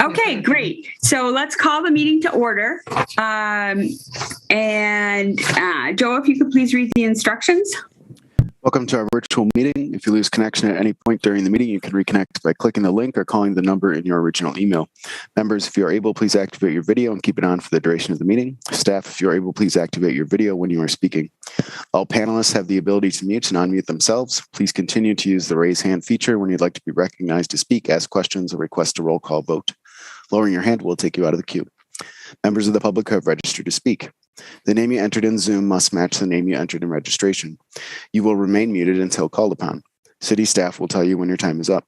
Okay, great. So let's call the meeting to order. And Joe, if you could please read the instructions. Welcome to our virtual meeting. If you lose connection at any point during the meeting, you can reconnect by clicking the link or calling the number in your original email. Members, if you are able, please activate your video and keep it on for the duration of the meeting. Staff, if you are able, please activate your video when you are speaking. All panelists have the ability to mute and unmute themselves. Please continue to use the raise hand feature when you'd like to be recognized to speak, ask questions, or request a roll call vote. Lowering your hand will take you out of the queue. Members of the public who have registered to speak. The name you entered in Zoom must match the name you entered in registration. You will remain muted until called upon. City staff will tell you when your time is up.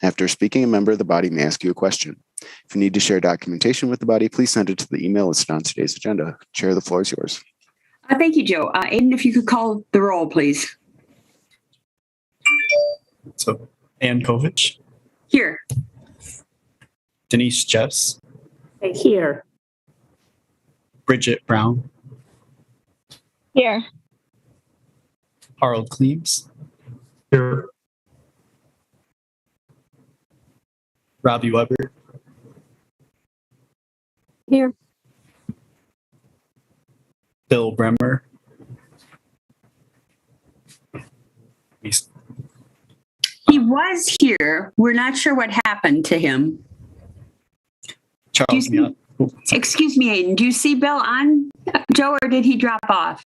After speaking, a member of the body may ask you a question. If you need to share documentation with the body, please send it to the email listed on today's agenda. Chair, the floor is yours. Thank you, Joe. Aiden, if you could call the roll, please. So, Ann Kovich. Here. Denise Jeffs. Here. Bridget Brown. Here. Harold Cleves. Here. Robbie Weber. Here. Bill Bremer. He was here. We're not sure what happened to him. Charles Miot. Excuse me, Aiden. Do you see Bill on, Joe, or did he drop off?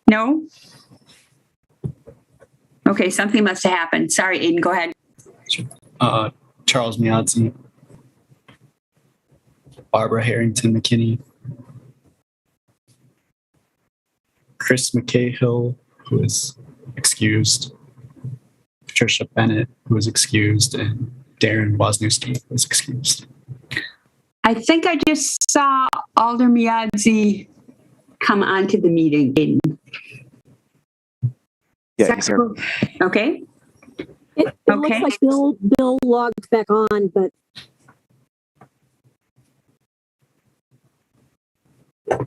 No? Okay, something must have happened. Sorry, Aiden, go ahead. Charles Miazzi. Barbara Harrington McKinney. Chris McCahill, who is excused. Patricia Bennett, who was excused, and Darren Wozniewski was excused. I think I just saw Alder Miadzi come onto the meeting. Yeah, yes, sir. Okay. It looks like Bill logged back on, but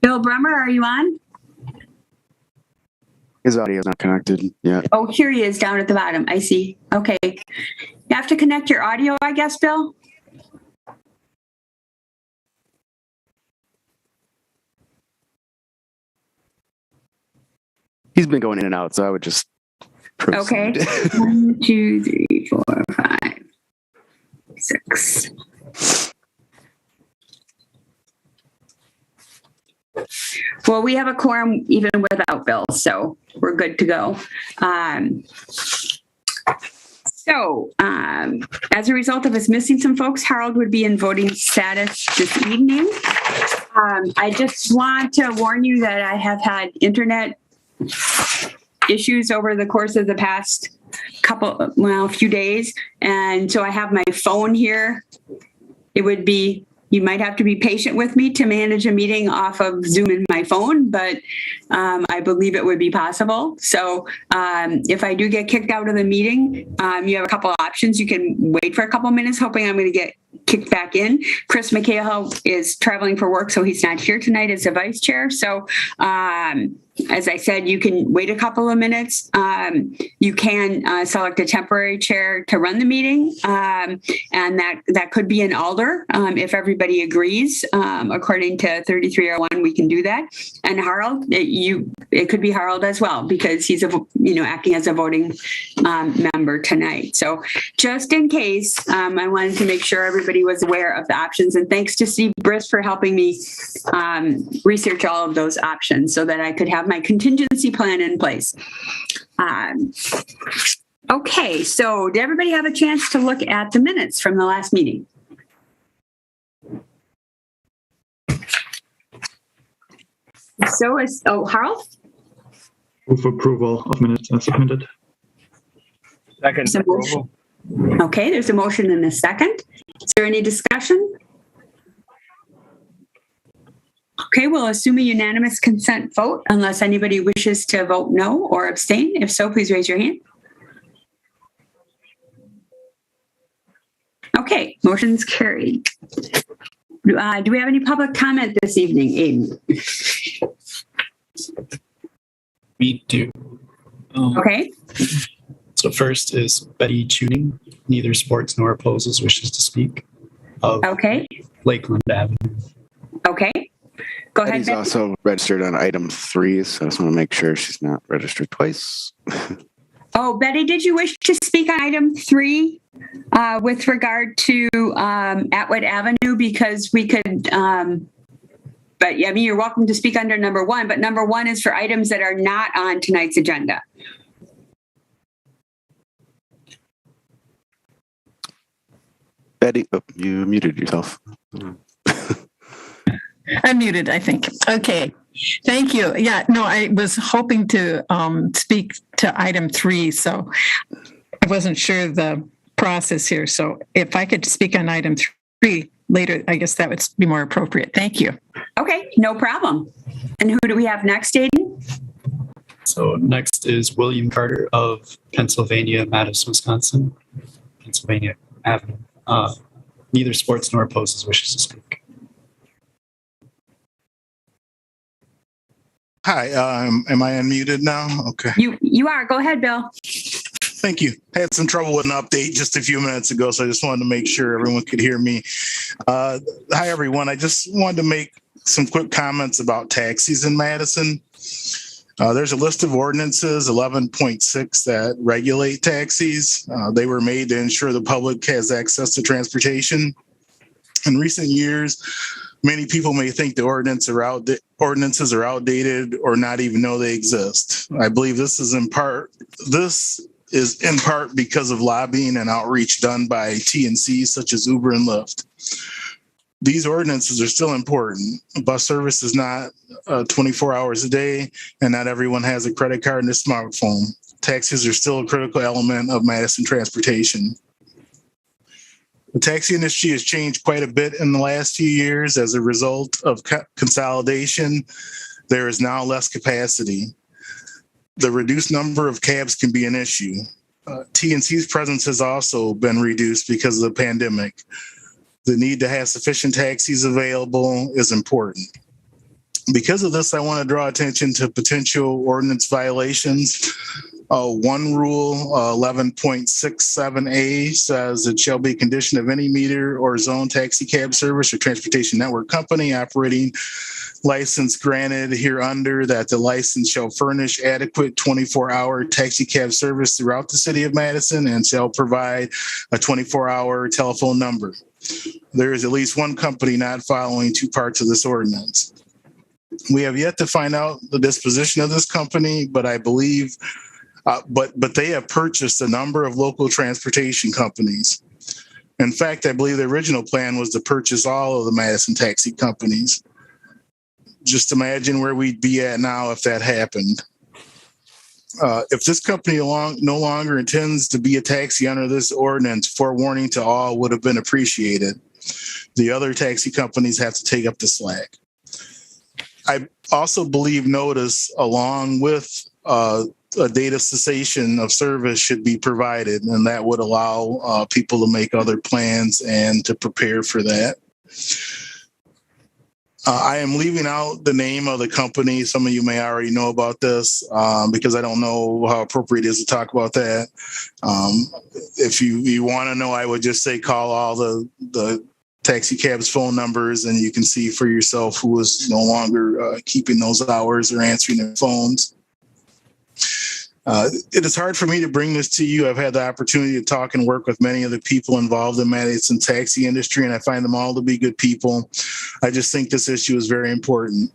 Bill Bremer, are you on? His audio is not connected yet. Oh, here he is down at the bottom. I see. Okay. You have to connect your audio, I guess, Bill? He's been going in and out, so I would just proceed. Okay. 1, 2, 3, 4, 5, 6. Well, we have a quorum even without Bill, so we're good to go. As a result of us missing some folks, Harold would be in voting status this evening. I just want to warn you that I have had internet issues over the course of the past few days. And so I have my phone here. You might have to be patient with me to manage a meeting off of Zoom in my phone, but I believe it would be possible. So if I do get kicked out of the meeting, you have a couple of options. You can wait for a couple of minutes, hoping I'm going to get kicked back in. Chris McCahill is traveling for work, so he's not here tonight as the vice chair. So as I said, you can wait a couple of minutes. You can select a temporary chair to run the meeting, and that could be an alder if everybody agrees. According to 3301, we can do that. And Harold, it could be Harold as well because he's acting as a voting member tonight. So just in case, I wanted to make sure everybody was aware of the options. And thanks to Steve Briss for helping me research all of those options so that I could have my contingency plan in place. Okay, so did everybody have a chance to look at the minutes from the last meeting? Harold? Move approval of minutes as submitted. Second approval. Okay, there's a motion and a second. Is there any discussion? Okay, we'll assume a unanimous consent vote unless anybody wishes to vote no or abstain. If so, please raise your hand. Okay, motion's carried. Do we have any public comment this evening, Aiden? We do. Okay. So first is Betty Tuning, neither sports nor opposes, wishes to speak, of Okay. Lakeland Avenue. Okay. Go ahead, Betty's Betty. also registered on item 3, so I just want to make sure she's not registered twice. Oh, Betty, did you wish to speak on item 3 with regard to Atwood Avenue? Because we could, but I mean, you're welcome to speak under number 1, but number 1 is for items that are not on tonight's agenda. Betty, oh, you muted yourself. I'm muted, I think. Okay. Thank you. Yeah, no, I was hoping to speak to item 3, so I wasn't sure the process here. So if I could speak on item 3 later, I guess that would be more appropriate. Thank you. Okay, no problem. And who do we have next, Aiden? So next is William Carter of Pennsylvania, Madison, Wisconsin, Pennsylvania Avenue. Neither sports nor opposes, wishes to speak. Hi, am I unmuted now? Okay. You are. Go ahead, Bill. Thank you. I had some trouble with an update just a few minutes ago, so I just wanted to make sure everyone could hear me. Hi, everyone. I just wanted to make some quick comments about taxis in Madison. There's a list of ordinances, 11.6, that regulate taxis. They were made to ensure the public has access to transportation. In recent years, many people may think the ordinances are outdated or not even know they exist. I believe this is in part because of lobbying and outreach done by TNCs such as Uber and Lyft. These ordinances are still important. Bus service is not 24 hours a day, and not everyone has a credit card and a smartphone. Taxis are still a critical element of Madison transportation. The taxi industry has changed quite a bit in the last few years as a result of consolidation. There is now less capacity. The reduced number of cabs can be an issue. TNC's presence has also been reduced because of the pandemic. The need to have sufficient taxis available is important. Because of this, I want to draw attention to potential ordinance violations. One rule, 11.67A, says it shall be a condition of any meter or zone taxi cab service or transportation network company operating license granted hereunder that the license shall furnish adequate 24-hour taxi cab service throughout the city of Madison and shall provide a 24-hour telephone number. There is at least one company not following 2 parts of this ordinance. We have yet to find out the disposition of this company, but I believe but they have purchased a number of local transportation companies. In fact, I believe the original plan was to purchase all of the Madison taxi companies. Just imagine where we'd be at now if that happened. If this company no longer intends to be a taxi under this ordinance, forewarning to all would have been appreciated. The other taxi companies have to take up the slack. I also believe notice along with a date of cessation of service should be provided, and that would allow people to make other plans and to prepare for that. I am leaving out the name of the company. Some of you may already know about this because I don't know how appropriate it is to talk about that. If you want to know, I would just say call all the taxi cabs phone numbers and you can see for yourself who is no longer keeping those hours or answering their phones. It is hard for me to bring this to you. I've had the opportunity to talk and work with many of the people involved in Madison taxi industry, and I find them all to be good people. I just think this issue is very important.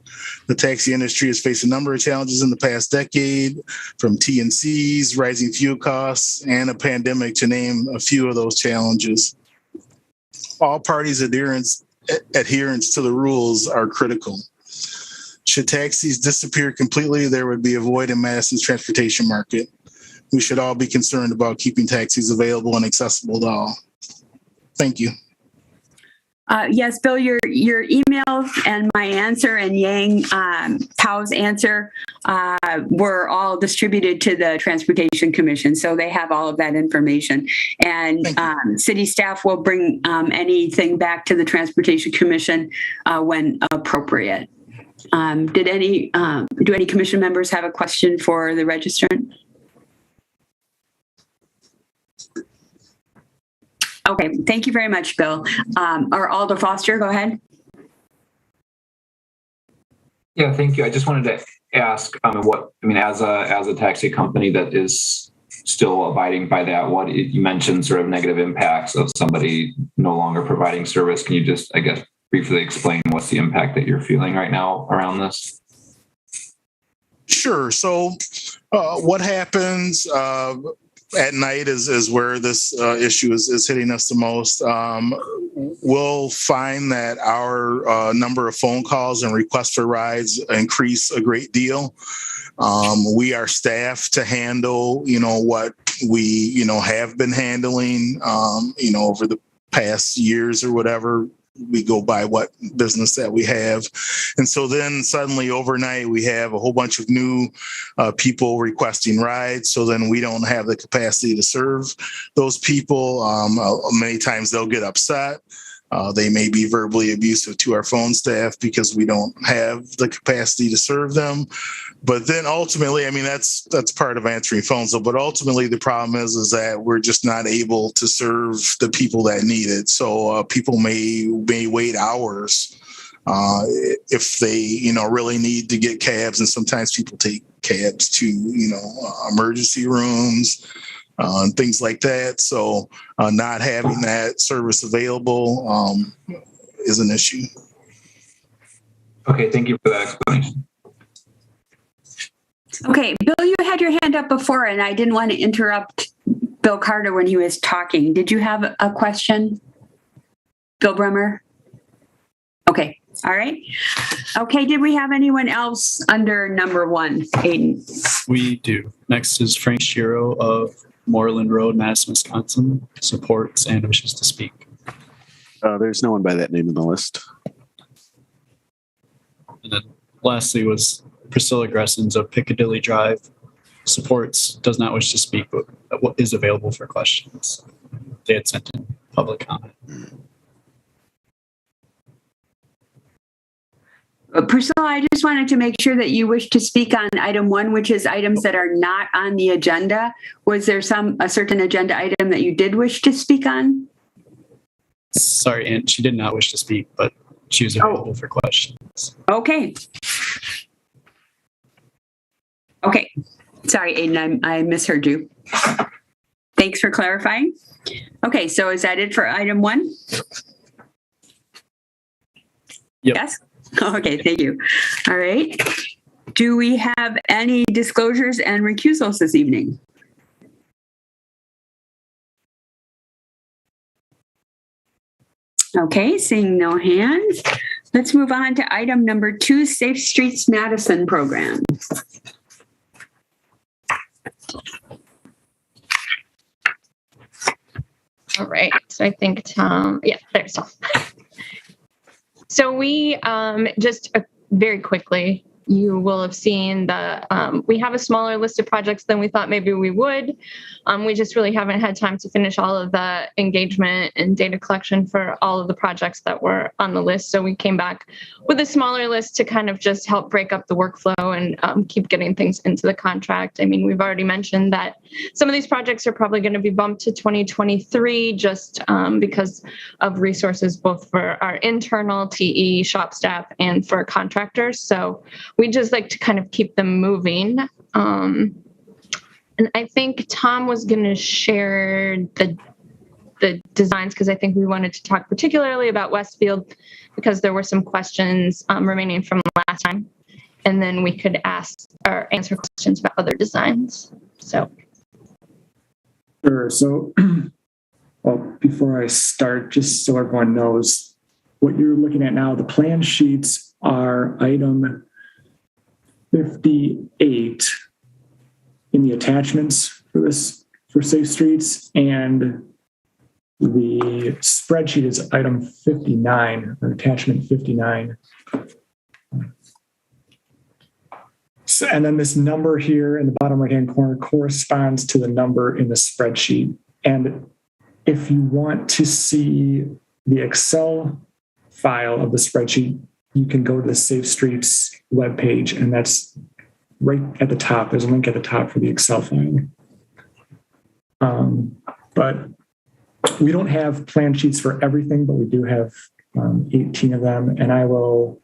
The taxi industry has faced a number of challenges in the past decade, from TNCs, rising fuel costs, and a pandemic, to name a few of those challenges. All parties' adherence to the rules are critical. Should taxis disappear completely, there would be a void in Madison's transportation market. We should all be concerned about keeping taxis available and accessible to all. Thank you. Yes, Bill, your emails and my answer and Yang Tao's answer were all distributed to the Transportation Commission, so they have all of that information. And city staff will bring anything back to the Transportation Commission when appropriate. Do any commission members have a question for the registrant? Okay, thank you very much, Bill. Or Alder Foster, go ahead. Yeah, thank you. I just wanted to ask, as a taxi company that is still abiding by that, what you mentioned sort of negative impacts of somebody no longer providing service. Can you just, I guess, briefly explain what's the impact that you're feeling right now around this? Sure. So what happens at night is where this issue is hitting us the most. We'll find that our number of phone calls and requests for rides increase a great deal. We are staffed to handle, what we, have been handling, over the past years or whatever. We go by what business that we have. And so then suddenly overnight, we have a whole bunch of new people requesting rides. So then we don't have the capacity to serve those people. Many times they'll get upset. They may be verbally abusive to our phone staff because we don't have the capacity to serve them. But then ultimately, that's part of answering phones. But ultimately, the problem is that we're just not able to serve the people that need it. So people may wait hours if they, really need to get cabs. And sometimes people take cabs to, emergency rooms. And things like that. So not having that service available is an issue. Okay, thank you for that explanation. Okay, Bill, you had your hand up before, and I didn't want to interrupt Bill Carter when he was talking. Did you have a question, Bill Bremer? Okay, all right. Okay, did we have anyone else under number 1, Aiden? We do. Next is Frank Shiro of Moreland Road, Madison, Wisconsin, supports and wishes to speak. There's no one by that name in the list. And then lastly was Priscilla Gressens of Piccadilly Drive, supports, does not wish to speak, but is available for questions. They had sent in public comment. Priscilla, I just wanted to make sure that you wish to speak on item 1, which is items that are not on the agenda. Was there a certain agenda item that you did wish to speak on? Sorry, and she did not wish to speak, but she was available for questions. Okay. Okay. Sorry, Aiden, I misheard you. Thanks for clarifying. Okay, so is that it for item 1? Yep. Yes? Okay, thank you. All right. Do we have any disclosures and recusals this evening? Okay, seeing no hands. Let's move on to item number 2, Safe Streets Madison program. All right. So I think Tom, there's Tom. So we just very quickly, you will have seen we have a smaller list of projects than we thought maybe we would. We just really haven't had time to finish all of the engagement and data collection for all of the projects that were on the list. So we came back with a smaller list to kind of just help break up the workflow and keep getting things into the contract. I mean, we've already mentioned that some of these projects are probably going to be bumped to 2023 just because of resources both for our internal TE shop staff and for contractors. So we just like to kind of keep them moving. And I think Tom was going to share the designs because I think we wanted to talk particularly about Westfield because there were some questions remaining from last time. And then we could ask or answer questions about other designs. So. Sure. So, well, before I start, just so everyone knows what you're looking at now, the plan sheets are item 58 in the attachments for Safe Streets, and the spreadsheet is item 59 or attachment 59. So, and then this number here in the bottom right-hand corner corresponds to the number in the spreadsheet. And if you want to see the Excel file of the spreadsheet, you can go to the Safe Streets webpage, and that's right at the top. There's a link at the top for the Excel file. But we don't have plan sheets for everything, but we do have 18 of them. And I will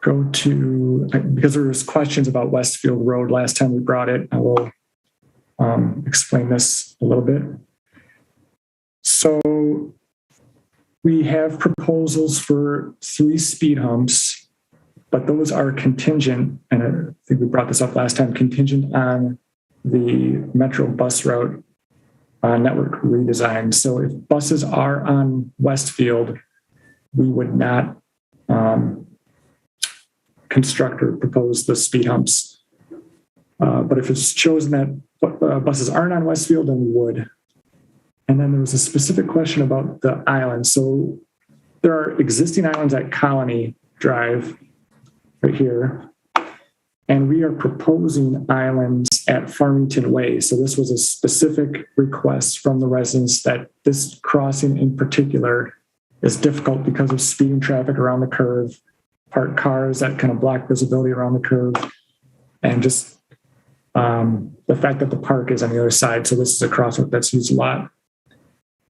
go to, because there was questions about Westfield Road last time we brought it, I will explain this a little bit. So we have proposals for 3 speed humps, but those are contingent, and I think we brought this up last time, contingent on the Metro bus route network redesign. So if buses are on Westfield, we would not construct or propose the speed humps. But if it's chosen that buses aren't on Westfield, then we would. And then there was a specific question about the islands. So there are existing islands at Colony Drive right here. And we are proposing islands at Farmington Way. So this was a specific request from the residents that this crossing in particular is difficult because of speeding traffic around the curve, parked cars that kind of block visibility around the curve, and just the fact that the park is on the other side. So this is a crosswalk that's used a lot.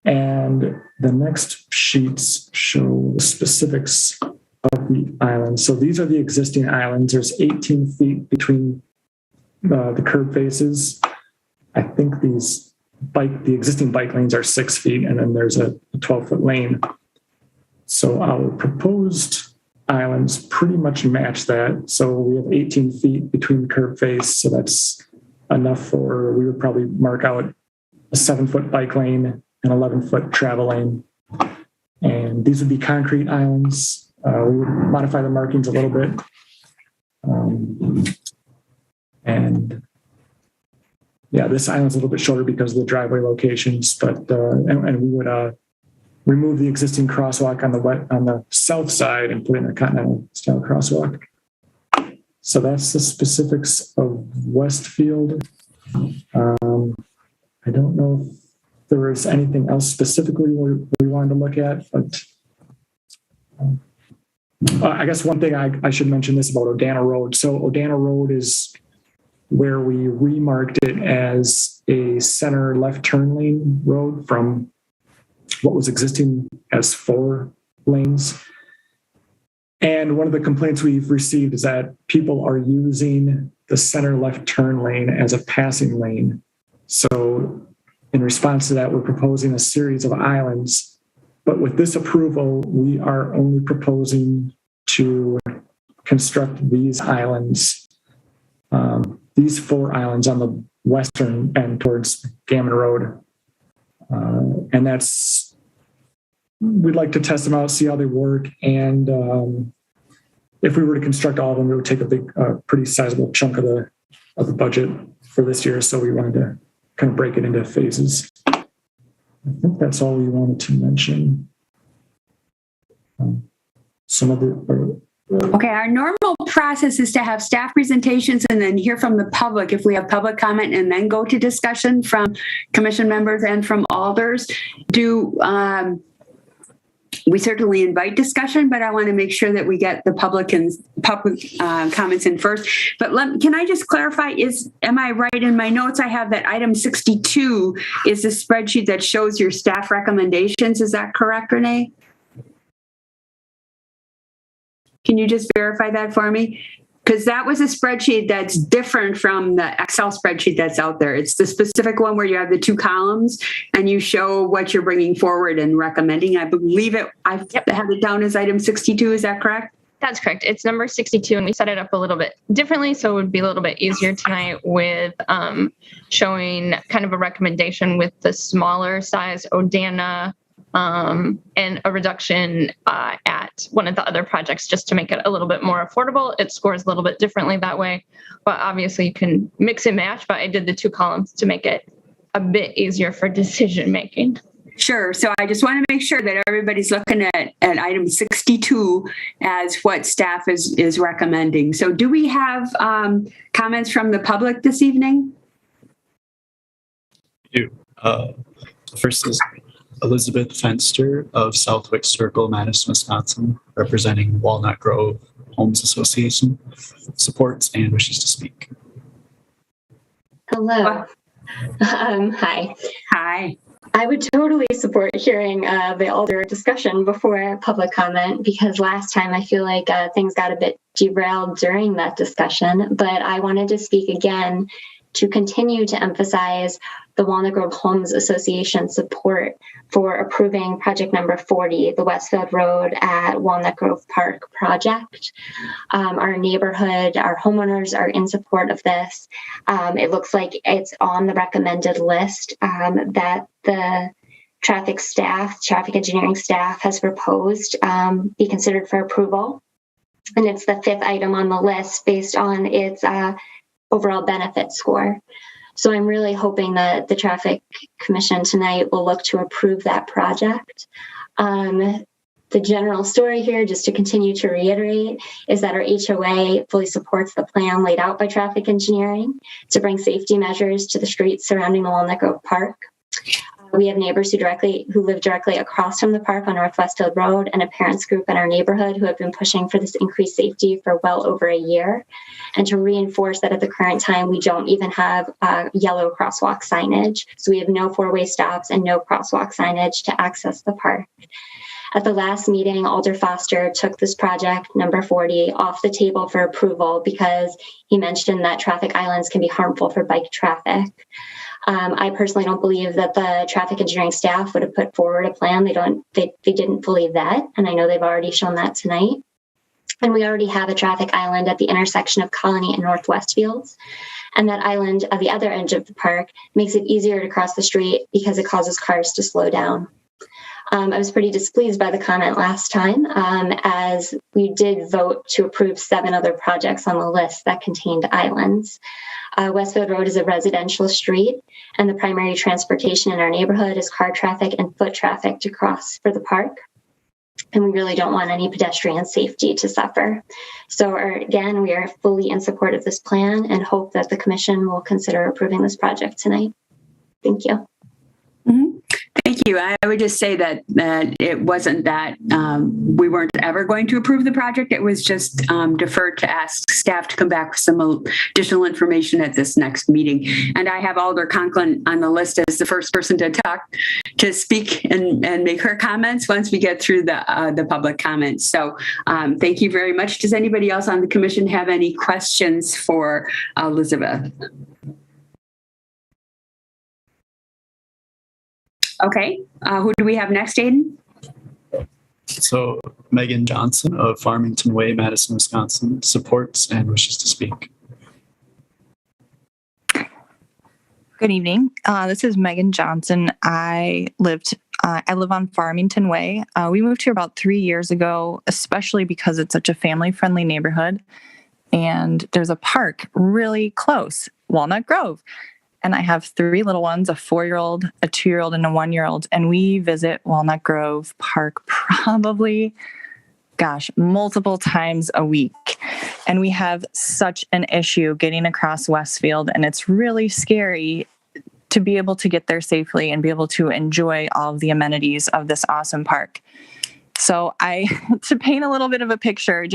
And the next sheets show the specifics of the islands. So these are the existing islands. There's 18 feet between the curb faces. I think the existing bike lanes are 6 feet, and then there's a 12-foot lane. So our proposed islands pretty much match that. So we have 18 feet between the curb face. So that's enough we would probably mark out a 7-foot bike lane, an 11-foot travel lane. And these would be concrete islands. We would modify the markings a little bit. And yeah, this island's a little bit shorter because of the driveway locations, but and we would remove the existing crosswalk on the south side and put in a continental style crosswalk. So that's the specifics of Westfield. I don't know if there was anything else specifically we wanted to look at, but I guess one thing I should mention this about Odana Road. So Odana Road is where we remarked it as a center left turn lane road from what was existing as 4 lanes. And one of the complaints we've received is that people are using the center left turn lane as a passing lane. So in response to that, we're proposing a series of islands. But with this approval, we are only proposing to construct these islands, these 4 islands on the western end towards Gammon Road. And we'd like to test them out, see how they work. And if we were to construct all of them, it would take a pretty sizable chunk of the budget for this year. So we wanted to kind of break it into phases. I think that's all we wanted to mention. Okay, our normal process is to have staff presentations and then hear from the public if we have public comment, and then go to discussion from commission members and from alders. We certainly invite discussion, but I want to make sure that we get the public comments in first. But can I just clarify, am I right in my notes? I have that item 62 is the spreadsheet that shows your staff recommendations. Is that correct, Renee? Can you just verify that for me? Because that was a spreadsheet that's different from the Excel spreadsheet that's out there. It's the specific one where you have the 2 columns and you show what you're bringing forward and recommending. I believe I have it down as item 62. Is that correct? That's correct. It's number 62, and we set it up a little bit differently, so it would be a little bit easier tonight with showing kind of a recommendation with the smaller size Odana and a reduction at one of the other projects just to make it a little bit more affordable. It scores a little bit differently that way, but obviously you can mix and match, but I did the 2 columns to make it a bit easier for decision making. Sure. So I just want to make sure that everybody's looking at item 62 as what staff is recommending. So do we have comments from the public this evening? First is Elizabeth Fenster of Southwick Circle, Madison, Wisconsin, representing Walnut Grove Homes Association, supports and wishes to speak. Hello. Hi. Hi. I would totally support hearing the Alder discussion before public comment, because last time I feel like things got a bit derailed during that discussion. But I wanted to speak again to continue to emphasize the Walnut Grove Homes Association support for approving project number 40, the Westfield Road at Walnut Grove Park project. Our neighborhood, our homeowners are in support of this. It looks like it's on the recommended list that the traffic engineering staff has proposed be considered for approval. And it's the 5th item on the list based on its overall benefit score. So I'm really hoping that the Traffic Commission tonight will look to approve that project. The general story here, just to continue to reiterate, is that our HOA fully supports the plan laid out by traffic engineering to bring safety measures to the streets surrounding the Walnut Grove Park. We have neighbors who live directly across from the park on North Westfield Road, and a parents group in our neighborhood who have been pushing for this increased safety for well over a year. And to reinforce that at the current time, we don't even have yellow crosswalk signage. So we have no 4-way stops and no crosswalk signage to access the park. At the last meeting, Alder Foster took this project, number 40, off the table for approval because he mentioned that traffic islands can be harmful for bike traffic. I personally don't believe that the traffic engineering staff would have put forward a plan they didn't fully vet, and I know they've already shown that tonight. And we already have a traffic island at the intersection of Colony and North Westfields. And that island at the other end of the park makes it easier to cross the street because it causes cars to slow down. I was pretty displeased by the comment last time, as we did vote to approve 7 other projects on the list that contained islands. Westfield Road is a residential street, and the primary transportation in our neighborhood is car traffic and foot traffic to cross for the park. And we really don't want any pedestrian safety to suffer. So again, we are fully in support of this plan and hope that the commission will consider approving this project tonight. Thank you. Mm-hmm. Thank you. I would just say that it wasn't that we weren't ever going to approve the project. It was just deferred to ask staff to come back with some additional information at this next meeting. And I have Alder Conklin on the list as the first person to speak and make her comments once we get through the public comments. So thank you very much. Does anybody else on the commission have any questions for Elizabeth? Okay, who do we have next, Aiden? So Megan Johnson of Farmington Way, Madison, Wisconsin, supports and wishes to speak. Good evening. This is Megan Johnson. I live on Farmington Way. We moved here about 3 years ago, especially because it's such a family-friendly neighborhood. And there's a park really close, Walnut Grove. And I have 3 little ones, a 4-year-old, a 2-year-old, and a 1-year-old. And we visit Walnut Grove Park probably, multiple times a week. And we have such an issue getting across Westfield. And it's really scary to be able to get there safely and be able to enjoy all of the amenities of this awesome park. So to paint a little bit of a picture,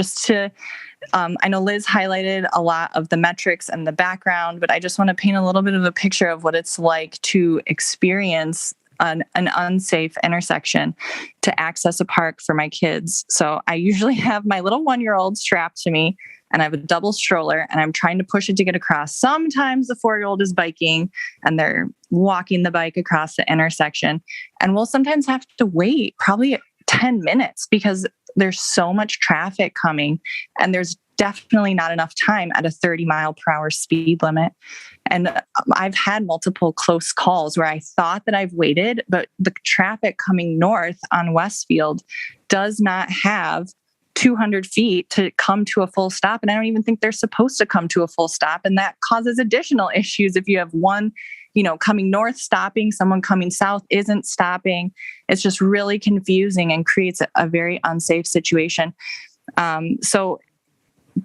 I know Liz highlighted a lot of the metrics and the background, but I just want to paint a little bit of a picture of what it's like to experience an unsafe intersection to access a park for my kids. So I usually have my little 1-year-old strapped to me, and I have a double stroller, and I'm trying to push it to get across. Sometimes the 4-year-old is biking and they're walking the bike across the intersection, and we'll sometimes have to wait probably 10 minutes because there's so much traffic coming, and there's definitely not enough time at a 30-mile-per-hour speed limit. And I've had multiple close calls where I thought that I've waited, but the traffic coming north on Westfield does not have 200 feet to come to a full stop. And I don't even think they're supposed to come to a full stop. And that causes additional issues if you have one coming north stopping, someone coming south isn't stopping. It's just really confusing and creates a very unsafe situation. So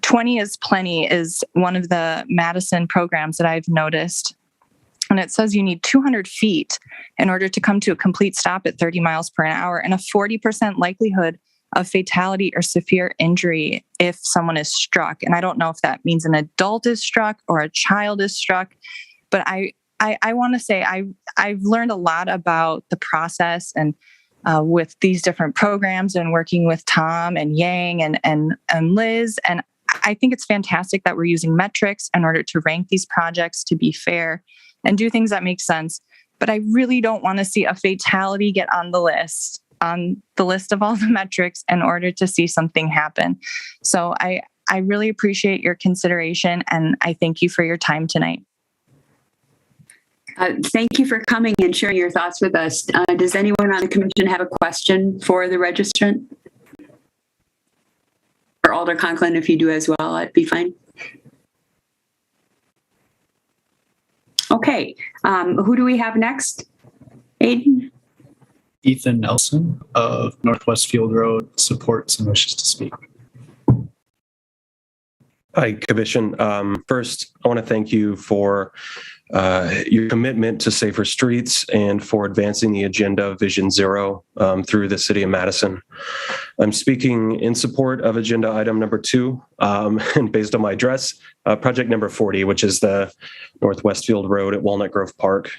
20 is plenty is one of the Madison programs that I've noticed. And it says you need 200 feet in order to come to a complete stop at 30 miles per hour and a 40% likelihood of fatality or severe injury if someone is struck. And I don't know if that means an adult is struck or a child is struck, but I want to say I've learned a lot about the process and with these different programs and working with Tom and Yang and Liz. And I think it's fantastic that we're using metrics in order to rank these projects to be fair and do things that make sense. But I really don't want to see a fatality get on the list of all the metrics in order to see something happen. So I really appreciate your consideration, and I thank you for your time tonight. Thank you for coming and sharing your thoughts with us. Does anyone on the commission have a question for the registrant? Or Alder Conklin, if you do as well, that'd be fine. Okay, who do we have next? Aiden? Ethan Nelson of Northwest Field Road supports and wishes to speak. Hi, Commission. First, I want to thank you for your commitment to safer streets and for advancing the agenda of Vision Zero through the City of Madison. I'm speaking in support of agenda item number 2, and based on my address, project number 40, which is the Northwest Field Road at Walnut Grove Park.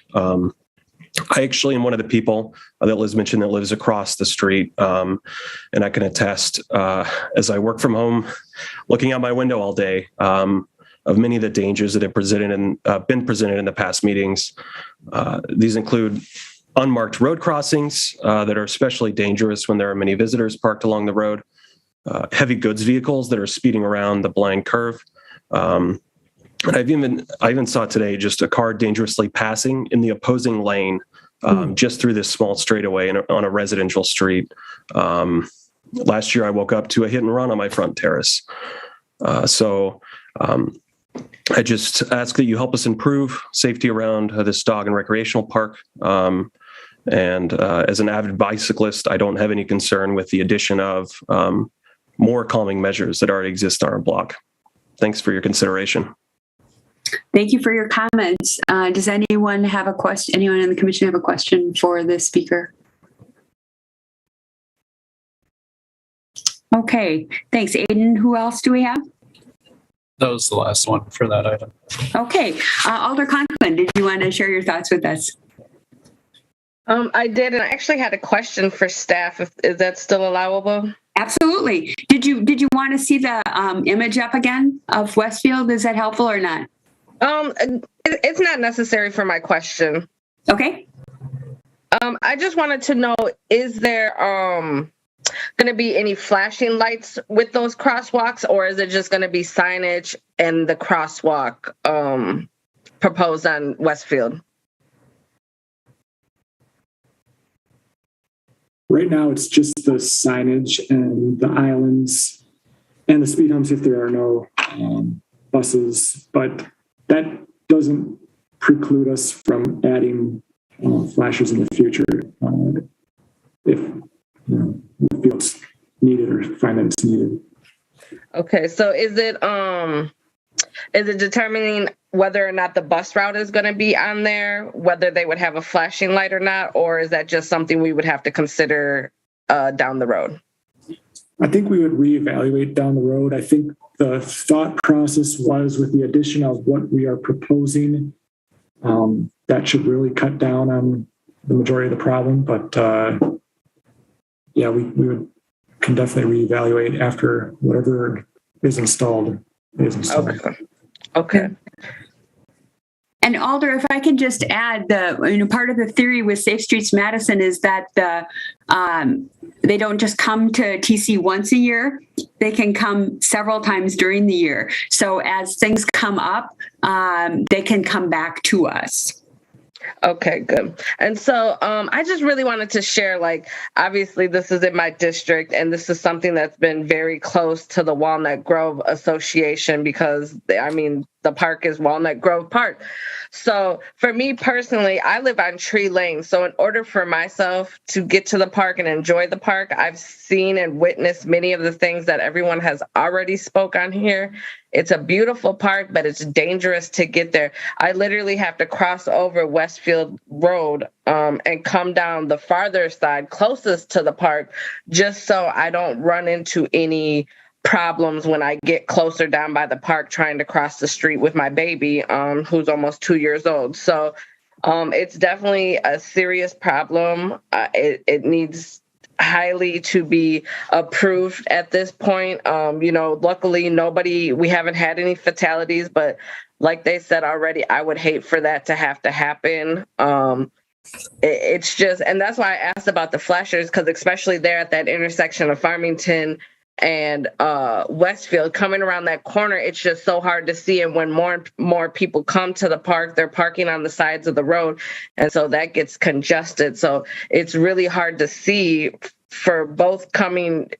I actually am one of the people that Liz mentioned that lives across the street, and I can attest, as I work from home, looking out my window all day, of many of the dangers that have been presented in the past meetings. These include unmarked road crossings that are especially dangerous when there are many visitors parked along the road, heavy goods vehicles that are speeding around the blind curve. And I even saw today just a car dangerously passing in the opposing lane just through this small straightaway on a residential street. Last year, I woke up to a hit and run on my front terrace. So I just ask that you help us improve safety around this dog and recreational park. And as an avid bicyclist, I don't have any concern with the addition of more calming measures that already exist on our block. Thanks for your consideration. Thank you for your comments. Does anyone have a question? Anyone in the commission have a question for the speaker? Okay, thanks, Aiden. Who else do we have? That was the last one for that item. Okay, Alder Conklin, did you want to share your thoughts with us? I did, and I actually had a question for staff. Is that still allowable? Absolutely. Did you want to see the image up again of Westfield? Is that helpful or not? It's not necessary for my question. Okay. I just wanted to know, is there going to be any flashing lights with those crosswalks, or is it just going to be signage and the crosswalk proposed on Westfield? Right now, it's just the signage and the islands and the speed humps if there are no buses, but that doesn't preclude us from adding flashers in the future if we feel it's needed or find that it's needed. Okay, so is it determining whether or not the bus route is going to be on there, whether they would have a flashing light or not, or is that just something we would have to consider down the road? I think we would reevaluate down the road. I think the thought process was with the addition of what we are proposing, that should really cut down on the majority of the problem. But we can definitely reevaluate after whatever is installed is installed. Okay. And Alder, if I can just add, part of the theory with Safe Streets Madison is that they don't just come to TC once a year; they can come several times during the year. So as things come up, they can come back to us. Okay, good. And so I just really wanted to share, obviously this is in my district, and this is something that's been very close to the Walnut Grove Association because, the park is Walnut Grove Park. So for me personally, I live on Tree Lane. So in order for myself to get to the park and enjoy the park, I've seen and witnessed many of the things that everyone has already spoke on here. It's a beautiful park, but it's dangerous to get there. I literally have to cross over Westfield Road and come down the farther side closest to the park just so I don't run into any problems when I get closer down by the park trying to cross the street with my baby who's almost 2 years old. So It's definitely a serious problem. It needs highly to be approved at this point. Luckily we haven't had any fatalities, but like they said already, I would hate for that to have to happen. It's just, and that's why I asked about the flashers, because especially there at that intersection of Farmington and Westfield, coming around that corner, it's just so hard to see. And when more and more people come to the park, they're parking on the sides of the road, and so that gets congested. So it's really hard to see for both coming,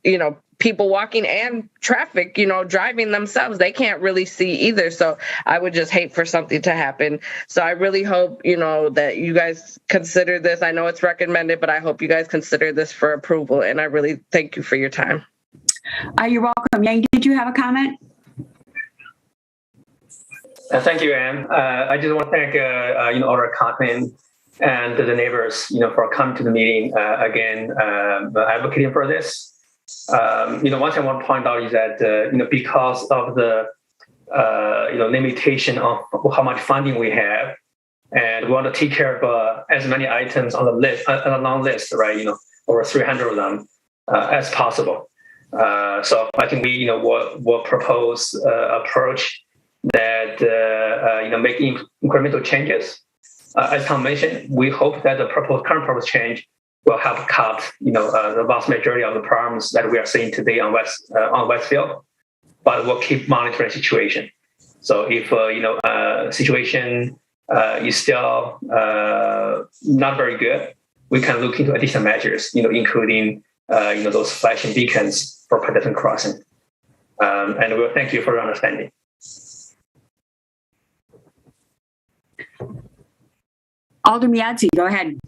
people walking and traffic, driving themselves. They can't really see either. So I would just hate for something to happen. So I really hope, that you guys consider this. I know it's recommended, but I hope you guys consider this for approval. And I really thank you for your time. You're welcome. Yang, did you have a comment? Thank you, Anne. I just want to thank all our company and the neighbors, for coming to the meeting again, advocating for this. One thing I want to point out is that because of the limitation of how much funding we have, and we want to take care of as many items on the list, on a long list, right? Over 300 of them as possible. So I think we will propose approach that make incremental changes. As Tom mentioned, we hope that the current proposed change will help cut the vast majority of the problems that we are seeing today on Westfield, but we'll keep monitoring the situation. So if situation is still not very good, we can look into additional measures, including those flashing beacons for pedestrian crossing. And we'll thank you for your understanding. Alderman Yadzi, go ahead.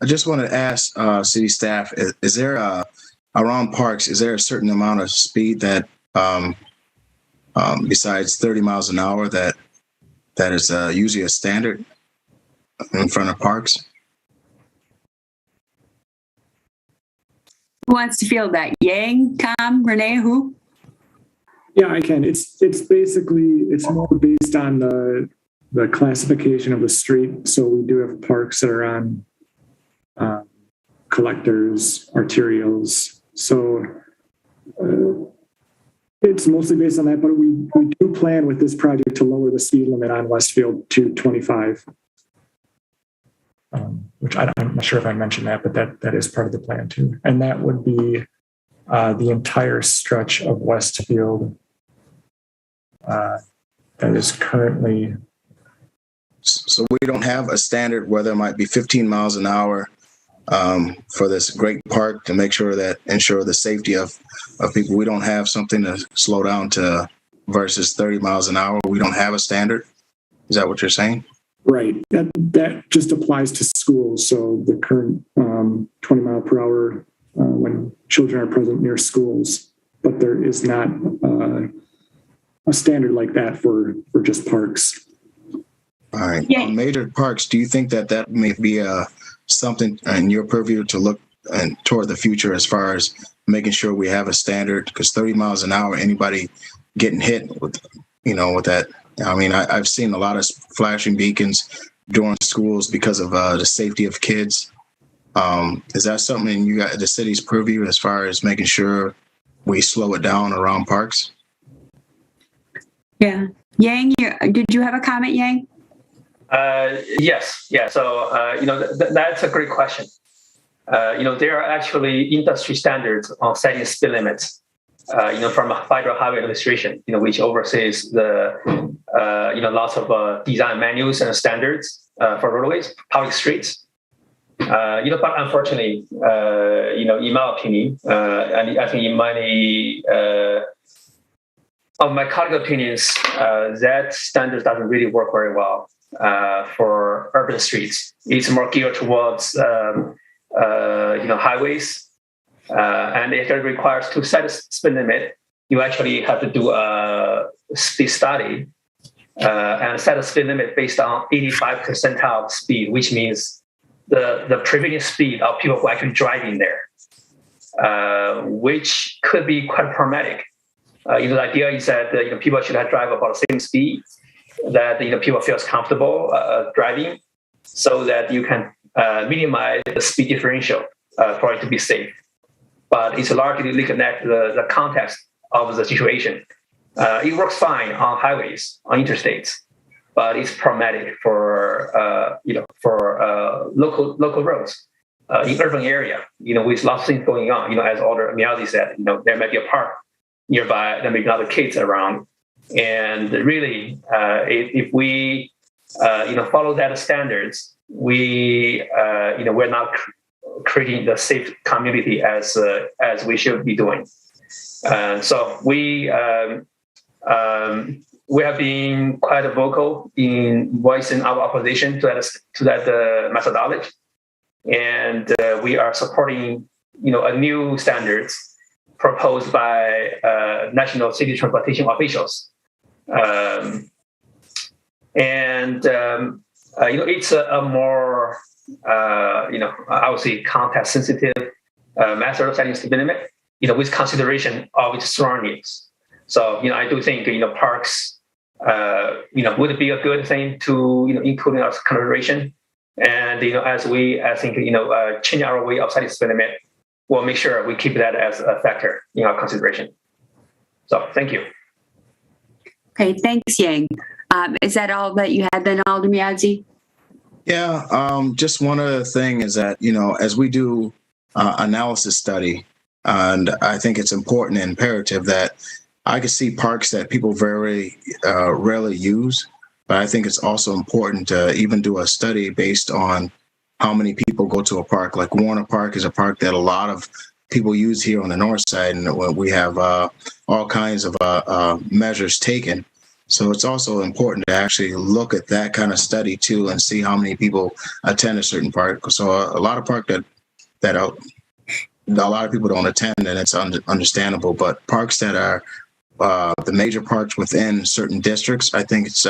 I just want to ask city staff, is there around parks, is there a certain amount of speed that besides 30 miles an hour that is usually a standard in front of parks? Who wants to field that? Yang, Tom, Renee, who? Yeah, I can. It's basically, it's more based on the classification of the street. So we do have parks that are on collectors, arterials. So it's mostly based on that, but we do plan with this project to lower the speed limit on Westfield to 25. Which I'm not sure if I mentioned that, but that is part of the plan too. And that would be the entire stretch of Westfield that is currently. So we don't have a standard where there might be 15 miles an hour for this great park to ensure the safety of people. We don't have something to slow down to versus 30 miles an hour. We don't have a standard. Is that what you're saying? Right. That just applies to schools. So the current 20 mile per hour when children are present near schools, but there is not a standard like that for just parks. All right. Yeah. On major parks, do you think that may be something in your purview to look and toward the future as far as making sure we have a standard? Because 30 miles an hour, anybody getting hit with that. I mean, I've seen a lot of flashing beacons during schools because of the safety of kids. Is that something you got the city's purview as far as making sure we slow it down around parks? Yeah. Yang, did you have a comment, Yang? Yes. Yeah. So, that's a great question. There are actually industry standards on setting speed limits, from a Federal Highway Administration, which oversees the, lots of design manuals and standards for roadways, public streets. But unfortunately, in my opinion, and I think in many of my colleagues' opinions, that standard doesn't really work very well for urban streets. It's more geared towards, highways, and if it requires to set a speed limit, you actually have to do a speed study and set a speed limit based on 85 percentile speed, which means the prevailing speed of people who are actually driving there, which could be quite problematic. The idea is that people should drive about the same speed, that people feel comfortable driving, so that you can minimize the speed differential for it to be safe. But it's largely reconnect the context of the situation. It works fine on highways, on interstates, but it's problematic for local roads in urban area. With lots of things going on. As Alder Mialdi said, there might be a park nearby, there may be other kids around, and really, if we follow that standards, we're not creating the safe community as we should be doing. So we have been quite vocal in voicing our opposition to that methodology, and we are supporting a new standards proposed by national city transportation officials, it's a more I would say context sensitive method of setting speed limit, with consideration of its surroundings. So, I do think, parks, would be a good thing to, include in our consideration. And, as we, I think, change our way of setting speed limit, we'll make sure we keep that as a factor in our consideration. So, thank you. Okay, thanks, Yang. Is that all that you had then, Alder Miadzi? Yeah, just one other thing is that, as we do analysis study, and I think it's important and imperative that I can see parks that people very rarely use, but I think it's also important to even do a study based on how many people go to a park. Like Warner Park is a park that a lot of people use here on the north side, and we have all kinds of measures taken. So it's also important to actually look at that kind of study too and see how many people attend a certain park. So a lot of park that a lot of people don't attend, and it's understandable. But parks that are the major parks within certain districts, I think it's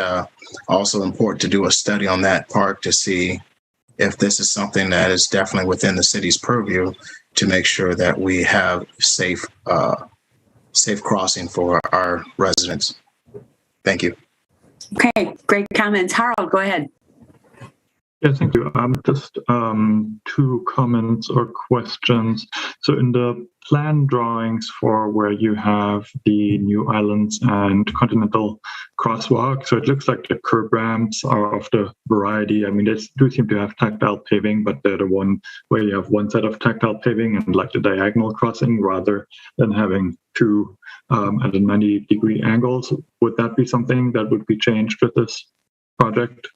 also important to do a study on that park to see if this is something that is definitely within the city's purview to make sure that we have safe crossing for our residents. Thank you. Okay, great comments. Harold, go ahead. Yeah, thank you. Just two comments or questions. So in the plan drawings for where you have the new islands and continental crosswalk, so it looks like the curb ramps are of the variety. I mean, they do seem to have tactile paving, but they're the one where you have one set of tactile paving and like the diagonal crossing rather than having two at a 90-degree angles. Would that be something that would be changed with this project?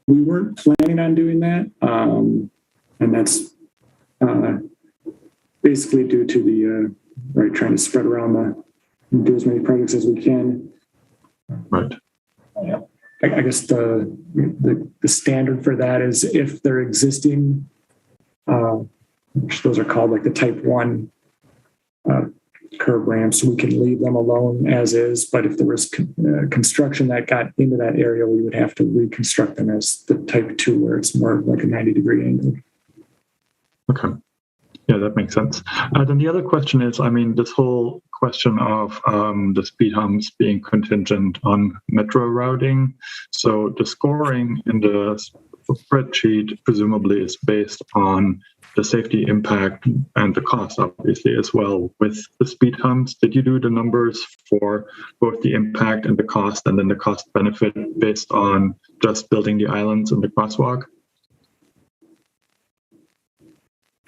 We weren't planning on doing that, and that's basically due to the trying to spread around do as many projects as we can. Right. I guess the standard for that is if they're existing, which those are called like the type 1 curb ramps, we can leave them alone as is. But if there was construction that got into that area, we would have to reconstruct them as the type 2, where it's more like a 90-degree angle. Okay. Yeah, that makes sense. Then the other question is, I mean, this whole question of the speed humps being contingent on metro routing. So the scoring in the spreadsheet presumably is based on the safety impact and the cost, obviously, as well with the speed humps. Did you do the numbers for both the impact and the cost, and then the cost benefit based on just building the islands and the crosswalk?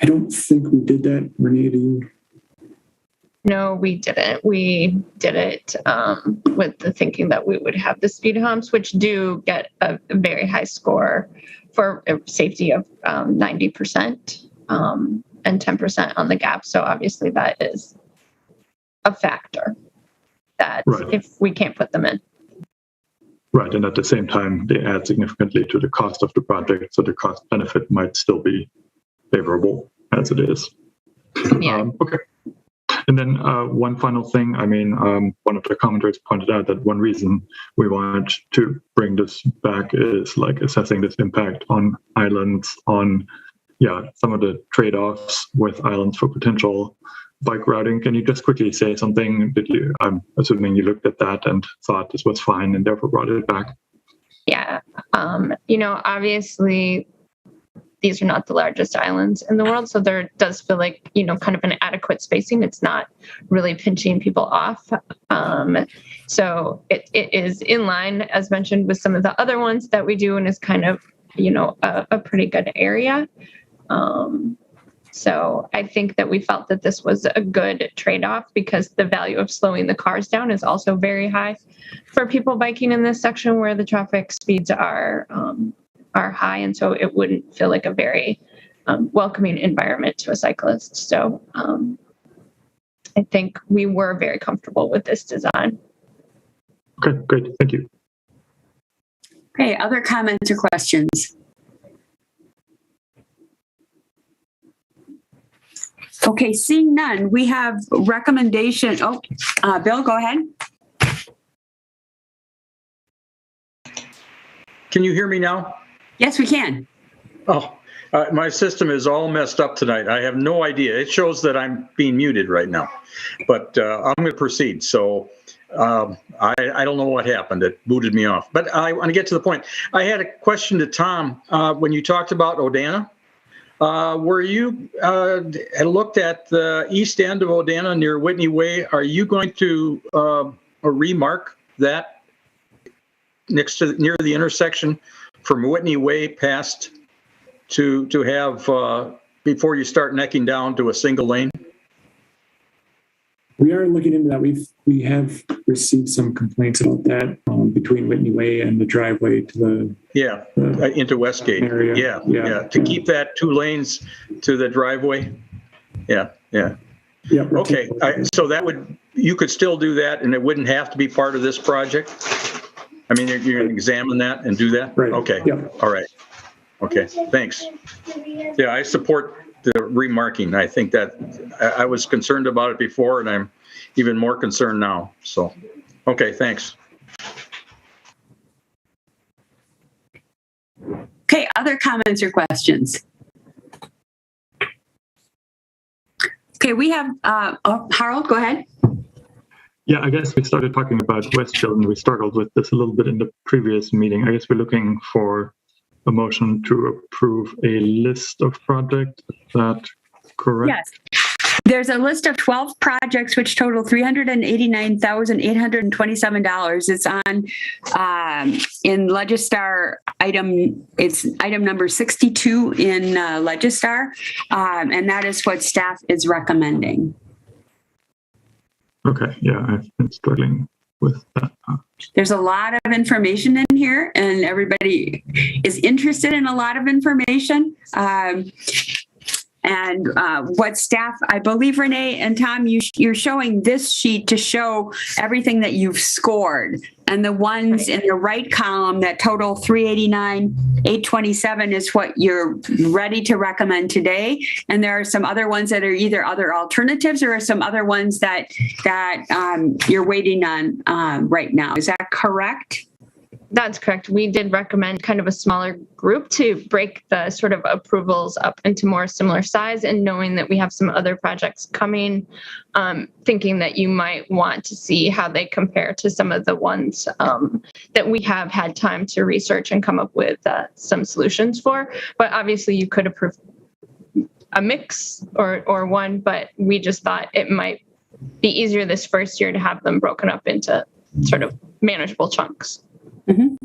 I don't think we did that. Renee, do you? No, we didn't. We did it with the thinking that we would have the speed humps, which do get a very high score for safety of 90%. And 10% on the gap. So obviously that is a factor that if we can't put them in. Right. And at the same time, they add significantly to the cost of the project. So the cost benefit might still be favorable as it is. Yeah. Okay. And then one final thing. I mean, one of the commenters pointed out that one reason we wanted to bring this back is like assessing this impact on islands, on some of the trade-offs with islands for potential bike routing. Can you just quickly say something? I'm assuming you looked at that and thought this was fine and therefore brought it back. Yeah. Obviously, these are not the largest islands in the world, so there does feel like, kind of an adequate spacing. It's not really pinching people off. So it is in line, as mentioned, with some of the other ones that we do, and is kind of, a pretty good area. So I think that we felt that this was a good trade-off, because the value of slowing the cars down is also very high for people biking in this section where the traffic speeds are high, and so it wouldn't feel like a very welcoming environment to a cyclist. So I think we were very comfortable with this design. Okay, great. Thank you. Okay, other comments or questions? Okay, seeing none, we have recommendation. Bill, go ahead. Can you hear me now? Yes, we can. My system is all messed up tonight. I have no idea. It shows that I'm being muted right now, but I'm going to proceed. So I don't know what happened. It booted me off. But I want to get to the point. I had a question to Tom when you talked about Odana. Were you looked at the east end of Odana near Whitney Way? Are you going to remark that near the intersection from Whitney Way past to have before you start necking down to a single lane? We are looking into that. We have received some complaints about that between Whitney Way and the driveway to the into Westgate area. Yeah. To keep that 2 lanes to the driveway. Yeah. Okay, so you could still do that, and it wouldn't have to be part of this project. I mean, you're going to examine that and do that. Right. Okay. Yep. All right. Okay. Thanks. Yeah, I support the remarking. I think that I was concerned about it before, and I'm even more concerned now. So, okay, thanks. Okay, other comments or questions? Okay, we have, Harold, go ahead. Yeah, I guess we started talking about Westfield, and we struggled with this a little bit in the previous meeting. I guess we're looking for a motion to approve a list of projects. Is that correct? Yes. There's a list of 12 projects which total $389,827. It's on in Legistar it's item number 62 in Legistar, and that is what staff is recommending. Okay, yeah, I've been struggling with that. There's a lot of information in here, and everybody is interested in a lot of information. And what staff, I believe, Renee and Tom, you're showing this sheet to show everything that you've scored. And the ones in the right column that total 389,827 is what you're ready to recommend today. And there are some other ones that are either other alternatives or some other ones that you're waiting on right now. Is that correct? That's correct. We did recommend kind of a smaller group to break the sort of approvals up into more similar size, and knowing that we have some other projects coming, thinking that you might want to see how they compare to some of the ones that we have had time to research and come up with some solutions for. But obviously you could approve a mix or one, but we just thought it might be easier this first year to have them broken up into sort of manageable chunks. Mm-hmm.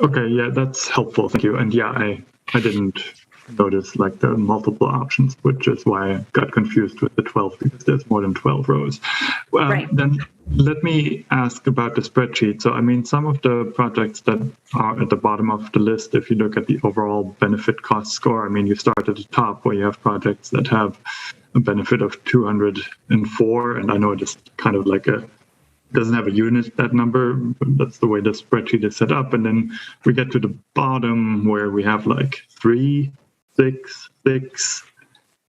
Okay, yeah, that's helpful. Thank you. And yeah, I didn't notice like the multiple options, which is why I got confused with the 12, because there's more than 12 rows. Right. Then let me ask about the spreadsheet. So, I mean, some of the projects that are at the bottom of the list, if you look at the overall benefit cost score, I mean, you start at the top where you have projects that have a benefit of 204, and I know it's kind of like doesn't have a unit, that number, but that's the way the spreadsheet is set up. And then we get to the bottom where we have like 3, 6, 6,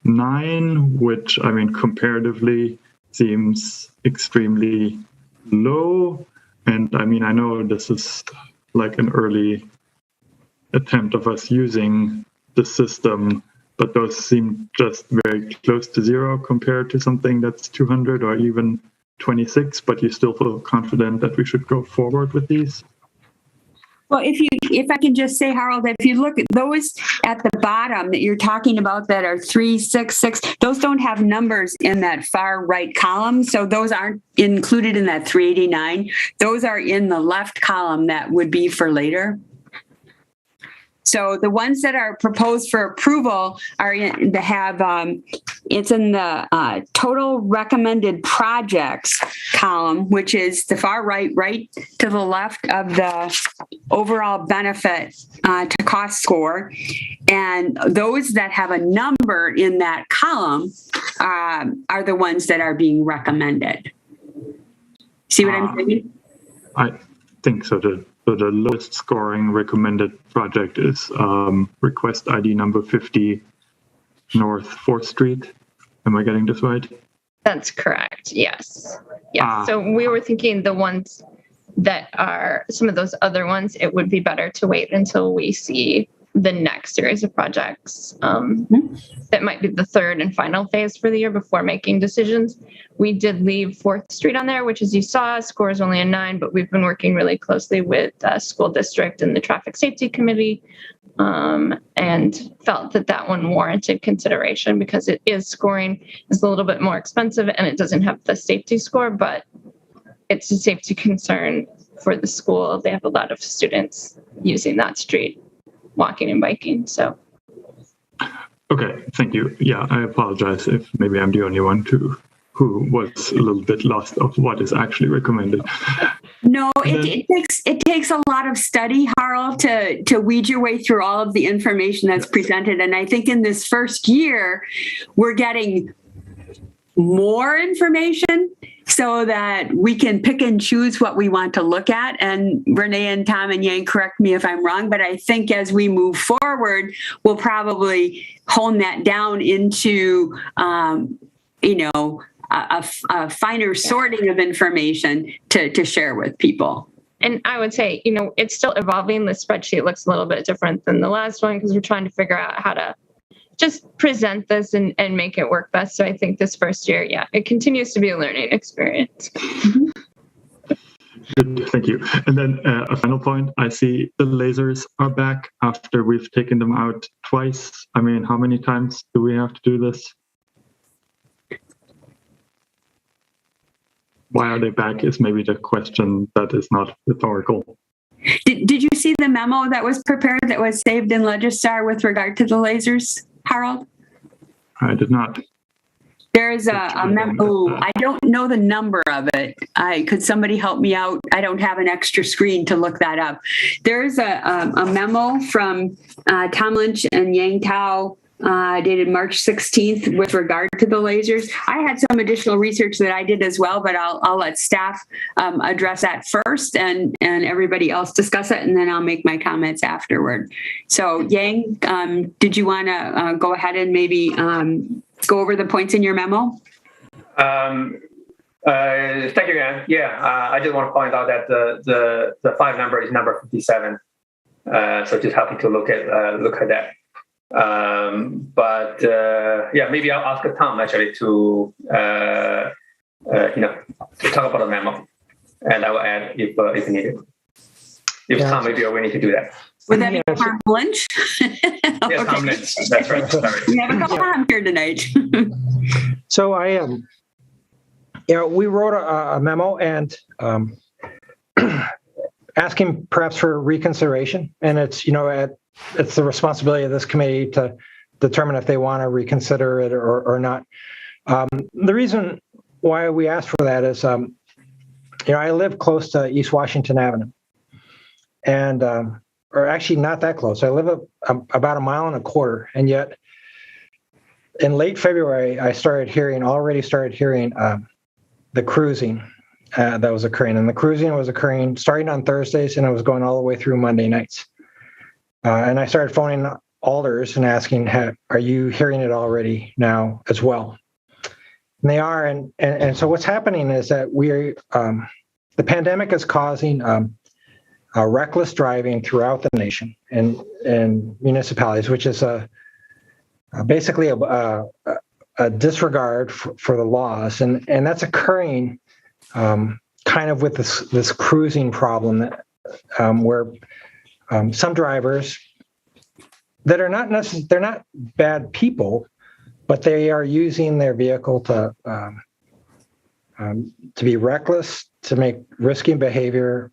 9, which I mean comparatively seems extremely low. And I mean, I know this is like an early attempt of us using the system, but those seem just very close to zero compared to something that's 200 or even 26, but you still feel confident that we should go forward with these? Well, if I can just say, Harold, if you look at those at the bottom that you're talking about that are 366, those don't have numbers in that far right column. So those aren't included in that 389. Those are in the left column that would be for later. So the ones that are proposed for approval are it's in the total recommended projects column, which is the far right to the left of the overall benefit to cost score. And those that have a number in that column are the ones that are being recommended. See what I'm saying? I think so. The lowest scoring recommended project is request ID number 50 North 4th Street. Am I getting this right? That's correct. Yes. So we were thinking the ones that are some of those other ones, it would be better to wait until we see the next series of projects that might be the third and final phase for the year before making decisions. We did leave 4th Street on there, which, as you saw, score is only a 9, but we've been working really closely with the school district and the traffic safety committee, and felt that one warranted consideration because it is scoring is a little bit more expensive and it doesn't have the safety score, but it's a safety concern for the school. They have a lot of students using that street, walking and biking. So. Okay, thank you. Yeah, I apologize if maybe I'm the only one who was a little bit lost of what is actually recommended. No, it takes a lot of study, Harold, to weed your way through all of the information that's presented. And I think in this first year, we're getting more information so that we can pick and choose what we want to look at. And Renee and Tom and Yang, correct me if I'm wrong, but I think as we move forward, we'll probably hone that down into, a finer sorting of information to share with people. And I would say, it's still evolving. The spreadsheet looks a little bit different than the last one because we're trying to figure out how to just present this and make it work best. So I think this first year, it continues to be a learning experience. Good, thank you. And then a final point, I see the lasers are back after we've taken them out twice. I mean, how many times do we have to do this? Why are they back is maybe the question that is not rhetorical. Did you see the memo that was prepared that was saved in Legistar with regard to the lasers, Harold? I did not. There's a memo. I don't know the number of it. Could somebody help me out? I don't have an extra screen to look that up. There's a memo from Tom Lynch and Yang Tao dated March 16th with regard to the lasers. I had some additional research that I did as well, but I'll let staff address that first and everybody else discuss it, and then I'll make my comments afterward. So Yang, did you want to go ahead and maybe go over the points in your memo? Thank you, Ann. I just want to point out that the 5 number is number 57. So just happy to look at that. Maybe I'll ask Tom actually to talk about the memo, and I will add if needed. Tom, maybe you're willing to do that. Would that be Tom Lynch? Yes, Tom Lynch. That's right. Sorry. We have a couple of them here tonight. So I am. We wrote a memo and asking perhaps for reconsideration, and it's it's the responsibility of this committee to determine if they want to reconsider it or not. The reason why we asked for that is, I live close to East Washington Avenue, and or actually not that close. I live about a mile and a quarter, and yet in late February, I already started hearing the cruising that was occurring, and the cruising was occurring starting on Thursdays, and it was going all the way through Monday nights. And I started phoning alders and asking, are you hearing it already now as well? And they are. And so what's happening is that the pandemic is causing reckless driving throughout the nation and municipalities, which is a basically a disregard for the laws, and that's occurring kind of with this cruising problem that where some drivers that are they're not bad people, but they are using their vehicle to be reckless, to make risky behavior,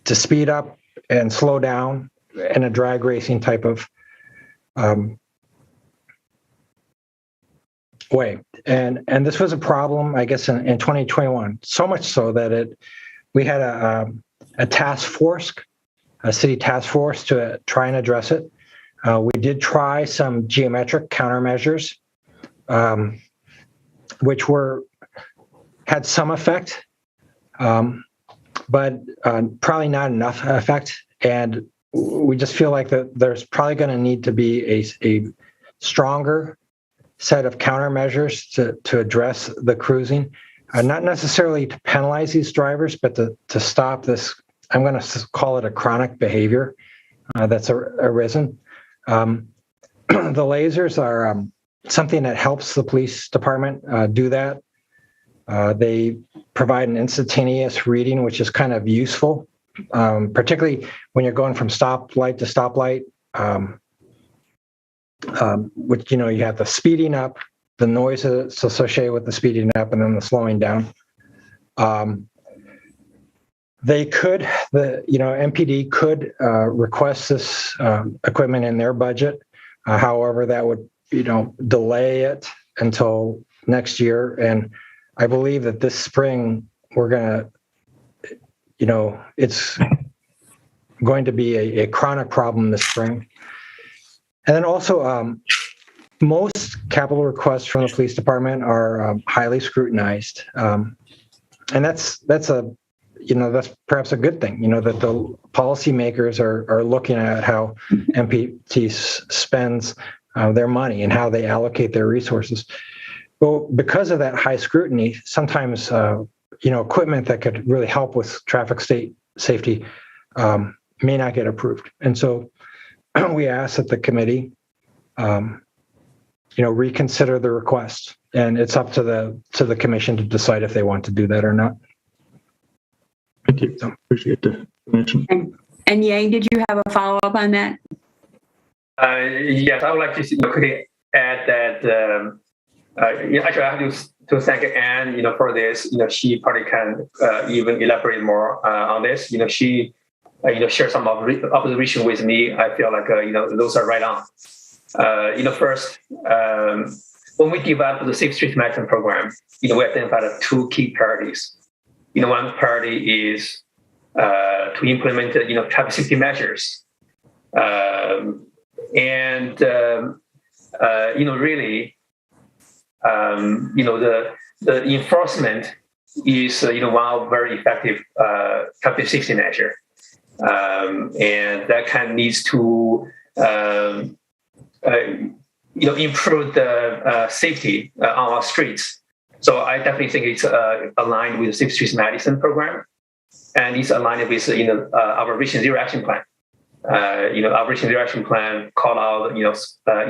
to speed up and slow down in a drag racing type of way. And this was a problem, I guess, in 2021, so much so that we had a task force, a city task force to try and address it. We did try some geometric countermeasures, which had some effect, but probably not enough effect. And we just feel like that there's probably going to need to be a stronger set of countermeasures to address the cruising, not necessarily to penalize these drivers, but to stop this. I'm going to call it a chronic behavior that's arisen. The lasers are something that helps the police department do that. They provide an instantaneous reading, which is kind of useful, particularly when you're going from stoplight to stoplight, which, you have the speeding up, the noise that's associated with the speeding up, and then the slowing down. MPD could request this equipment in their budget. However, that would, delay it until next year. And I believe that this spring we're going to, it's going to be a chronic problem this spring. And then also, most capital requests from the police department are highly scrutinized, and that's perhaps a good thing. That the policymakers are looking at how MPT spends their money and how they allocate their resources. Well, because of that high scrutiny, sometimes equipment that could really help with traffic safety may not get approved, and so we ask that the committee, reconsider the request, and it's up to the commission to decide if they want to do that or not. Thank you. Appreciate the information. And Yang, did you have a follow-up on that? Yes, I would like to quickly add that. Actually, I have to thank Anne, for this. She probably can even elaborate more on this. She. Share some observation with me. I feel like, those are right on. First, when we developed the Safe Streets Management Program, we identified two key priorities. One priority is to implement, traffic safety measures. Really, the enforcement is, one very effective traffic safety measure. And that kind of needs to, improve the safety on our streets. So I definitely think it's aligned with the Safe Streets Madison program, and it's aligned with our Vision Zero Action Plan. Our Vision Zero Action Plan called out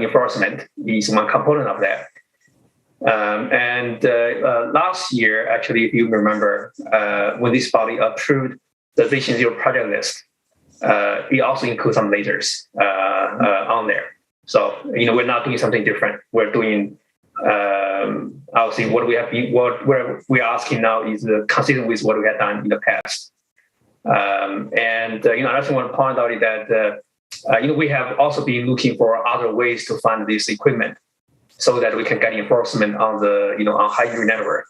enforcement is one component of that. Last year, actually, if you remember, when this body approved the Vision Zero project list, it also includes some lasers on there. So, we're not doing something different. We're doing, obviously, what we're asking now is consistent with what we had done in the past. I also want to point out that, we have also been looking for other ways to fund this equipment so that we can get enforcement on the, on high-degree network.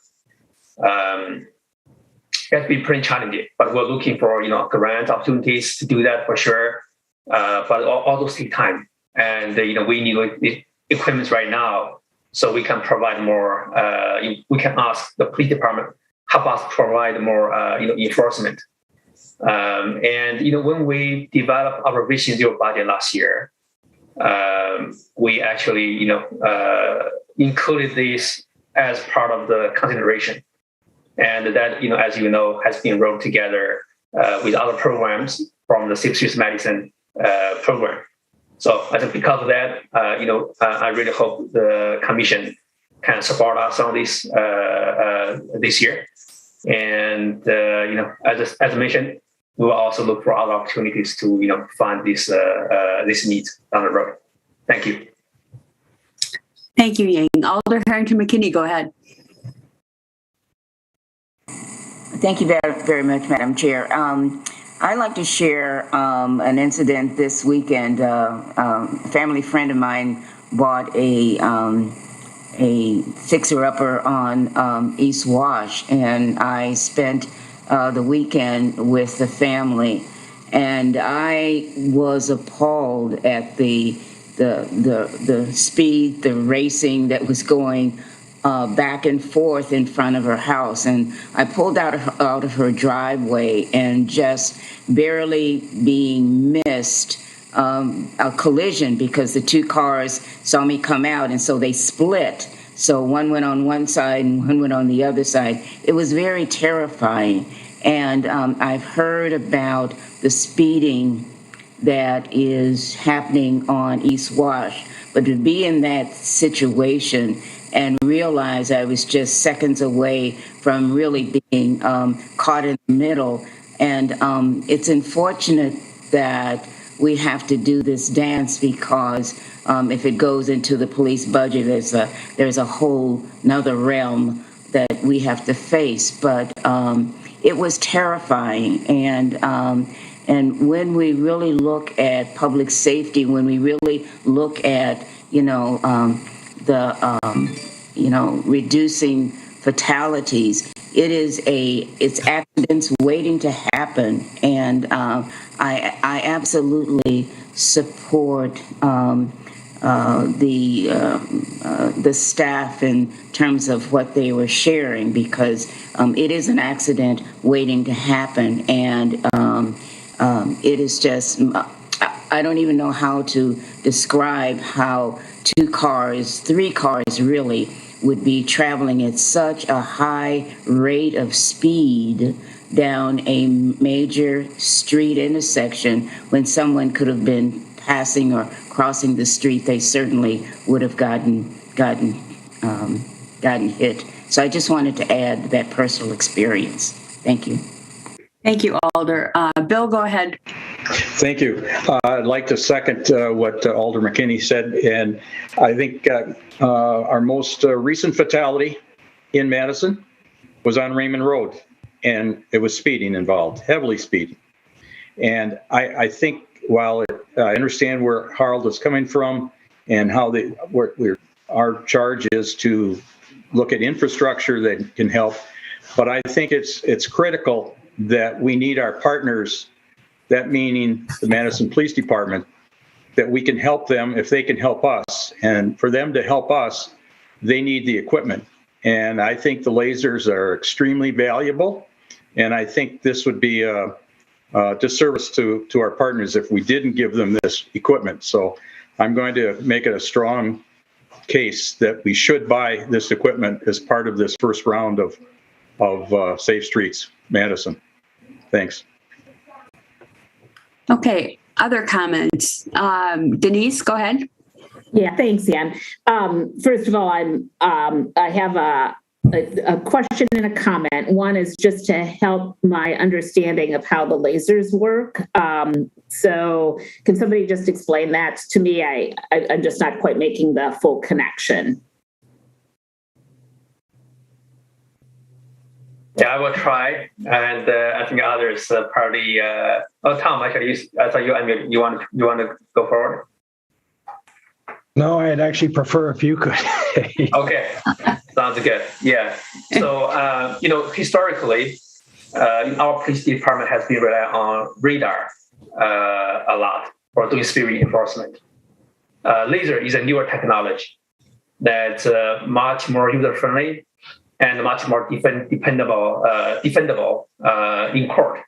That's been pretty challenging, but we're looking for, grant opportunities to do that for sure. But all those take time. And, we need equipment right now so we can provide more, we can ask the police department, help us provide more, enforcement. When we developed our Vision Zero budget last year, we actually, included this as part of the consideration. And that, as you know, has been rolled together with other programs from the Safe Streets Madison program. So I think because of that, I really hope the commission can support us on this this year. And as I mentioned, we will also look for other opportunities to fund this needs down the road. Thank you. Thank you, Yang. Alder Harrington McKinney, go ahead. Thank you very, very much, Madam Chair. I'd like to share an incident this weekend. A family friend of mine bought a fixer-upper on East Wash, and I spent the weekend with the family, and I was appalled at the speed, the racing that was going back and forth in front of her house. And I pulled out of her driveway and just barely being missed a collision because the two cars saw me come out, and so they split. So one went on one side and one went on the other side. It was very terrifying. And I've heard about the speeding that is happening on East Wash, but to be in that situation and realize I was just seconds away from really being caught in the middle. And it's unfortunate that we have to do this dance because if it goes into the police budget, there's a whole nother realm that we have to face. But it was terrifying. And when we really look at public safety, when we really look at, reducing fatalities, it's accidents waiting to happen. And I absolutely support the staff in terms of what they were sharing, because it is an accident waiting to happen. And it is just, I don't even know how to describe how three cars really would be traveling at such a high rate of speed down a major street intersection when someone could have been passing or crossing the street. They certainly would have gotten hit. So I just wanted to add that personal experience. Thank you. Thank you, Alder. Bill, go ahead. Thank you. I'd like to second what Alder McKinney said. And I think our most recent fatality in Madison was on Raymond Road, and it was speeding involved, heavily speeding. And I think while I understand where Harold is coming from and how our charge is to look at infrastructure that can help, but I think it's critical that we need our partners, that meaning the Madison Police Department, that we can help them if they can help us. And for them to help us, they need the equipment. And I think the lasers are extremely valuable. And I think this would be a disservice to our partners if we didn't give them this equipment. So I'm going to make it a strong case that we should buy this equipment as part of this first round of Safe Streets Madison. Thanks. Okay, other comments. Denise, go ahead. Yeah, thanks, Ann. First of all, I have a question and a comment. One is just to help my understanding of how the lasers work. So can somebody just explain that to me? I'm just not quite making the full connection. Yeah, I will try, and I think others probably. Tom, actually, I thought you want to go forward. No, I'd actually prefer if you could. Okay, sounds good. Yeah. So historically, our police department has been relying on radar a lot for doing speed enforcement. Laser is a newer technology that's much more user friendly and much more defendable in court,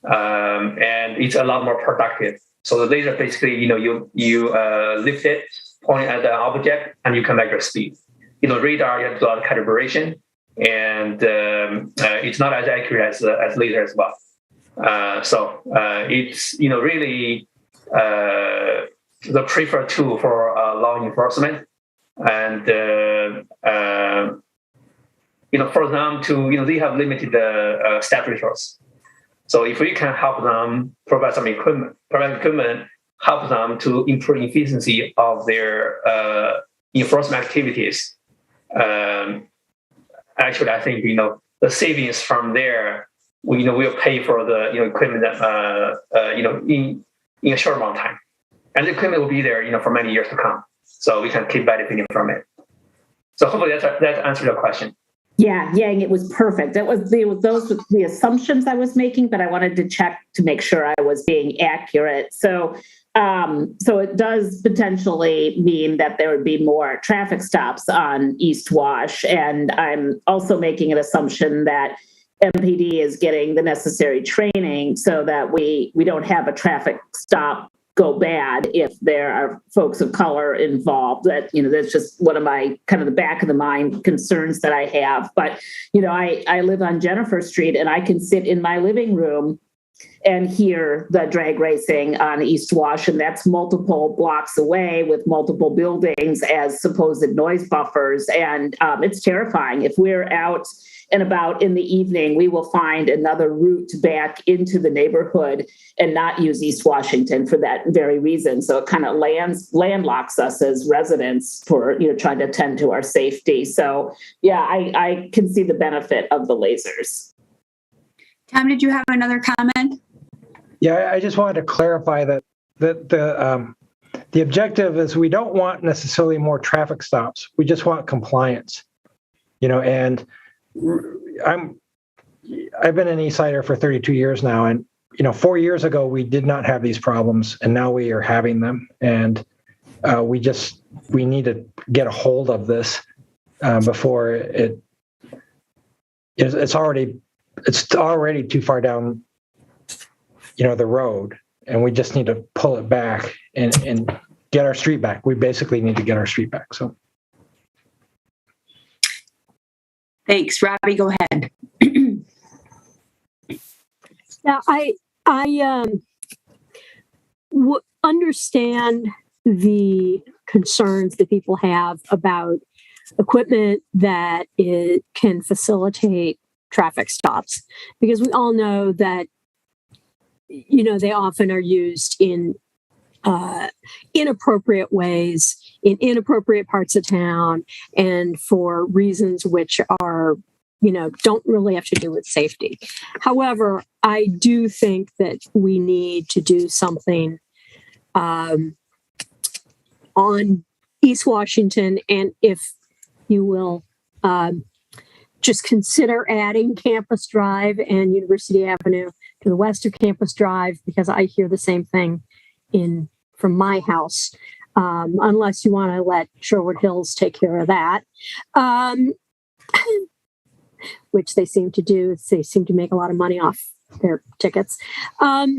and it's a lot more productive. So the laser basically, you lift it, point at the object, and you can measure speed. Radar, you have to do a lot of calibration, and it's not as accurate as laser as well. So it's really the preferred tool for law enforcement. And for them to, they have limited staff resource. So if we can help them provide equipment, help them to improve efficiency of their enforcement activities. Actually, I think the savings from there, will pay for the equipment that in a short amount of time, and the equipment will be there for many years to come. So we can keep benefiting from it. So hopefully that answered your question. Yeah, Yang, it was perfect. Those were the assumptions I was making, but I wanted to check to make sure I was being accurate. So it does potentially mean that there would be more traffic stops on East Wash. And I'm also making an assumption that MPD is getting the necessary training so that we don't have a traffic stop go bad if there are folks of color involved. That's just one of my kind of the back of the mind concerns that I have. But, I live on Jennifer Street, and I can sit in my living room and hear the drag racing on East Wash, and that's multiple blocks away with multiple buildings as supposed noise buffers. And it's terrifying. If we're out and about in the evening, we will find another route back into the neighborhood and not use East Washington for that very reason. So it kind of landlocks us as residents for trying to attend to our safety. So yeah, I can see the benefit of the lasers. Tom, did you have another comment? Yeah, I just wanted to clarify that the objective is we don't want necessarily more traffic stops. We just want compliance. And I've been an Eastsider for 32 years now, and 4 years ago we did not have these problems, and now we are having them, and we need to get a hold of this before it's already too far down the road, and we just need to pull it back and get our street back. We basically need to get our street back. So thanks. Robbie, go ahead. Yeah, I understand the concerns that people have about equipment that it can facilitate traffic stops, because we all know that they often are used in inappropriate ways in inappropriate parts of town and for reasons which are don't really have to do with safety. However, I do think that we need to do something on East Washington, and if you will, just consider adding Campus Drive and University Avenue to the west of Campus Drive, because I hear the same thing from my house, unless you want to let Sherwood Hills take care of that, which they seem to do. They seem to make a lot of money off their tickets. But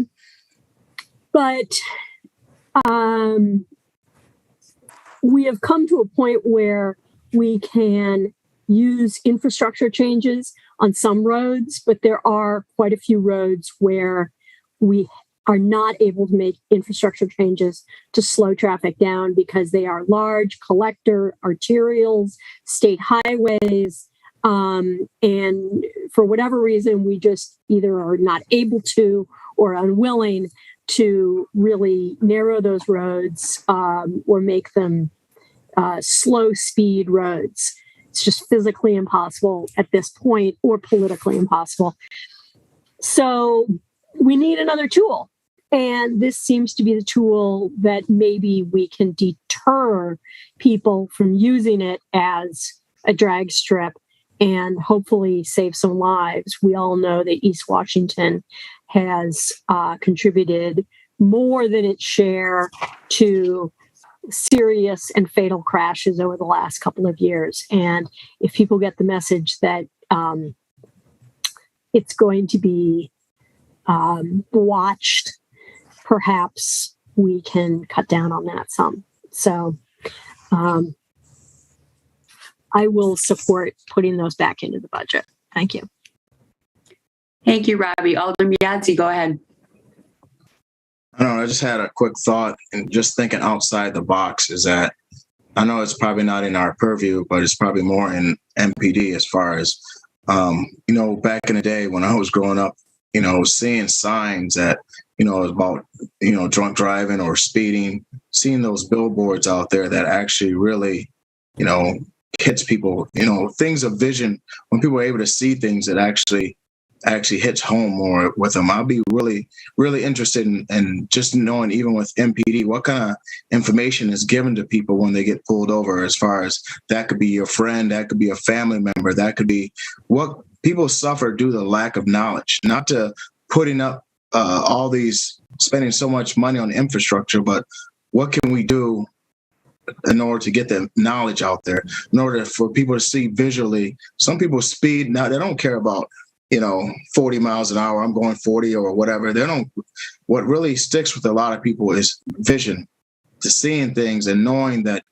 we have come to a point where we can use infrastructure changes on some roads, but there are quite a few roads where we are not able to make infrastructure changes to slow traffic down because they are large collector arterials, state highways, and for whatever reason, we just either are not able to or unwilling to really narrow those roads or make them slow speed roads. It's just physically impossible at this point, or politically impossible. So we need another tool. And this seems to be the tool that maybe we can deter people from using it as a drag strip and hopefully save some lives. We all know that East Washington has contributed more than its share to serious and fatal crashes over the last couple of years. And if people get the message that it's going to be watched, perhaps we can cut down on that some. So I will support putting those back into the budget. Thank you. Thank you, Robbie. Alderman Yazzie, go ahead. I don't I just had a quick thought, and just thinking outside the box is that I know it's probably not in our purview, but it's probably more in MPD as far as, back in the day when I was growing up, seeing signs that, about, drunk driving or speeding, seeing those billboards out there that actually really, hits people, things of vision, when people are able to see things that actually hits home more with them. I'll be really, really interested in just knowing, even with MPD, what kind of information is given to people when they get pulled over, as far as that could be your friend, that could be a family member, that could be what people suffer due to lack of knowledge, not to putting up all these, spending so much money on infrastructure, but what can we do in order to get the knowledge out there, in order for people to see visually. Some people speed, now they don't care about 40 miles an hour, I'm going 40 or whatever. What really sticks with a lot of people is vision, to seeing things and knowing that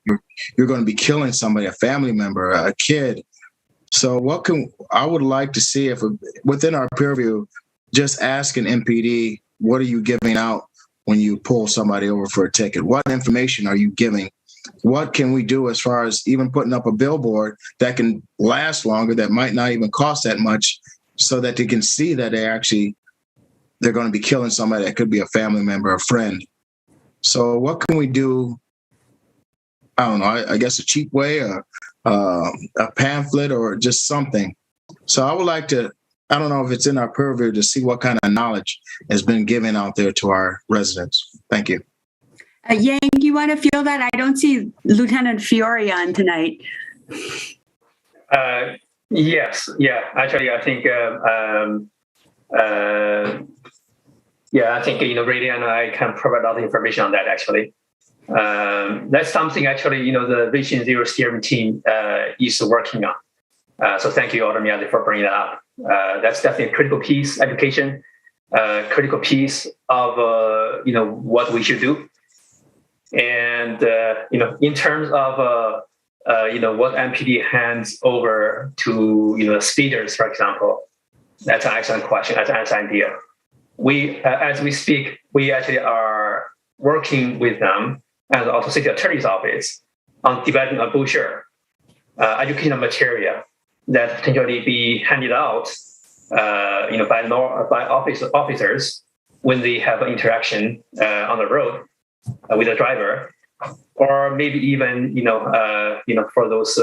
you're going to be killing somebody, a family member, a kid. So I would like to see if within our purview, just asking MPD, what are you giving out when you pull somebody over for a ticket? What information are you giving? What can we do as far as even putting up a billboard that can last longer, that might not even cost that much, so that they can see that they're going to be killing somebody that could be a family member, a friend. So what can we do? I don't know, I guess a cheap way, a pamphlet, or just something. So I would like to, I don't know if it's in our purview to see what kind of knowledge has been given out there to our residents. Thank you. Yang, you want to feel that? I don't see Lieutenant Fiore on tonight. Yes. Yeah. Actually, I think. I think Ray and I can provide a lot of information on that. Actually, that's something actually the Vision Zero steering team is working on. So thank you, Autumn, for bringing that up. That's definitely a critical piece, education, critical piece of what we should do. And in terms of what MPD hands over to speeders, for example, that's an excellent question. That's an excellent idea. We, as we speak, we actually are working with them and also city attorney's office on developing a brochure, educational material that potentially be handed out, by officers when they have an interaction on the road with a driver, or maybe even for those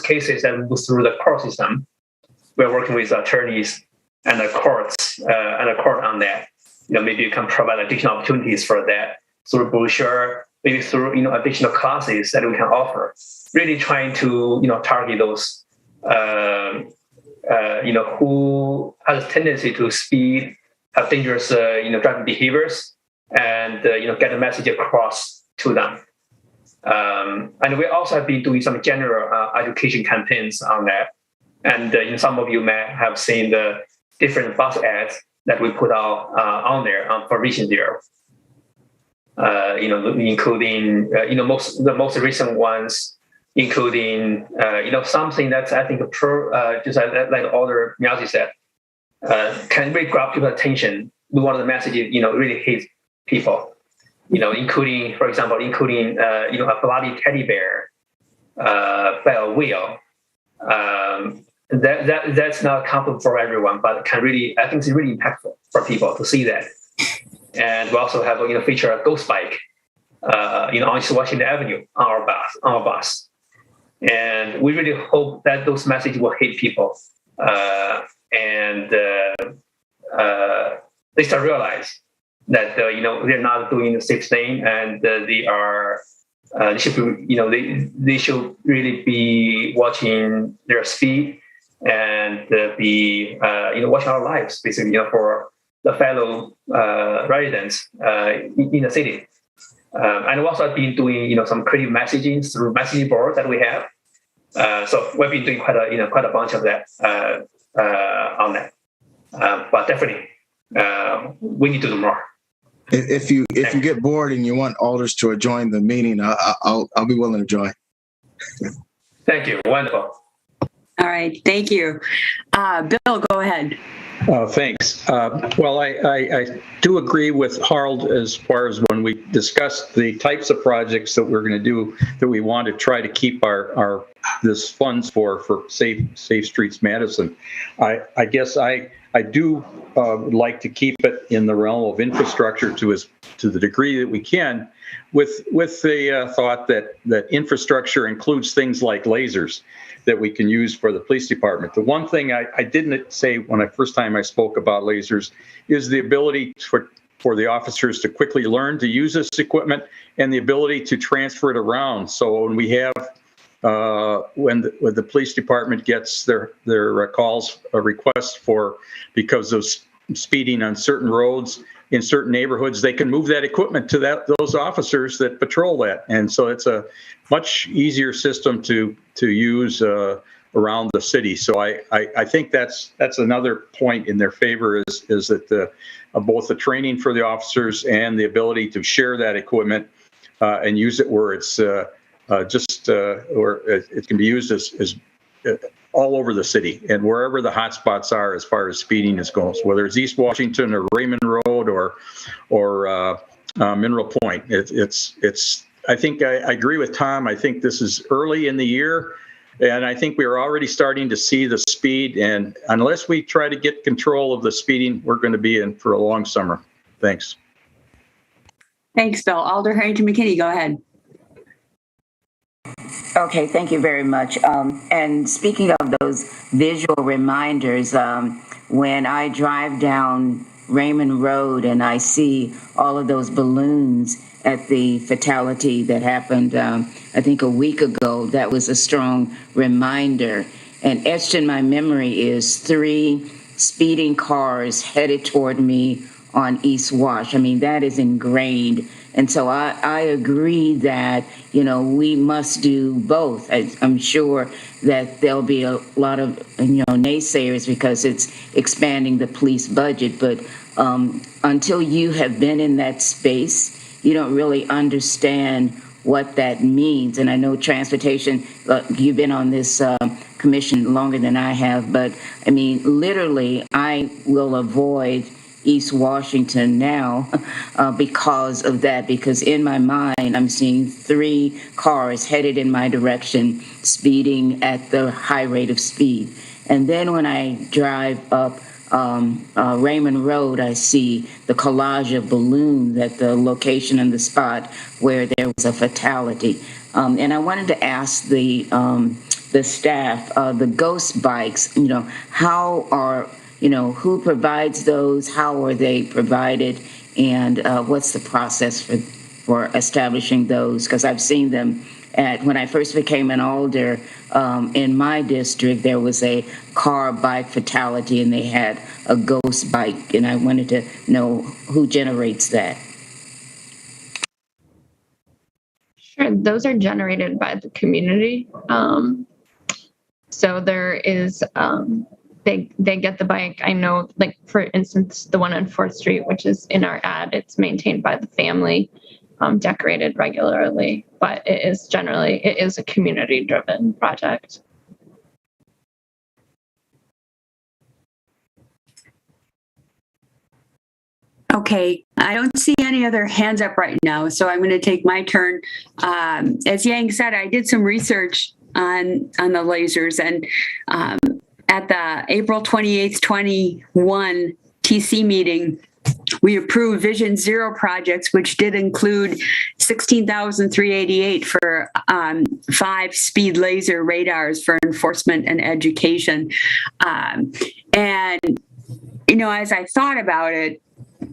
cases that move through the court system, we're working with attorneys and the courts and the court on that. Maybe you can provide additional opportunities for that through brochure, maybe through additional classes that we can offer. Really trying to target those who has a tendency to speed, have dangerous driving behaviors, and get the message across to them. And we also have been doing some general education campaigns on that. And some of you may have seen the different bus ads that we put out on there for Vision Zero. Including the most recent ones, including something that's I think just like older Miyazi said, can really grab people's attention. We want the message really hit people. Including, for example, a bloody teddy bear by a wheel. That's not comfortable for everyone, but I think it's really impactful for people to see that. And we also have feature a ghost bike, on Atwood Avenue on our bus. And we really hope that those messages will hit people, and they start realize that they're not doing the safe thing, and they should really be watching their speed and be watching our lives, basically, for the fellow residents in the city. And we've also been doing some creative messaging through messaging boards that we have. So we've been doing quite a bunch of that on that. But definitely, we need to do more. If you get bored and you want alders to join the meeting, I'll be willing to join. Thank you. Wonderful. All right. Thank you. Bill, go ahead. Thanks. Well, I do agree with Harold as far as when we discussed the types of projects that we're going to do, that we want to try to keep our this funds for Safe Streets Madison. I guess I do like to keep it in the realm of infrastructure to the degree that we can, with the thought that infrastructure includes things like lasers that we can use for the police department. The one thing I didn't say when first time I spoke about lasers is the ability for the officers to quickly learn to use this equipment and the ability to transfer it around. So when we have when the police department gets their calls, requests because of speeding on certain roads in certain neighborhoods, they can move that equipment to those officers that patrol that. And so it's a much easier system to use around the city. So I think that's another point in their favor is that both the training for the officers and the ability to share that equipment and use it where it's or it can be used as all over the city and wherever the hot spots are as far as speeding is goes, whether it's East Washington or Raymond Road or Mineral Point. I think I agree with Tom. I think this is early in the year, and I think we are already starting to see the speed. And unless we try to get control of the speeding, we're going to be in for a long summer. Thanks. Thanks, Bill. Alder Harrington McKinney, go ahead. Okay, thank you very much. And speaking of those visual reminders, when I drive down Raymond Road and I see all of those balloons at the fatality that happened, I think a week ago, that was a strong reminder. And etched in my memory is 3 speeding cars headed toward me on East Wash. I mean, that is ingrained. And so I agree that, we must do both. I'm sure that there'll be a lot of, naysayers because it's expanding the police budget. But until you have been in that space, you don't really understand what that means. And I know transportation, you've been on this commission longer than I have, but I mean, literally, I will avoid East Washington now because of that, because in my mind, I'm seeing 3 cars headed in my direction, speeding at the high rate of speed. And then when I drive up Raymond Road, I see the collage of balloons at the location and the spot where there was a fatality. And I wanted to ask the staff, the ghost bikes, how are, who provides those? How are they provided? And what's the process for establishing those? Because I've seen them when I first became an alder in my district, there was a car bike fatality and they had a ghost bike. And I wanted to know who generates that. Sure, those are generated by the community. So there is, they get the bike. I know, like, for instance, the one on 4th Street, which is in our ad, it's maintained by the family, decorated regularly, but it is a community-driven project. Okay, I don't see any other hands up right now, so I'm going to take my turn. As Yang said, I did some research on the lasers, and at the April 28th, 21 TC meeting, we approved Vision Zero projects, which did include $16,388 for 5 speed laser radars for enforcement and education. And, as I thought about it,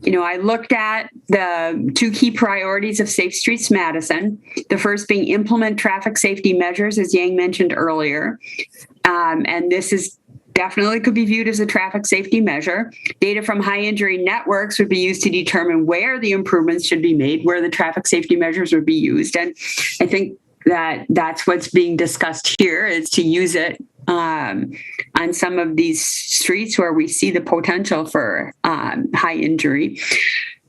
I looked at the 2 key priorities of Safe Streets Madison, the first being implement traffic safety measures, as Yang mentioned earlier. And this is definitely could be viewed as a traffic safety measure. Data from high injury networks would be used to determine where the improvements should be made, where the traffic safety measures would be used. And I think that's what's being discussed here, is to use it on some of these streets where we see the potential for high injury.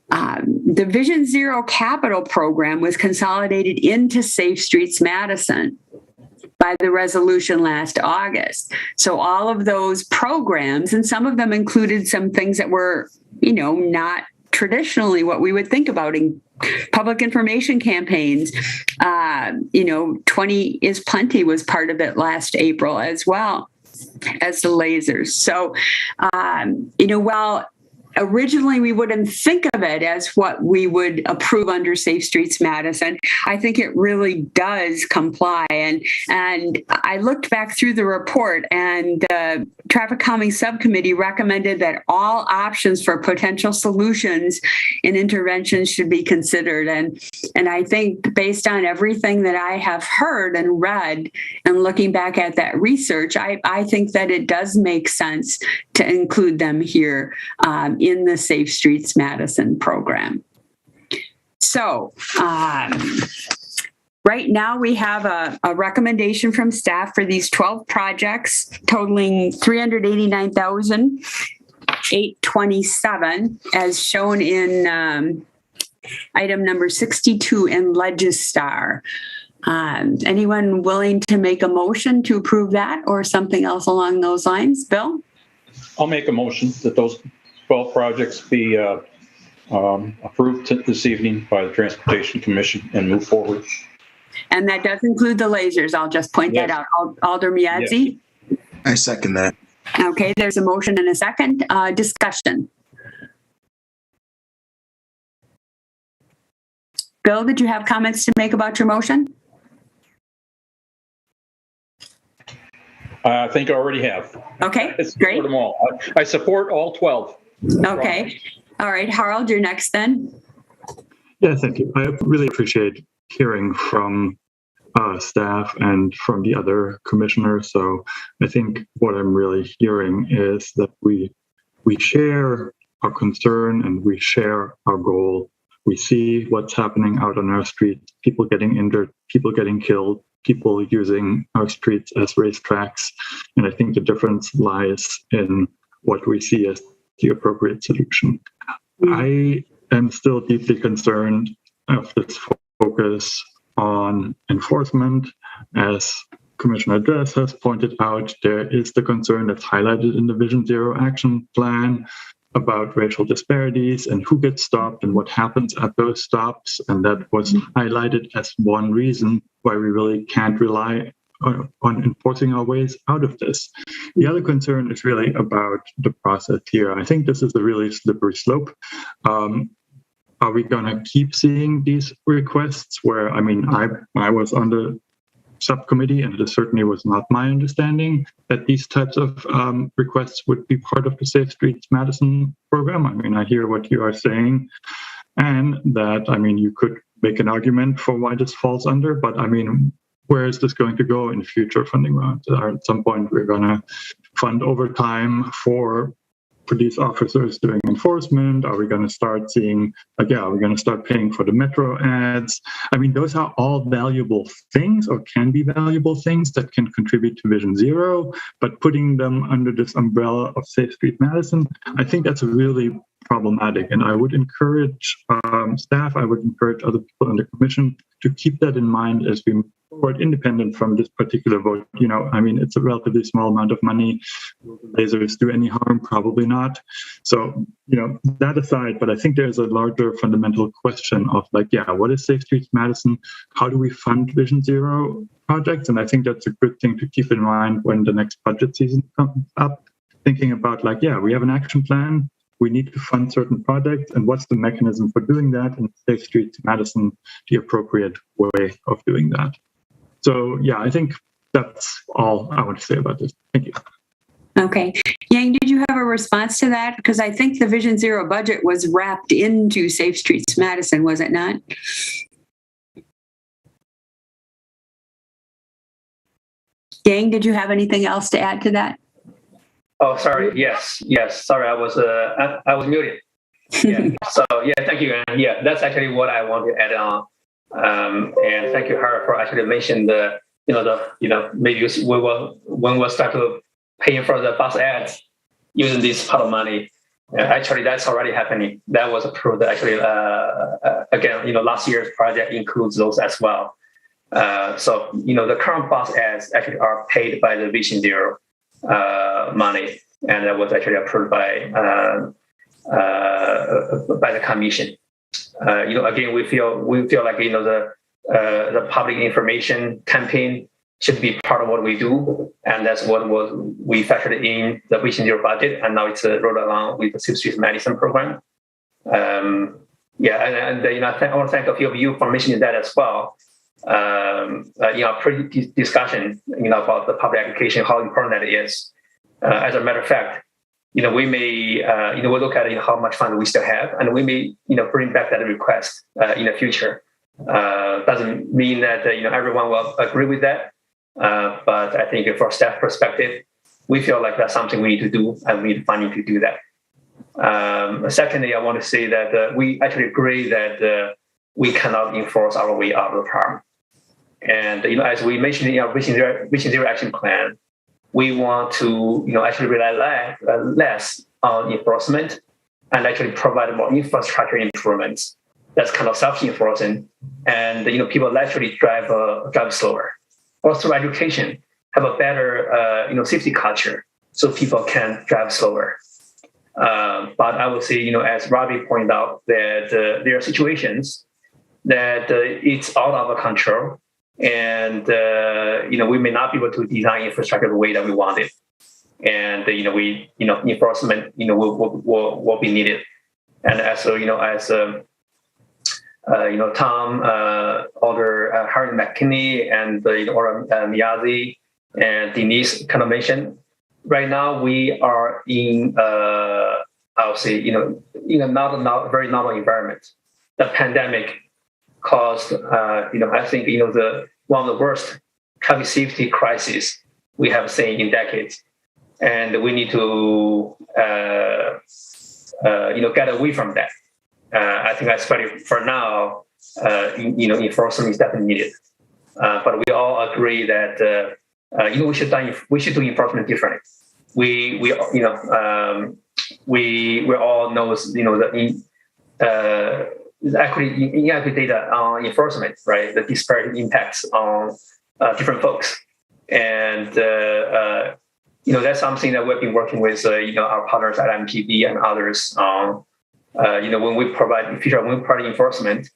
The Vision Zero capital program was consolidated into Safe Streets Madison by the resolution last August. So all of those programs, and some of them included some things that were, not traditionally what we would think about in public information campaigns. 20 is Plenty was part of it last April as well as the lasers. So, while originally we wouldn't think of it as what we would approve under Safe Streets Madison, I think it really does comply. And I looked back through the report, and the Traffic Calming Subcommittee recommended that all options for potential solutions and interventions should be considered. And I think based on everything that I have heard and read and looking back at that research, I think that it does make sense to include them here in the Safe Streets Madison program. So right now we have a recommendation from staff for these 12 projects totaling $389,827 as shown in item number 62 in Legistar. Anyone willing to make a motion to approve that or something else along those lines? Bill? I'll make a motion that those 12 projects be approved this evening by the Transportation Commission and move forward. And that does include the lasers. I'll just point that out. Alder Miadzi? Yes. I second that. Okay, there's a motion and a second. Discussion. Bill, did you have comments to make about your motion? I think I already have. Okay, great. Them all. I support all 12. Okay. All right, Harold, you're next then. Yeah, thank you. I really appreciate hearing from staff and from the other commissioners. So I think what I'm really hearing is that we share our concern and we share our goal. We see what's happening out on our streets, people getting injured, people getting killed, people using our streets as racetracks. And I think the difference lies in what we see as the appropriate solution. I am still deeply concerned of this focus on enforcement. As Commissioner Dress has pointed out, there is the concern that's highlighted in the Vision Zero action plan about racial disparities and who gets stopped and what happens at those stops. And that was highlighted as one reason why we really can't rely on enforcing our ways out of this. The other concern is really about the process here. I think this is a really slippery slope. Are we going to keep seeing these requests where, I was on the subcommittee, and it certainly was not my understanding that these types of requests would be part of the Safe Streets Madison program. I hear what you are saying, and that, you could make an argument for why this falls under, but where is this going to go in future funding rounds? At some point, we're going to fund overtime for police officers doing enforcement? Are we going to start seeing, are we going to start paying for the metro ads? Those are all valuable things, or can be valuable things that can contribute to Vision Zero, but putting them under this umbrella of Safe Street Madison, I think that's really problematic. And I would encourage staff, I would encourage other people in the commission to keep that in mind as we move forward, independent from this particular vote. It's a relatively small amount of money. Will the lasers do any harm? Probably not. So, that aside, but I think there's a larger fundamental question of what is Safe Streets Madison? How do we fund Vision Zero projects? And I think that's a good thing to keep in mind when the next budget season comes up, thinking about we have an action plan. We need to fund certain projects, and what's the mechanism for doing that? And Safe Streets Madison, the appropriate way of doing that. So, I think that's all I want to say about this. Thank you. Okay. Yang, did you have a response to that? Because I think the Vision Zero budget was wrapped into Safe Streets Madison, was it not? Yang, did you have anything else to add to that? Oh, sorry. Yes. Sorry, I was muted. Yeah. So thank you. And that's actually what I want to add on. And thank you, Hara, for actually mentioning maybe when we'll start to paying for the bus ads using this pot of money. Actually, that's already happening. That was approved. Actually, again, last year's project includes those as well. So, the current bus ads actually are paid by the Vision Zero money, and that was actually approved by the commission. Again, we feel like the public information campaign should be part of what we do, and that's what we factored in the Vision Zero budget, and now it's rolled along with the 6th Street Madison program. I want to thank a few of you for mentioning that as well. Discussion, about the public education, how important that is. As a matter of fact, we may, we look at how much fund we still have, and we may, bring back that request in the future. Doesn't mean that everyone will agree with that, but I think from staff perspective, we feel like that's something we need to do, and we need funding to do that. Secondly, I want to say that we actually agree that we cannot enforce our way out of the problem. And as we mentioned in our Vision Zero action plan, we want to actually rely less on enforcement and actually provide more infrastructure improvements. That's kind of self-enforcing, and people actually drive slower. Or through education, have a better safety culture, so people can drive slower. But I would say, as Robbie pointed out, that there are situations that it's out of our control, and we may not be able to design infrastructure the way that we want it, and enforcement will be needed. And Tom, Alder Harry McKinney, and Miyazi and Denise kind of mentioned, right now we are in I would say not a very normal environment. The pandemic caused I think the one of the worst traffic safety crises we have seen in decades, and we need to get away from that. I think especially for now, enforcement is definitely needed. But we all agree that we should do enforcement differently. We all know the inaccurate data on enforcement, right? The disparate impacts on different folks, and that's something that we've been working with our partners at MPD and others on. When we provide enforcement,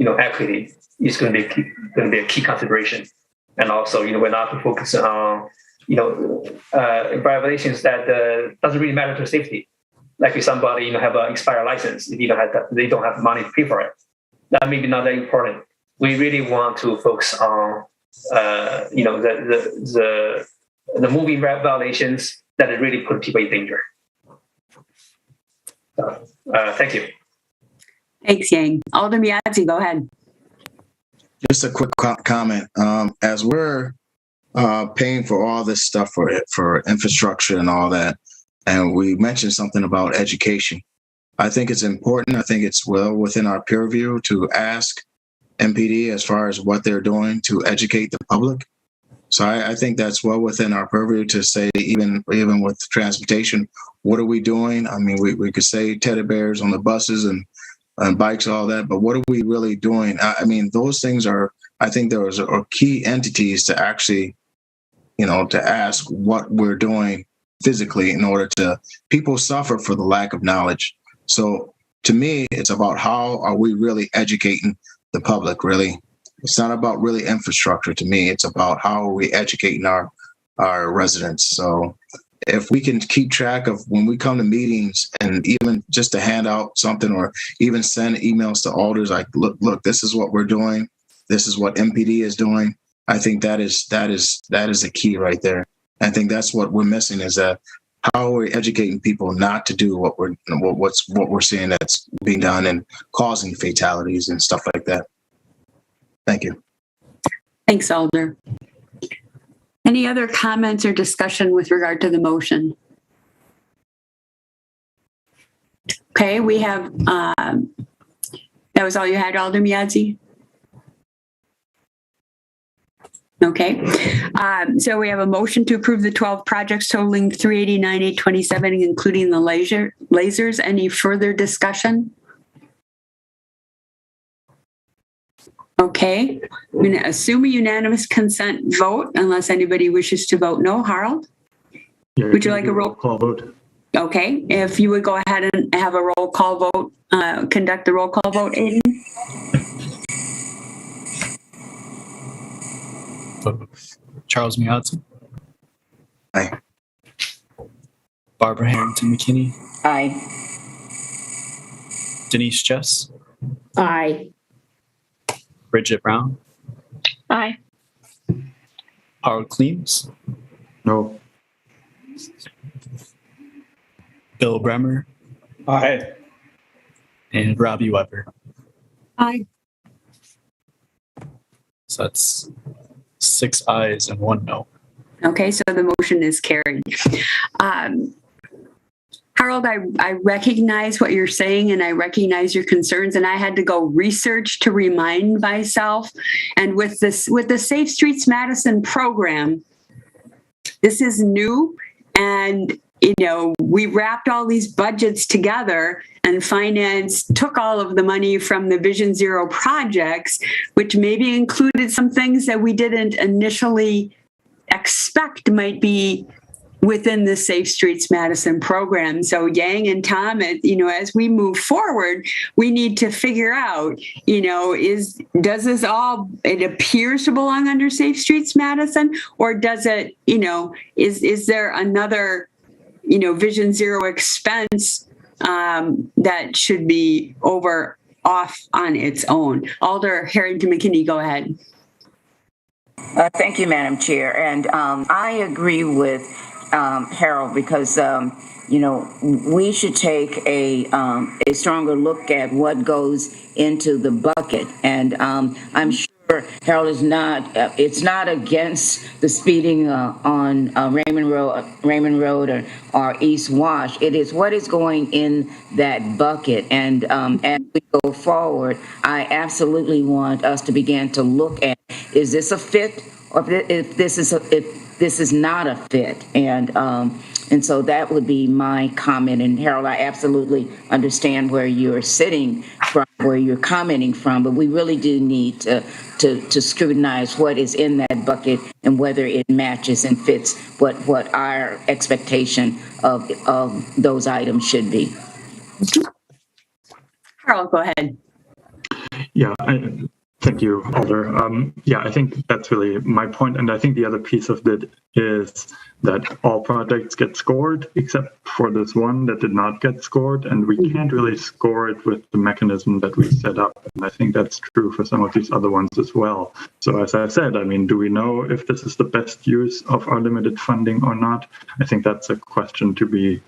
equity is going to be a key consideration, and also we're not to focus on violations that doesn't really matter to safety. Like if somebody have an expired license, if they don't have money to pay for it, that may be not that important. We really want to focus on the moving violations that really put people in danger. Thank you. Thanks, Yang. Alder Miyazi, go ahead. Just a quick comment. As we're paying for all this stuff for infrastructure and all that, and we mentioned something about education, I think it's important. I think it's well within our purview to ask MPD as far as what they're doing to educate the public. So I think that's well within our purview to say, even with transportation, what are we doing? I mean, we could say teddy bears on the buses and bikes, all that, but what are we really doing? I mean, those things I think those are key entities to actually, to ask what we're doing physically in order to, people suffer for the lack of knowledge. So to me, it's about how are we really educating the public, really? It's not about really infrastructure to me. It's about how are we educating our residents. So if we can keep track of when we come to meetings, and even just to hand out something or even send emails to alders like, look, this is what we're doing. This is what MPD is doing. I think that is a key right there. I think that's what we're missing, is that how are we educating people not to do what we're seeing that's being done and causing fatalities and stuff like that. Thank you. Thanks, Alder. Any other comments or discussion with regard to the motion? Okay, we have, that was all you had, Alder Miyazi? Okay, so we have a motion to approve the 12 projects totaling $389,827, including the lasers. Any further discussion? Okay, I'm going to assume a unanimous consent vote unless anybody wishes to vote no. Harold? Yeah, Would you like a roll call vote? Okay, if you would go ahead and have a roll call vote, conduct the roll call vote, Aiden. Charles Miotzen. Aye. Barbara Harrington McKinney. Aye. Denise Jess. Aye. Bridget Brown. Aye. Harold Clemes. No. Bill Bremer. Aye. And Robbie Weber. Aye. So that's 6 ayes and 1 no. Okay, so the motion is carried. Harold, I recognize what you're saying and I recognize your concerns, and I had to go research to remind myself. And with the Safe Streets Madison program, this is new, and we wrapped all these budgets together, and finance took all of the money from the Vision Zero projects, which maybe included some things that we didn't initially expect might be within the Safe Streets Madison program. So Yang and Tom, as we move forward, we need to figure out, does this all, it appears to belong under Safe Streets Madison, or does it, is there another, Vision Zero expense that should be off on its own? Alder Harrington McKinney, go ahead. Thank you, Madam Chair. And I agree with Harold, because we should take a stronger look at what goes into the bucket. And I'm sure Harold is not. It's not against the speeding on Raymond Road or East Wash. It is what is going in that bucket. And as we go forward, I absolutely want us to begin to look at: is this a fit, or if this is not a fit? And so that would be my comment. And Harold, I absolutely understand where you're sitting from, where you're commenting from, but we really do need to scrutinize what is in that bucket and whether it matches and fits what our expectation of those items should be. Harold, go ahead. Yeah, thank you, Alder. I think that's really my point. And I think the other piece of it is that all projects get scored except for this one that did not get scored. And we can't really score it with the mechanism that we set up. And I think that's true for some of these other ones as well. So as I said, do we know if this is the best use of our limited funding or not? I think that's a question to be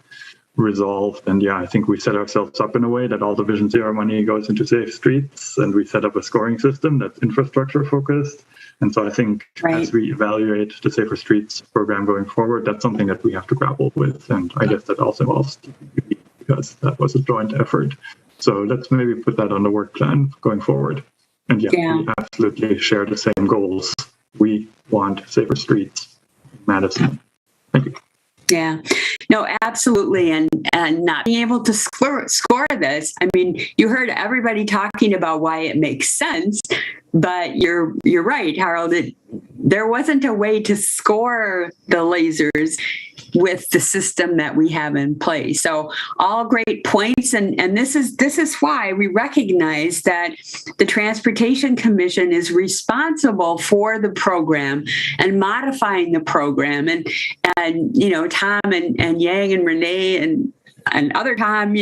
resolved. And I think we set ourselves up in a way that all the Vision Zero money goes into Safe Streets, and we set up a scoring system that's infrastructure focused. And so I think as we evaluate the Safer Streets program going forward, that's something that we have to grapple with. And I guess that also involves TPP, because that was a joint effort. So let's maybe put that on the work plan going forward. And we absolutely share the same goals. We want safer streets in Madison. Thank you. Yeah, no, absolutely. And not being able to score this, you heard everybody talking about why it makes sense, but you're right, Harold. There wasn't a way to score the lasers with the system that we have in place. So all great points. And this is why we recognize that the Transportation Commission is responsible for the program and modifying the program. And Tom and Yang and Renee and other Tom,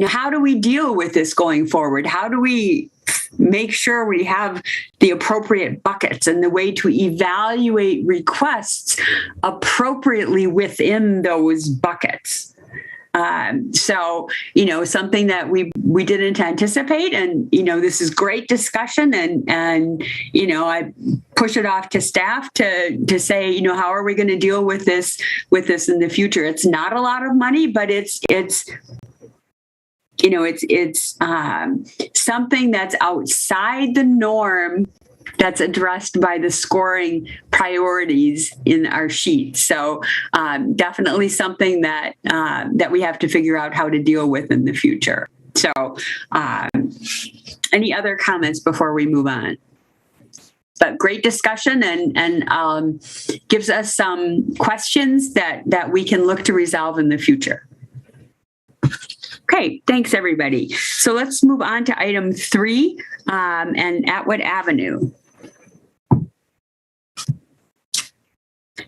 how do we deal with this going forward? How do we make sure we have the appropriate buckets and the way to evaluate requests appropriately within those buckets? So, something that we didn't anticipate, and, this is great discussion, and I push it off to staff to say, how are we going to deal with this in the future? It's not a lot of money, but it's something that's outside the norm, that's addressed by the scoring priorities in our sheet. So definitely something that we have to figure out how to deal with in the future. So any other comments before we move on? But great discussion and gives us some questions that we can look to resolve in the future. Okay, thanks everybody. So let's move on to item 3 and Atwood Avenue.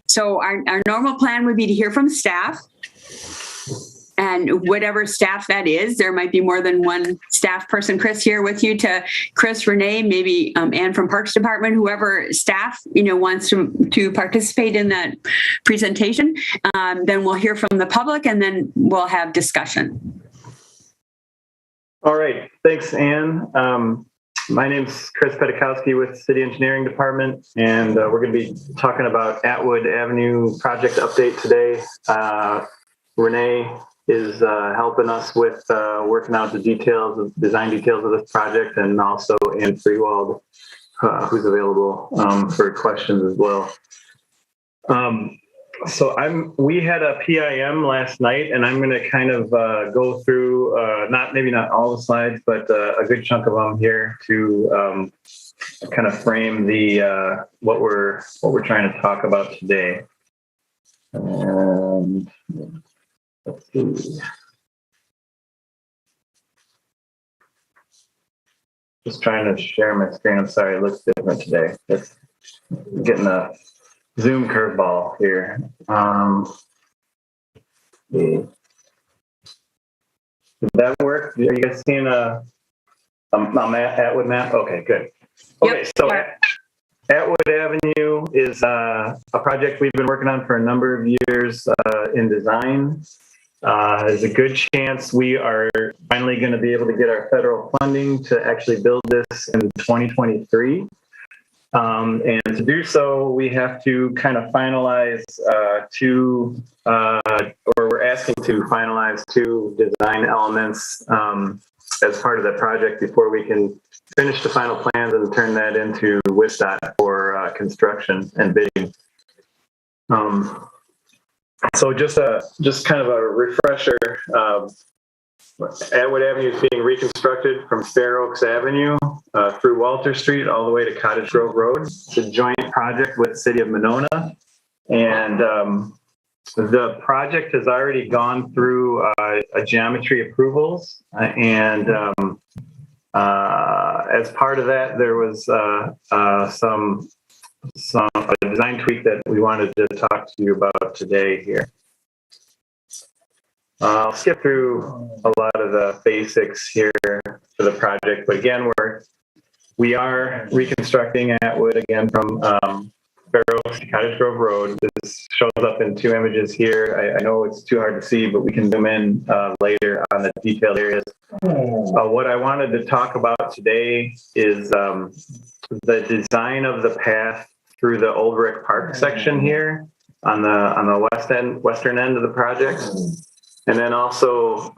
So our normal plan would be to hear from staff. And whatever staff that is, there might be more than one staff person. Chris here with you to Chris, Renee, maybe Ann from Parks Department, whoever staff wants to participate in that presentation. Then we'll hear from the public, and then we'll have discussion. All right, thanks, Ann. My name's Chris Pedikowski with City Engineering Department, and we're going to be talking about Atwood Avenue project update today. Renee is helping us with working out the details, design details of this project, and also Ann Freewald, who's available for questions as well. So we had a PIM last night, and I'm going to kind of go through maybe not all the slides, but a good chunk of them here to kind of frame the what we're trying to talk about today. And let's see. Just trying to share my screen. I'm sorry, it looks different today. It's getting a Zoom curveball here. Did that work? Are you guys seeing a Atwood map? Okay, good. Okay, yep. So Atwood Avenue is a project we've been working on for a number of years in design. There's a good chance we are finally going to be able to get our federal funding to actually build this in 2023. And to do so, we have to kind of finalize we're asking to finalize 2 design elements as part of the project before we can finish the final plans and turn that into WISDOT for construction and bidding. So just kind of a refresher. Atwood Avenue is being reconstructed from Fair Oaks Avenue through Walter Street all the way to Cottage Grove Road. It's a joint project with the City of Monona. And the project has already gone through a geometry approvals. And as part of that, there was some design tweak that we wanted to talk to you about today here. I'll skip through a lot of the basics here for the project, but again, we are reconstructing Atwood again from Fair Oaks to Cottage Grove Road. This shows up in 2 images here. I know it's too hard to see, but we can zoom in later on the detailed areas. What I wanted to talk about today is the design of the path through the Old Brick Park section here on the western end of the project. And then also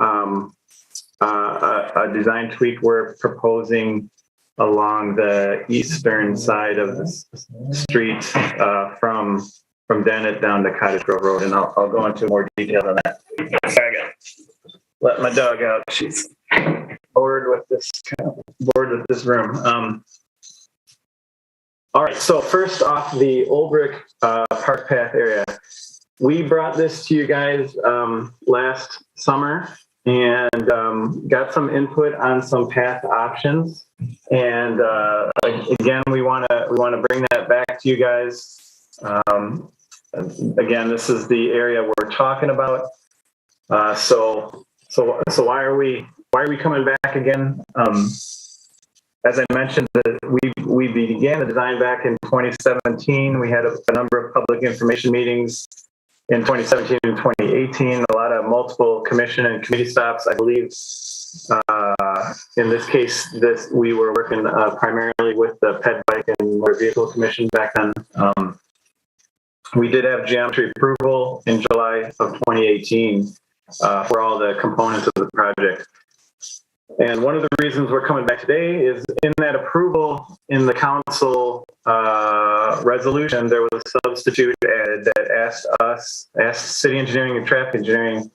a design tweak we're proposing along the eastern side of the street from Dennett down to Cottage Grove Road. And I'll go into more detail on that. Sorry, I gotta let my dog out. She's bored with this room. All right, so first off, the Old Brick Park Path area. We brought this to you guys last summer and got some input on some path options. And again, we want to bring that back to you guys. Again, this is the area we're talking about. So why are we coming back again? As I mentioned, we began the design back in 2017. We had a number of public information meetings in 2017 and 2018, a lot of multiple commission and committee stops. I believe in this case, we were working primarily with the Ped Bike and Motor Vehicle Commission back then. We did have geometry approval in July of 2018 for all the components of the project. And one of the reasons we're coming back today is in that approval in the council resolution, there was a substitute added that asked City Engineering and Traffic Engineering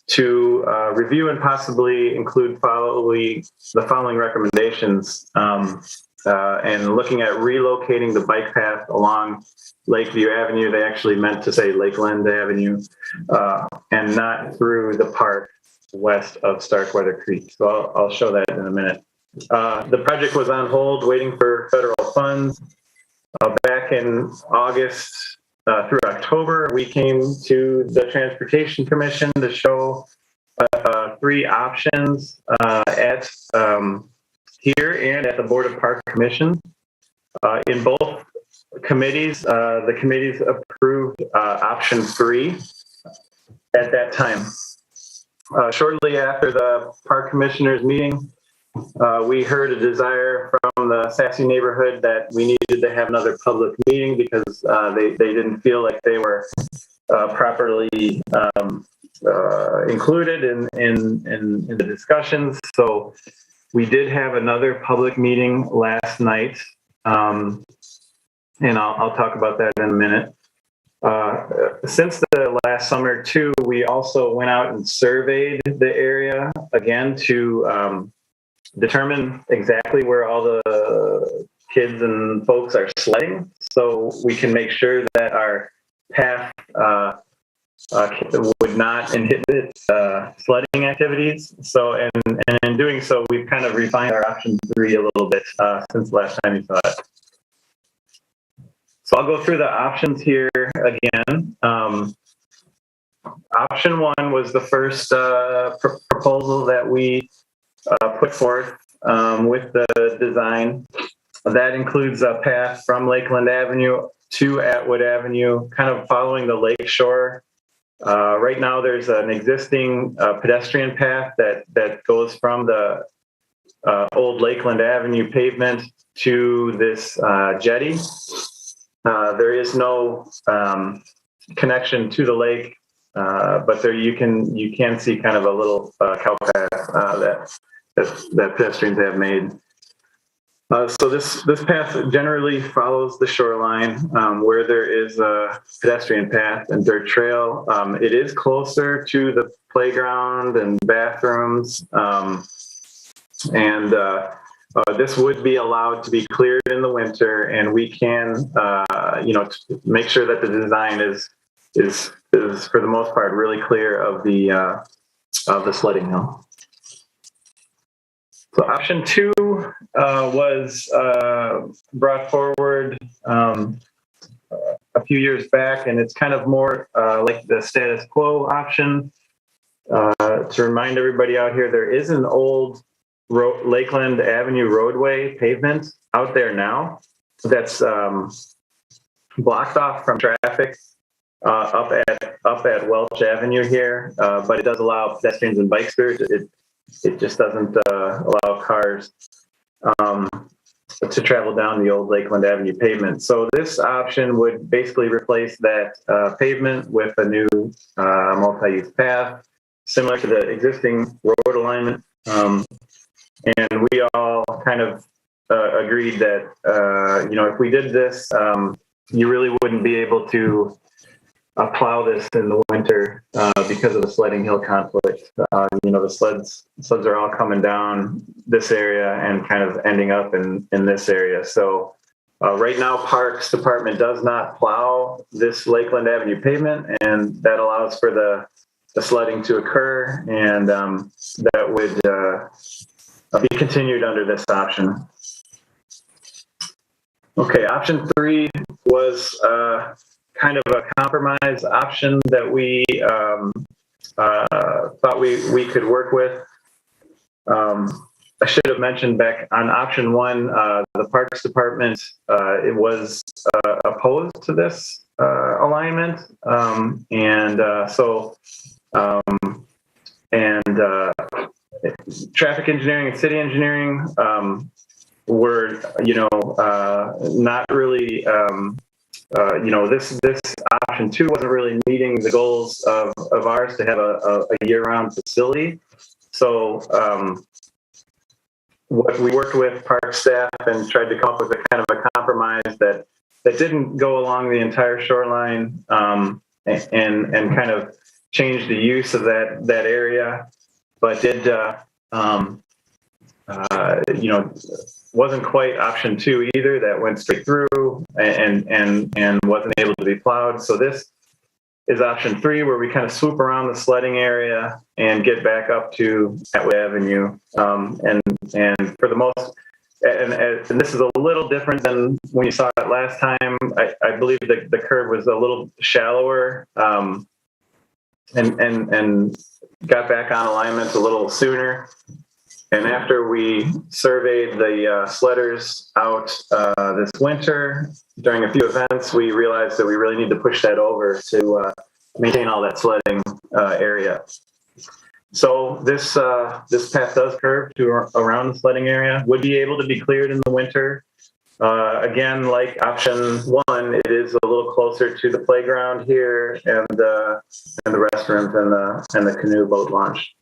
to review and possibly include the following recommendations. And looking at relocating the bike path along Lakeview Avenue, they actually meant to say Lakeland Avenue, and not through the park west of Starkweather Creek. So I'll show that in a minute. The project was on hold waiting for federal funds. Back in August through October, we came to the Transportation Commission to show 3 options at here and at the Board of Park Commission. In both committees, the committees approved option 3 at that time. Shortly after the Park Commissioners meeting, we heard a desire from the Sassy neighborhood that we needed to have another public meeting because they didn't feel like they were properly included in the discussions. So we did have another public meeting last night, and I'll talk about that in a minute. Since the last summer, too, we also went out and surveyed the area again to determine exactly where all the kids and folks are sledding, so we can make sure that our path would not inhibit sledding activities. So, and in doing so, we've kind of refined our option 3 a little bit since last time you saw it. So I'll go through the options here again. Option 1 was the first proposal that we put forth with the design. That includes a path from Lakeland Avenue to Atwood Avenue, kind of following the lake shore. Right now, there's an existing pedestrian path that goes from the old Lakeland Avenue pavement to this jetty. There is no connection to the lake, but there you can see kind of a little cow path that pedestrians have made. So this path generally follows the shoreline where there is a pedestrian path and dirt trail. It is closer to the playground and bathrooms, and this would be allowed to be cleared in the winter, and we can, make sure that the design is for the most part really clear of the sledding hill. So option 2 was brought forward a few years back, and it's kind of more like the status quo option. To remind everybody out here, there is an old Lakeland Avenue roadway pavement out there now that's blocked off from traffic up at Welch Avenue here, but it does allow pedestrians and bikers. It just doesn't allow cars to travel down the old Lakeland Avenue pavement. So this option would basically replace that pavement with a new multi-use path, similar to the existing road alignment. And we all kind of agreed that, if we did this, you really wouldn't be able to plow this in the winter because of the sledding hill conflict. The sleds are all coming down this area and kind of ending up in this area. So right now, Parks Department does not plow this Lakeland Avenue pavement, and that allows for the sledding to occur, and that would be continued under this option. Okay, option 3 was kind of a compromise option that we thought we could work with. I should have mentioned back on option 1, the Parks Department it was opposed to this alignment, traffic engineering and city engineering were not really this option 2 wasn't really meeting the goals of ours to have a year-round facility. So what we worked with park staff and tried to come up with a kind of a compromise that didn't go along the entire shoreline and kind of change the use of that area, but did wasn't quite option 2 either. That went straight through and wasn't able to be plowed. So this is option 3, where we kind of swoop around the sledding area and get back up to Atwood Avenue. And for the most, and this is a little different than when you saw it last time. I believe the curve was a little shallower, and got back on alignment a little sooner. And after we surveyed the sledders out this winter during a few events, we realized that we really need to push that over to maintain all that sledding area. So this path does curve to around the sledding area. Would be able to be cleared in the winter. Again, like option 1, it is a little closer to the playground here and the restrooms and the canoe boat launch.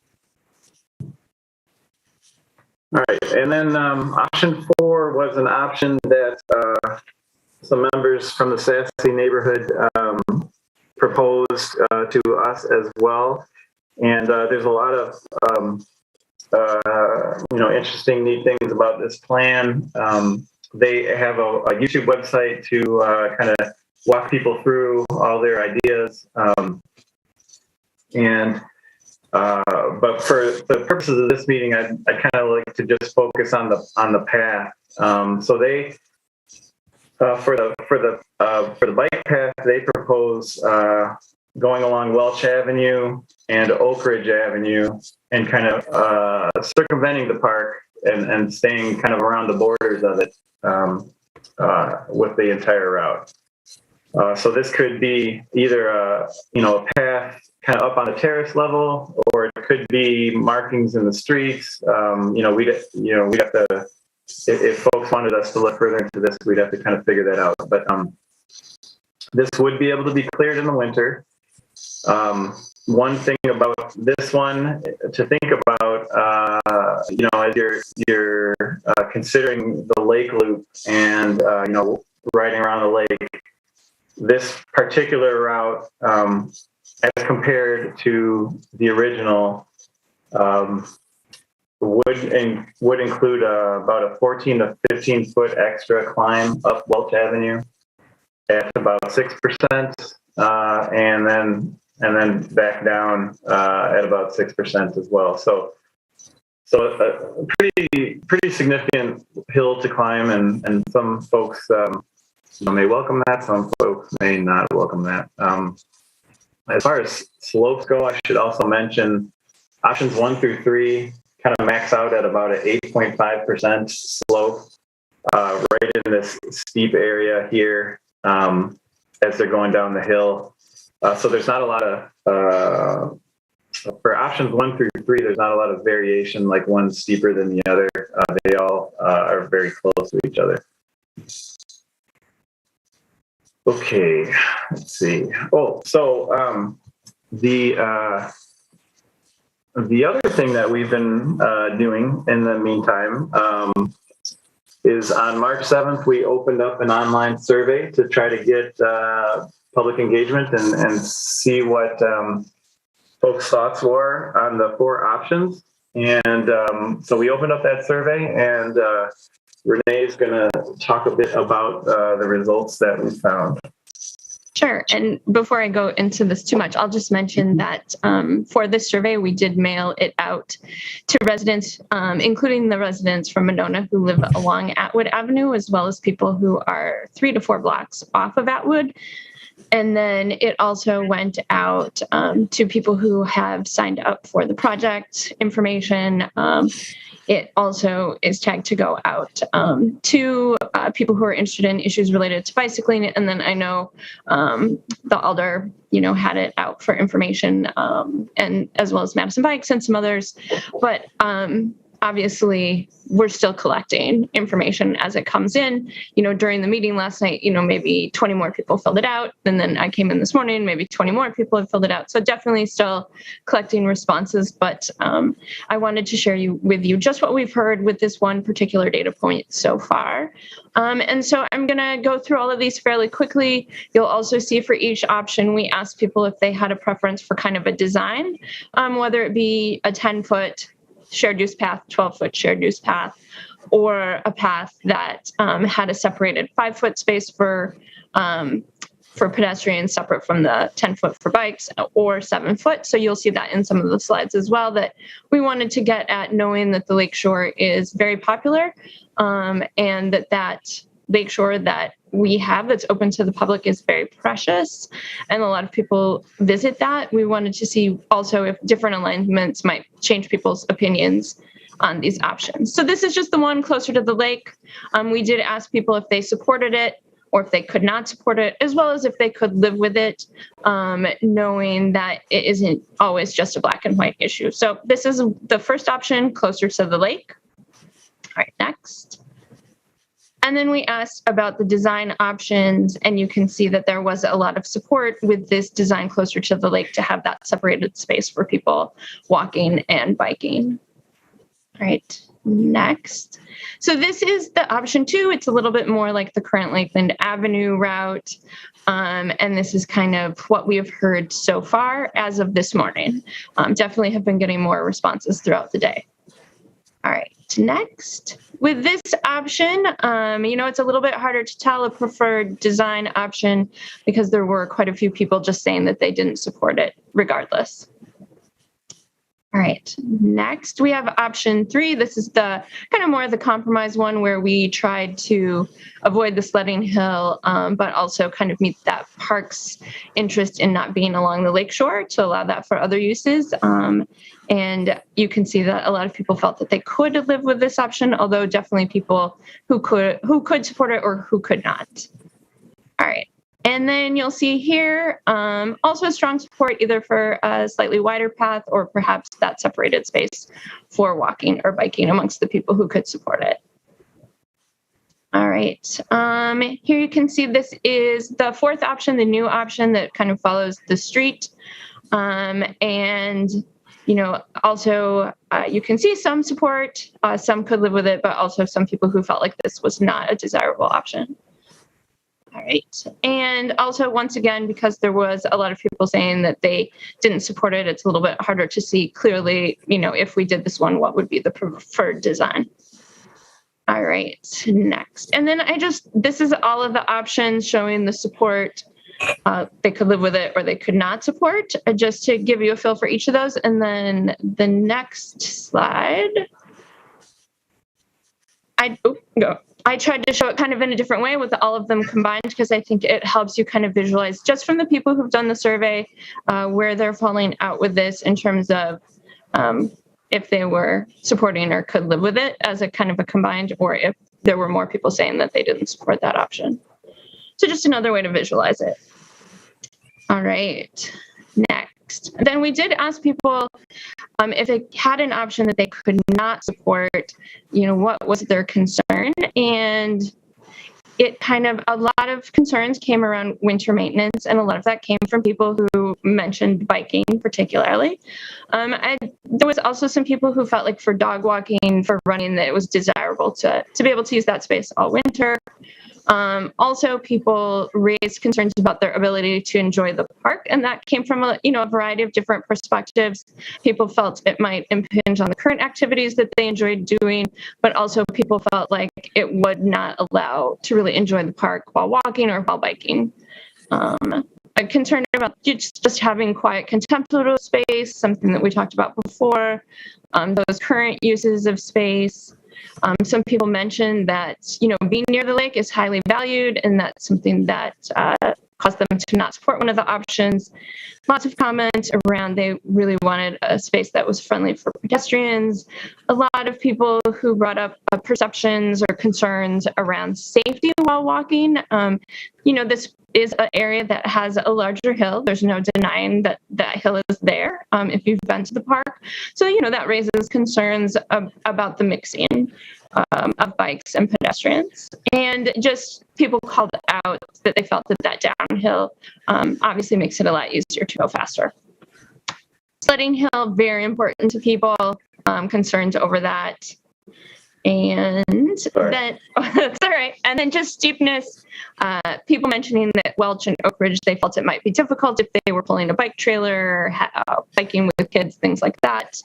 All right, and then option 4 was an option that some members from the Sassy neighborhood proposed to us as well. And there's a lot of interesting, neat things about this plan. They have a YouTube website to kind of walk people through all their ideas. But for the purposes of this meeting, I kind of like to just focus on the path. So they for the bike path, they propose going along Welch Avenue and Oak Ridge Avenue and kind of circumventing the park and staying kind of around the borders of it with the entire route. So this could be either a path kind of up on the terrace level, or it could be markings in the streets. We'd have to, if folks wanted us to look further into this, we'd have to kind of figure that out. But this would be able to be cleared in the winter. One thing about this one to think about, as you're considering the lake loop and riding around the lake, this particular route, as compared to the original, would include about a 14 to 15 foot extra climb up Welch Avenue at about 6%, and then back down at about 6% as well. So a pretty significant hill to climb, and some folks may welcome that, some folks may not welcome that. As far as slopes go, I should also mention options 1 through 3 kind of max out at about an 8.5% slope, right in this steep area here as they're going down the hill. So there's not a lot of, for options 1 through 3, there's not a lot of variation, like one's steeper than the other. They all are very close to each other. Okay, let's see. Oh, so the other thing that we've been doing in the meantime is on March 7th, we opened up an online survey to try to get public engagement and see what folks' thoughts were on the 4 options. And so we opened up that survey, and Renee is going to talk a bit about the results that we found. Sure. And before I go into this too much, I'll just mention that for this survey, we did mail it out to residents, including the residents from Monona who live along Atwood Avenue, as well as people who are 3 to 4 blocks off of Atwood. And then it also went out to people who have signed up for the project information. It also is tagged to go out to people who are interested in issues related to bicycling. And then I know the Alder, had it out for information, and as well as Madison Bikes and some others. But obviously, we're still collecting information as it comes in. During the meeting last night, maybe 20 more people filled it out. And then I came in this morning, maybe 20 more people have filled it out. So definitely still collecting responses. But I wanted to share with you just what we've heard with this one particular data point so far. And so I'm going to go through all of these fairly quickly. You'll also see for each option, we asked people if they had a preference for kind of a design, whether it be a 10-foot shared use path, 12-foot shared use path, or a path that had a separated 5-foot space for pedestrians separate from the 10-foot for bikes, or 7-foot. So you'll see that in some of the slides as well, that we wanted to get at, knowing that the lakeshore is very popular, and that lakeshore that we have that's open to the public is very precious, and a lot of people visit that. We wanted to see also if different alignments might change people's opinions on these options. So this is just the one closer to the lake. We did ask people if they supported it or if they could not support it, as well as if they could live with it, knowing that it isn't always just a black and white issue. So this is the first option, closer to the lake. All right, next. And then we asked about the design options, and you can see that there was a lot of support with this design closer to the lake to have that separated space for people walking and biking. All right, next. So this is the option 2. It's a little bit more like the current Lakeland Avenue route. And this is kind of what we have heard so far as of this morning. Definitely have been getting more responses throughout the day. All right, next. With this option, it's a little bit harder to tell a preferred design option because there were quite a few people just saying that they didn't support it regardless. All right, next we have option 3. This is the kind of more of the compromise one where we tried to avoid the sledding hill, but also kind of meet that park's interest in not being along the lakeshore to allow that for other uses. And you can see that a lot of people felt that they could live with this option, although definitely people who could support it or who could not. All right. And then you'll see here also strong support either for a slightly wider path or perhaps that separated space for walking or biking amongst the people who could support it. All right, here you can see this is the 4th option, the new option that kind of follows the street. And also you can see some support, some could live with it, but also some people who felt like this was not a desirable option. All right. And also, once again, because there was a lot of people saying that they didn't support it, it's a little bit harder to see clearly, if we did this one, what would be the preferred design. All right, next. And then this is all of the options showing the support. They could live with it or they could not support, just to give you a feel for each of those. And then the next slide. I tried to show it kind of in a different way with all of them combined because I think it helps you kind of visualize just from the people who've done the survey where they're falling out with this in terms of if they were supporting or could live with it as a kind of a combined, or if there were more people saying that they didn't support that option. So just another way to visualize it. All right, next. Then we did ask people if they had an option that they could not support, what was their concern? And it kind of, a lot of concerns came around winter maintenance, and a lot of that came from people who mentioned biking particularly. There was also some people who felt like for dog walking, for running, that it was desirable to be able to use that space all winter. Also, people raised concerns about their ability to enjoy the park, and that came from a variety of different perspectives. People felt it might impinge on the current activities that they enjoyed doing, but also people felt like it would not allow to really enjoy the park while walking or while biking. I'm concerned about just having quiet contemplative space, something that we talked about before, those current uses of space. Some people mentioned that, being near the lake is highly valued, and that's something that caused them to not support one of the options. Lots of comments around they really wanted a space that was friendly for pedestrians. A lot of people who brought up perceptions or concerns around safety while walking. This is an area that has a larger hill. There's no denying that that hill is there if you've been to the park. So, that raises concerns about the mixing of bikes and pedestrians. And just people called out that they felt that downhill obviously makes it a lot easier to go faster. Sledding hill, very important to people, concerns over that. And then, that's all right. And then just steepness, people mentioning that Welch and Oak Ridge, they felt it might be difficult if they were pulling a bike trailer, biking with kids, things like that.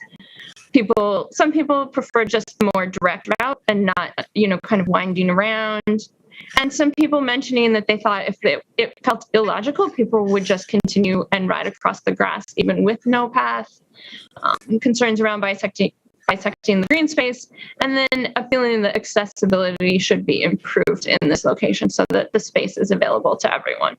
Some people prefer just the more direct route and not, kind of winding around. And some people mentioning that they thought if it felt illogical, people would just continue and ride across the grass even with no path. Concerns around bisecting the green space, and then a feeling that accessibility should be improved in this location so that the space is available to everyone.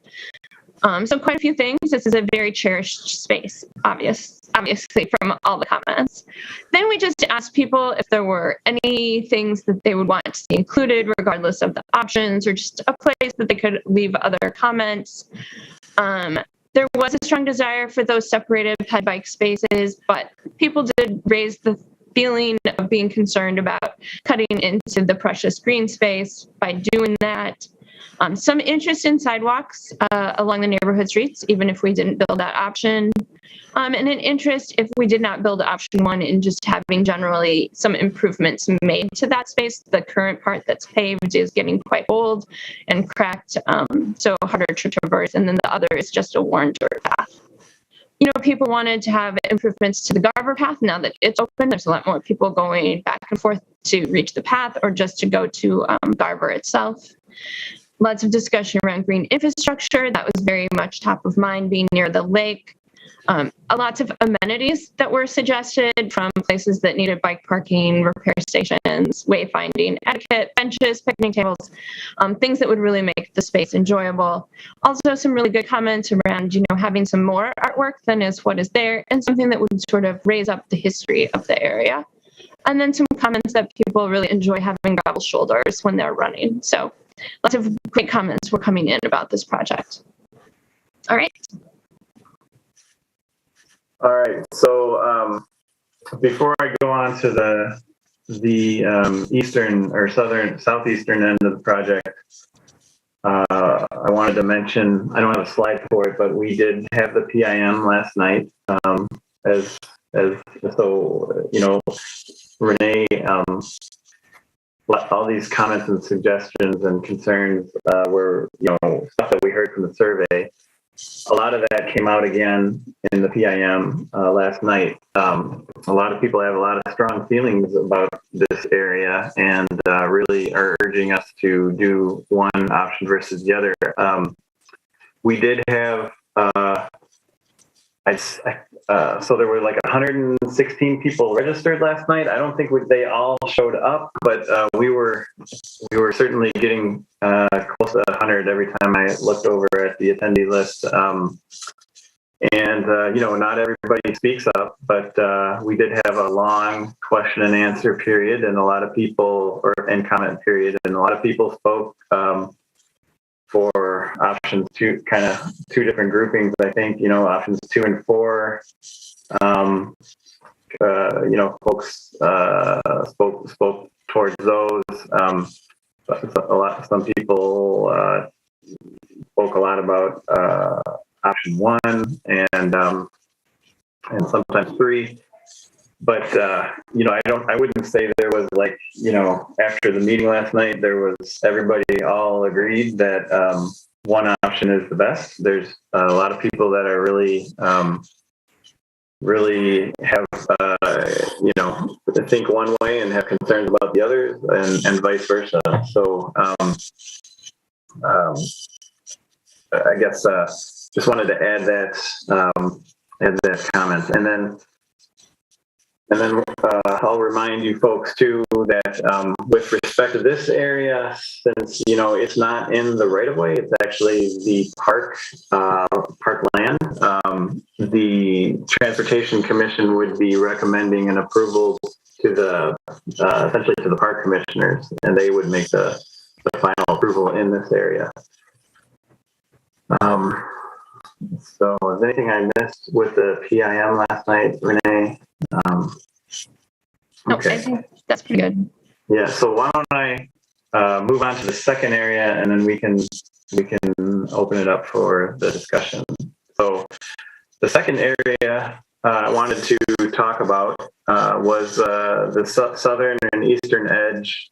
So quite a few things. This is a very cherished space, obviously from all the comments. Then we just asked people if there were any things that they would want to see included, regardless of the options, or just a place that they could leave other comments. There was a strong desire for those separated ped bike spaces, but people did raise the feeling of being concerned about cutting into the precious green space by doing that. Some interest in sidewalks along the neighborhood streets, even if we didn't build that option. And an interest if we did not build option one in just having generally some improvements made to that space. The current part that's paved is getting quite old and cracked, so harder to traverse. And then the other is just a worn dirt path. People wanted to have improvements to the Garver path now that it's open. There's a lot more people going back and forth to reach the path or just to go to Garver itself. Lots of discussion around green infrastructure. That was very much top of mind, being near the lake. Lots of amenities that were suggested from places that needed bike parking, repair stations, wayfinding, etiquette, benches, picnic tables, things that would really make the space enjoyable. Also, some really good comments around, having some more artwork than is what is there, and something that would sort of raise up the history of the area. And then some comments that people really enjoy having gravel shoulders when they're running. So lots of great comments were coming in about this project. All right. All right. So before I go on to the eastern or southeastern end of the project, I wanted to mention, I don't have a slide for it, but we did have the PIM last night. Renee, all these comments and suggestions and concerns were, stuff that we heard from the survey. A lot of that came out again in the PIM last night. A lot of people have a lot of strong feelings about this area and really are urging us to do one option versus the other. We did have, so there were like 116 people registered last night. I don't think they all showed up, but we were certainly getting close to 100 every time I looked over at the attendee list. Not everybody speaks up, but we did have a long question and answer period, and a lot of people, and comment period, and a lot of people spoke for options two different groupings. I think, options 2 and 4, folks spoke towards those. Some people spoke a lot about option 1 and sometimes 3. But I wouldn't say there was after the meeting last night, everybody all agreed that one option is the best. There's a lot of people that are really have think one way and have concerns about the others, and vice versa. So I guess just wanted to add that comment, and then I'll remind you folks too that with respect to this area, since it's not in the right of way, it's actually the park land. The Transportation Commission would be recommending an approval to the essentially to the park commissioners, and they would make the final approval in this area. So is there anything I missed with the PIM last night, Renee? No, I think that's pretty good. Yeah, so why don't I move on to the second area, and then we can open it up for the discussion. So the second area I wanted to talk about was the southern and eastern edge.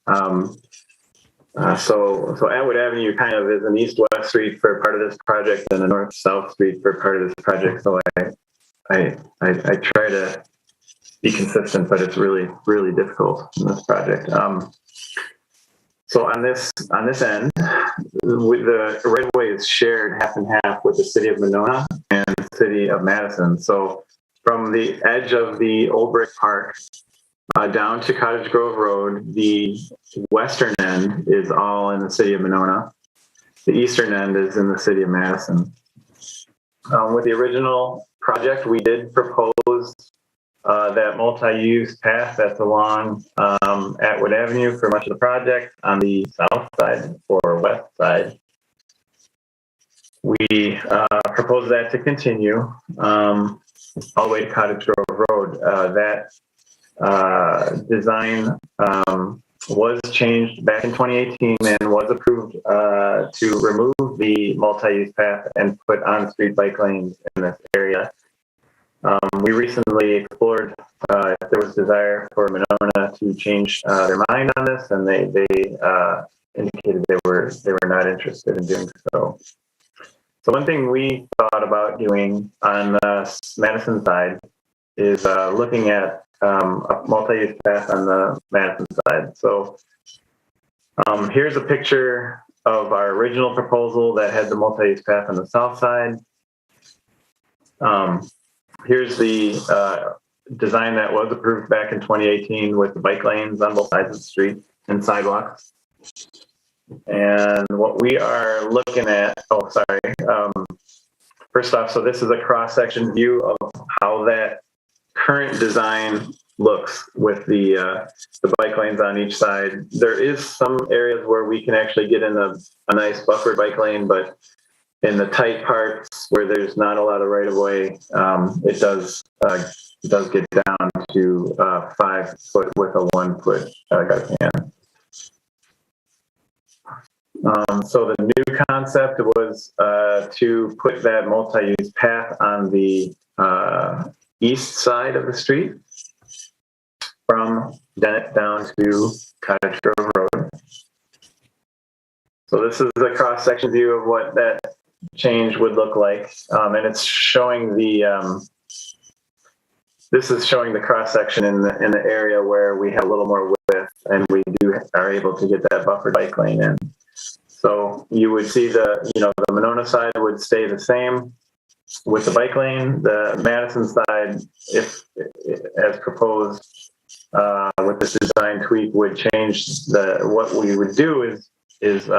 So Atwood Avenue kind of is an east-west street for part of this project and a north-south street for part of this project. So I try to be consistent, but it's really, really difficult in this project. So on this end, with the right of way is shared half and half with the city of Monona and the city of Madison. So from the edge of the Old Brick Park down to Cottage Grove Road, the western end is all in the city of Monona. The eastern end is in the city of Madison. With the original project, we did propose that multi-use path that's along Atwood Avenue for much of the project on the south side or west side. We proposed that to continue all the way to Cottage Grove Road. That design was changed back in 2018 and was approved to remove the multi-use path and put on-street bike lanes in this area. We recently explored if there was desire for Monona to change their mind on this, and they indicated they were not interested in doing so. So one thing we thought about doing on the Madison side is looking at a multi-use path on the Madison side. So here's a picture of our original proposal that had the multi-use path on the south side. Here's the design that was approved back in 2018 with the bike lanes on both sides of the street and sidewalks. And what we are looking at, first off, so this is a cross-section view of how that current design looks with the bike lanes on each side. There is some areas where we can actually get in a nice buffered bike lane, but in the tight parts where there's not a lot of right of way, it does get down to 5 foot with a 1 foot gutter can. So the new concept was to put that multi-use path on the east side of the street from Dennett down to Cottage Grove Road. So this is a cross-section view of what that change would look like, and it's showing this is showing the cross-section in the area where we have a little more width, and we are able to get that buffered bike lane in. So you would see the Monona side would stay the same with the bike lane. The Madison side, if as proposed with this design tweak, would change what we would do is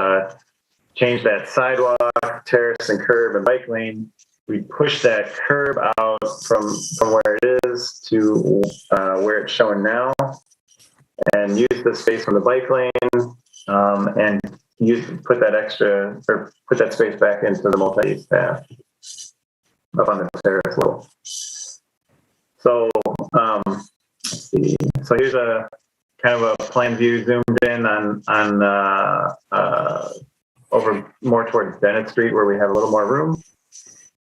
change that sidewalk, terrace, and curb and bike lane. We push that curb out from where it is to where it's showing now, and use the space from the bike lane and put that space back into the multi-use path up on the terrace level. So let's see. So here's a kind of a plan view zoomed in on over more towards Bennett Street, where we have a little more room.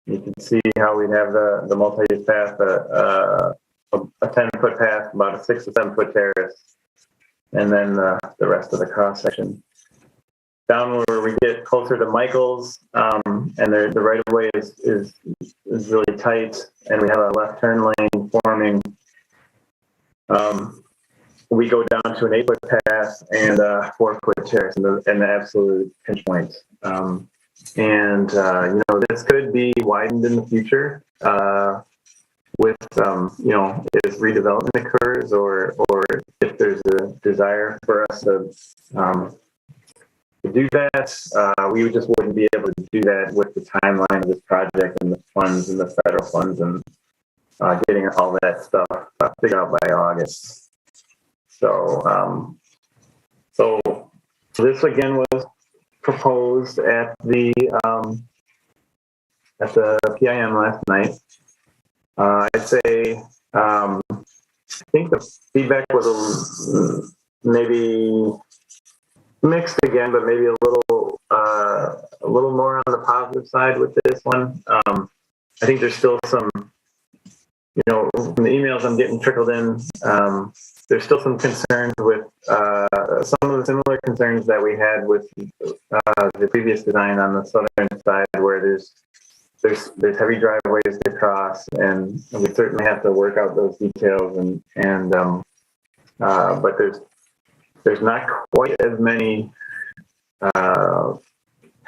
You can see how we have the multi-use path, a 10-foot path, about a 6 to 7 foot terrace, and then the rest of the cross section. Down where we get closer to Michael's, and the right of way is really tight, and we have a left turn lane forming. We go down to an 8-foot path and a 4-foot terrace in the absolute pinch point. This could be widened in the future with if redevelopment occurs or if there's a desire for us to do that. We just wouldn't be able to do that with the timeline of this project and the funds and the federal funds and getting all that stuff figured out by August. So this again was proposed at the PIM last night. I'd say I think the feedback was maybe mixed again, but maybe a little more on the positive side with this one. I think there's still some, from the emails I'm getting trickled in, there's still some concerns with some of the similar concerns that we had with the previous design on the southern side, where there's heavy driveways to cross, and we certainly have to work out those details. But there's not quite as many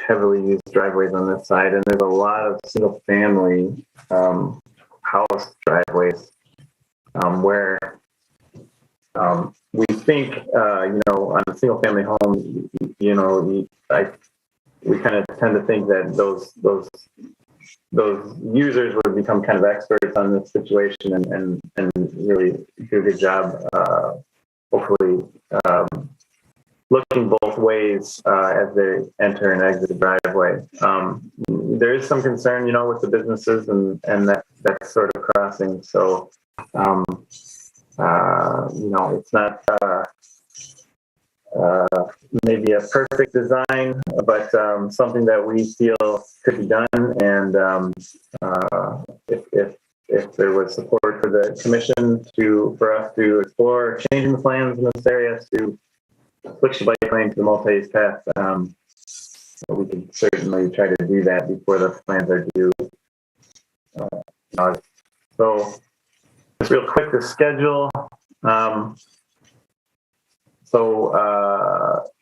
heavily used driveways on this side, and there's a lot of single-family house driveways where we think, on a single-family home, we kind of tend to think that those users would become kind of experts on this situation and really do a good job, hopefully, looking both ways as they enter and exit the driveway. There is some concern, with the businesses and that sort of crossing. So, it's not maybe a perfect design, but something that we feel could be done. And if there was support for the commission for us to explore changing the plans in this area to switch the bike lane to the multi-use path, we can certainly try to do that before the plans are due. So just real quick, the schedule.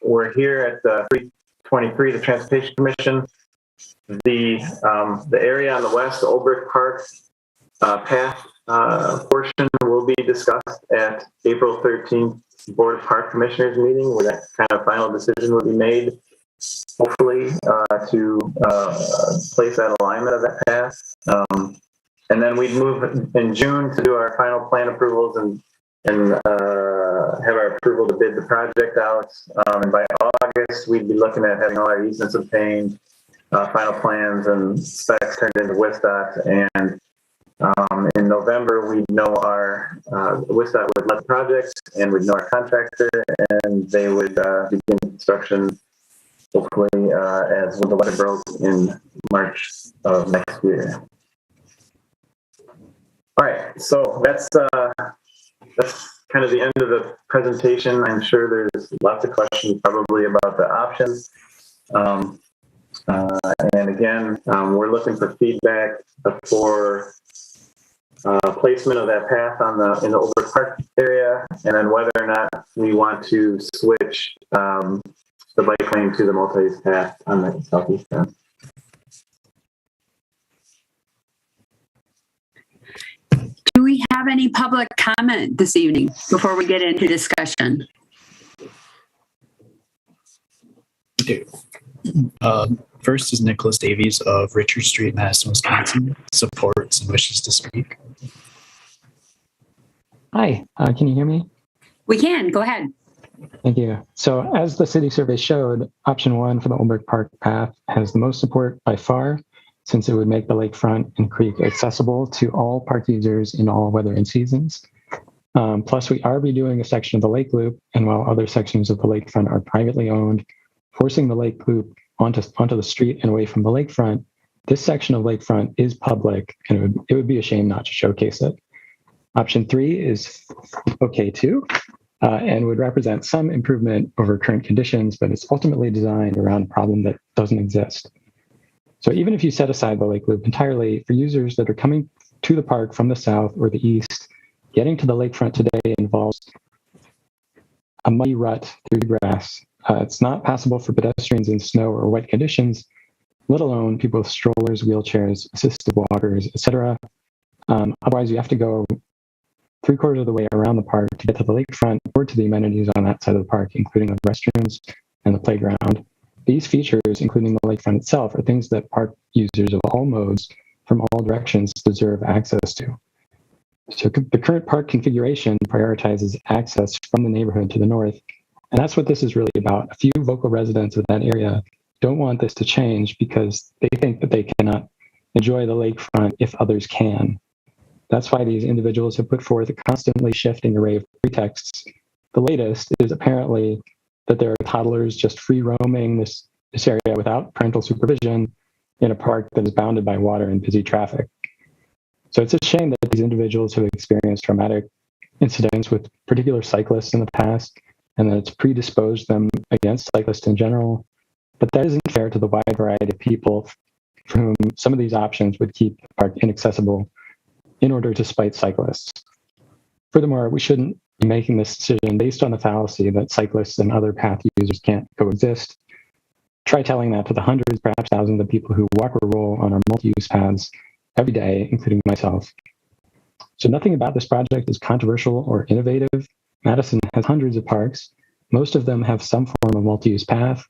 We're here at the 323, the Transportation Commission. The area on the west, the Old Brick Park path portion will be discussed at April 13th Board of Park Commissioners meeting, where that kind of final decision will be made, hopefully, to place that alignment of that path. And then we'd move in June to do our final plan approvals and have our approval to bid the project out. And by August, we'd be looking at having all our easements obtained, final plans and specs turned into WISDOT. And in November, we'd know our WISDOT would let the project, and we'd know our contractor, and they would begin construction, hopefully, as when the weather broke in March of next year. All right, so that's kind of the end of the presentation. I'm sure there's lots of questions probably about the options. And again, we're looking for feedback for placement of that path in the Old Brick Park area, and then whether or not we want to switch the bike lane to the multi-use path on the southeast end. Do we have any public comment this evening before we get into discussion? First is Nicholas Davies of Richard Street, Madison, Wisconsin, supports and wishes to speak. Hi, can you hear me? We can, go ahead. Thank you. So as the city survey showed, option 1 for the Old Brick Park path has the most support by far, since it would make the lakefront and creek accessible to all park users in all weather and seasons. Plus, we are redoing a section of the lake loop, and while other sections of the lakefront are privately owned, forcing the lake loop onto the street and away from the lakefront, this section of lakefront is public, and it would be a shame not to showcase it. Option 3 is okay too, and would represent some improvement over current conditions, but it's ultimately designed around a problem that doesn't exist. So even if you set aside the lake loop entirely, for users that are coming to the park from the south or the east, getting to the lakefront today involves a muddy rut through the grass. It's not passable for pedestrians in snow or wet conditions, let alone people with strollers, wheelchairs, assisted walkers, etc. Otherwise, you have to go 3/4 of the way around the park to get to the lakefront or to the amenities on that side of the park, including the restrooms and the playground. These features, including the lakefront itself, are things that park users of all modes from all directions deserve access to. So the current park configuration prioritizes access from the neighborhood to the north, and that's what this is really about. A few vocal residents of that area don't want this to change because they think that they cannot enjoy the lakefront if others can. That's why these individuals have put forth a constantly shifting array of pretexts. The latest is apparently that there are toddlers just free roaming this area without parental supervision in a park that is bounded by water and busy traffic. So it's a shame that these individuals have experienced traumatic incidents with particular cyclists in the past, and that it's predisposed them against cyclists in general. But that isn't fair to the wide variety of people for whom some of these options would keep the park inaccessible in order to spite cyclists. Furthermore, we shouldn't be making this decision based on the fallacy that cyclists and other path users can't coexist. Try telling that to the hundreds, perhaps thousands of people who walk or roll on our multi-use paths every day, including myself. So nothing about this project is controversial or innovative. Madison has hundreds of parks. Most of them have some form of multi-use path.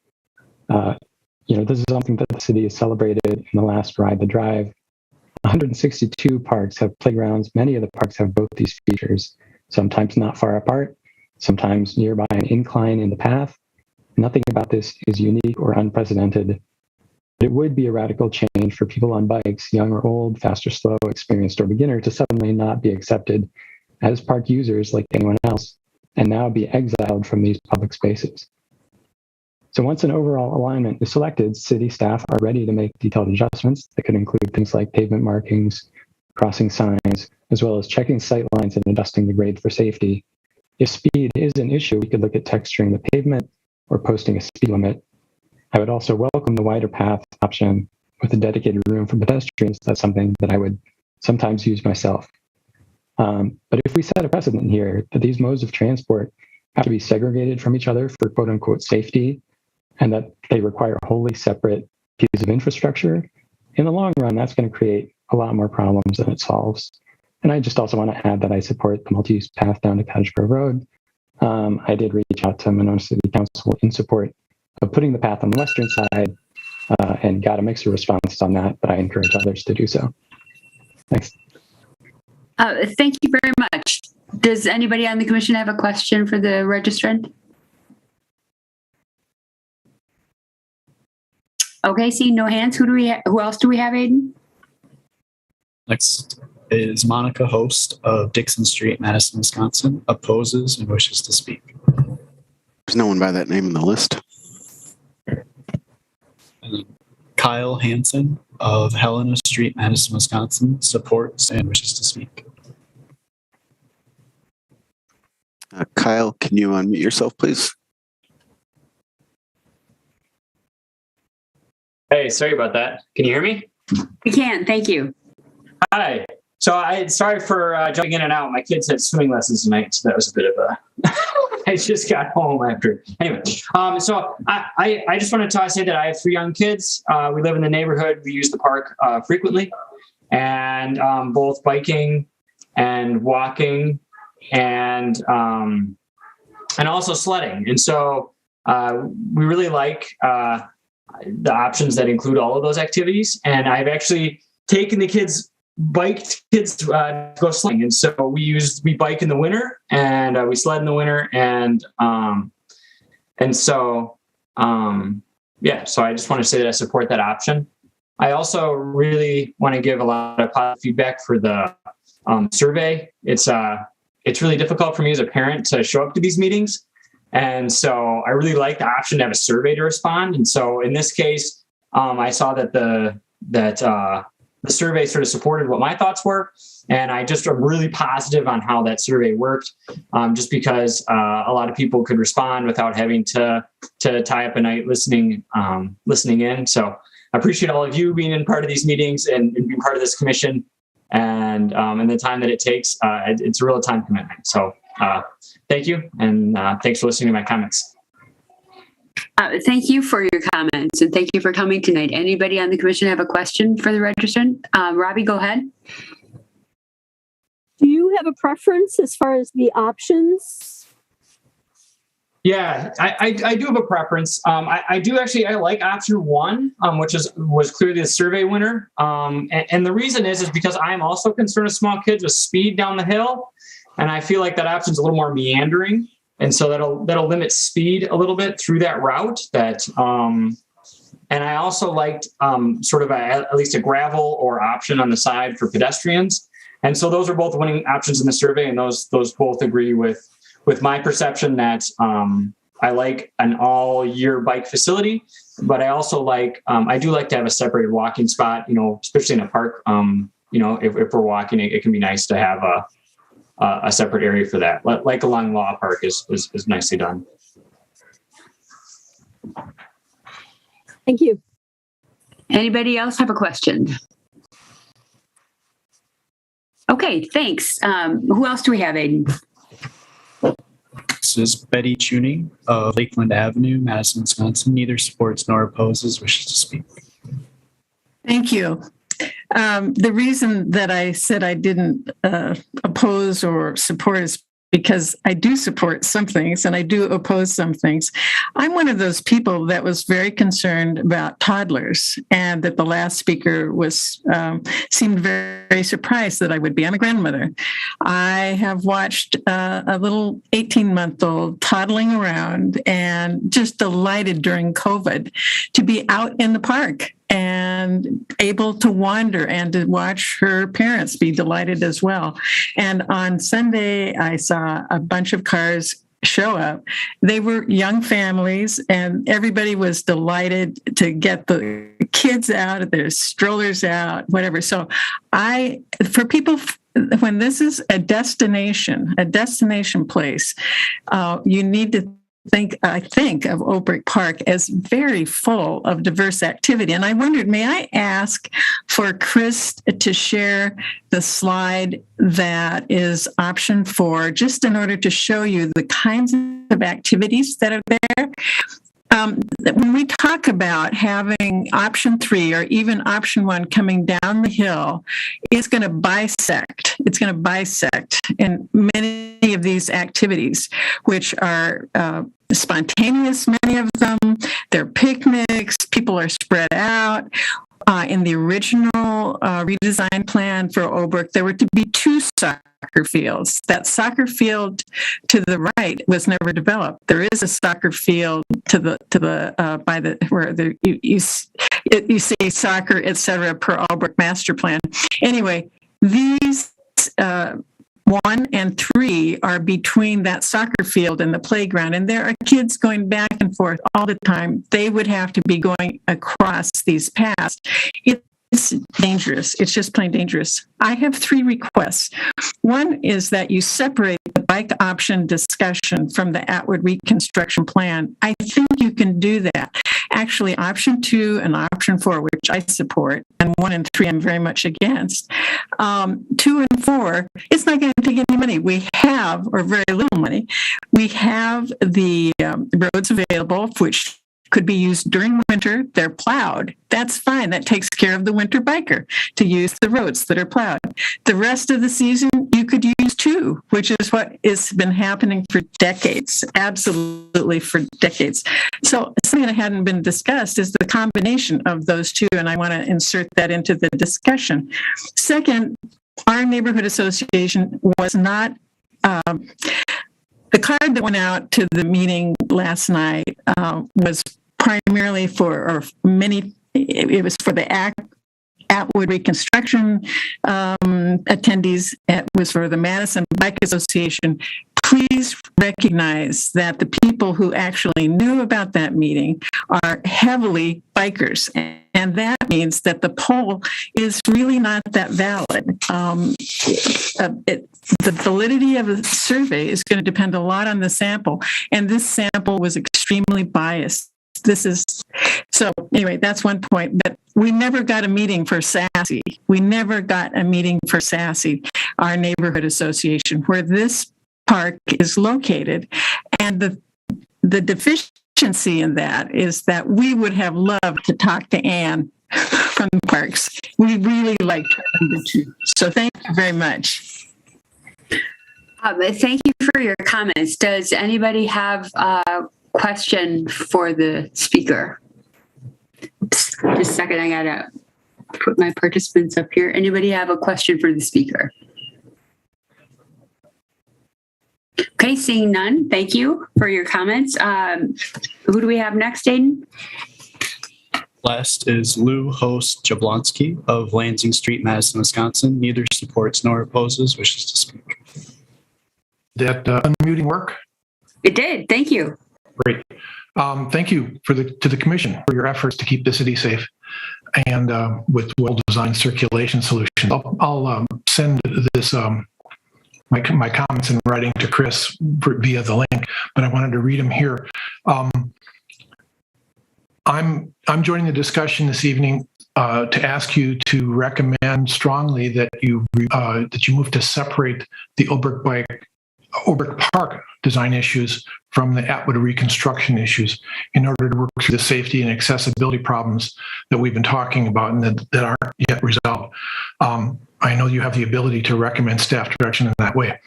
This is something that the city has celebrated in the last Ride the Drive. 162 parks have playgrounds. Many of the parks have both these features, sometimes not far apart, sometimes nearby an incline in the path. Nothing about this is unique or unprecedented. But it would be a radical change for people on bikes, young or old, fast or slow, experienced or beginner, to suddenly not be accepted as park users like anyone else, and now be exiled from these public spaces. So once an overall alignment is selected, city staff are ready to make detailed adjustments that could include things like pavement markings, crossing signs, as well as checking sight lines and adjusting the grade for safety. If speed is an issue, we could look at texturing the pavement or posting a speed limit. I would also welcome the wider path option with a dedicated room for pedestrians. That's something that I would sometimes use myself. But if we set a precedent here that these modes of transport have to be segregated from each other for quote unquote safety, and that they require wholly separate pieces of infrastructure, in the long run, that's going to create a lot more problems than it solves. And I just also want to add that I support the multi-use path down to Cottage Grove Road. I did reach out to Monona City Council in support of putting the path on the western side and got a mixed response on that, but I encourage others to do so. Thanks. Thank you very much. Does anybody on the commission have a question for the registrant? Okay, seeing no hands, who else do we have, Aiden? Next is Monica, host of Dixon Street, Madison, Wisconsin, opposes and wishes to speak. There's no one by that name in the list. And Kyle Hansen of Helena Street, Madison, Wisconsin, supports and wishes to speak. Kyle, can you unmute yourself, please? Hey, sorry about that. Can you hear me? We can, thank you. Hi. So sorry for jumping in and out. My kids had swimming lessons tonight, so that was a bit of a. I just got home after. Anyway, so I just wanted to say that I have 3 young kids. We live in the neighborhood. We use the park frequently, and both biking and walking, and also sledding. And so we really like the options that include all of those activities. And I've actually taken the kids to go sledding. And so we bike in the winter and we sled in the winter. So I just want to say that I support that option. I also really want to give a lot of positive feedback for the survey. It's really difficult for me as a parent to show up to these meetings. And so I really like the option to have a survey to respond. And so in this case, I saw that the survey sort of supported what my thoughts were. And I just am really positive on how that survey worked, just because a lot of people could respond without having to tie up a night listening in. So I appreciate all of you being in part of these meetings and being part of this commission, and the time that it takes. It's a real time commitment. So thank you. And thanks for listening to my comments. Thank you for your comments, and thank you for coming tonight. Anybody on the commission have a question for the registrant? Robbie, go ahead. Do you have a preference as far as the options? Yeah, I do have a preference. I do actually, I like option 1, which was clearly the survey winner. And the reason is because I'm also concerned with small kids with speed down the hill. And I feel like that option is a little more meandering. And so that'll limit speed a little bit through that route that And I also liked sort of at least a gravel or option on the side for pedestrians. And so those are both winning options in the survey, and those both agree with my perception that I like an all-year bike facility, but I also like I do like to have a separated walking spot, especially in a park. If we're walking, it can be nice to have a separate area for that, like along Law Park is nicely done. Thank you. Anybody else have a question? Okay, thanks. Who else do we have, Aiden? This is Betty Tuning of Lakeland Avenue, Madison, Wisconsin. Neither supports nor opposes, wishes to speak. Thank you. The reason that I said I didn't oppose or support is because I do support some things and I do oppose some things. I'm one of those people that was very concerned about toddlers, and that the last speaker seemed very, very surprised that I would be. I'm a grandmother. I have watched a little 18-month-old toddling around and just delighted during COVID to be out in the park and able to wander and to watch her parents be delighted as well. And on Sunday, I saw a bunch of cars show up. They were young families, and everybody was delighted to get the kids out, their strollers out, whatever. So for people, when this is a destination place, you need to I think of Old Brick Park as very full of diverse activity. And I wondered, may I ask for Chris to share the slide that is option 4, just in order to show you the kinds of activities that are there? When we talk about having option 3 or even option 1 coming down the hill, it's going to bisect. It's going to bisect in many of these activities, which are spontaneous, many of them. They're picnics. People are spread out. In the original redesign plan for Old, there were to be 2 soccer fields. That soccer field to the right was never developed. There is a soccer field to the by the where the you see soccer, etc. per Albrecht master plan. Anyway, these 1 and 3 are between that soccer field and the playground, and there are kids going back and forth all the time. They would have to be going across these paths. It's dangerous. It's just plain dangerous. I have 3 requests. One is that you separate the bike option discussion from the Atwood reconstruction plan. I think you can do that. Actually, option 2 and option 4, which I support, and 1 and 3 I'm very much against. 2 and 4, it's not going to take any money. We have, or very little money, we have the roads available, which could be used during winter. They're plowed. That's fine. That takes care of the winter biker to use the roads that are plowed. The rest of the season, you could use 2, which is what has been happening for decades, absolutely for decades. So something that hadn't been discussed is the combination of those 2, and I want to insert that into the discussion. Second, our neighborhood association was not the card that went out to the meeting last night was primarily it was for the Atwood reconstruction attendees. It was for the Madison Bike Association. Please recognize that the people who actually knew about that meeting are heavily bikers. And that means that the poll is really not that valid. The validity of a survey is going to depend a lot on the sample. And this sample was extremely biased. So anyway, that's one point. But we never got a meeting for SASE. Our neighborhood association, where this park is located. And the deficiency in that is that we would have loved to talk to Anne from the parks. We really liked her. So thank you very much. Thank you for your comments. Does anybody have a question for the speaker? Oops, just a second, I gotta put my participants up here. Anybody have a question for the speaker? Okay, seeing none, thank you for your comments. Who do we have next, Aiden? Last is Lou Host Jablonski of Lansing Street, Madison, Wisconsin. Neither supports nor opposes, wishes to speak. Did that unmuting work? It did. Thank you. Great. Thank you to the commission for your efforts to keep the city safe and with well-designed circulation solutions. I'll send this my comments in writing to Chris via the link, but I wanted to read them here. I'm joining the discussion this evening to ask you to recommend strongly that you move to separate the Oberk Park design issues from the Atwood reconstruction issues in order to work through the safety and accessibility problems that we've been talking about and that aren't yet resolved. I know you have the ability to recommend staff direction in that way.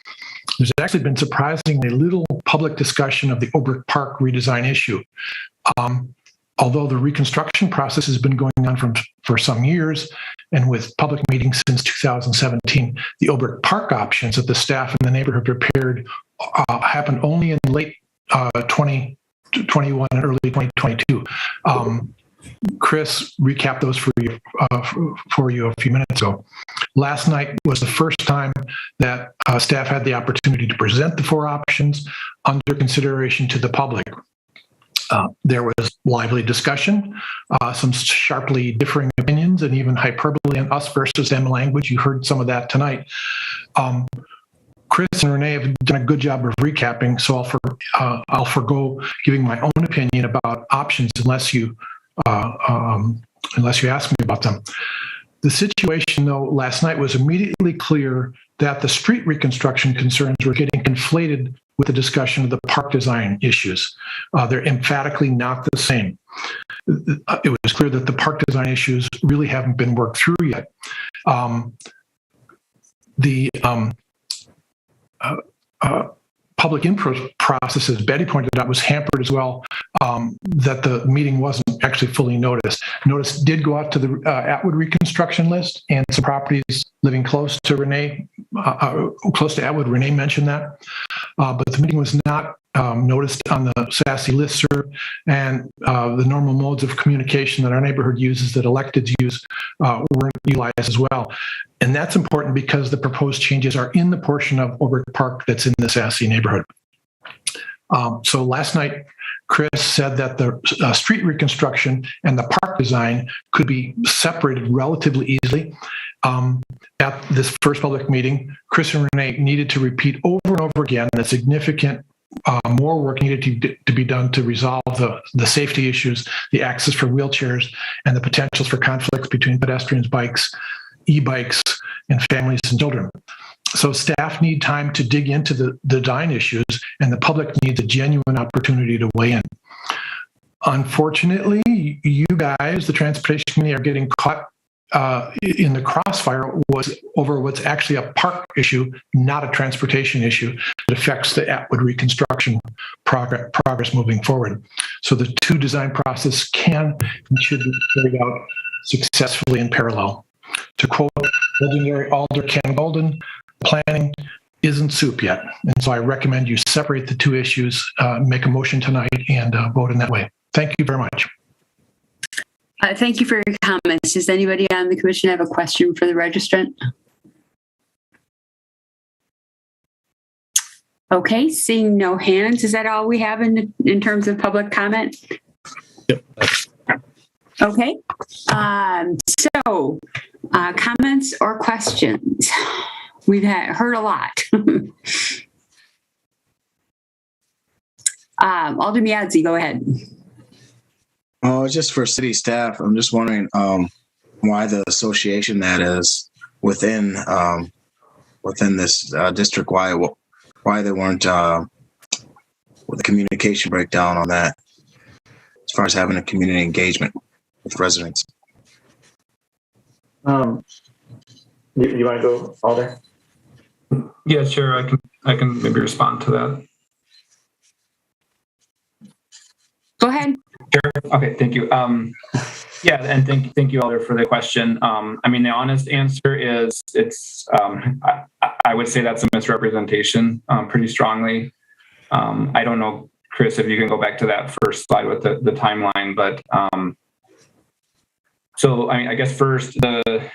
There's actually been surprisingly little public discussion of the Oberk Park redesign issue. Although the reconstruction process has been going on for some years, and with public meetings since 2017, the Oberk Park options that the staff and the neighborhood prepared happened only in late 2021 and early 2022. Chris recapped those for you a few minutes ago. Last night was the first time that staff had the opportunity to present the four options under consideration to the public. There was lively discussion, some sharply differing opinions, and even hyperbole and us versus them language. You heard some of that tonight. Chris and Renee have done a good job of recapping, so I'll forgo giving my own opinion about options unless you ask me about them. The situation, though, last night was immediately clear that the street reconstruction concerns were getting conflated with the discussion of the park design issues. They're emphatically not the same. It was clear that the park design issues really haven't been worked through yet. The public input process, as Betty pointed out, was hampered as well, that the meeting wasn't actually fully noticed. Notice did go out to the Atwood reconstruction list and some properties living close to Atwood. Renee mentioned that, but the meeting was not noticed on the SASE listserv, and the normal modes of communication that our neighborhood uses, that electeds use, weren't utilized as well. And that's important because the proposed changes are in the portion of Oberk Park that's in the SASE neighborhood. So last night, Chris said that the street reconstruction and the park design could be separated relatively easily. At this first public meeting, Chris and Renee needed to repeat over and over again the significant more work needed to be done to resolve the safety issues, the access for wheelchairs, and the potentials for conflicts between pedestrians, bikes, e-bikes, and families and children. So staff need time to dig into the design issues, and the public needs a genuine opportunity to weigh in. Unfortunately, you guys, the transportation committee, are getting caught in the crossfire over what's actually a park issue, not a transportation issue that affects the Atwood reconstruction progress moving forward. So the two design processes can and should be carried out successfully in parallel. To quote legendary Alder Ken Golden, planning isn't soup yet. And so I recommend you separate the two issues, make a motion tonight, and vote in that way. Thank you very much. Thank you for your comments. Does anybody on the commission have a question for the registrant? Okay, seeing no hands, is that all we have in terms of public comment? Yep. Okay. So comments or questions? We've heard a lot. Alder Miadzi, go ahead. Oh, just for city staff, I'm just wondering why the association that is within this district, why they weren't with the communication breakdown on that, as far as having a community engagement with residents. You want to go, Alder? Yeah, sure. I can maybe respond to that. Go ahead. Sure. Okay. Thank you. Yeah, and thank you, Alder, for the question. I mean, the honest answer is I would say that's a misrepresentation pretty strongly. I don't know, Chris, if you can go back to that first slide with the timeline, but So, I mean, I guess first the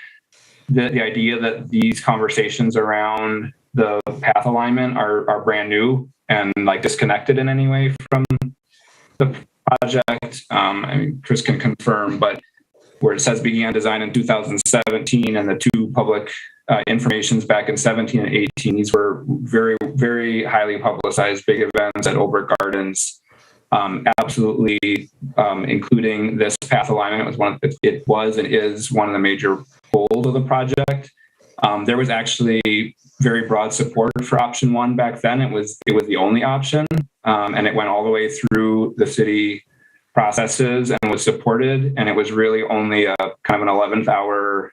idea that these conversations around the path alignment are brand new and like disconnected in any way from the project. I mean, Chris can confirm, but where it says began design in 2017 and the two public informations back in 17 and 18, these were very, very highly publicized big events at Oberg Gardens. Absolutely, including this path alignment it was and is one of the major goals of the project. There was actually very broad support for option one back then. It was the only option, and it went all the way through the city processes and was supported. And it was really only a kind of an 11th hour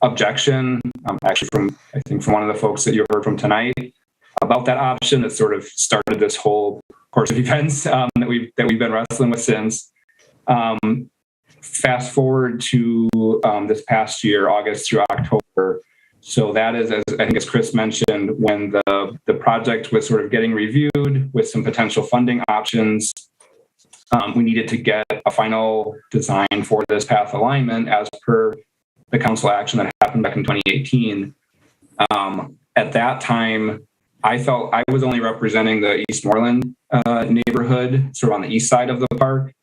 objection, actually from one of the folks that you heard from tonight about that option that sort of started this whole course of events that we've been wrestling with since. Fast forward to this past year, August through October. So that is, as I think as Chris mentioned, when the project was sort of getting reviewed with some potential funding options. We needed to get a final design for this path alignment as per the council action that happened back in 2018. At that time, I felt I was only representing the Eastmoreland neighborhood, sort of on the east side of the park.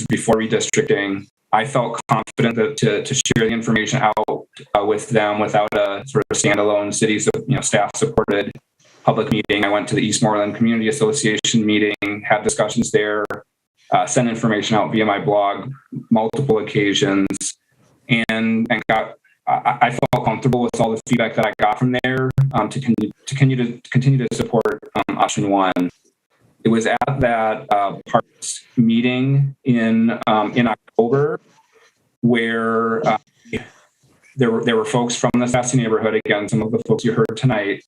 Before redistricting, I felt confident that to share the information out with them without a sort of standalone city, staff supported public meeting. I went to the Eastmoreland Community Association meeting, had discussions there, sent information out via my blog multiple occasions, and I felt comfortable with all the feedback that I got from there to continue to support option one. It was at that parks meeting in October where there were folks from the Sassy neighborhood, again, some of the folks you heard tonight,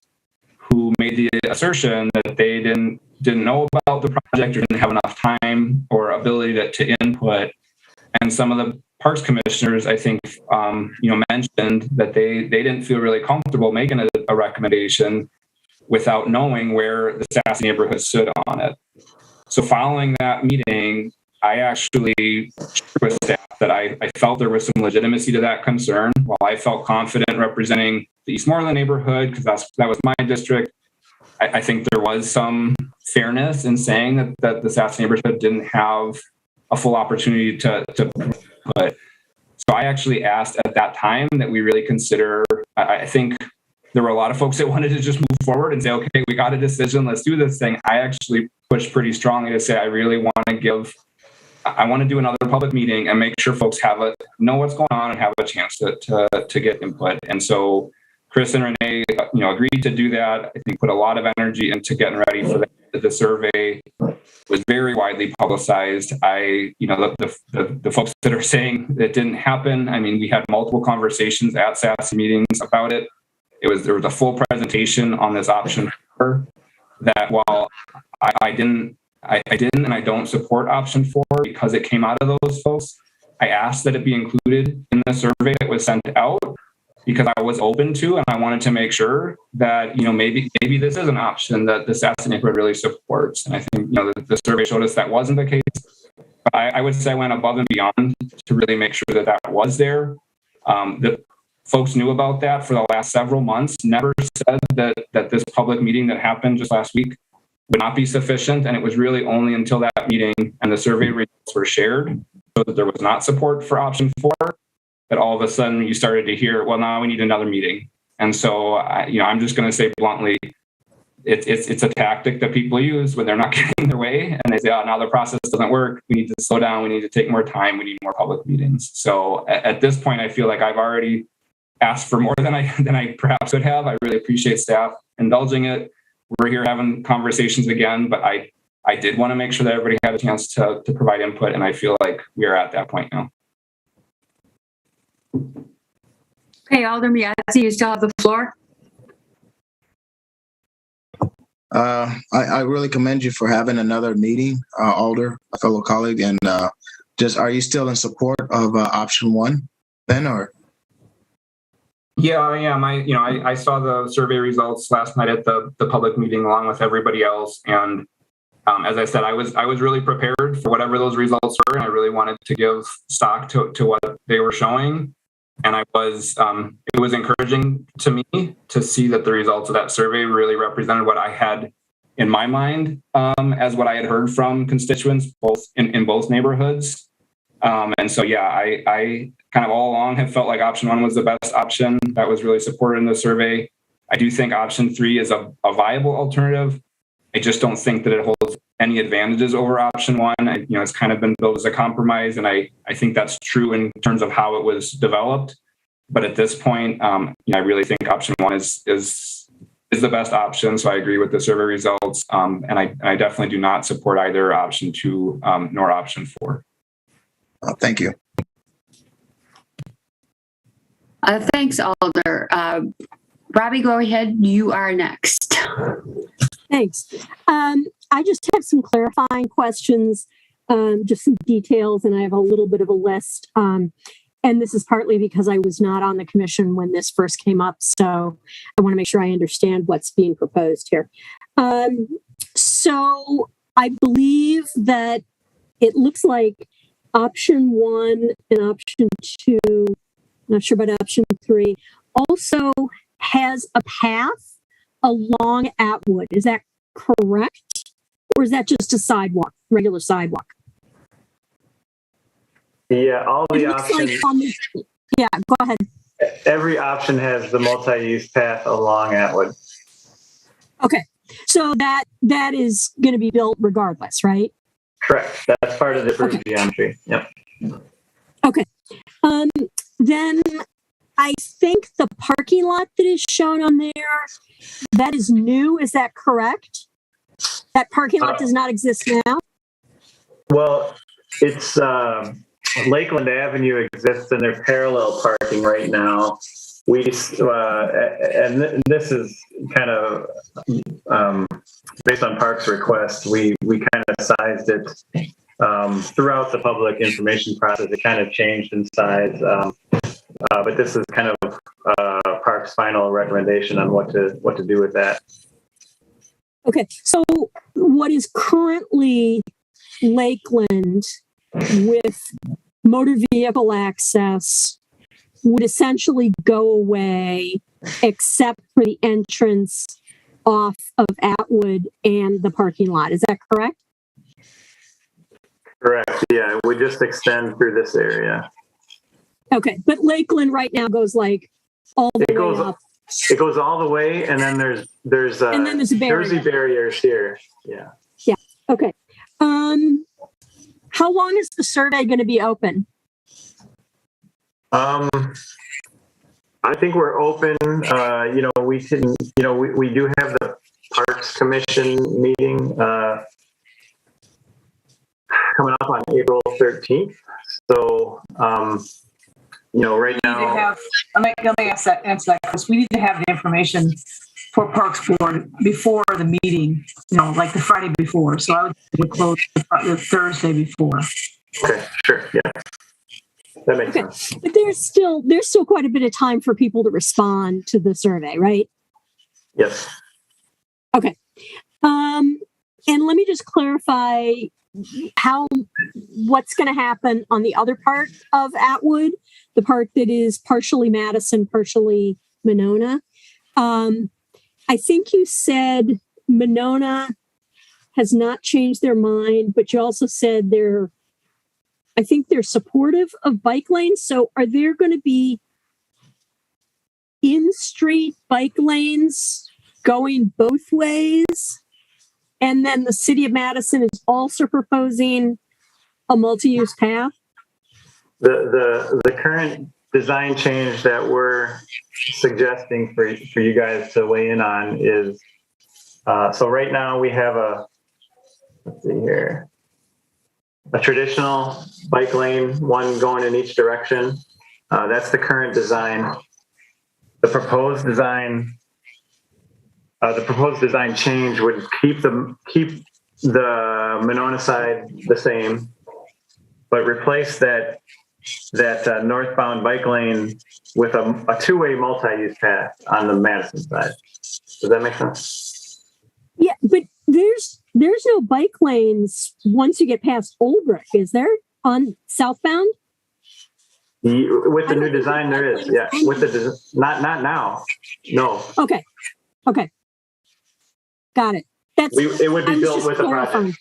who made the assertion that they didn't know about the project or didn't have enough time or ability to input. And some of the parks commissioners, I think, mentioned that they didn't feel really comfortable making a recommendation without knowing where the Sassy neighborhood stood on it. So following that meeting, I actually shared with staff that I felt there was some legitimacy to that concern. While I felt confident representing the Eastmoreland neighborhood, because that was my district, I think there was some fairness in saying that the Sassy neighborhood didn't have a full opportunity to put. So I actually asked at that time that we really consider, I think there were a lot of folks that wanted to just move forward and say, okay, we got a decision, let's do this thing. I actually pushed pretty strongly to say, I really want to do another public meeting and make sure folks know what's going on and have a chance to get input. And so Chris and Renee, agreed to do that. I think put a lot of energy into getting ready for that. The survey was very widely publicized. The folks that are saying it didn't happen, I mean, we had multiple conversations at Sassy meetings about it. There was a full presentation on this option 4 that while I didn't and I don't support option 4 because it came out of those folks, I asked that it be included in the survey that was sent out because I was open to and I wanted to make sure that maybe this is an option that the Sassy neighborhood really supports. And I think the survey showed us that wasn't the case. But I would say I went above and beyond to really make sure that was there. The folks knew about that for the last several months, never said that this public meeting that happened just last week would not be sufficient. And it was really only until that meeting and the survey results were shared so that there was not support for option 4 that all of a sudden you started to hear, well, now we need another meeting. And so, I'm just going to say bluntly, it's a tactic that people use when they're not getting their way. And they say, oh, now the process doesn't work. We need to slow down. We need to take more time. We need more public meetings. So at this point, I feel like I've already asked for more than I perhaps could have. I really appreciate staff indulging it. We're here having conversations again, but I did want to make sure that everybody had a chance to provide input. And I feel like we are at that point now. Okay, Alder Miazzi, you still have the floor. I really commend you for having another meeting, Alder, a fellow colleague, and are you still in support of option 1 then, or? Yeah, I am. I saw the survey results last night at the public meeting along with everybody else, and as I said, I was really prepared forward for whatever those results were. And I really wanted to give stock to what they were showing. And it was encouraging to me to see that the results of that survey really represented what I had in my mind as what I had heard from constituents both in both neighborhoods. And so, yeah, I kind of all along have felt like option 1 was the best option. That was really supported in the survey. I do think option 3 is a viable alternative. I just don't think that it holds any advantages over option 1. It's kind of been built as a compromise, and I think that's true in terms of how it was developed. But at this point, I really think option 1 is the best option. So I agree with the survey results, and I definitely do not support either option 2 nor option 4. Thank you. Thanks, Alder. Robbie, go ahead. You are next. Thanks. I just have some clarifying questions, just some details, and I have a little bit of a list. And this is partly because I was not on the commission when this first came up, so I want to make sure I understand what's being proposed here. So I believe that it looks like option 1 and option 2, not sure about option 3, also has a path along Atwood. Is that correct? Or is that just a sidewalk, regular sidewalk? Yeah, all the options. Yeah, go ahead. Every option has the multi-use path along Atwood. Okay, so that is going to be built regardless, right? Correct. That's part of the approved geometry. Yep. Okay. Then I think the parking lot that is shown on there, that is new. Is that correct? That parking lot does not exist now? Well, it's Lakeland Avenue exists and they're parallel parking right now. And this is kind of based on Parks request. We kind of sized it throughout the public information process. It kind of changed in size, but this is kind of Parks' final recommendation on what to do with that. Okay, so what is currently Lakeland with motor vehicle access would essentially go away except for the entrance off of Atwood and the parking lot. Is that correct? Correct. Yeah, we just extend through this area. Okay, but Lakeland right now goes like all the way up. It goes all the way, and then there's a Jersey barriers here. Yeah. Yeah. Okay. How long is the survey going to be open? I think we're open. We can. We do have the Parks Commission meeting coming up on April 13th. So, right now. Let me answer that, because we need to have the information for Parks Board before the meeting, like the Friday before. So I would close the Thursday before. Okay, sure, yeah. That makes sense. But there's still quite a bit of time for people to respond to the survey, right? Yes. Okay. And let me just clarify what's going to happen on the other part of Atwood, the part that is partially Madison, partially Monona. I think you said Monona has not changed their mind, but you also said they're supportive of bike lanes. So are there going to be in-street bike lanes going both ways? And then the city of Madison is also proposing a multi-use path? The current design change that we're suggesting for you guys to weigh in on is, so right now we have let's see here, a traditional bike lane, one going in each direction. That's the current design. The proposed design change would keep the Monona side the same, but replace that northbound bike lane with a two-way multi-use path on the Madison side. Does that make sense? Yeah, but there's there's no bike lanes once you get past Oldbrook, is there, on southbound? With the new design, there is. Yeah, with the not now. No. Okay. Got it. It would be built with the project.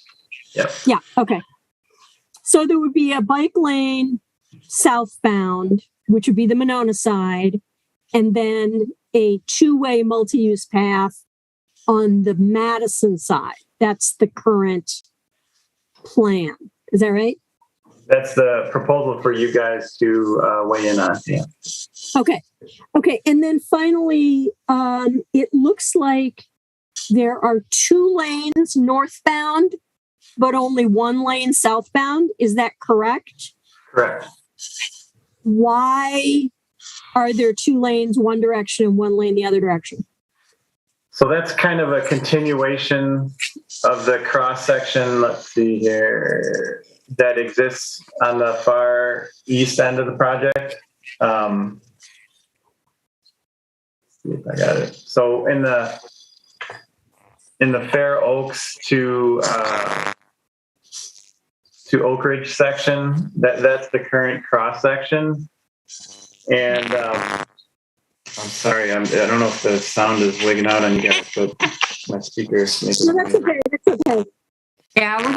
Yep. Yeah. Okay. So there would be a bike lane southbound, which would be the Monona side, and then a two-way multi-use path on the Madison side. That's the current plan. Is that right? That's the proposal for you guys to weigh in on. Yeah. Okay. And then finally, it looks like there are 2 lanes northbound, but only 1 lane southbound. Is that correct? Correct. Why are there 2 lanes one direction and 1 lane the other direction? So that's kind of a continuation of the cross section. Let's see here, that exists on the far east end of the project. See if I got it. So in the Fair Oaks to Oak Ridge section, that's the current cross section. And I'm sorry, I don't know if the sound is wigging out on you guys, but my speaker is making. No, that's okay. That's okay. Yeah, we're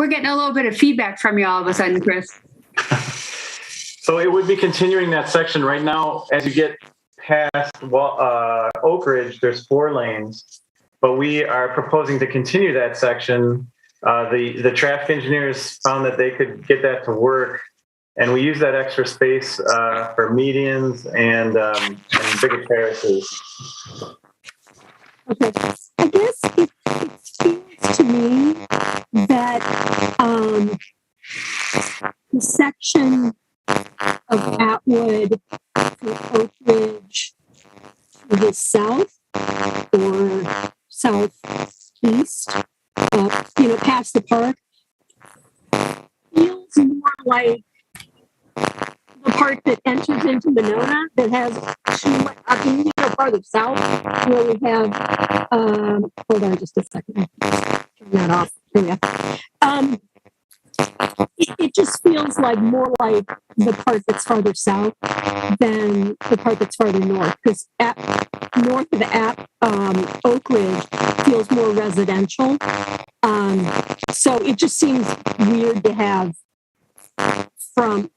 getting a little bit of feedback from you all of a sudden, Chris. So it would be continuing that section right now. As you get past Oak Ridge, there's 4 lanes, but we are proposing to continue that section. The traffic engineers found that they could get that to work, and we use that extra space for medians and bigger terraces. Okay. I guess it seems to me that the section of Atwood from Oak Ridge to the south or southeast, past the park, feels more like the part that enters into Monona that has 2, I can go farther south where we have, hold on just a second, turn that off. There we go. It just feels like more like the part that's farther south than the part that's farther north, because north of Oak Ridge feels more residential. So it just seems weird to have from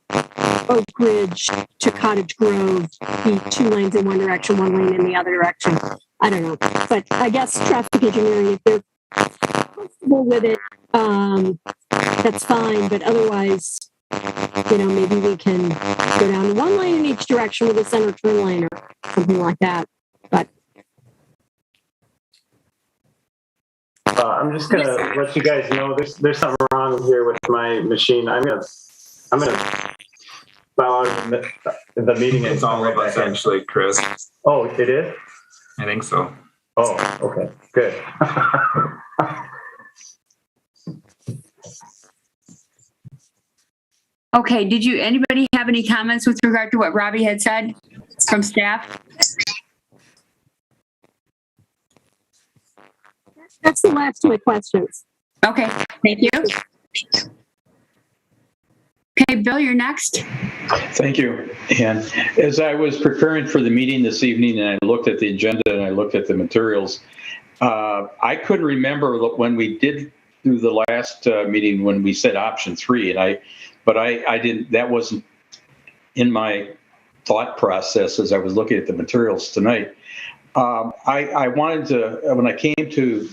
Oak Ridge to Cottage Grove be 2 lanes in one direction, 1 lane in the other direction. I don't know. But I guess traffic engineering, if they're comfortable with it, that's fine. But otherwise, maybe we can go down to 1 lane in each direction with a center turn lane or something like that. But I'm just gonna let you guys know there's something wrong here with my machine. I'm gonna bow out of the meeting. It's all of us, actually, Chris. Oh, it is? I think so. Oh, okay, good. Okay, anybody have any comments with regard to what Robbie had said from staff? that's the last of my questions. Okay, thank you. Okay, Bill, you're next. Thank you. And as I was preparing for the meeting this evening and I looked at the agenda and I looked at the materials, I couldn't remember when we did through the last meeting when we said option 3, but I didn't. That wasn't in my thought process as I was looking at the materials tonight. I wanted to, when I came to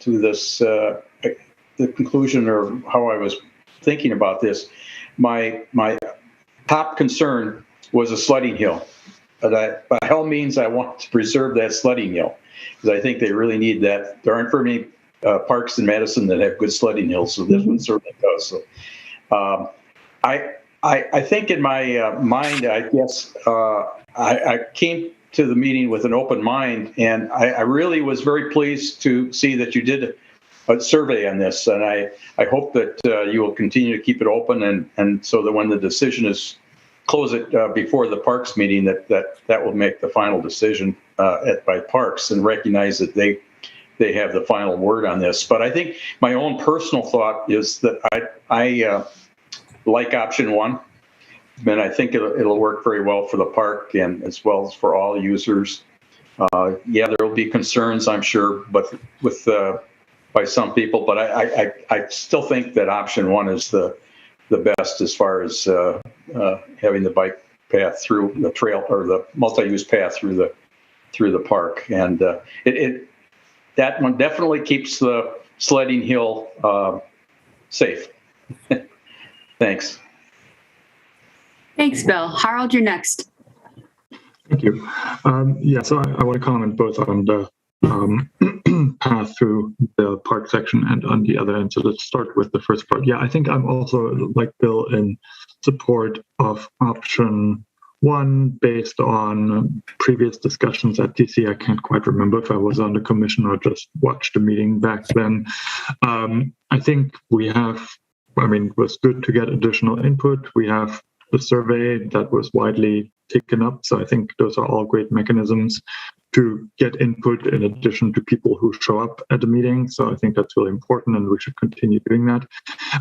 this, the conclusion or how I was thinking about this, my top concern was a sledding hill. But by all means, I want to preserve that sledding hill because I think they really need that. There aren't very many parks in Madison that have good sledding hills, so this one certainly does. So, I think in my mind, I guess I came to the meeting with an open mind, and I really was very pleased to see that you did a survey on this, and I hope that you will continue to keep it open, and so that when the decision is close it before the Parks meeting, that will make the final decision by Parks and recognize that they they have the final word on this. But I think my own personal thought is that I like option one, and I think it'll work very well for the park and as well as for all users. Yeah, there will be concerns, I'm sure, but by some people. But I still think that option one is the best as far as having the bike path through the trail or the multi-use path through the park, and that one definitely keeps the sledding hill safe. Thanks. Thanks, Bill. Harold, you're next. Thank you. Yeah, so I want to comment both on the path through the park section and on the other end. So let's start with the first part. Yeah, I think I'm also, like Bill, in support of option one based on previous discussions at DC. I can't quite remember if I was on the commission or just watched the meeting back then. I think it was good to get additional input. We have the survey that was widely taken up. So I think those are all great mechanisms to get input in addition to people who show up at the meeting. So I think that's really important and we should continue doing that.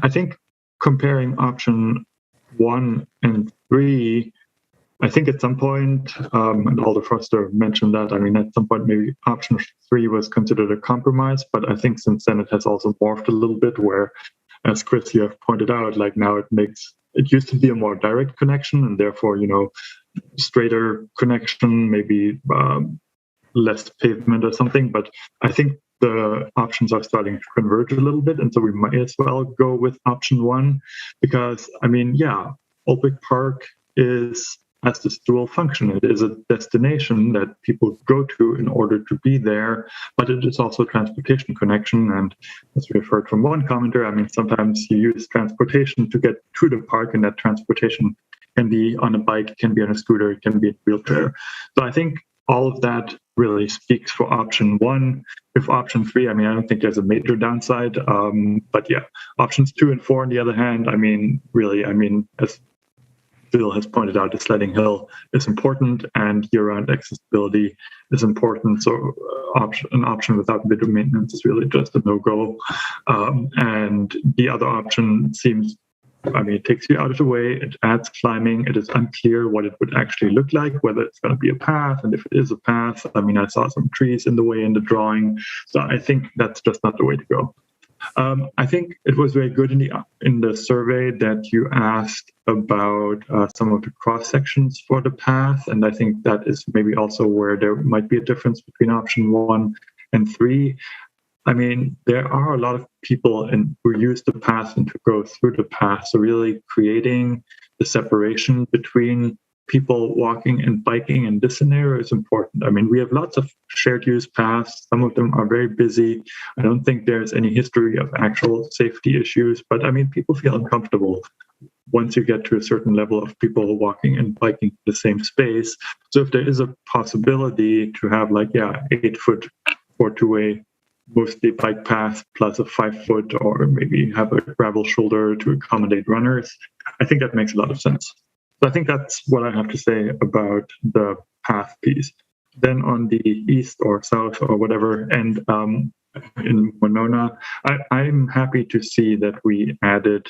I think comparing option 1 and 3, I think at some point, and Alder Foster mentioned that, at some point maybe option 3 was considered a compromise, but I think since then it has also morphed a little bit where, as Chris, you have pointed out, like now it used to be a more direct connection and therefore, straighter connection, maybe less pavement or something. But I think the options are starting to converge a little bit. And so we might as well go with option 1 because, Old Brick Park has this dual function. It is a destination that people go to in order to be there, but it is also a transportation connection. And as we've heard from one commenter, sometimes you use transportation to get to the park, and that transportation can be on a bike, can be on a scooter, it can be a wheelchair. So I think all of that really speaks for option 1. If option 3, I don't think there's a major downside. But yeah, options 2 and 4, on the other hand, as Bill has pointed out, the sledding hill is important and year-round accessibility is important. So an option without video maintenance is really just a no-go. And the other option seems, it takes you out of the way, it adds climbing, it is unclear what it would actually look like, whether it's going to be a path, and if it is a path, I saw some trees in the way in the drawing. So I think that's just not the way to go. I think it was very good in the survey that you asked about some of the cross sections for the path, and I think that is maybe also where there might be a difference between option 1 and 3. There are a lot of people who use the path and to go through the path, so really creating the separation between people walking and biking in this scenario is important. We have lots of shared use paths. Some of them are very busy. I don't think there's any history of actual safety issues, but people feel uncomfortable once you get to a certain level of people walking and biking the same space. So if there is a possibility to have 8-foot or two-way, mostly bike path plus a 5-foot, or maybe have a gravel shoulder to accommodate runners, I think that makes a lot of sense. So I think that's what I have to say about the path piece. Then on the east or south or whatever end in Winona, I'm happy to see that we added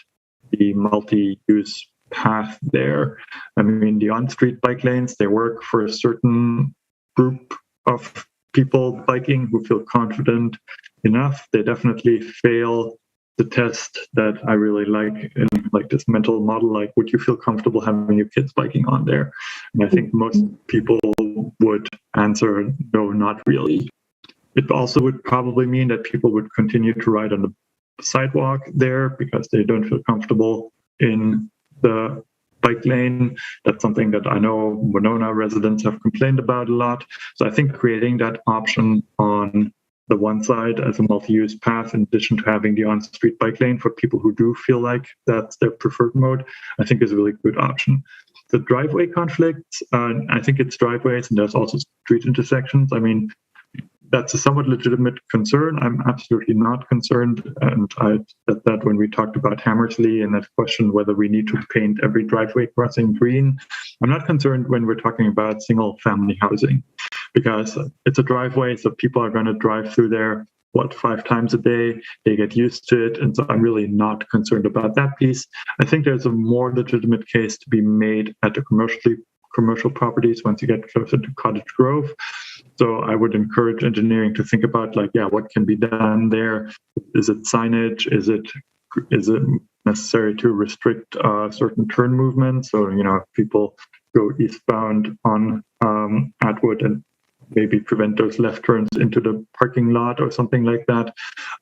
the multi-use path there. The on-street bike lanes, they work for a certain group of people biking who feel confident enough. They definitely fail the test that I really like in this mental model, would you feel comfortable having your kids biking on there? And I think most people would answer no, not really. It also would probably mean that people would continue to ride on the sidewalk there because they don't feel comfortable in the bike lane. That's something that I know Winona residents have complained about a lot. So I think creating that option on the one side as a multi-use path, in addition to having the on-street bike lane for people who do feel like that's their preferred mode, I think is a really good option. The driveway conflicts, I think it's driveways and there's also street intersections. That's a somewhat legitimate concern. I'm absolutely not concerned. And I said that when we talked about Hammersley and that question whether we need to paint every driveway crossing green. I'm not concerned when we're talking about single family housing because it's a driveway, so people are going to drive through there 5 times a day. They get used to it. And so I'm really not concerned about that piece. I think there's a more legitimate case to be made at the commercial properties once you get closer to Cottage Grove. So I would encourage engineering to think about what can be done there. Is it signage? Is it necessary to restrict certain turn movements? So, if people go eastbound on Atwood and maybe prevent those left turns into the parking lot or something like that.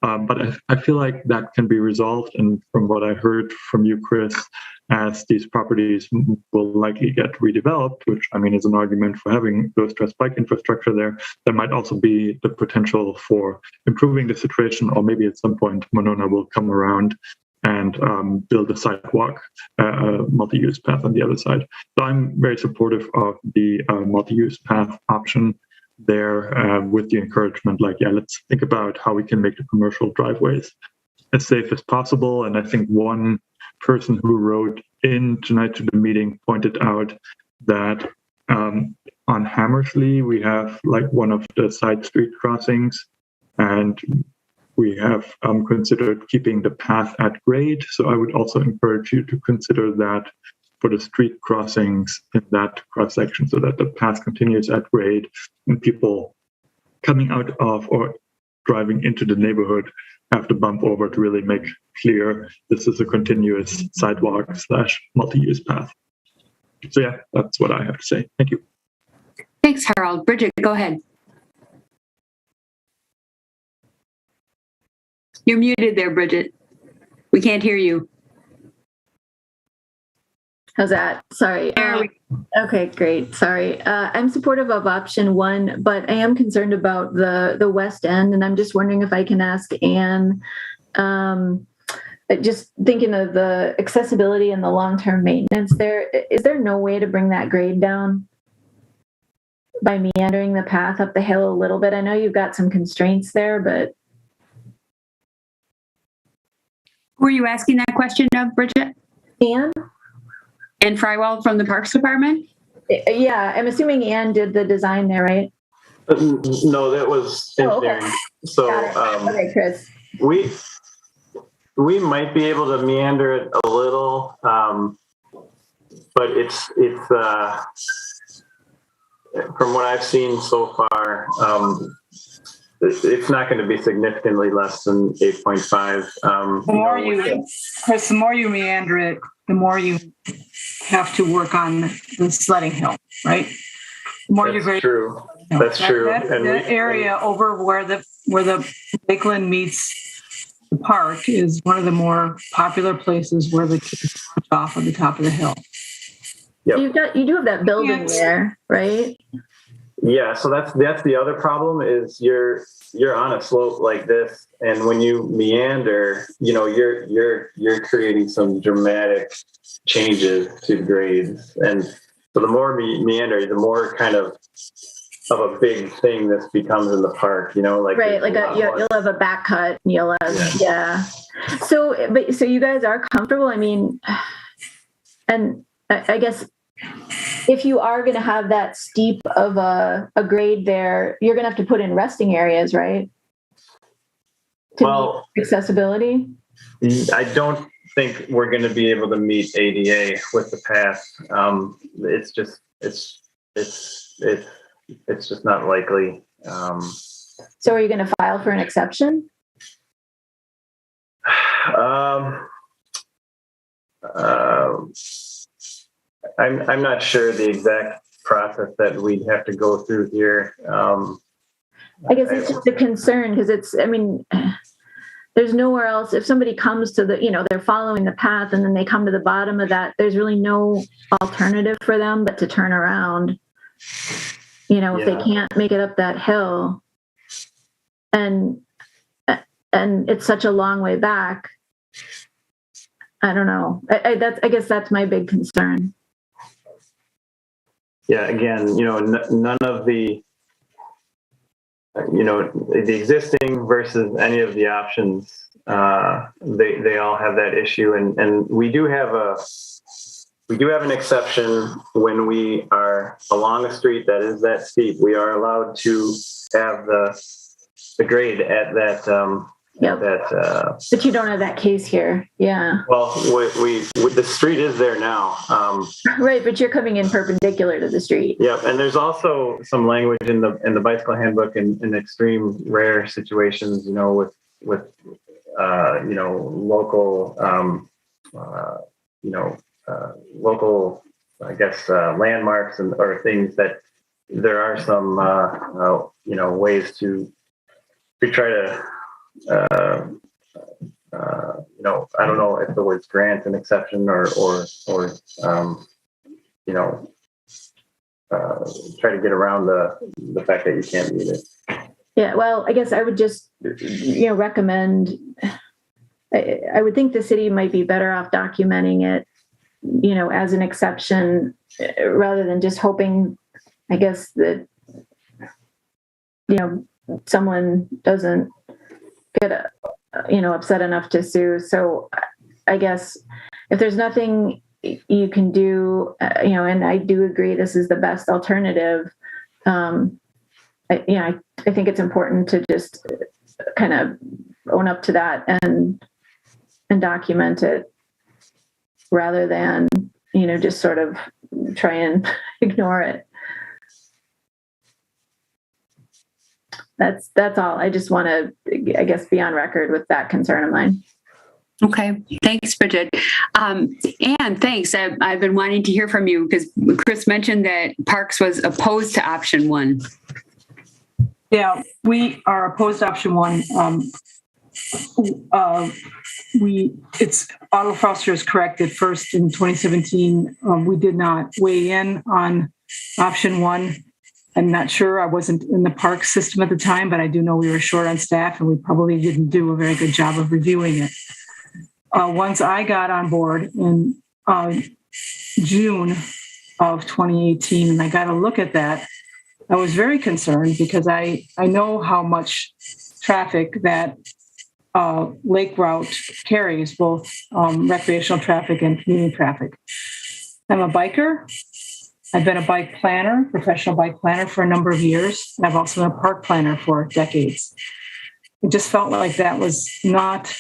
But I feel like that can be resolved. And from what I heard from you, Chris, as these properties will likely get redeveloped, which is an argument for having low stress bike infrastructure there might also be the potential for improving the situation, or maybe at some point Monona will come around and build a sidewalk, multi-use path on the other side. So I'm very supportive of the multi-use path option there, with the encouragement, let's think about how we can make the commercial driveways as safe as possible. And I think one person who wrote in tonight to the meeting pointed out that on Hammersley, we have one of the side street crossings, and we have considered keeping the path at grade. So I would also encourage you to consider that for the street crossings in that cross section, so that the path continues at grade and people coming out of or driving into the neighborhood have to bump over to really make clear this is a continuous sidewalk / multi-use path. So yeah, that's what I have to say. Thank you. Thanks, Harold. Bridget, go ahead. You're muted there, Bridget. We can't hear you. How's that? Sorry. Okay, great. Sorry. I'm supportive of option 1, but I am concerned about the west end, and I'm just wondering if I can ask Anne, just thinking of the accessibility and the long-term maintenance there, is there no way to bring that grade down by meandering the path up the hill a little bit? I know you've got some constraints there, but... Who are you asking that question of, Bridget? Anne? Anne Frywell from the Parks Department? Yeah, I'm assuming Anne did the design there, right? No, that was engineering. Okay. So okay, Chris. We might be able to meander it a little, but it's from what I've seen so far, it's not going to be significantly less than 8.5. Chris, the more you meander it, the more you have to work on the sledding hill, right? The more That's true. That's true. That area over where the Lakeland meets the park is one of the more popular places where the kids launch off on the top of the hill. Yep. So you do have that building there, right? Yeah, so that's the other problem is you're on a slope like this, and when you meander, you're creating some dramatic changes to grades, and so the more meander, the more kind of a big thing this becomes in the park. Right, you'll have a back cut, and you'll have yeah. So you guys are comfortable. I mean, and I guess. If you are going to have that steep of a grade there, you're going to have to put in resting areas, right? To meet accessibility? I don't think we're going to be able to meet ADA with the path. It's just not likely. So are you going to file for an exception? I'm not sure the exact process that we'd have to go through here. I guess it's just a concern because there's nowhere else. If somebody comes to they're following the path and then they come to the bottom of that, there's really no alternative for them but to turn around. If they can't make it up that hill, and it's such a long way back. I don't know. I guess that's my big concern. Yeah, again, none of the, the existing versus any of the options, they all have that issue. And we do have an exception when we are along a street that is that steep. We are allowed to have the grade at that. Yep. But you don't have that case here. Yeah. Well, we the street is there now. Right, but you're coming in perpendicular to the street. Yep, and there's also some language in the bicycle handbook in extreme rare situations, with local local, I guess, landmarks or things that there are some ways to try to. I don't know if the words grant an exception or try to get around the fact that you can't meet it. Yeah, well, I guess I would just, recommend, I would think the city might be better off documenting it, as an exception rather than just hoping, I guess, that, someone doesn't get upset enough to sue. So I guess if there's nothing you can do, and I do agree this is the best alternative, I think it's important to just kind of own up to that and document it rather than just sort of try and ignore it. That's all. I just want to, I guess, be on record with that concern of mine. Okay. Thanks, Bridget. And thanks. I've been wanting to hear from you because Chris mentioned that Parks was opposed to option one. Yeah, we are opposed to option one. Otto Foster is correct that first in 2017, we did not weigh in on option one. I'm not sure. I wasn't in the park system at the time, but I do know we were short on staff and we probably didn't do a very good job of reviewing it. Once I got on board in June of 2018 and I got a look at that, I was very concerned because I know how much traffic that lake route carries, both recreational traffic and commuting traffic. I'm a biker. I've been a bike planner, professional bike planner for a number of years. And I've also been a park planner for decades. It just felt like that was not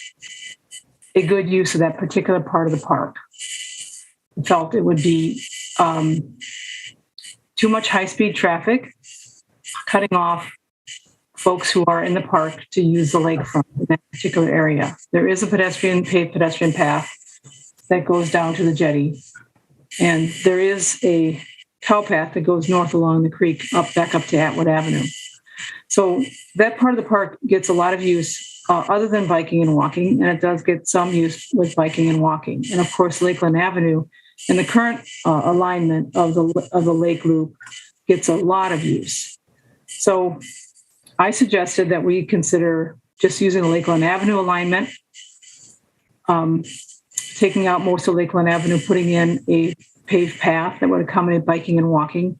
a good use of that particular part of the park. I felt it would be too much high-speed traffic, cutting off folks who are in the park to use the lakefront in that particular area. There is a paved pedestrian path that goes down to the jetty. And there is a cow path that goes north along the creek back up to Atwood Avenue. So that part of the park gets a lot of use other than biking and walking, and it does get some use with biking and walking. And of course, Lakeland Avenue and the current alignment of the lake loop gets a lot of use. So I suggested that we consider just using the Lakeland Avenue alignment, taking out most of Lakeland Avenue, putting in a paved path that would accommodate biking and walking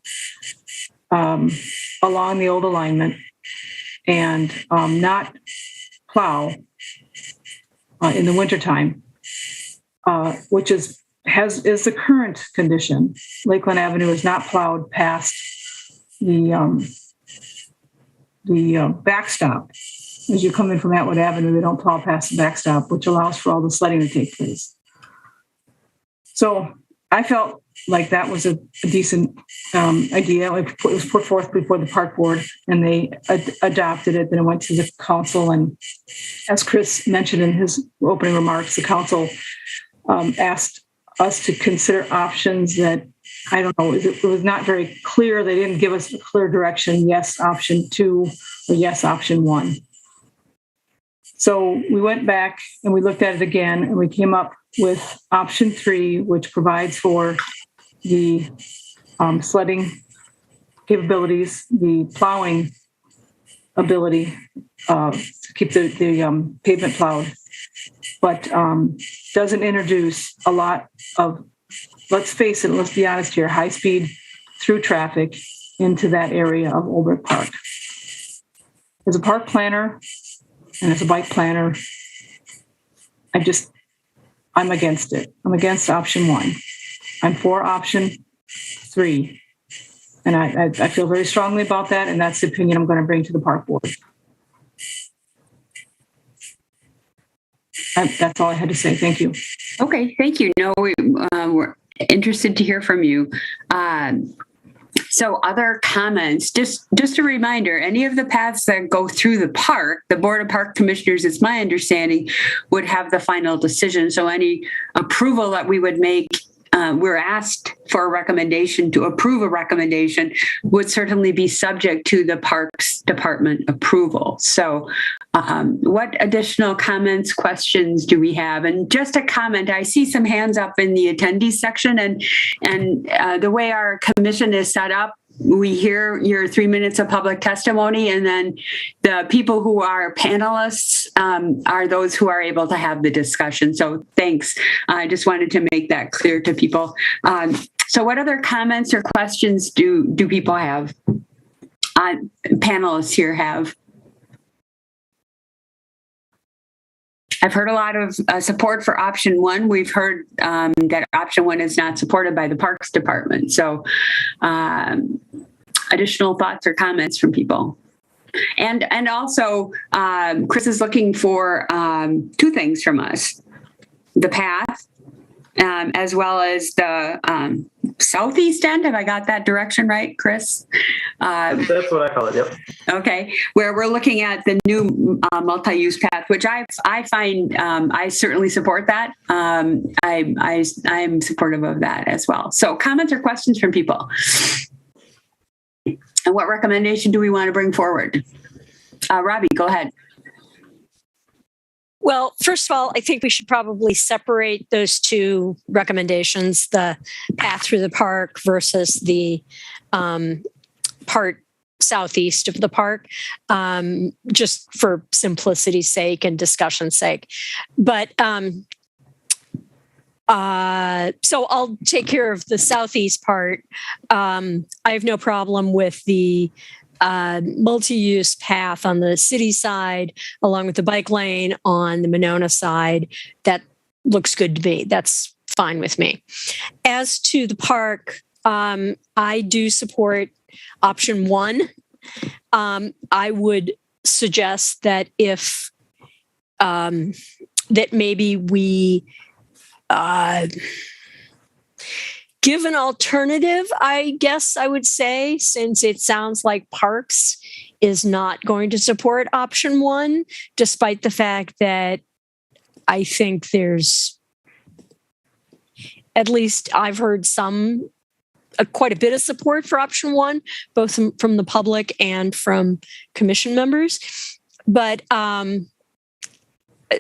along the old alignment and not plow in the wintertime, which is the current condition. Lakeland Avenue is not plowed past the backstop. As you come in from Atwood Avenue, they don't plow past the backstop, which allows for all the sledding to take place. So I felt like that was a decent idea. It was put forth before the park board, and they adopted it. Then it went to the council, and as Chris mentioned in his opening remarks, the council asked us to consider options that, I don't know, it was not very clear. They didn't give us a clear direction, yes, option 2, or yes, option 1. So we went back and we looked at it again, and we came up with option 3, which provides for the sledding capabilities, the plowing ability to keep the pavement plowed, but doesn't introduce a lot of, let's face it, let's be honest here, high-speed through traffic into that area of Old Park. As a park planner and as a bike planner, I'm against it. I'm against option 1. I'm for option 3. And I feel very strongly about that, and that's the opinion I'm going to bring to the park board. That's all I had to say. Thank you. Okay, thank you. No, we're interested to hear from you. So other comments, just a reminder, any of the paths that go through the park, the Board of Park Commissioners, it's my understanding, would have the final decision. So any approval that we would make, we're asked for a recommendation to approve a recommendation would certainly be subject to the Parks Department approval. So what additional comments, questions do we have? And just a comment, I see some hands up in the attendees section, and the way our commission is set up, we hear your 3 minutes of public testimony, and then the people who are panelists are those who are able to have the discussion. So thanks. I just wanted to make that clear to people. So what other comments or questions do people have? Panelists here have. I've heard a lot of support for option one. We've heard that option one is not supported by the Parks Department. So additional thoughts or comments from people. And also, Chris is looking for two things from us: the path, as well as the southeast end. Have I got that direction right, Chris? That's what I call it, yep. Okay, where we're looking at the new multi-use path, which I find, I certainly support that. I'm supportive of that as well. So comments or questions from people? And what recommendation do we want to bring forward? Robbie, go ahead. Well, first of all, I think we should probably separate those two recommendations, the path through the park versus the part southeast of the park, just for simplicity's sake and discussion's sake. But so I'll take care of the southeast part. I have no problem with the multi-use path on the city side, along with the bike lane on the Monona side. That looks good to me. That's fine with me. As to the park, I do support option one. I would suggest that if that maybe we give an alternative, I guess I would say, since it sounds like Parks is not going to support option one, despite the fact that I think there's, at least I've heard quite a bit of support for option one, both from the public and from commission members. But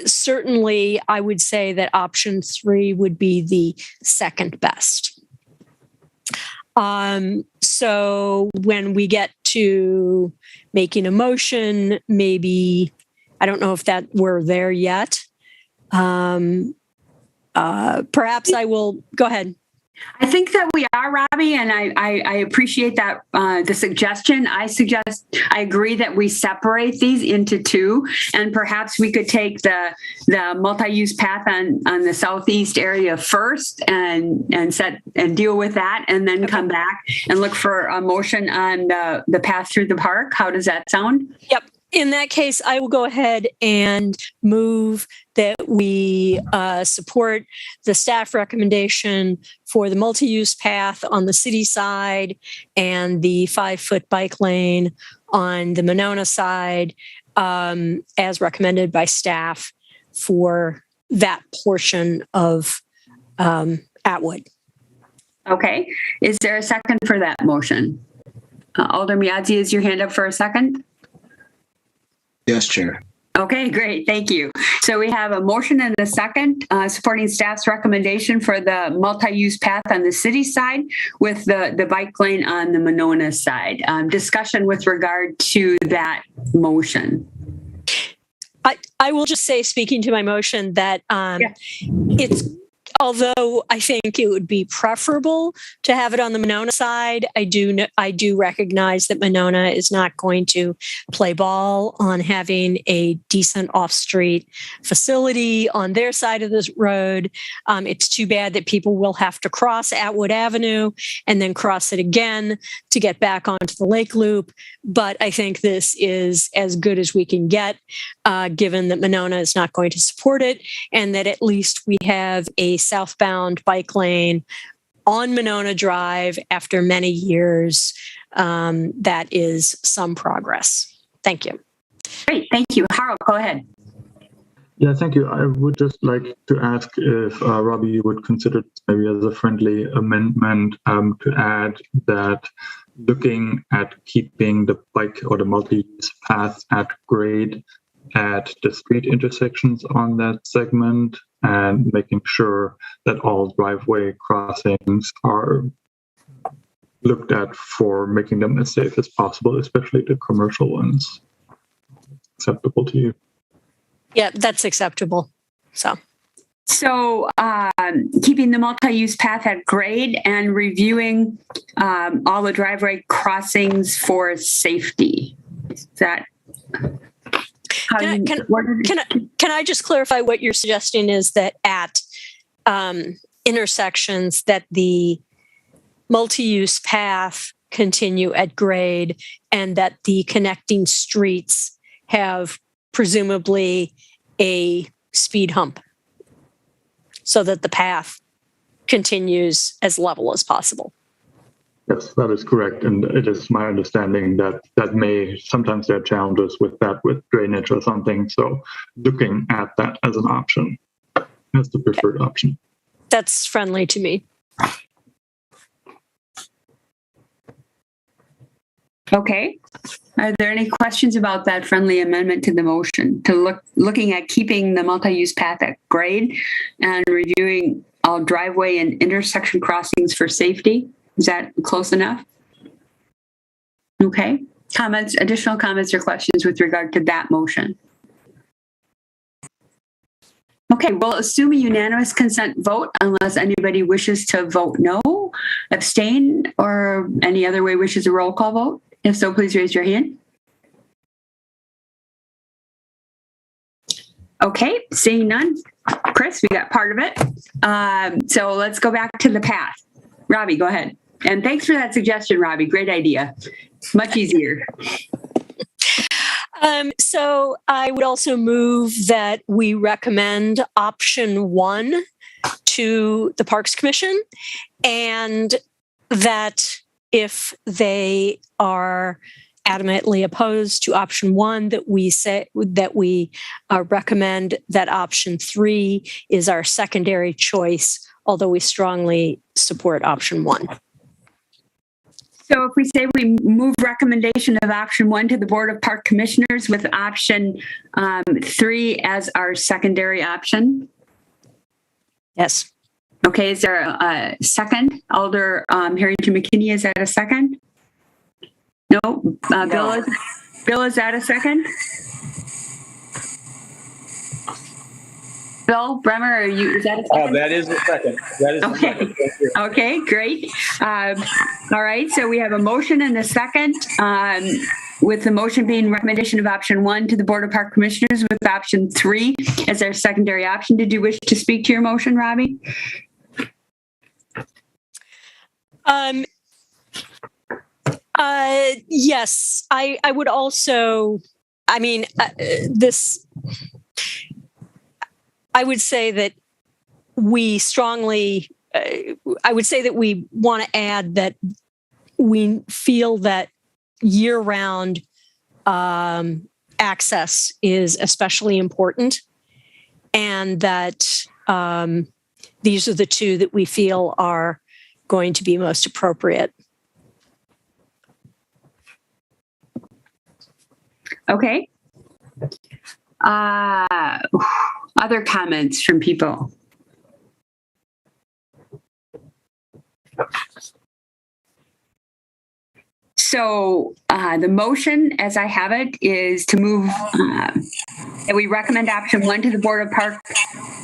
certainly I would say that option three would be the second best. So when we get to making a motion, maybe, I don't know if that we're there yet. Perhaps I will go ahead. I think that we are, Robbie, and I appreciate that the suggestion. I agree that we separate these into two, and perhaps we could take the multi-use path on the southeast area first and deal with that, and then come back and look for a motion on the path through the park. How does that sound? Yep. In that case, I will go ahead and move that we support the staff recommendation for the multi-use path on the city side and the 5-foot bike lane on the Monona side, as recommended by staff for that portion of Atwood. Okay. Is there a second for that motion? Alder Miazzi, is your hand up for a second? Yes, Chair. Okay, great. Thank you. So we have a motion and a second supporting staff's recommendation for the multi-use path on the city side with the bike lane on the Monona side. Discussion with regard to that motion. I will just say, speaking to my motion, that although I think it would be preferable to have it on the Monona side, I do recognize that Monona is not going to play ball on having a decent off-street facility on their side of the road. It's too bad that people will have to cross Atwood Avenue and then cross it again to get back onto the Lake Loop. But I think this is as good as we can get, given that Monona is not going to support it, and that at least we have a southbound bike lane on Monona Drive after many years. That is some progress. Thank you. Great, thank you. Harold, go ahead. Yeah, thank you. I would just like to ask if Robbie, you would consider maybe as a friendly amendment to add that looking at keeping the bike or the multi-use path at grade at the street intersections on that segment, and making sure that all driveway crossings are looked at for making them as safe as possible, especially the commercial ones. Acceptable to you? Yeah, that's acceptable. So keeping the multi-use path at grade and reviewing all the driveway crossings for safety. Is that Can I just clarify what you're suggesting is that at intersections that the multi-use path continue at grade and that the connecting streets have presumably a speed hump so that the path continues as level as possible? Yes, that is correct. And it is my understanding that sometimes there are challenges with that, with drainage or something. So looking at that as an option, as the preferred option. That's friendly to me. Okay. Are there any questions about that friendly amendment to the motion to looking at keeping the multi-use path at grade and reviewing all driveway and intersection crossings for safety? Is that close enough? Okay. Additional comments or questions with regard to that motion? Okay, we'll assume a unanimous consent vote unless anybody wishes to vote no, abstain, or any other way wishes a roll call vote. If so, please raise your hand. Okay, seeing none. Chris, we got part of it. So let's go back to the path. Robbie, go ahead. And thanks for that suggestion, Robbie. Great idea. Much easier. So I would also move that we recommend option 1 to the Parks Commission, and that if they are adamantly opposed to option 1, that we recommend that option 3 is our secondary choice, although we strongly support option 1. So if we say we move recommendation of option 1 to the Board of Park Commissioners with option 3 as our secondary option? Yes. Okay, is there a second? Alder Harrington McKinney, is that a second? No? Bill, is that a second? Bill Bremer, is that a second? That is the second. That is okay. The second. Okay, great. All right, so we have a motion and a second, with the motion being recommendation of option 1 to the Board of Park Commissioners with option 3 as our secondary option. Did you wish to speak to your motion, Robbie? Yes, I would also, I would say that we strongly, I would say that we want to add that we feel that year-round access is especially important, and that these are the two that we feel are going to be most appropriate. Okay. Other comments from people? So the motion, as I have it, is to move that we recommend option 1 to the Board of Park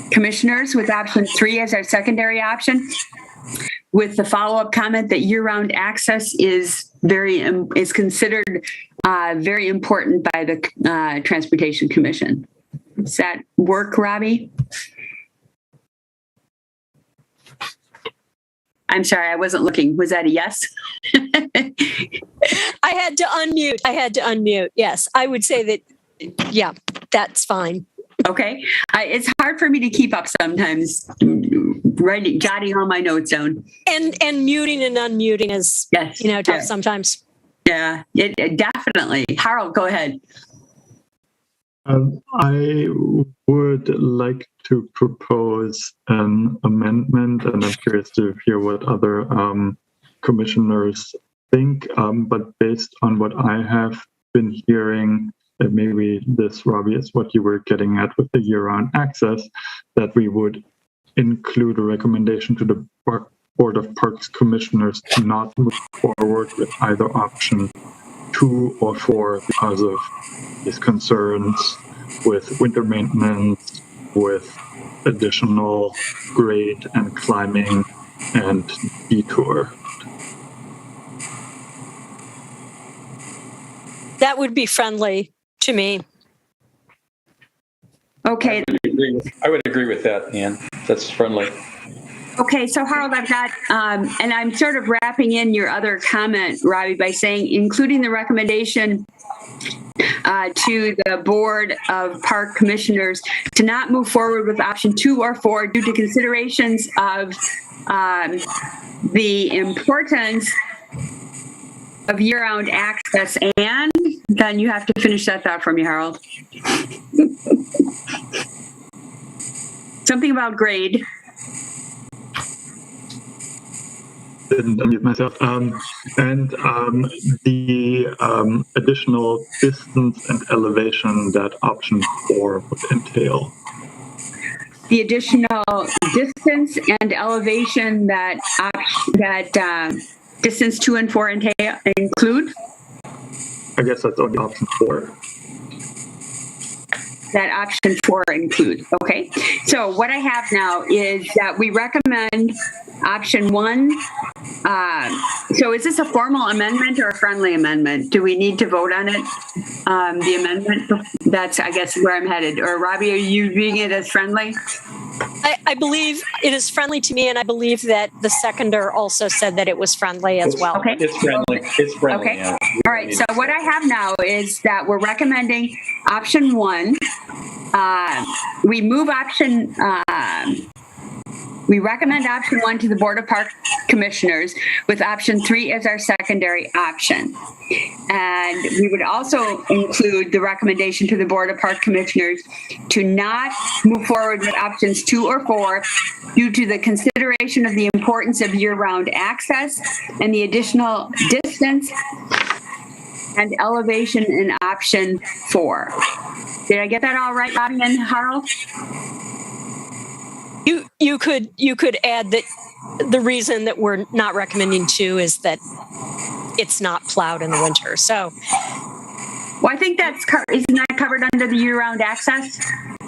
Commissioners with option 3 as our secondary option, with the follow-up comment that year-round access is considered very important by the Transportation Commission. Does that work, Robbie? I'm sorry, I wasn't looking. Was that a yes? I had to unmute. Yes, I would say that, yeah, that's fine. Okay. It's hard for me to keep up sometimes, jotting all my notes down. And muting and unmuting is, tough sometimes. Yeah, it definitely. Harold, go ahead. I would like to propose an amendment, and I'm curious to hear what other commissioners think. But based on what I have been hearing, that maybe this, Robbie, is what you were getting at with the year-round access, that we would include a recommendation to the Board of Parks Commissioners to not move forward with either option 2 or 4 because of these concerns with winter maintenance, with additional grade and climbing and detour. That would be friendly to me. Okay. I would agree with that, Ann. That's friendly. Okay, so Harold, I've got, and I'm sort of wrapping in your other comment, Robbie, by saying, including the recommendation to the Board of Park Commissioners to not move forward with option 2 or 4 due to considerations of the importance of year-round access. And then you have to finish that thought for me, Harold. Something about grade. Didn't unmute myself. And the additional distance and elevation that option 4 would entail. The additional distance and elevation that distance 2 and 4 include? I guess that's only option 4. That option 4 include. Okay. So what I have now is that we recommend option 1. So is this a formal amendment or a friendly amendment? Do we need to vote on it? The amendment? That's, I guess, where I'm headed. Or Robbie, are you reading it as friendly? I believe it is friendly to me, and I believe that the seconder also said that it was friendly as well. Okay. It's friendly. It's friendly. Okay. Yeah. All right. So what I have now is that we're recommending option 1. We move option. We recommend option 1 to the Board of Park Commissioners with option 3 as our secondary option. And we would also include the recommendation to the Board of Park Commissioners to not move forward with options 2 or 4 due to the consideration of the importance of year-round access and the additional distance and elevation in option 4. Did I get that all right, Robbie and Harold? You could add that the reason that we're not recommending 2 is that it's not plowed in the winter. So, well, I think isn't that covered under the year-round access?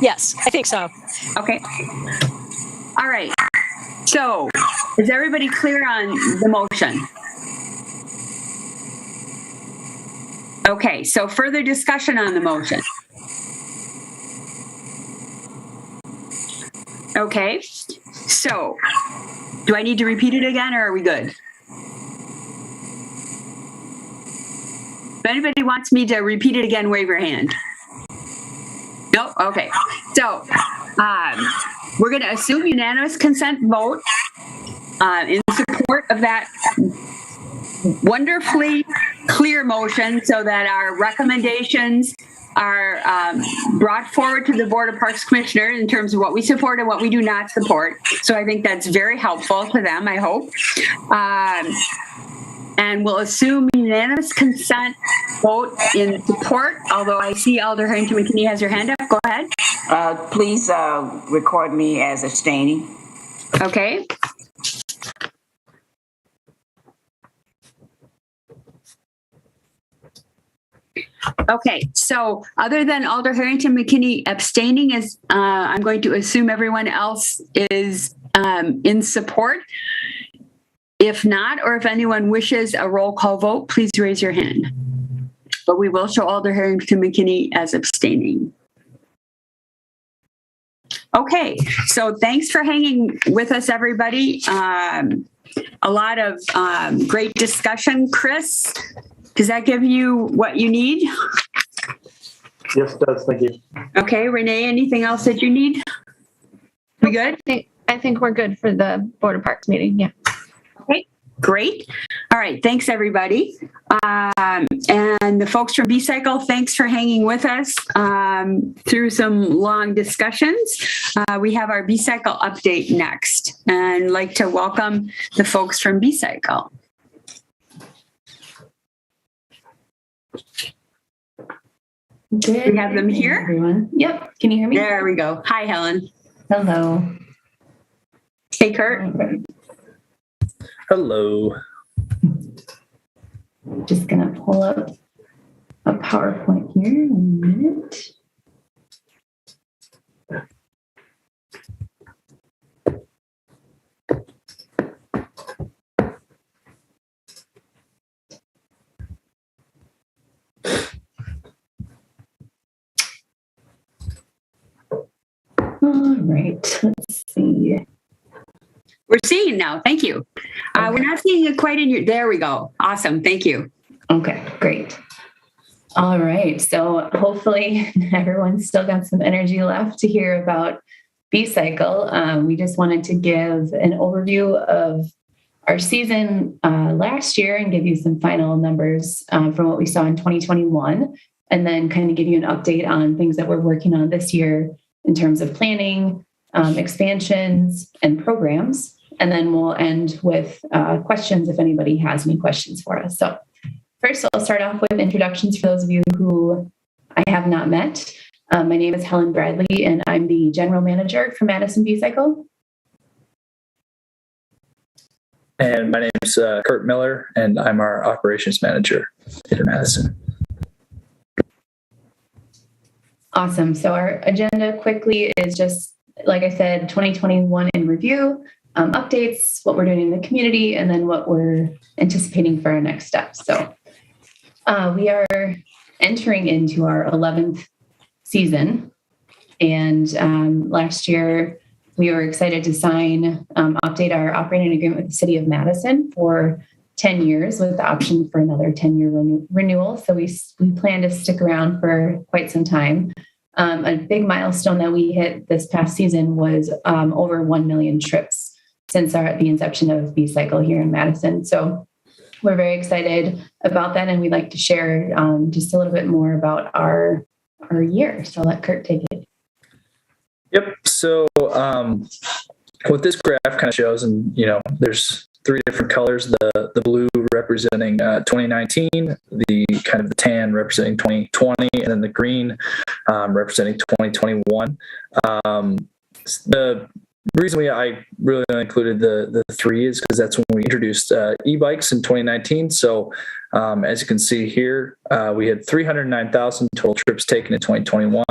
Yes, I think so. Okay. All right. So, is everybody clear on the motion? Okay. So, further discussion on the motion. Okay, so do I need to repeat it again, or are we good? If anybody wants me to repeat it again, wave your hand. No? Okay. So we're going to assume unanimous consent vote in support of that wonderfully clear motion so that our recommendations are brought forward to the Board of Parks Commissioners in terms of what we support and what we do not support. So I think that's very helpful to them, I hope. And we'll assume unanimous consent vote in support, although I see Alder Harrington McKinney has your hand up. Go ahead. Please record me as abstaining. Okay. Okay, so other than Alder Harrington McKinney abstaining, is I'm going to assume everyone else is in support. If not, or if anyone wishes a roll call vote, please raise your hand. But we will show Alder Harrington McKinney as abstaining. Okay, so thanks for hanging with us, everybody. A lot of great discussion. Chris, does that give you what you need? Yes, it does. Thank you. Okay, Renee, anything else that you need? We good? I think we're good for the Board of Parks meeting. Yeah. Okay, great. All right, thanks everybody. And the folks from B-Cycle, thanks for hanging with us through some long discussions. We have our B-Cycle update next, and I'd like to welcome the folks from B-Cycle. Good. We have them here. Everyone. Yep. Can you hear me? There we go. Hi, Helen. Hello. Hey, Kurt. Hello. Just gonna pull up a PowerPoint here in a minute. All right, let's see. We're seeing now. Thank you. Okay. We're not seeing it quite in your, there we go. Awesome. Thank you. Okay, great. All right, so hopefully everyone's still got some energy left to hear about B-Cycle. We just wanted to give an overview of our season last year and give you some final numbers from what we saw in 2021, and then kind of give you an update on things that we're working on this year in terms of planning, expansions, and programs. And then we'll end with questions if anybody has any questions for us. So first, I'll start off with introductions for those of you who I have not met. My name is Helen Bradley, and I'm the general manager for Madison B-Cycle. And my name is Kurt Miller, and I'm our operations manager in Madison. Awesome. So our agenda quickly is just, like I said, 2021 in review, updates, what we're doing in the community, and then what we're anticipating for our next steps. So we are entering into our 11th season. And last year, we were excited to update our operating agreement with the city of Madison for 10 years with the option for another 10-year renewal. So we plan to stick around for quite some time. A big milestone that we hit this past season was over 1 million trips since the inception of B-Cycle here in Madison. So we're very excited about that, and we'd like to share just a little bit more about our year. So I'll let Kurt take it. Yep. So what this graph kind of shows, and there's three different colors: the blue representing 2019, the kind of the tan representing 2020, and then the green representing 2021. The reason I really included the three is because that's when we introduced e-bikes in 2019. So as you can see here, we had 309,000 total trips taken in 2021,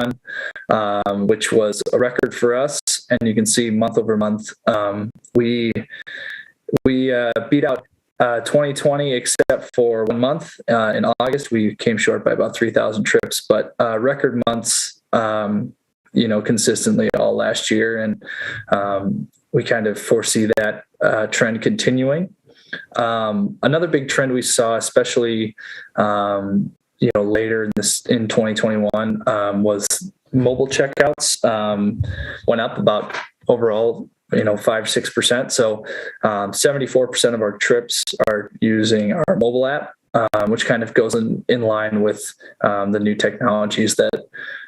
which was a record for us. And you can see month over month, we beat out 2020, except for 1 month. In August, we came short by about 3,000 trips, but record months, consistently all last year. And we kind of foresee that trend continuing. Another big trend we saw, especially, later in 2021, was mobile checkouts went up about overall 5-6%. So 74% of our trips are using our mobile app, which kind of goes in line with the new technologies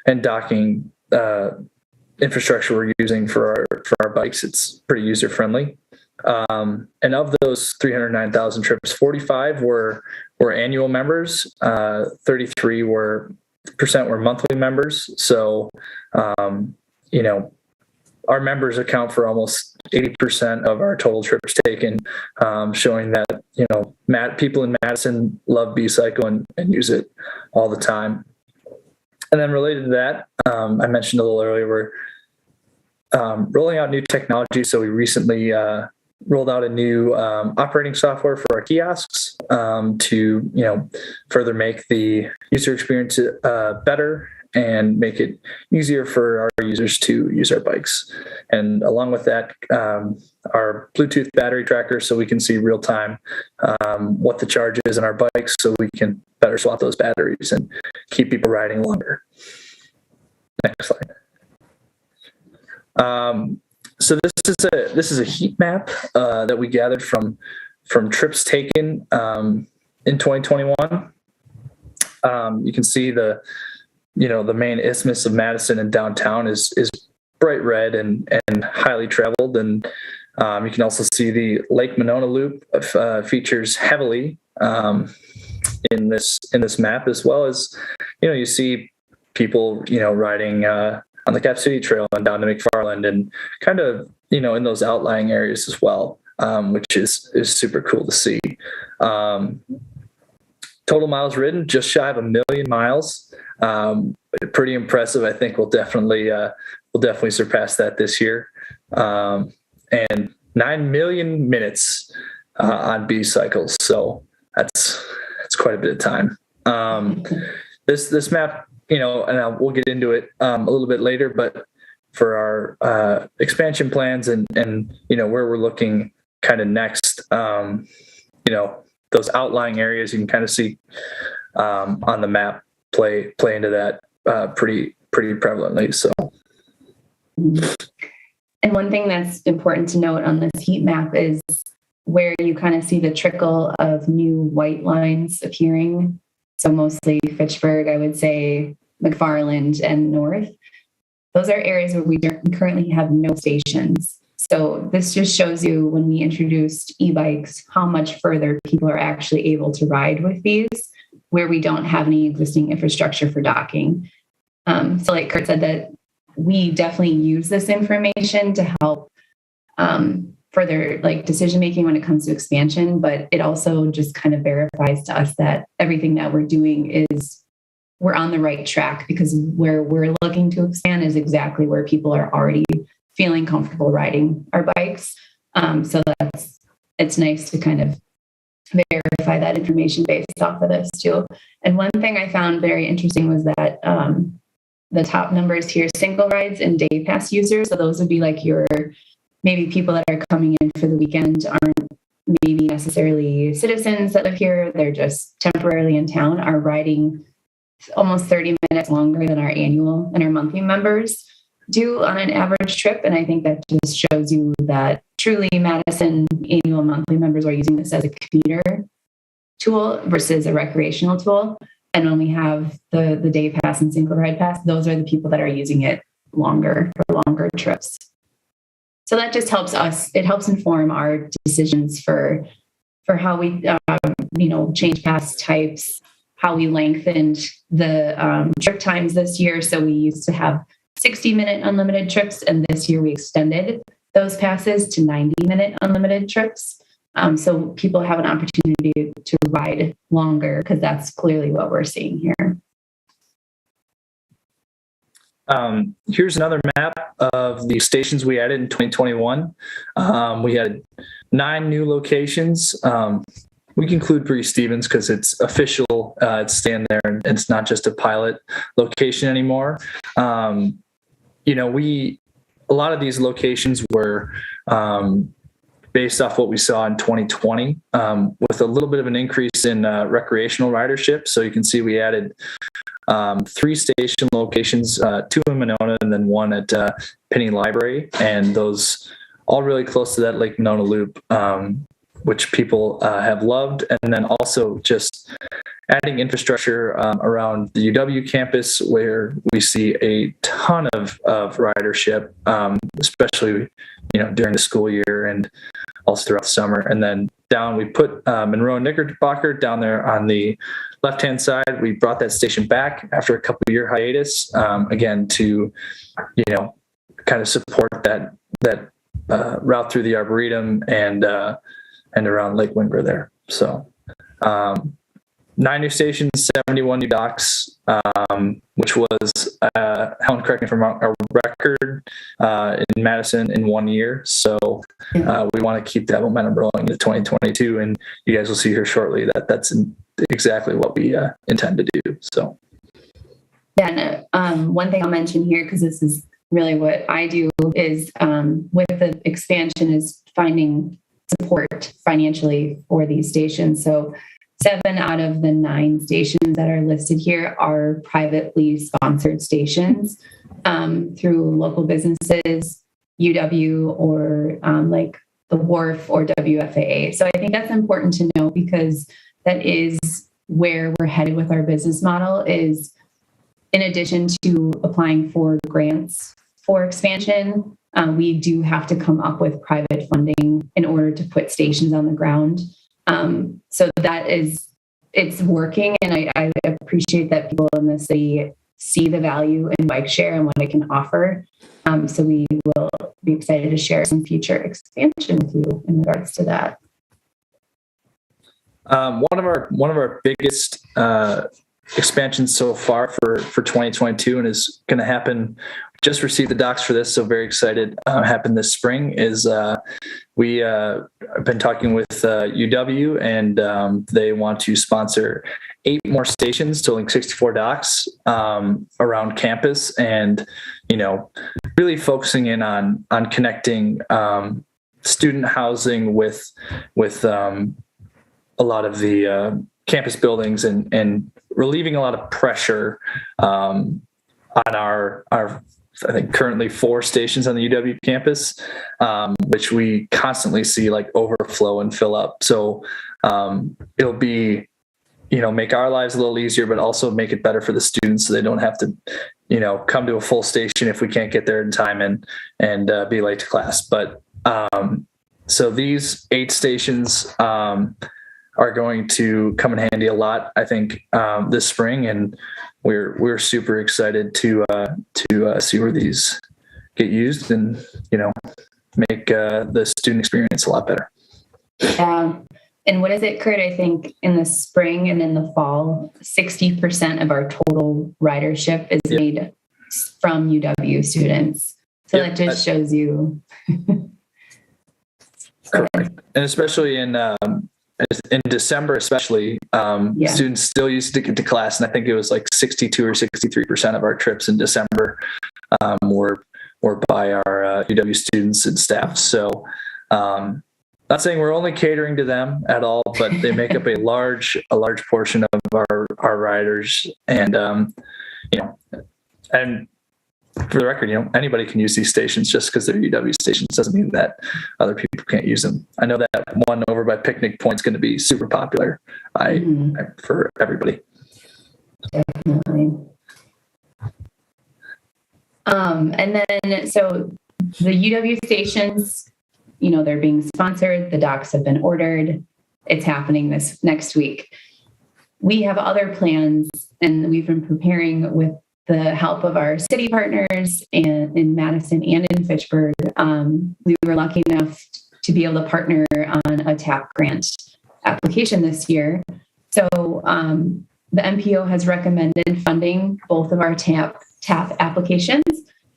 and docking infrastructure we're using for our bikes. It's pretty user friendly. And of those 309,000 trips, 45 were annual members, 33% were monthly members. So our members account for almost 80% of our total trips taken, showing that, people in Madison love B-Cycle and use it all the time. And then related to that, I mentioned a little earlier, we're rolling out new technology. So we recently rolled out a new operating software for our kiosks to further make the user experience better and make it easier for our users to use our bikes. And along with that, our Bluetooth battery tracker, so we can see real time what the charge is in our bikes, so we can better swap those batteries and keep people riding longer. Next slide. So this is a heat map that we gathered from trips taken in 2021. You can see the main isthmus of Madison and downtown is bright red and highly traveled, and you can also see the Lake Monona Loop features heavily in this map, as well as you see people riding on the Cap City Trail and down to McFarland, and kind of in those outlying areas as well, which is super cool to see. Total miles ridden, just shy of 1 million miles. Pretty impressive. I think we'll definitely surpass that this year. And 9 million minutes on B cycles. So that's quite a bit of time. This map, and we'll get into it a little bit later, but for our expansion plans and where we're looking kind of next, those outlying areas you can kind of see on the map play into that pretty prevalently. So. And one thing that's important to note on this heat map is where you kind of see the trickle of new white lines appearing. So mostly Fitchburg, I would say McFarland and North. Those are areas where we currently have no stations. So this just shows you, when we introduced e-bikes, how much further people are actually able to ride with these, where we don't have any existing infrastructure for docking. So like Kurt said, that we definitely use this information to help further decision-making when it comes to expansion, but it also just kind of verifies to us that everything that we're doing we're on the right track, because where we're looking to expand is exactly where people are already feeling comfortable riding our bikes. So it's nice to kind of verify that information based off of this too. And one thing I found very interesting was that the top numbers here, single rides and day pass users. So those would be like your maybe people that are coming in for the weekend, aren't maybe necessarily citizens that live here. They're just temporarily in town, are riding almost 30 minutes longer than our annual and our monthly members do on an average trip. And I think that just shows you that truly Madison annual and monthly members are using this as a commuter tool versus a recreational tool. And when we have the day pass and single ride pass, those are the people that are using it longer for longer trips. So that just helps us. It helps inform our decisions for how we, change pass types, how we lengthened the trip times this year. So we used to have 60-minute unlimited trips, and this year we extended those passes to 90-minute unlimited trips. So people have an opportunity to ride longer, because that's clearly what we're seeing here. Here's another map of the stations we added in 2021. We had 9 new locations. We can include Bree Stevens because it's official. It's staying there, and it's not just a pilot location anymore. A lot of these locations were based off what we saw in 2020, with a little bit of an increase in recreational ridership. So you can see we added 3 station locations, 2 in Monona and then 1 at Penny Library, and those all really close to that Lake Monona Loop, which people have loved. And then also just adding infrastructure around the UW campus, where we see a ton of ridership, especially during the school year and also throughout the summer. And then down, we put Monroe and Knickerbocker down there on the left-hand side. We brought that station back after a couple-year hiatus, again, to kind of support that route through the Arboretum and around Lake Wingra there. So 9 new stations, 71 new docks, which was, Helen, correct me if I'm wrong, a record in Madison in 1 year. So we want to keep that momentum rolling into 2022. And you guys will see here shortly that that's exactly what we intend to do. So. Yeah, and one thing I'll mention here, because this is really what I do, is with the expansion is finding support financially for these stations. So 7 out of the 9 stations that are listed here are privately sponsored stations through local businesses, UW, or like the Wharf or WFAA. So I think that's important to know, because that is where we're headed with our business model, is in addition to applying for grants for expansion, we do have to come up with private funding in order to put stations on the ground. So that is, it's working. And I appreciate that people in the city see the value in bike share and what it can offer. So we will be excited to share some future expansion with you in regards to that. One of our biggest expansions so far for 2022, and is going to happen, just received the docs for this, so very excited, happen this spring, is we have been talking with UW, and they want to sponsor 8 more stations totaling 64 docks around campus, and really focusing in on connecting student housing with a lot of the campus buildings, and relieving a lot of pressure on our I think currently 4 stations on the UW campus, which we constantly see like overflow and fill up. So it'll be, make our lives a little easier, but also make it better for the students, so they don't have to, come to a full station if we can't get there in time and be late to class. But so these 8 stations are going to come in handy a lot, I think, this spring, and we're super excited to see where these get used, and make the student experience a lot better. Yeah, and what is it, Kurt? I think in the spring and in the fall, 60% of our total ridership is made from UW students. So that just shows you. Correct, and especially in December, especially, students still used to get to class, and I think it was like 62 or 63% of our trips in December were by our UW students and staff. So, not saying we're only catering to them at all, but they make up a large portion of our riders, and and for the record, anybody can use these stations. Just because they're UW stations doesn't mean that other people can't use them. I know that one over by Picnic Point is going to be super popular for everybody. Definitely. And then, so the UW stations, they're being sponsored. The docks have been ordered. It's happening this next week. We have other plans, and we've been preparing with the help of our city partners in Madison and in Fitchburg. We were lucky enough to be able to partner on a TAP grant application this year. So the MPO has recommended funding both of our TAP applications.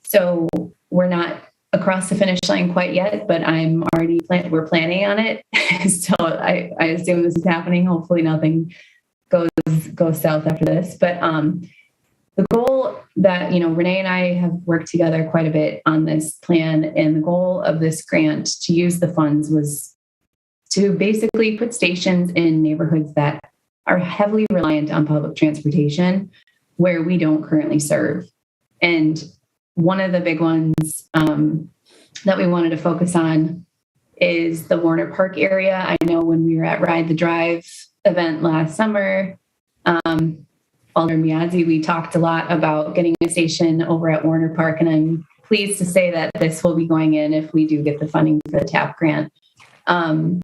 So we're not across the finish line quite yet, but we're planning on it. So I assume this is happening. Hopefully nothing goes south after this. But the goal that, Renee and I have worked together quite a bit on this plan, and the goal of this grant to use the funds was to basically put stations in neighborhoods that are heavily reliant on public transportation where we don't currently serve. And one of the big ones that we wanted to focus on is the Warner Park area. I know when we were at Ride the Drive event last summer, Alder Miazzi, we talked a lot about getting a station over at Warner Park, and I'm pleased to say that this will be going in if we do get the funding for the TAP grant, as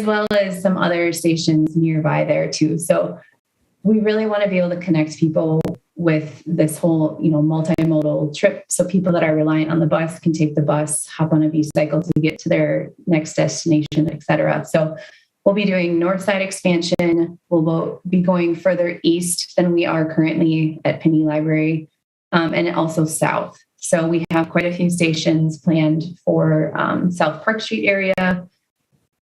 well as some other stations nearby there too. So we really want to be able to connect people with this whole, multimodal trip. So people that are reliant on the bus can take the bus, hop on a B-cycle to get to their next destination, et cetera. So we'll be doing north side expansion. We'll be going further east than we are currently at Penny Library, and also south. So we have quite a few stations planned for South Park Street area.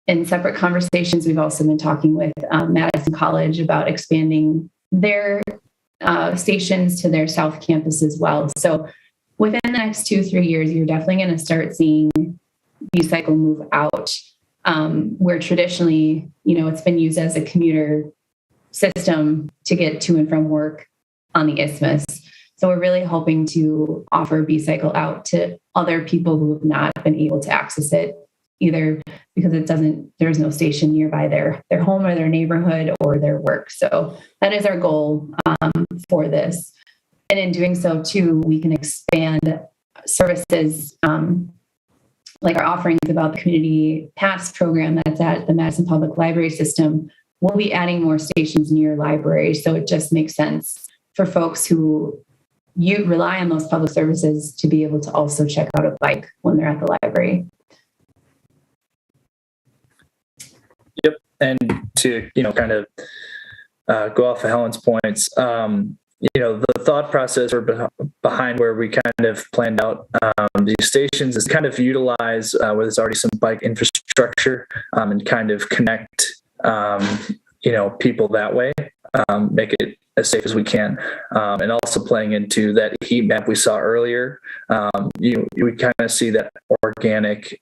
In separate conversations, we've also been talking with Madison College about expanding their stations to their South Campus as well. So within the next 2-3 years, you're definitely going to start seeing B-Cycle move out, where traditionally, it's been used as a commuter system to get to and from work on the Isthmus. So we're really hoping to offer B-Cycle out to other people who have not been able to access it, either because there's no station nearby their home or their neighborhood or their work. So that is our goal for this. And in doing so too, we can expand services like our offerings about the community pass program that's at the Madison Public Library System. We'll be adding more stations near libraries. So it just makes sense for folks who rely on those public services to be able to also check out a bike when they're at the library. Yep. And to, kind of go off of Helen's points, the thought process behind where we kind of planned out these stations is kind of utilize where there's already some bike infrastructure and kind of connect, people that way, make it as safe as we can. And also playing into that heat map we saw earlier, we kind of see that organic,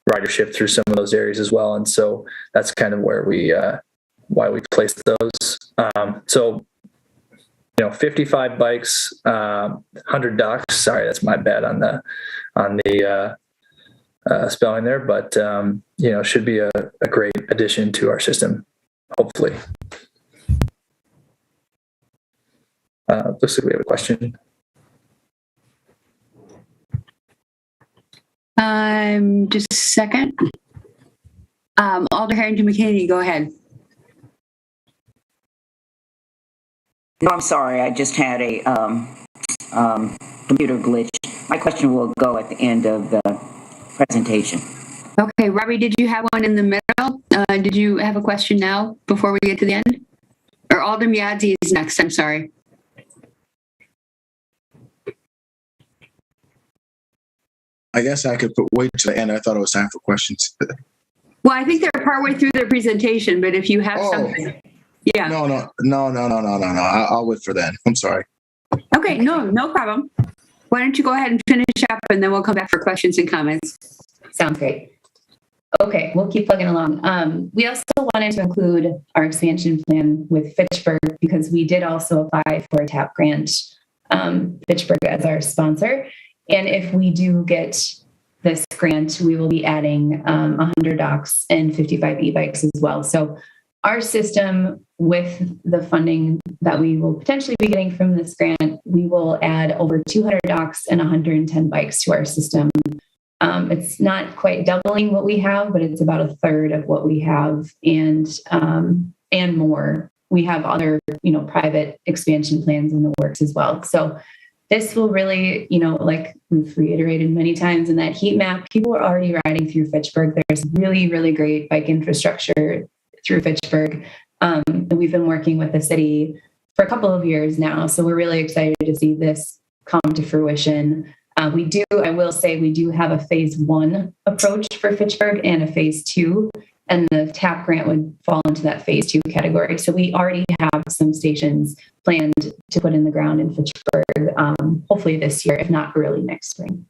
ridership through some of those areas as well. And so that's kind of where why we placed those. 55 bikes, 100 docks. Sorry, that's my bad on the spelling there, but should be a great addition to our system, hopefully. Looks like we have a question. Just a second. Alder Harrington McKinney, go ahead. No, I'm sorry. I just had a computer glitch. My question will go at the end of the presentation. Okay, Robbie, did you have one in the middle? Did you have a question now before we get to the end? Or Alder Miadzi is next, I'm sorry. I guess I could wait to the end. I thought it was time for questions. Well, I think they're partway through their presentation, but if you have something. Yeah. No. I'll wait for that. I'm sorry. Okay, no problem. Why don't you go ahead and finish up and then we'll come back for questions and comments. Sounds great. Okay, we'll keep plugging along. We also wanted to include our expansion plan with Fitchburg because we did also apply for a TAP grant, Fitchburg as our sponsor. And if we do get this grant, we will be adding 100 docks and 55 e-bikes as well. So our system, with the funding that we will potentially be getting from this grant, we will add over 200 docks and 110 bikes to our system. It's not quite doubling what we have, but it's about a third of what we have and more. We have other, private expansion plans in the works as well. So this will really, like we've reiterated many times in that heat map, people are already riding through Fitchburg. There's really, really great bike infrastructure through Fitchburg. And we've been working with the city for a couple of years now. So we're really excited to see this come to fruition. I will say we do have a phase 1 approach for Fitchburg and a phase 2, and the TAP grant would fall into that phase 2 category. So we already have some stations planned to put in the ground in Fitchburg, hopefully this year, if not early next spring.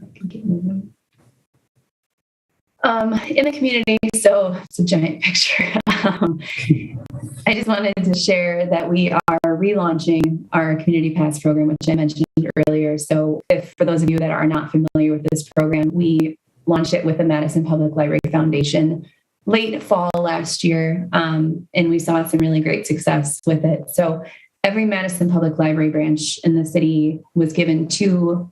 I can keep moving. In the community, so it's a giant picture. I just wanted to share that we are relaunching our Community Pass program, which I mentioned earlier. So for those of you that are not familiar with this program, we launched it with the Madison Public Library Foundation late fall last year, and we saw some really great success with it. So every Madison Public Library branch in the city was given 2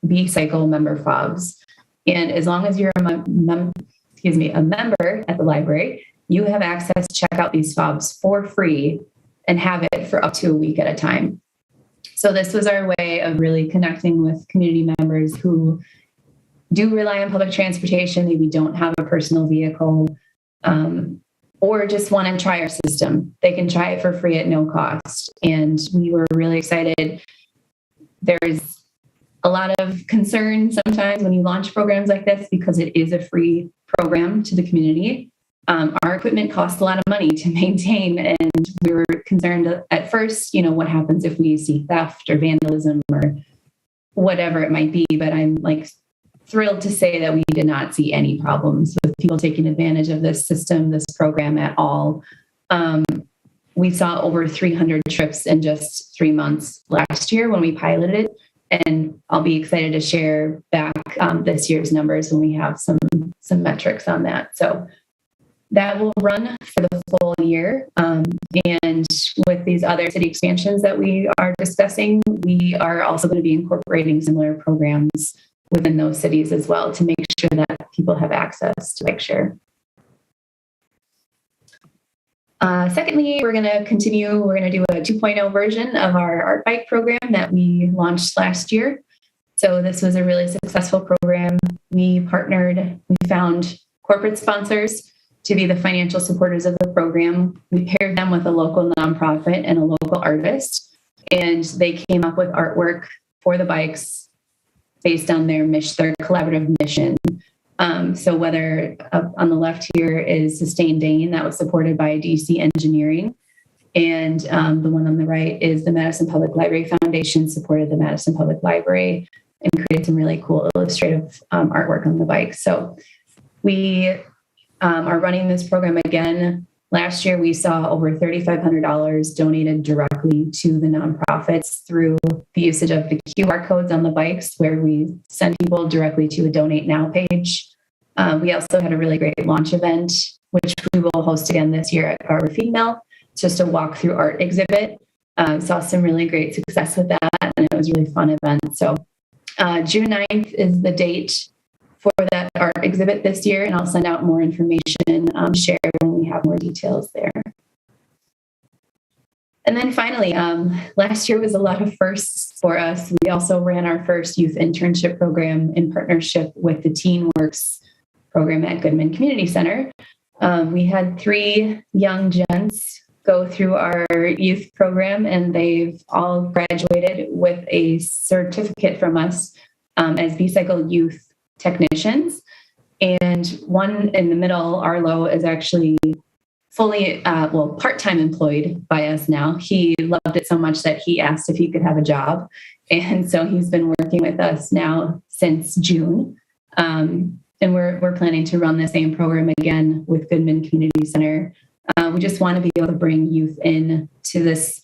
B-Cycle member fobs. And as long as you're a member at the library, you have access to check out these fobs for free and have it for up to a week at a time. So this was our way of really connecting with community members who do rely on public transportation, maybe don't have a personal vehicle, or just want to try our system. They can try it for free at no cost. And we were really excited. There's a lot of concern sometimes when you launch programs like this because it is a free program to the community. Our equipment costs a lot of money to maintain, and we were concerned at first, what happens if we see theft or vandalism or whatever it might be. But I'm thrilled to say that we did not see any problems with people taking advantage of this system, this program at all. We saw over 300 trips in just 3 months last year when we piloted it. And I'll be excited to share back this year's numbers when we have some metrics on that. So that will run for the full year. And with these other city expansions that we are discussing, we are also going to be incorporating similar programs within those cities as well to make sure that people have access to bike share. Secondly, we're going to do a 2.0 version of our art bike program that we launched last year. So this was a really successful program. We found corporate sponsors to be the financial supporters of the program. We paired them with a local nonprofit and a local artist, and they came up with artwork for the bikes based on their collaborative mission. So whether on the left here is Sustain Dane, that was supported by DC Engineering. And the one on the right is the Madison Public Library Foundation supported the Madison Public Library and created some really cool illustrative artwork on the bike. So we are running this program again. Last year, we saw over $3,500 donated directly to the nonprofits through the usage of the QR codes on the bikes, where we send people directly to a Donate Now page. We also had a really great launch event, which we will host again this year at Barber Feed Mill. It's just a walkthrough art exhibit. Saw some really great success with that, and it was a really fun event. So June 9th is the date for that art exhibit this year, and I'll send out more information, share when we have more details there. And then finally, last year was a lot of firsts for us. We also ran our first youth internship program in partnership with the Teen Works program at Goodman Community Center. We had 3 young gents go through our youth program, and they've all graduated with a certificate from us as B-Cycle youth technicians. And one in the middle, Arlo, is actually fully, part-time employed by us now. He loved it so much that he asked if he could have a job. And so he's been working with us now since June. And we're planning to run the same program again with Goodman Community Center. We just want to be able to bring youth in to this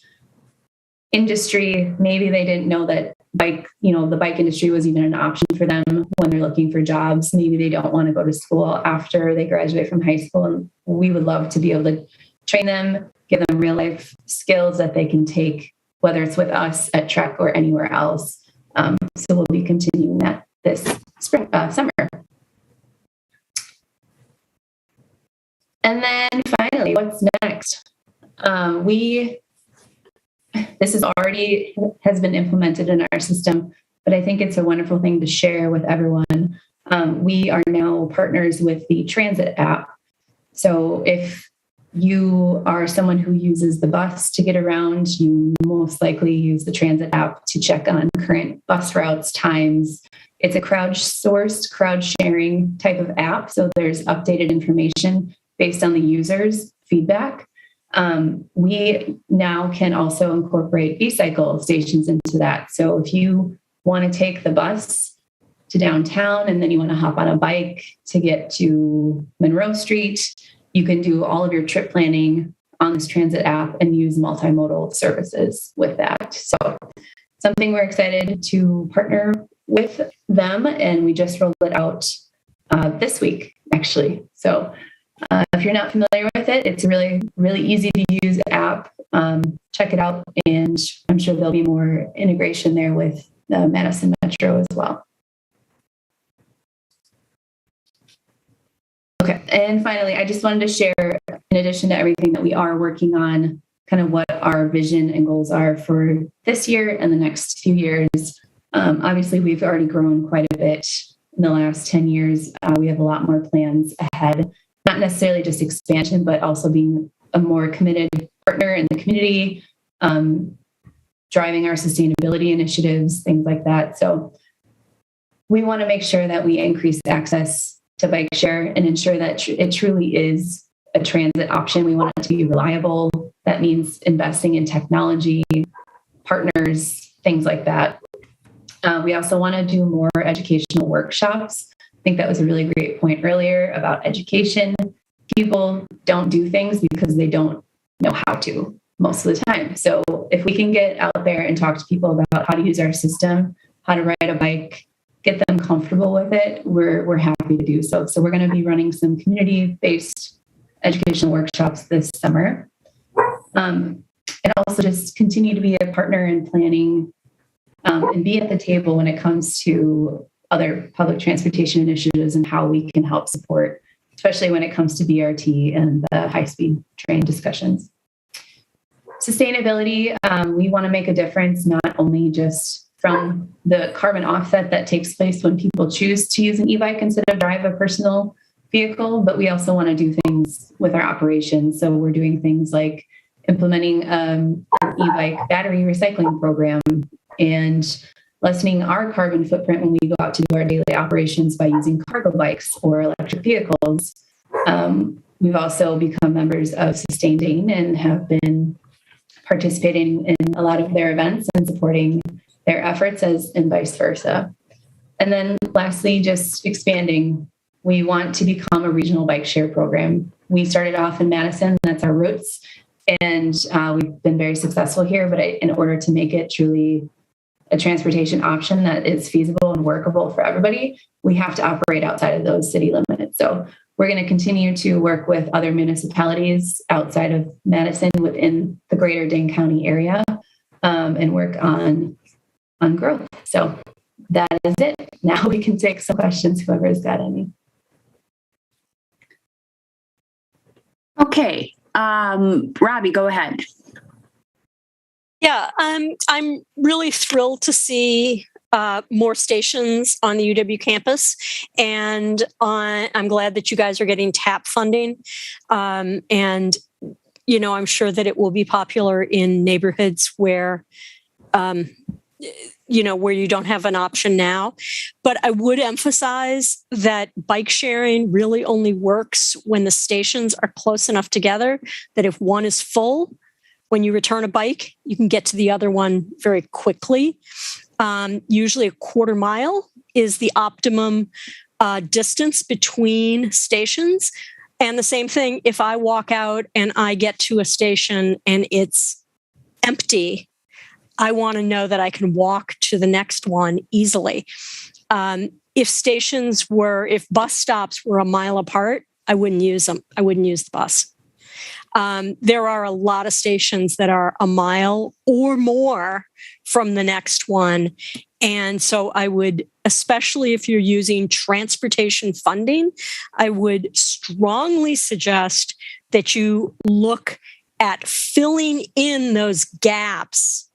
industry. Maybe they didn't know that the bike industry was even an option for them when they're looking for jobs. Maybe they don't want to go to school after they graduate from high school. And we would love to be able to train them, give them real life skills that they can take, whether it's with us at Trek or anywhere else. So we'll be continuing that this summer. And then finally, what's next? This has been implemented in our system, but I think it's a wonderful thing to share with everyone. We are now partners with the Transit app. So if you are someone who uses the bus to get around, you most likely use the Transit app to check on current bus routes, times. It's a crowdsourced, crowd-sharing type of app. So there's updated information based on the user's feedback. We now can also incorporate B-Cycle stations into that. So if you want to take the bus to downtown and then you want to hop on a bike to get to Monroe Street, you can do all of your trip planning on this Transit app and use multimodal services with that. So something we're excited to partner with them, and we just rolled it out this week, actually. So if you're not familiar with it, it's a really, really easy to use app. Check it out, and I'm sure there'll be more integration there with the Madison Metro as well. Okay, and finally, I just wanted to share, in addition to everything that we are working on, kind of what our vision and goals are for this year and the next few years. Obviously, we've already grown quite a bit in the last 10 years. We have a lot more plans ahead, not necessarily just expansion, but also being a more committed partner in the community, driving our sustainability initiatives, things like that. So we want to make sure that we increase access to bike share and ensure that it truly is a transit option. We want it to be reliable. That means investing in technology, partners, things like that. We also want to do more educational workshops. I think that was a really great point earlier about education. People don't do things because they don't know how to most of the time. So if we can get out there and talk to people about how to use our system, how to ride a bike, get them comfortable with it, we're happy to do so. So we're going to be running some community-based educational workshops this summer. And also just continue to be a partner in planning and be at the table when it comes to other public transportation initiatives and how we can help support, especially when it comes to BRT and the high-speed train discussions. Sustainability, we want to make a difference, not only just from the carbon offset that takes place when people choose to use an e-bike instead of drive a personal vehicle, but we also want to do things with our operations. So we're doing things like implementing an e-bike battery recycling program and lessening our carbon footprint when we go out to do our daily operations by using cargo bikes or electric vehicles. We've also become members of Sustained and have been participating in a lot of their events and supporting their efforts and vice versa. And then lastly, just expanding. We want to become a regional bike share program. We started off in Madison, that's our roots, and we've been very successful here, but in order to make it truly a transportation option that is feasible and workable for everybody, we have to operate outside of those city limits. So we're going to continue to work with other municipalities outside of Madison within the greater Dane County area and work on growth. So that is it. Now we can take some questions, whoever's got any. Okay. Robbie, go ahead. Yeah, I'm really thrilled to see more stations on the UW campus, and I'm glad that you guys are getting TAP funding. And I'm sure that it will be popular in neighborhoods where where you don't have an option now. But I would emphasize that bike sharing really only works when the stations are close enough together that if one is full, when you return a bike, you can get to the other one very quickly. Usually a quarter mile is the optimum distance between stations. And the same thing, if I walk out and I get to a station and it's empty, I want to know that I can walk to the next one easily. If bus stops were a mile apart, I wouldn't use them. I wouldn't use the bus. There are a lot of stations that are a mile or more from the next one. And so I would, especially if you're using transportation funding, I would strongly suggest that you look at filling in those gaps.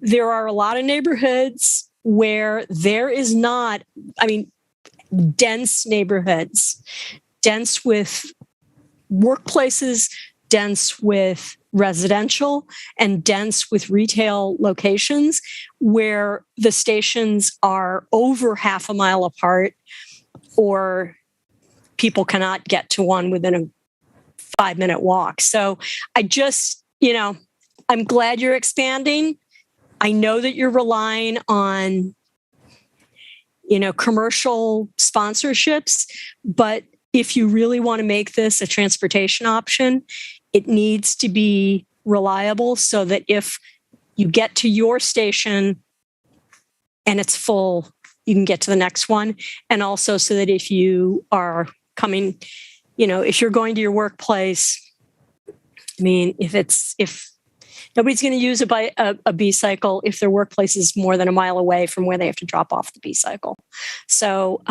There are a lot of neighborhoods where there is not, dense neighborhoods, dense with workplaces, dense with residential, and dense with retail locations where the stations are over half a mile apart or people cannot get to one within a 5-minute walk. So I just, I'm glad you're expanding. I know that you're relying on, commercial sponsorships, but if you really want to make this a transportation option, it needs to be reliable so that if you get to your station and it's full, you can get to the next one. And also so that if you are coming, if you're going to your workplace, if nobody's going to use a B-cycle if their workplace is more than a mile away from where they have to drop off the B-cycle. So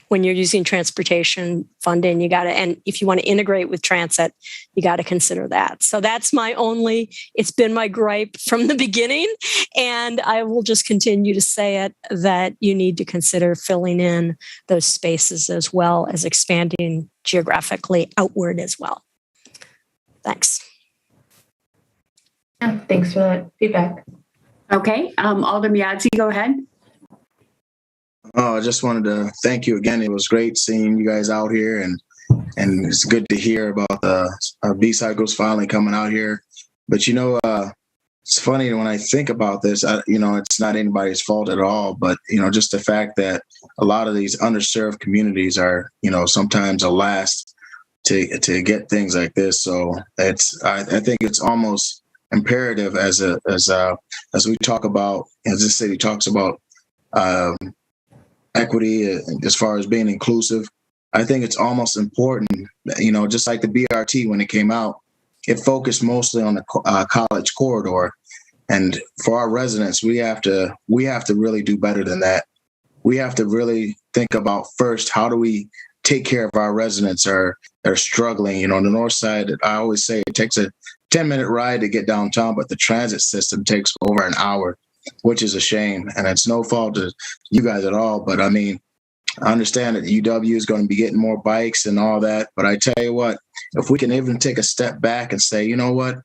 when you're using transportation funding, you got to, and if you want to integrate with transit, you got to consider that. So that's it's been my gripe from the beginning. And I will just continue to say it, that you need to consider filling in those spaces as well as expanding geographically outward as well. Thanks. Yeah, thanks for that feedback. Okay, Alderman Yazzie, go ahead. Oh, I just wanted to thank you again. It was great seeing you guys out here, and it's good to hear about the B-cycles finally coming out here. But it's funny when I think about this. It's not anybody's fault at all, but just the fact that a lot of these underserved communities are sometimes the last to get things like this. So I think it's almost imperative as we talk about, as this city talks about equity as far as being inclusive. I think it's almost important, just like the BRT when it came out, it focused mostly on the college corridor. And for our residents, we have to really do better than that. We have to really think about first, how do we take care of our residents that are struggling? On the north side, I always say it takes a 10-minute ride to get downtown, but the transit system takes over an hour, which is a shame. And it's no fault of you guys at all. But I understand that UW is going to be getting more bikes and all that. But I tell you what, if we can even take a step back and say, what,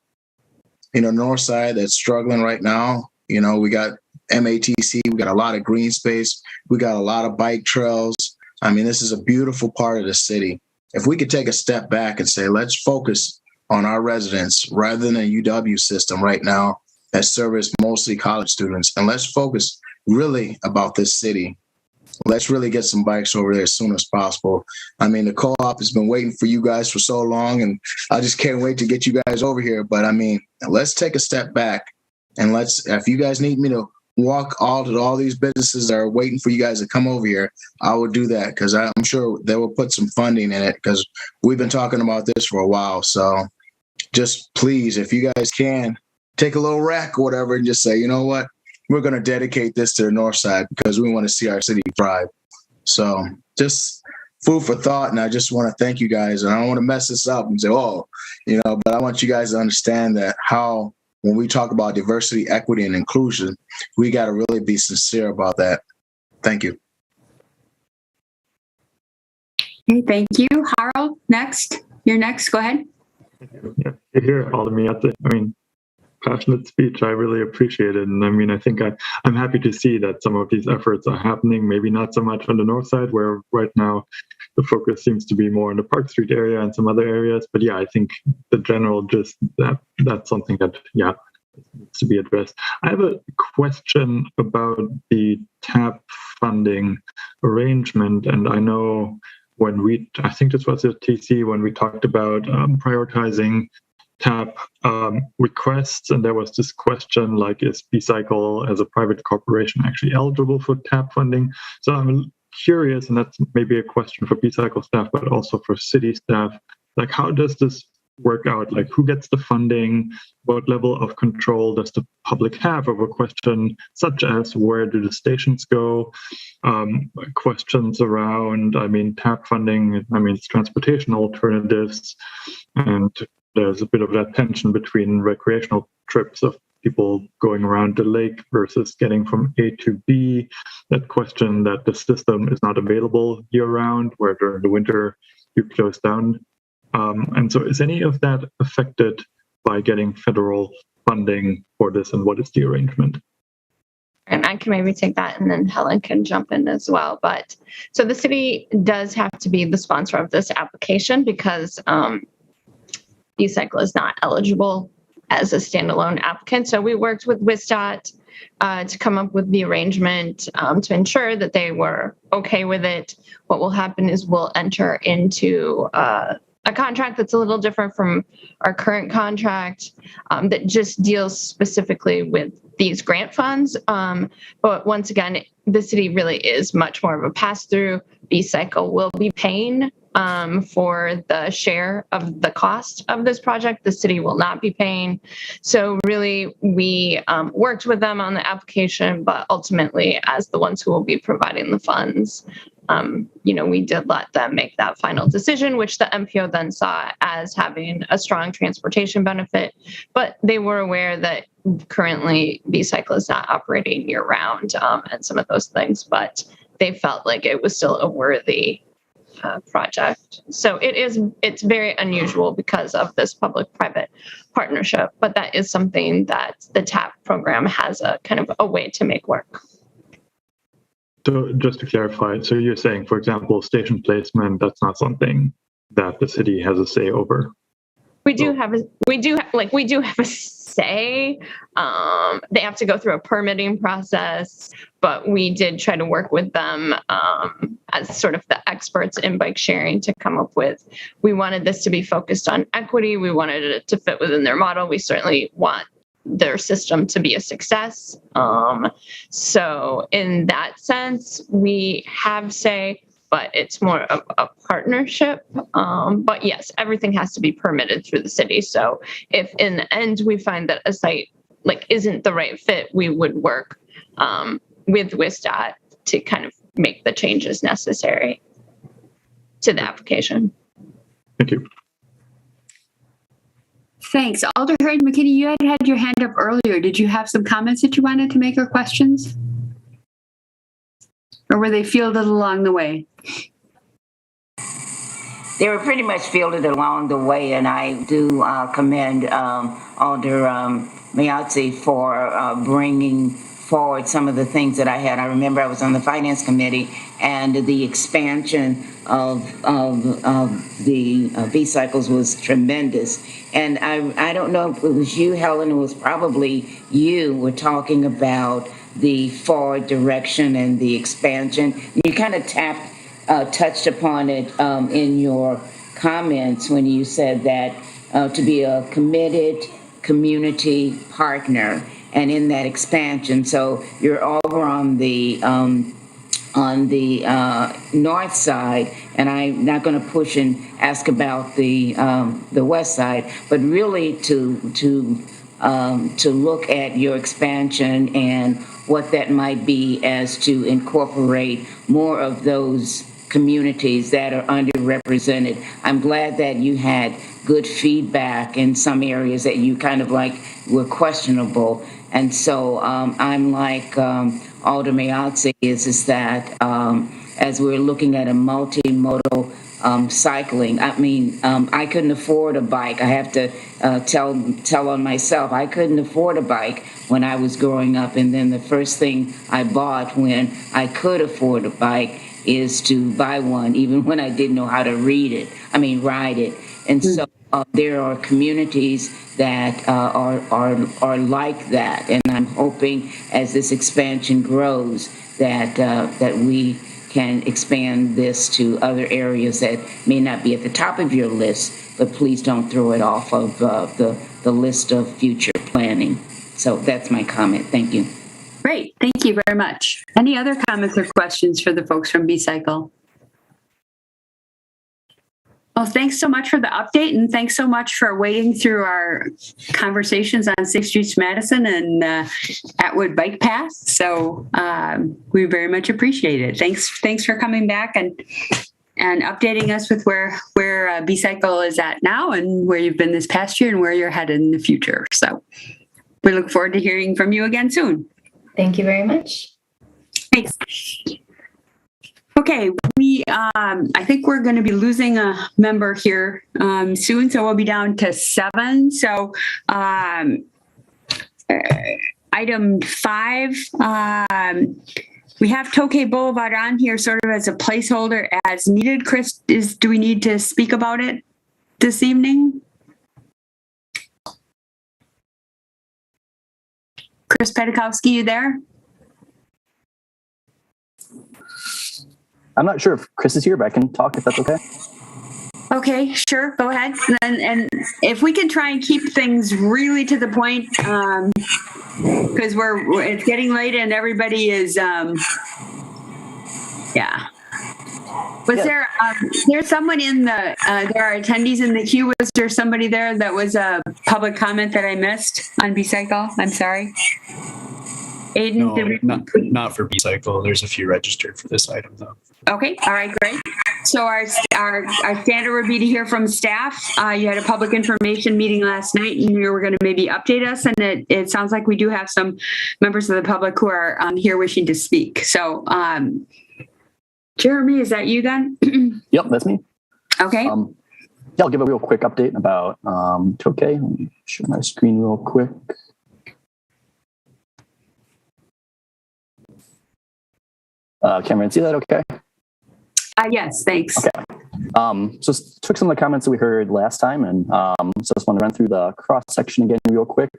north side that's struggling right now, we got MATC, we got a lot of green space, we got a lot of bike trails. This is a beautiful part of the city. If we could take a step back and say, let's focus on our residents rather than a UW system right now that service mostly college students, and let's focus really about this city. Let's really get some bikes over there as soon as possible. The co-op has been waiting for you guys for so long, and I just can't wait to get you guys over here. But let's take a step back, and if you guys need me to walk to all these businesses that are waiting for you guys to come over here, I will do that, because I'm sure they will put some funding in it, because we've been talking about this for a while. So just please, if you guys can, take a little rack or whatever and just say, you know what, we're going to dedicate this to the north side because we want to see our city thrive. So just food for thought. And I just want to thank you guys. And I don't want to mess this up and say, but I want you guys to understand that when we talk about diversity, equity, and inclusion, we got to really be sincere about that. Thank you. Okay, thank you. Harold, next. You're next. Go ahead. Yeah, here, Alderman. Passionate speech. I really appreciate it. And I think I'm happy to see that some of these efforts are happening, maybe not so much on the north side, where right now the focus seems to be more in the Park Street area and some other areas. But yeah, I think the general just that's something that, needs to be addressed. I have a question about the TAP funding arrangement. And I know I think this was at TC when we talked about prioritizing TAP requests, and there was this question like, is B-Cycle as a private corporation actually eligible for TAP funding? So I'm curious, and that's maybe a question for B-Cycle staff, but also for city staff, like, how does this work out? Like, who gets the funding? What level of control does the public have over a question such as where do the stations go? Questions around, TAP funding, it's transportation alternatives, and there's a bit of that tension between recreational trips of people going around the lake versus getting from A to B. That question that the system is not available year-round, where during the winter you close down. And so is any of that affected by getting federal funding for this, and what is the arrangement? And I can maybe take that, and then Helen can jump in as well. But so the city does have to be the sponsor of this application because B-Cycle is not eligible as a standalone applicant. So we worked with WSDOT to come up with the arrangement to ensure that they were okay with it. What will happen is we'll enter into a contract that's a little different from our current contract that just deals specifically with these grant funds. But once again, the city really is much more of a pass-through. B-Cycle will be paying for the share of the cost of this project. The city will not be paying. So really, we worked with them on the application, but ultimately, as the ones who will be providing the funds, we did let them make that final decision, which the MPO then saw as having a strong transportation benefit. But they were aware that currently B-Cycle is not operating year round and some of those things, but they felt like it was still a worthy project. So it's very unusual because of this public-private partnership, but that is something that the TAP program has a kind of a way to make work. So just to clarify, so you're saying, for example, station placement, that's not something that the city has a say over? We do have a say. They have to go through a permitting process, but we did try to work with them as sort of the experts in bike sharing to come up with. We wanted this to be focused on equity. We wanted it to fit within their model. We certainly want their system to be a success. So in that sense, we have say, but it's more of a partnership. But yes, everything has to be permitted through the city. So if in the end we find that a site isn't the right fit, we would work with WISDOT to kind of make the changes necessary to the application. Thank you. Thanks. Alderman McKinney, you had your hand up earlier. Did you have some comments that you wanted to make or questions? Or were they fielded along the way? They were pretty much fielded along the way, and I do commend Alder Mayatsi for bringing forward some of the things that I had. I remember I was on the Finance Committee, and the expansion of the B-Cycles was tremendous. And I don't know if it was you, Helen, it was probably you were talking about the forward direction and the expansion. You kind of touched upon it in your comments when you said that to be a committed community partner and in that expansion. So you're over on the north side, and I'm not going to push and ask about the west side, but really to look at your expansion and what that might be as to incorporate more of those communities that are underrepresented. I'm glad that you had good feedback in some areas that you kind of were questionable. And so I'm like Alder Mayatsi is that as we're looking at a multimodal cycling, I couldn't afford a bike. I have to tell on myself, I couldn't afford a bike when I was growing up. And then the first thing I bought when I could afford a bike is to buy one, even when I didn't know how to ride it. And so there are communities that are like that, and I'm hoping as this expansion grows that we can expand this to other areas that may not be at the top of your list, but please don't throw it off of the list of future planning. So that's my comment. Thank you. Great. Thank you very much. Any other comments or questions for the folks from B-Cycle? Well, thanks so much for the update, and thanks so much for wading through our conversations on 6th Street Madison and Atwood Bike Path. So we very much appreciate it. Thanks for coming back and updating us with where B-Cycle is at now and where you've been this past year and where you're headed in the future. So we look forward to hearing from you again soon. Thank you very much. Thanks. Okay, I think we're going to be losing a member here soon, so we'll be down to 7. So item 5, we have Tokay Boulevard on here sort of as a placeholder as needed. Chris, do we need to speak about it this evening? Chris Pedikowski, you there? I'm not sure if Chris is here, but I can talk if that's okay. Okay, sure. Go ahead. And if we can try and keep things really to the point, because it's getting late and everybody is, yeah. There's someone in there are attendees in the queue. Was there somebody there that was a public comment that I missed on B-Cycle? I'm sorry. Aiden? No, not for B-Cycle. There's a few registered for this item, though. Okay, all right, great. So our standard would be to hear from staff. You had a public information meeting last night, and you were going to maybe update us. And it sounds like we do have some members of the public who are here wishing to speak. So, Jeremy, is that you then? Yep, that's me. Okay. Yeah, I'll give a real quick update about Tokay. Let me share my screen real quick. Cameron, see that okay? Yes, thanks. Okay. So took some of the comments that we heard last time, and so I just want to run through the cross section again real quick.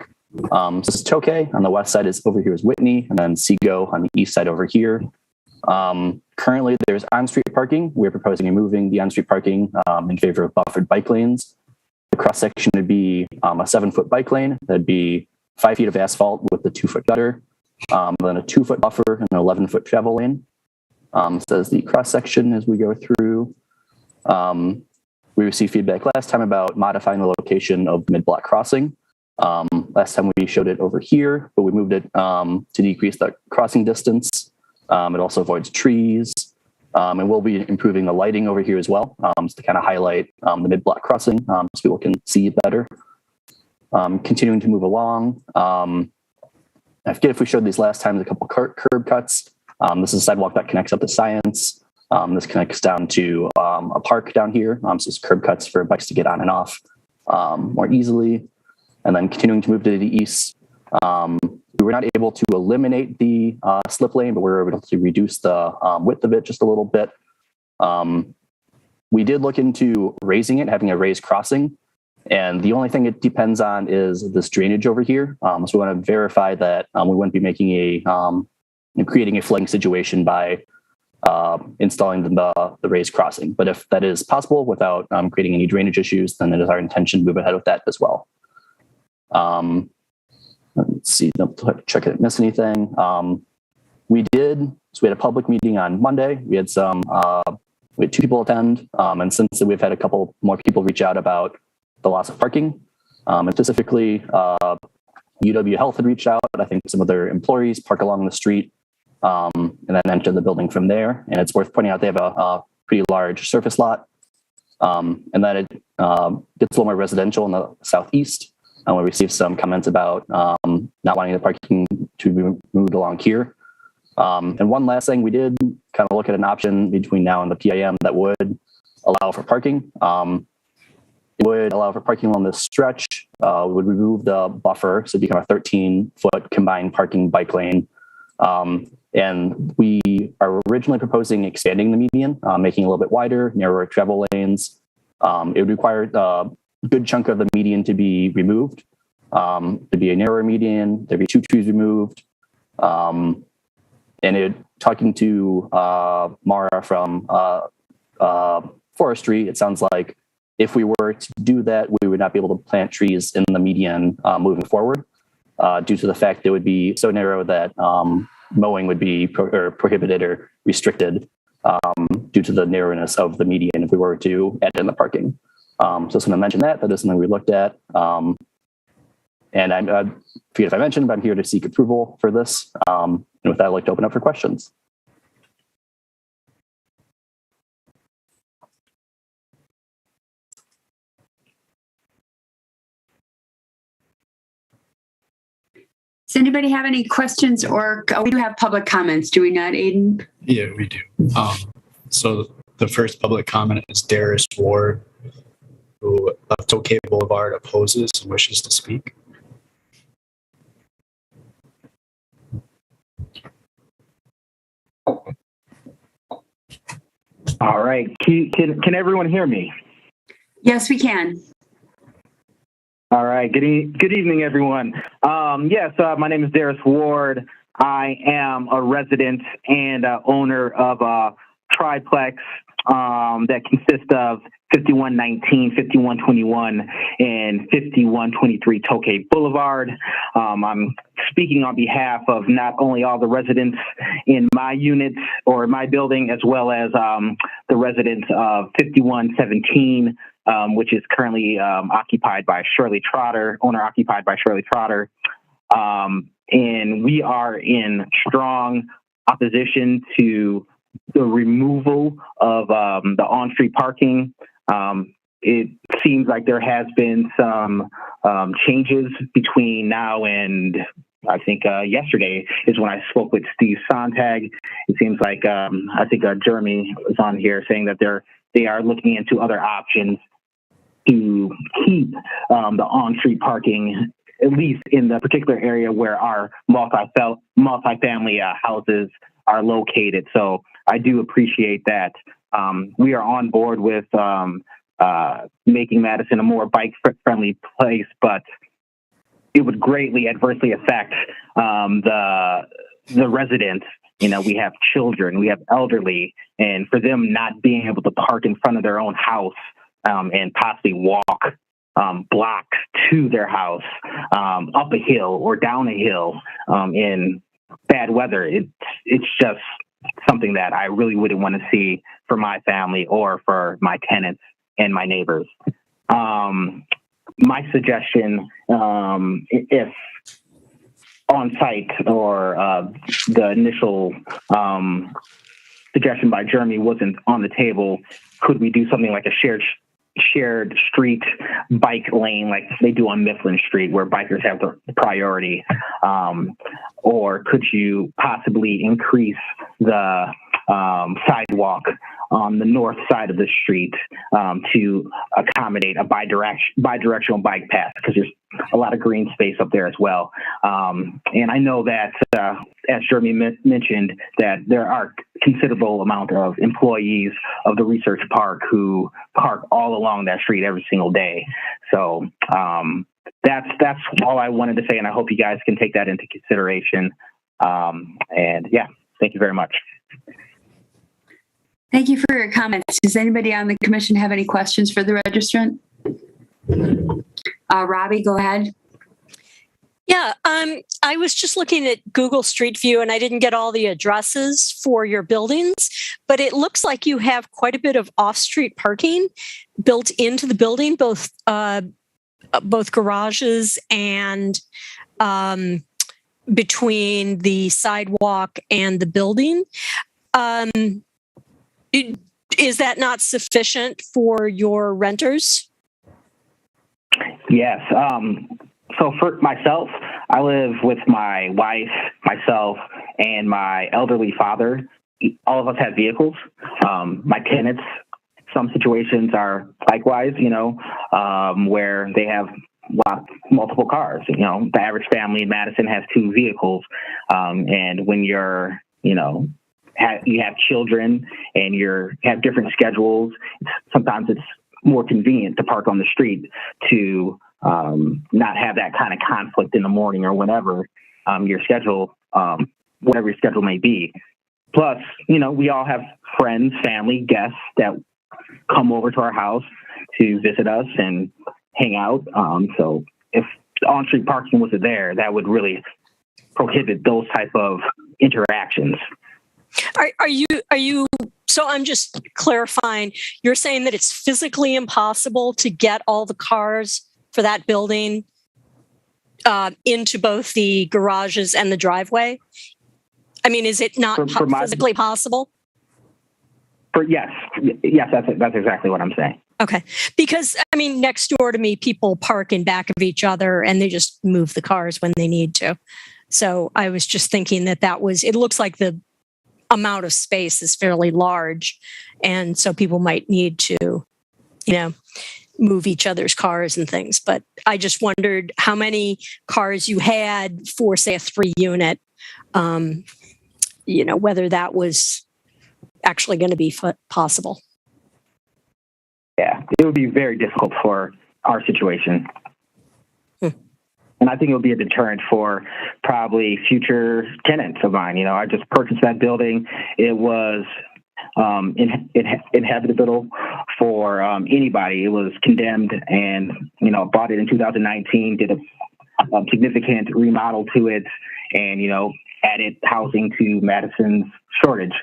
So this is Tokay. On the west side is over here is Whitney, and then Seago on the east side over here. Currently, there's on-street parking. We're proposing removing the on-street parking in favor of buffered bike lanes. The cross section would be a 7-foot bike lane. That'd be 5 feet of asphalt with the 2-foot gutter, then a 2-foot buffer and an 11-foot travel lane. Says the cross section as we go through. We received feedback last time about modifying the location of mid-block crossing. Last time we showed it over here, but we moved it to decrease the crossing distance. It also avoids trees. And we'll be improving the lighting over here as well, to kind of highlight the mid-block crossing so people can see better. Continuing to move along. I forget if we showed these last time, a couple curb cuts. This is a sidewalk that connects up to Science. This connects down to a park down here. So it's curb cuts for bikes to get on and off more easily. And then continuing to move to the east. We were not able to eliminate the slip lane, but we were able to reduce the width of it just a little bit. We did look into raising it, having a raised crossing. And the only thing it depends on is this drainage over here. So we want to verify that we wouldn't be making creating a flooding situation by installing the raised crossing. But if that is possible without creating any drainage issues, then it is our intention to move ahead with that as well. Let's see, don't check it, miss anything. We had a public meeting on Monday. We had 2 people attend. And since then, we've had a couple more people reach out about the loss of parking. And specifically, UW Health had reached out. I think some of their employees park along the street and then enter the building from there. And it's worth pointing out they have a pretty large surface lot. And that it gets a little more residential in the southeast. And we received some comments about not wanting the parking to be moved along here. And one last thing, we did kind of look at an option between now and the PIM that would allow for parking. It would allow for parking along this stretch, would remove the buffer, so become a 13-foot combined parking bike lane. And we are originally proposing expanding the median, making it a little bit wider, narrower travel lanes. It would require a good chunk of the median to be removed. There'd be a narrower median, there'd be 2 trees removed. And talking to Mara from Forestry, it sounds like if we were to do that, we would not be able to plant trees in the median moving forward due to the fact it would be so narrow that mowing would be prohibited or restricted due to the narrowness of the median if we were to add in the parking. So I just want to mention that is something we looked at. And I forget if I mentioned, but I'm here to seek approval for this. And with that, I'd like to open up for questions. Does anybody have any questions or we do have public comments, do we not, Aiden? Yeah, we do. So the first public comment is Darius Ward, who of Tokay Boulevard opposes and wishes to speak. All right. Can everyone hear me? Yes, we can. All right. Good evening, everyone. Yes, my name is Darius Ward. I am a resident and owner of a triplex that consists of 5119, 5121, and 5123 Tokay Boulevard. I'm speaking on behalf of not only all the residents in my units or my building, as well as the residents of 5117, which is currently occupied by Shirley Trotter, owner occupied by Shirley Trotter. And we are in strong opposition to the removal of the on-street parking. It seems like there has been some changes between now and I think yesterday is when I spoke with Steve Sontag. It seems like I think Jeremy was on here saying that they are looking into other options to keep the on-street parking, at least in the particular area where our multifamily houses are located. So I do appreciate that. We are on board with making Madison a more bike-friendly place, but it would greatly adversely affect the residents. You know, we have children, we have elderly, and for them not being able to park in front of their own house and possibly walk blocks to their house up a hill or down a hill in bad weather, it's just something that I really wouldn't want to see for my family or for my tenants and my neighbors. My suggestion, if on site or the initial suggestion by Jeremy wasn't on the table, could we do something like a shared street bike lane like they do on Mifflin Street where bikers have the priority? Or could you possibly increase the sidewalk on the north side of the street to accommodate a bidirectional bike path, because there's a lot of green space up there as well. And I know that, as Jeremy mentioned, that there are considerable amount of employees of the research park who park all along that street every single day. So that's all I wanted to say, and I hope you guys can take that into consideration. And yeah, thank you very much. Thank you for your comments. Does anybody on the commission have any questions for the registrant? Robbie, go ahead. Yeah, I was just looking at Google Street View and I didn't get all the addresses for your buildings, but it looks like you have quite a bit of off-street parking built into the building, both garages and between the sidewalk and the building. Is that not sufficient for your renters? Yes. So for myself, I live with my wife, myself, and my elderly father. All of us have vehicles. My tenants, some situations are likewise, where they have multiple cars. The average family in Madison has 2 vehicles. And when you're, you have children and you have different schedules, sometimes it's more convenient to park on the street to not have that kind of conflict in the morning or whenever your schedule, whatever your schedule may be. Plus, we all have friends, family, guests that come over to our house to visit us and hang out. So if on-street parking wasn't there, that would really prohibit those type of interactions. Are you, so I'm just clarifying, you're saying that it's physically impossible to get all the cars for that building into both the garages and the driveway? I mean, is it not physically possible? Yes, that's exactly what I'm saying. Okay. Because, next door to me, people park in back of each other and they just move the cars when they need to. So I was just thinking it looks like the amount of space is fairly large. And so people might need to, move each other's cars and things. But I just wondered how many cars you had for, say, a 3-unit, whether that was actually going to be possible. Yeah, it would be very difficult for our situation. And I think it would be a deterrent for probably future tenants of mine. I just purchased that building. It was inhabitable for anybody. It was condemned, and bought it in 2019. Did a significant remodel to it, and added housing to Madison's shortage.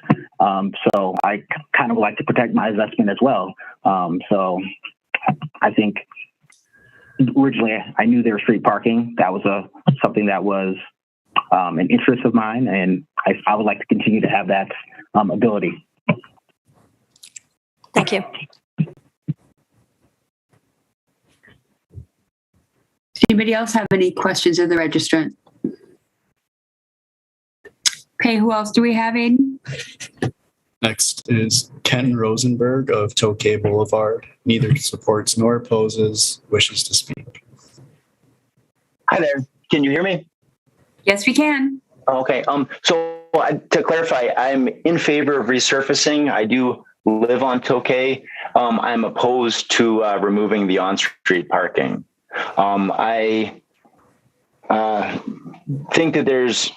So I kind of like to protect my investment as well. So I think originally I knew there was street parking. That was something that was an interest of mine, and I would like to continue to have that ability. Thank you. Does anybody else have any questions of the registrant? Okay, who else do we have, Aiden? Next is Ken Rosenberg of Tokay Boulevard. Neither supports nor opposes, wishes to speak. Hi there. Can you hear me? Yes, we can. Okay. So to clarify, I'm in favor of resurfacing. I do live on Tokay. I'm opposed to removing the on-street parking. I think that there's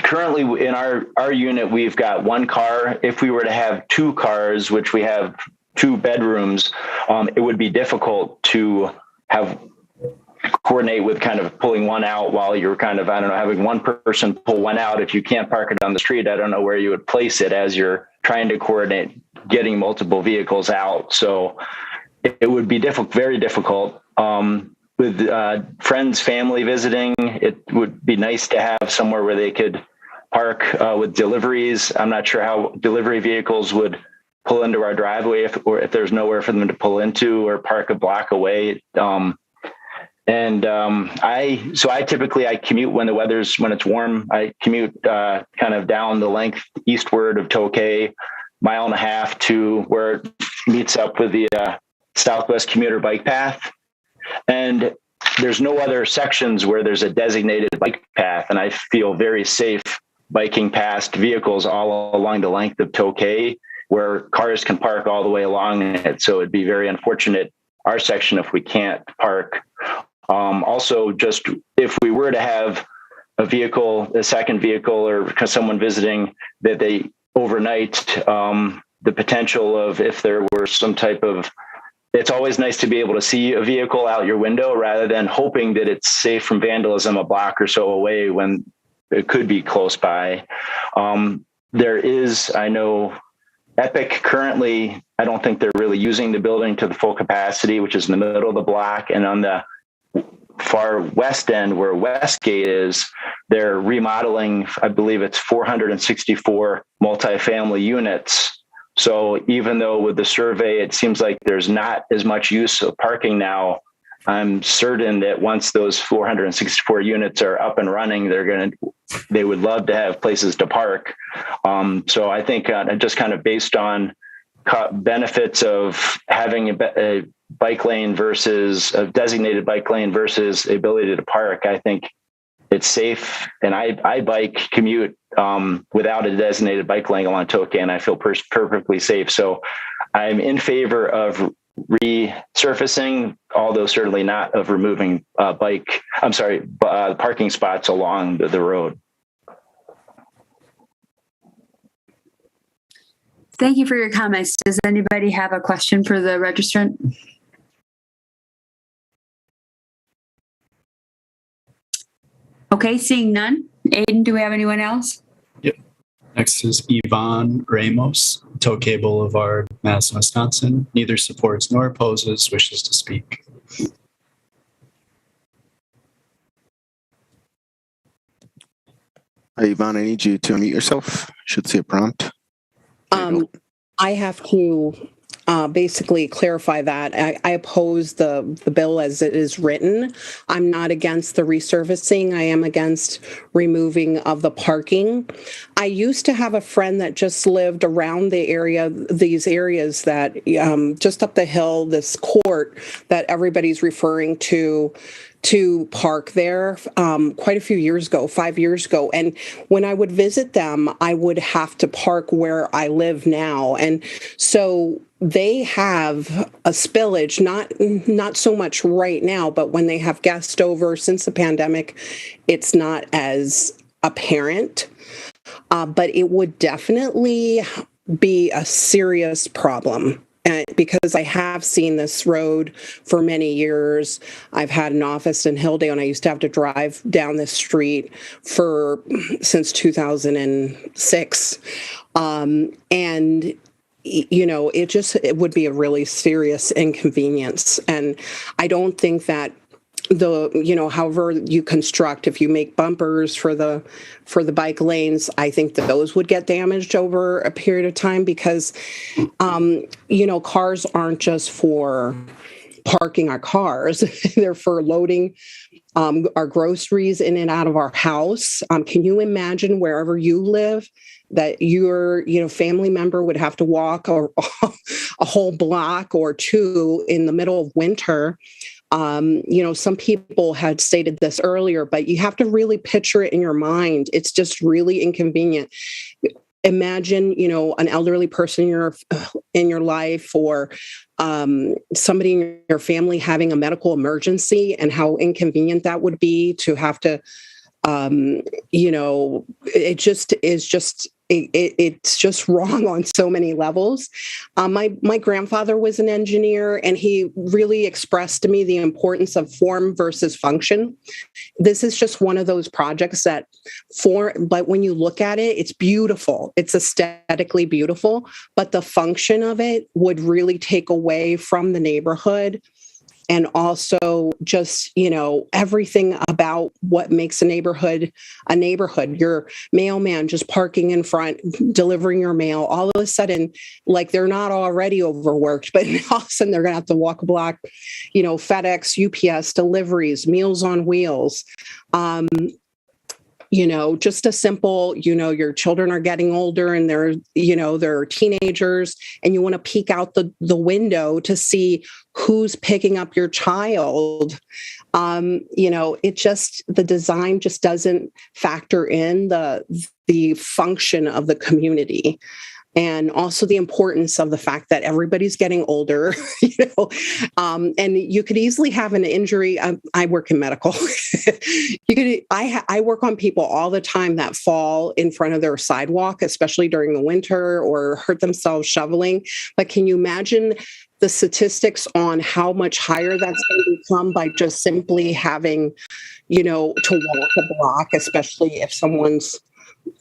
currently in our unit, we've got one car. If we were to have two cars, which we have 2 bedrooms, it would be difficult to coordinate with kind of pulling one out while you're kind of, I don't know, having one person pull one out. If you can't park it on the street, I don't know where you would place it as you're trying to coordinate getting multiple vehicles out. So it would be very difficult. With friends, family visiting, it would be nice to have somewhere where they could park with deliveries. I'm not sure how delivery vehicles would pull into our driveway if there's nowhere for them to pull into or park a block away. I typically commute when it's warm. I commute kind of down the length eastward of Tokay, 1.5 miles to where it meets up with the Southwest Commuter Bike Path. And there's no other sections where there's a designated bike path. And I feel very safe biking past vehicles all along the length of Tokay, where cars can park all the way along it. So it'd be very unfortunate, our section, if we can't park. Also, just if we were to have a second vehicle or someone visiting, that they overnight, the potential of if there were some type of, it's always nice to be able to see a vehicle out your window rather than hoping that it's safe from vandalism a block or so away when it could be close by. There is, I know, Epic currently, I don't think they're really using the building to the full capacity, which is in the middle of the block. And on the far west end where Westgate is, they're remodeling, I believe it's 464 multifamily units. So even though with the survey, it seems like there's not as much use of parking now, I'm certain that once those 464 units are up and running, they would love to have places to park. So I think just kind of based on benefits of having a bike lane versus a designated bike lane versus the ability to park, I think it's safe. And I commute without a designated bike lane along Tokay, and I feel perfectly safe. So I'm in favor of resurfacing, although certainly not of removing parking spots along the road. Thank you for your comments. Does anybody have a question for the registrant? Okay, seeing none. Aiden, do we have anyone else? Yep. Next is Yvonne Ramos, Tokay Boulevard, Madison, Wisconsin. Neither supports nor opposes, wishes to speak. Hi, Yvonne, I need you to unmute yourself. Should see a prompt. I have to basically clarify that. I oppose the bill as it is written. I'm not against the resurfacing. I am against removing of the parking. I used to have a friend that just lived around these areas that just up the hill, this court that everybody's referring to park there quite a few years ago, 5 years ago. And when I would visit them, I would have to park where I live now. And so they have a spillage, not so much right now, but when they have guests over since the pandemic, it's not as apparent. But it would definitely be a serious problem. Because I have seen this road for many years. I've had an office in Hilldale, and I used to have to drive down this street since 2006. And it would be a really serious inconvenience. And I don't think that however you construct, if you make bumpers for the bike lanes, I think that those would get damaged over a period of time because, cars aren't just for parking our cars. They're for loading our groceries in and out of our house. Can you imagine wherever you live that your family member would have to walk a whole block or two in the middle of winter? Some people had stated this earlier, but you have to really picture it in your mind. It's just really inconvenient. Imagine, an elderly person in your life or somebody in your family having a medical emergency and how inconvenient that would be to have to, it just is just, it's just wrong on so many levels. My grandfather was an engineer, and he really expressed to me the importance of form versus function. This is just one of those projects but when you look at it, it's beautiful. It's aesthetically beautiful, but the function of it would really take away from the neighborhood. And also just, everything about what makes a neighborhood. Your mailman just parking in front, delivering your mail, all of a sudden, like they're not already overworked, but all of a sudden they're going to have to walk a block, FedEx, UPS, deliveries, Meals on Wheels. Just a simple, your children are getting older and they're teenagers, and you want to peek out the window to see who's picking up your child. The design just doesn't factor in the function of the community. And also the importance of the fact that everybody's getting older, and you could easily have an injury. I work in medical. I work on people all the time that fall in front of their sidewalk, especially during the winter, or hurt themselves shoveling. But can you imagine the statistics on how much higher that's going to become by just simply having, to walk a block, especially if someone's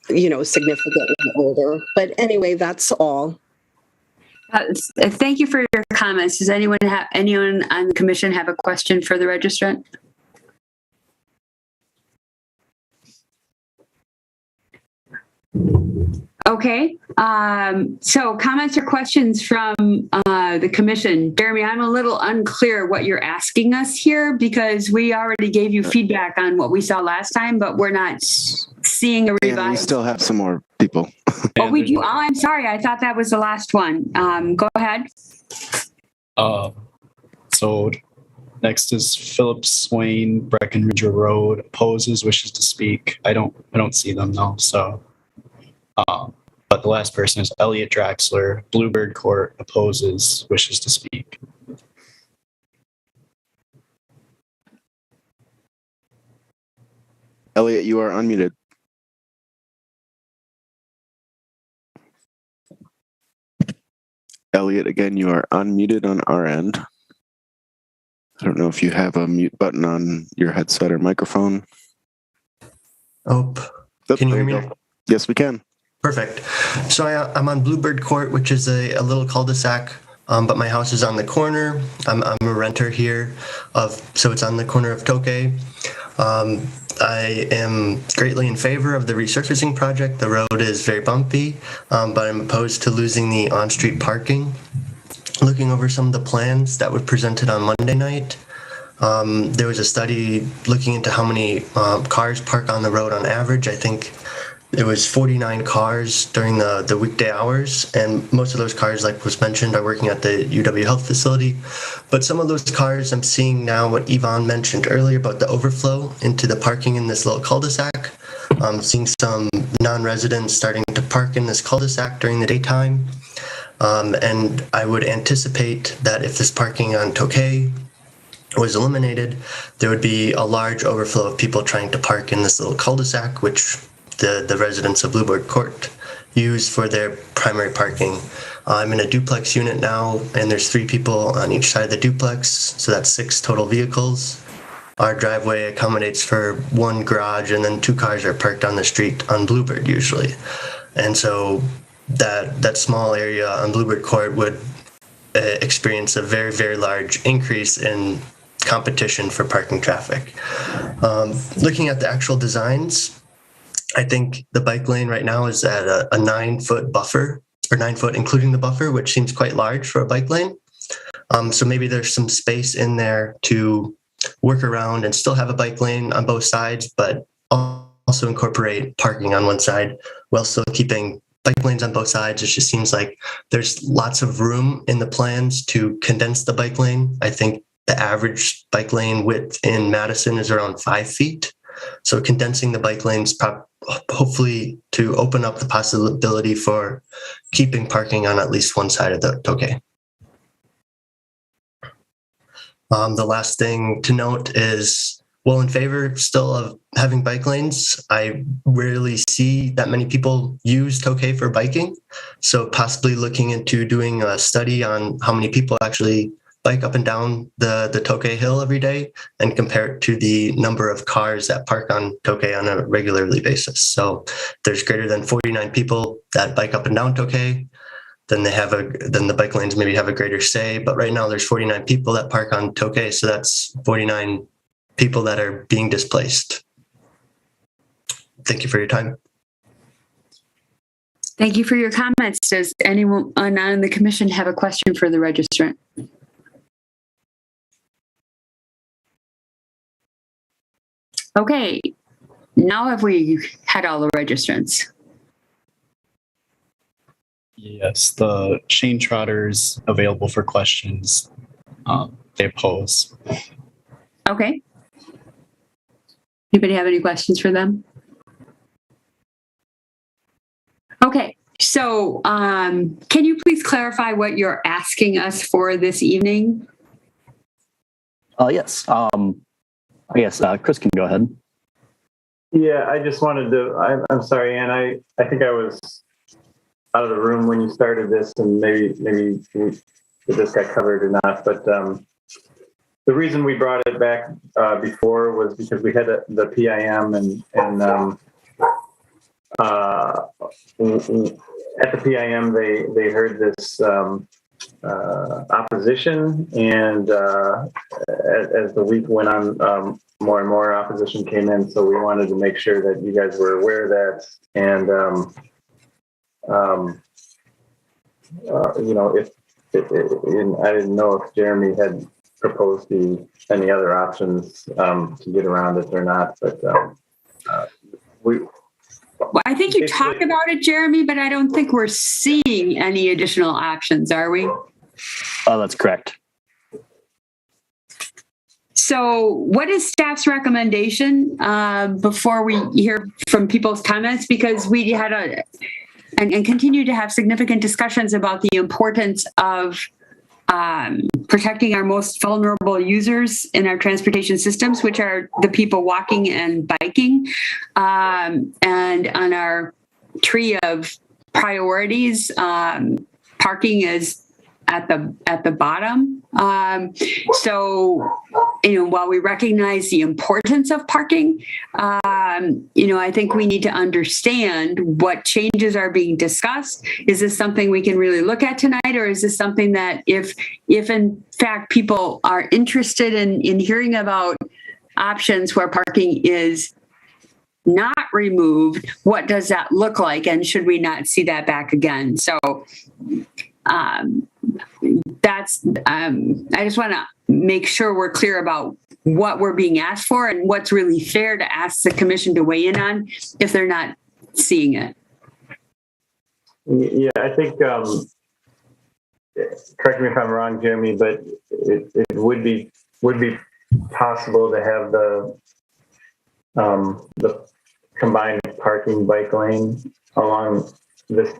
significantly older. But anyway, that's all. Thank you for your comments. Does anyone on the commission have a question for the registrant? Okay. So comments or questions from the commission. Jeremy, I'm a little unclear what you're asking us here because we already gave you feedback on what we saw last time, but we're not seeing a revised. And we still have some more people. Oh, we do. Oh, I'm sorry. I thought that was the last one. Go ahead. So next is Philip Swain, Breckenridge Road, opposes, wishes to speak. I don't see them though. So, but the last person is Elliot Draxler, Bluebird Court, opposes, wishes to speak. Elliot, you are unmuted. Elliot, again, you are unmuted on our end. I don't know if you have a mute button on your headset or microphone. Oh, can you hear me? Yes, we can. Perfect. So I'm on Bluebird Court, which is a little cul-de-sac, but my house is on the corner. I'm a renter here, so it's on the corner of Tokay. I am greatly in favor of the resurfacing project. The road is very bumpy, but I'm opposed to losing the on-street parking. Looking over some of the plans that were presented on Monday night, there was a study looking into how many cars park on the road on average. I think there was 49 cars during the weekday hours, and most of those cars, like was mentioned, are working at the UW Health facility. But some of those cars, I'm seeing now what Yvonne mentioned earlier about the overflow into the parking in this little cul-de-sac. I'm seeing some non-residents starting to park in this cul-de-sac during the daytime. And I would anticipate that if this parking on Tokay was eliminated, there would be a large overflow of people trying to park in this little cul-de-sac, which the residents of Bluebird Court use for their primary parking. I'm in a duplex unit now, and there's 3 people on each side of the duplex, so that's 6 total vehicles. Our driveway accommodates for 1 garage, and then 2 cars are parked on the street on Bluebird usually. And so that small area on Bluebird Court would experience a very, very large increase in competition for parking traffic. Looking at the actual designs, I think the bike lane right now is at a 9-foot buffer, or 9 foot including the buffer, which seems quite large for a bike lane. So maybe there's some space in there to work around and still have a bike lane on both sides, but also incorporate parking on one side while still keeping bike lanes on both sides. It just seems like there's lots of room in the plans to condense the bike lane. I think the average bike lane width in Madison is around 5 feet. So condensing the bike lanes hopefully to open up the possibility for keeping parking on at least one side of the Tokay. The last thing to note is, well, in favor still of having bike lanes. I rarely see that many people use Tokay for biking. So possibly looking into doing a study on how many people actually bike up and down the Tokay Hill every day and compare it to the number of cars that park on Tokay on a regularly basis. So there's greater than 49 people that bike up and down Tokay, then the bike lanes maybe have a greater say. But right now there's 49 people that park on Tokay, so that's 49 people that are being displaced. Thank you for your time. Thank you for your comments. Does anyone on the commission have a question for the registrant? Okay, now have we had all the registrants? Yes, the Shane Trotter's available for questions. They oppose. Okay. Anybody have any questions for them? Okay, so can you please clarify what you're asking us for this evening? Yes. I guess Chris can go ahead. Yeah, I just wanted to, I'm sorry, Ann, I think I was out of the room when you started this, and maybe this got covered or not, but the reason we brought it back before was because we had the PIM and at the PIM they heard this opposition, and as the week went on, more and more opposition came in. So we wanted to make sure that you guys were aware of that, and I didn't know if Jeremy had proposed any other options to get around it or not, but well, I think you talked about it, Jeremy, but I don't think we're seeing any additional options, are we? Oh, that's correct. So what is staff's recommendation before we hear from people's comments? Because we had and continue to have significant discussions about the importance of protecting our most vulnerable users in our transportation systems, which are the people walking and biking. And on our tree of priorities, parking is at the bottom. So, while we recognize the importance of parking, I think we need to understand what changes are being discussed. Is this something we can really look at tonight, or is this something that if in fact people are interested in hearing about options where parking is not removed, what does that look like, and should we not see that back again? So that's I just want to make sure we're clear about what we're being asked for and what's really fair to ask the commission to weigh in on if they're not seeing it. Yeah, I think, correct me if I'm wrong, Jeremy, but it would be possible to have the combined parking bike lane along this.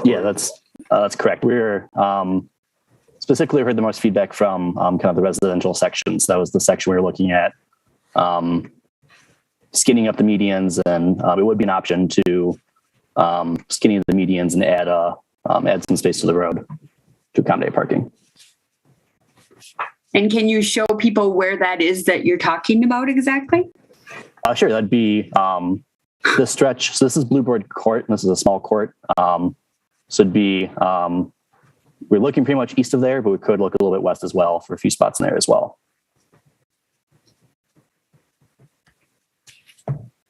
Yeah, that's correct. We're specifically heard the most feedback from kind of the residential sections. That was the section we were looking at, skinning up the medians, and it would be an option to skinny the medians and add some space to the road to accommodate parking. And can you show people where that is that you're talking about exactly? Sure, that'd be the stretch. So this is Bluebird Court, and this is a small court. So it'd be, we're looking pretty much east of there, but we could look a little bit west as well for a few spots in there as well.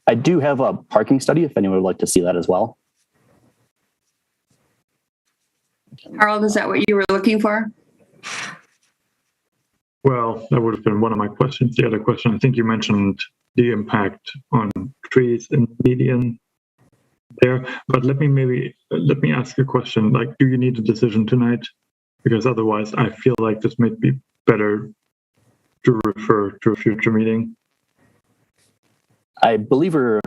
I do have a parking study if anyone would like to see that as well. Harold, is that what you were looking for? Well, that would have been one of my questions. The other question, I think you mentioned the impact on trees in the median there, but let me ask a question. Like, do you need a decision tonight? Because otherwise I feel like this might be better to refer to a future meeting. I believe we're,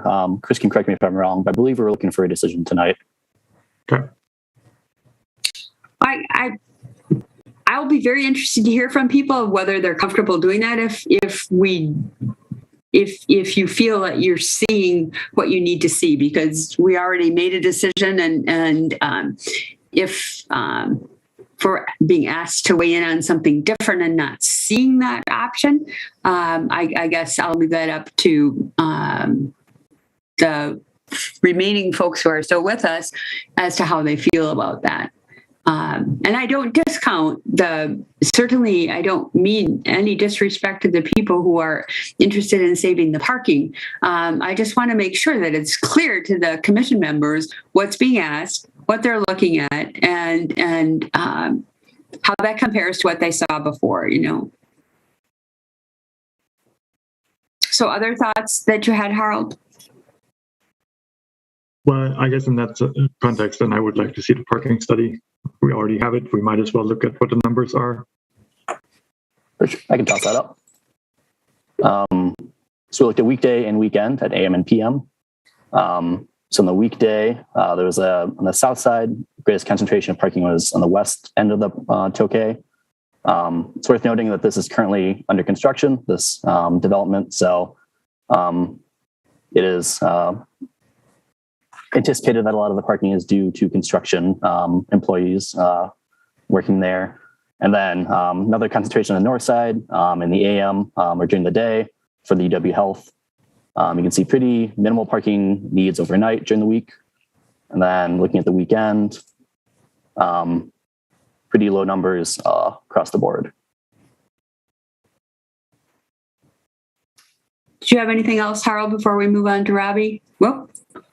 Chris can correct me if I'm wrong, but I believe we're looking for a decision tonight. Okay. I'll be very interested to hear from people whether they're comfortable doing that. If you feel that you're seeing what you need to see, because we already made a decision, and if for being asked to weigh in on something different and not seeing that option, I guess I'll leave that up to the remaining folks who are still with us as to how they feel about that. And I don't discount certainly I don't mean any disrespect to the people who are interested in saving the parking. I just want to make sure that it's clear to the commission members what's being asked, what they're looking at, and how that compares to what they saw before, So other thoughts that you had, Harold? Well, I guess in that context, then I would like to see the parking study. We already have it. We might as well look at what the numbers are. I can toss that up. So we looked at weekday and weekend at AM and PM. So on the weekday, there was on the south side, greatest concentration of parking was on the west end of the Tokay. It's worth noting that this is currently under construction, this development. So it is anticipated that a lot of the parking is due to construction employees working there. And then another concentration on the north side in the AM or during the day for the UW Health. You can see pretty minimal parking needs overnight during the week. And then looking at the weekend, pretty low numbers across the board. Do you have anything else, Harold, before we move on to Robbie? Well,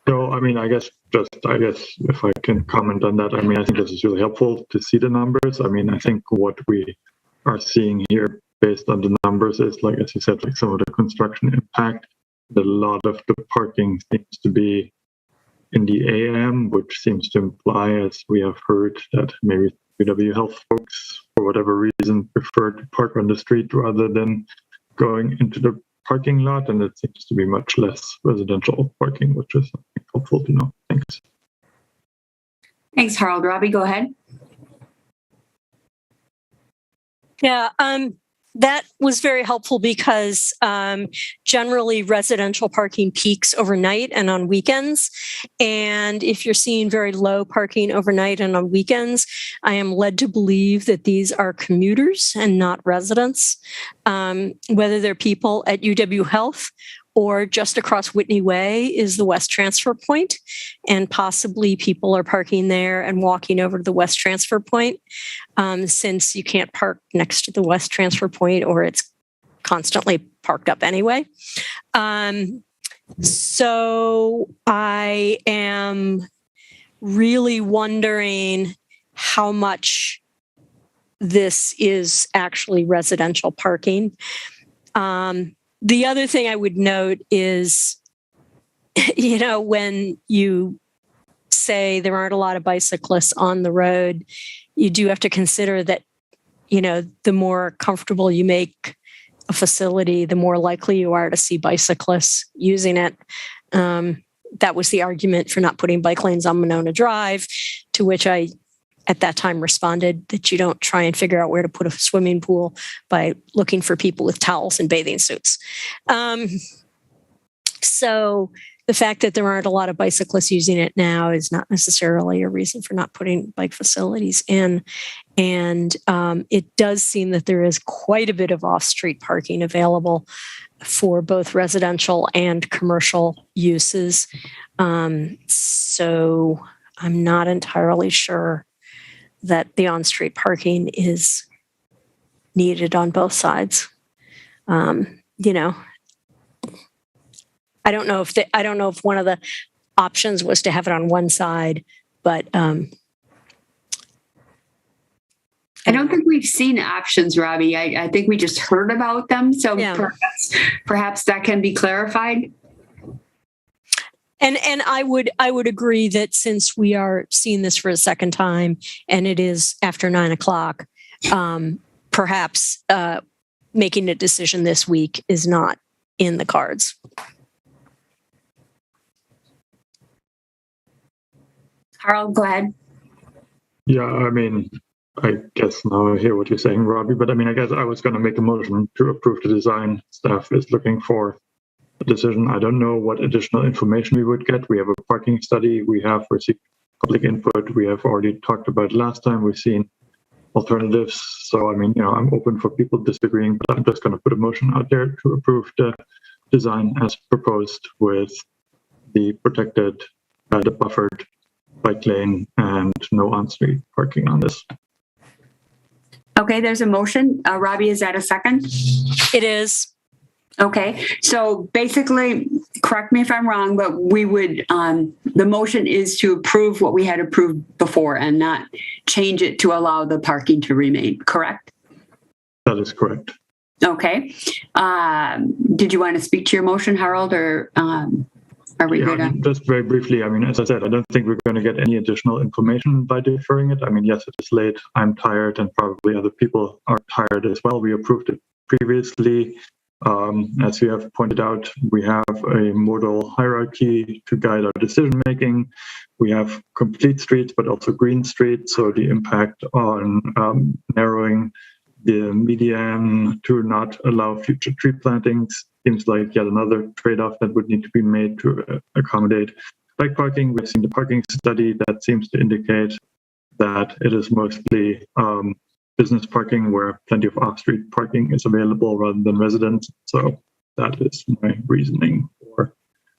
so, I guess if I can comment on that, I think this is really helpful to see the numbers. I think what we are seeing here based on the numbers is, like, as you said, like some of the construction impact. A lot of the parking seems to be in the AM, which seems to imply, as we have heard, that maybe UW Health folks, for whatever reason, prefer to park on the street rather than going into the parking lot, and it seems to be much less residential parking, which is helpful to know. Thanks. Thanks, Harold. Robbie, go ahead. Yeah, that was very helpful because generally residential parking peaks overnight and on weekends. And if you're seeing very low parking overnight and on weekends, I am led to believe that these are commuters and not residents, whether they're people at UW Health or just across Whitney Way is the West Transfer Point, and possibly people are parking there and walking over to the West Transfer Point, since you can't park next to the West Transfer Point or it's constantly parked up anyway. So I am really wondering how much this is actually residential parking. The other thing I would note is, when you say there aren't a lot of bicyclists on the road, you do have to consider that, the more comfortable you make a facility, the more likely you are to see bicyclists using it. That was the argument for not putting bike lanes on Monona Drive, to which I at that time responded that you don't try and figure out where to put a swimming pool by looking for people with towels and bathing suits. So the fact that there aren't a lot of bicyclists using it now is not necessarily a reason for not putting bike facilities in. And it does seem that there is quite a bit of off-street parking available for both residential and commercial uses. So I'm not entirely sure that the on-street parking is needed on both sides. You know, I don't know if one of the options was to have it on one side, but I don't think we've seen options, Robbie. I think we just heard about them. So perhaps that can be clarified. And I would agree that since we are seeing this for a second time and it is after 9:00, perhaps making a decision this week is not in the cards. Harold, go ahead. Yeah, I mean, I guess now I hear what you're saying, Robbie, but I mean, I guess I was going to make a motion to approve the design. Staff is looking for a decision. I don't know what additional information we would get. We have a parking study. We have received public input. We have already talked about it last time. We've seen alternatives. So, I mean, you know, I'm open for people disagreeing, but I'm just going to put a motion out there to approve the design as proposed with the protected, the buffered bike lane and no on-street parking on this. Okay, there's a motion. Robbie, is that a second? It is. Okay, so basically, correct me if I'm wrong, but we would, the motion is to approve what we had approved before and not change it to allow the parking to remain, correct? That is correct. Okay. Did you want to speak to your motion, Harold, or are we good on? Just very briefly, I mean, as I said, I don't think we're going to get any additional information by deferring it. I mean, yes, it is late. I'm tired, and probably other people are tired as well. We approved it previously. As you have pointed out, we have a modal hierarchy to guide our decision making. We have complete streets, but also green streets. So the impact on narrowing the median to not allow future tree plantings seems like yet another trade-off that would need to be made to accommodate bike parking. We've seen the parking study that seems to indicate that it is mostly business parking where plenty of off-street parking is available rather than residents. So that is my reasoning for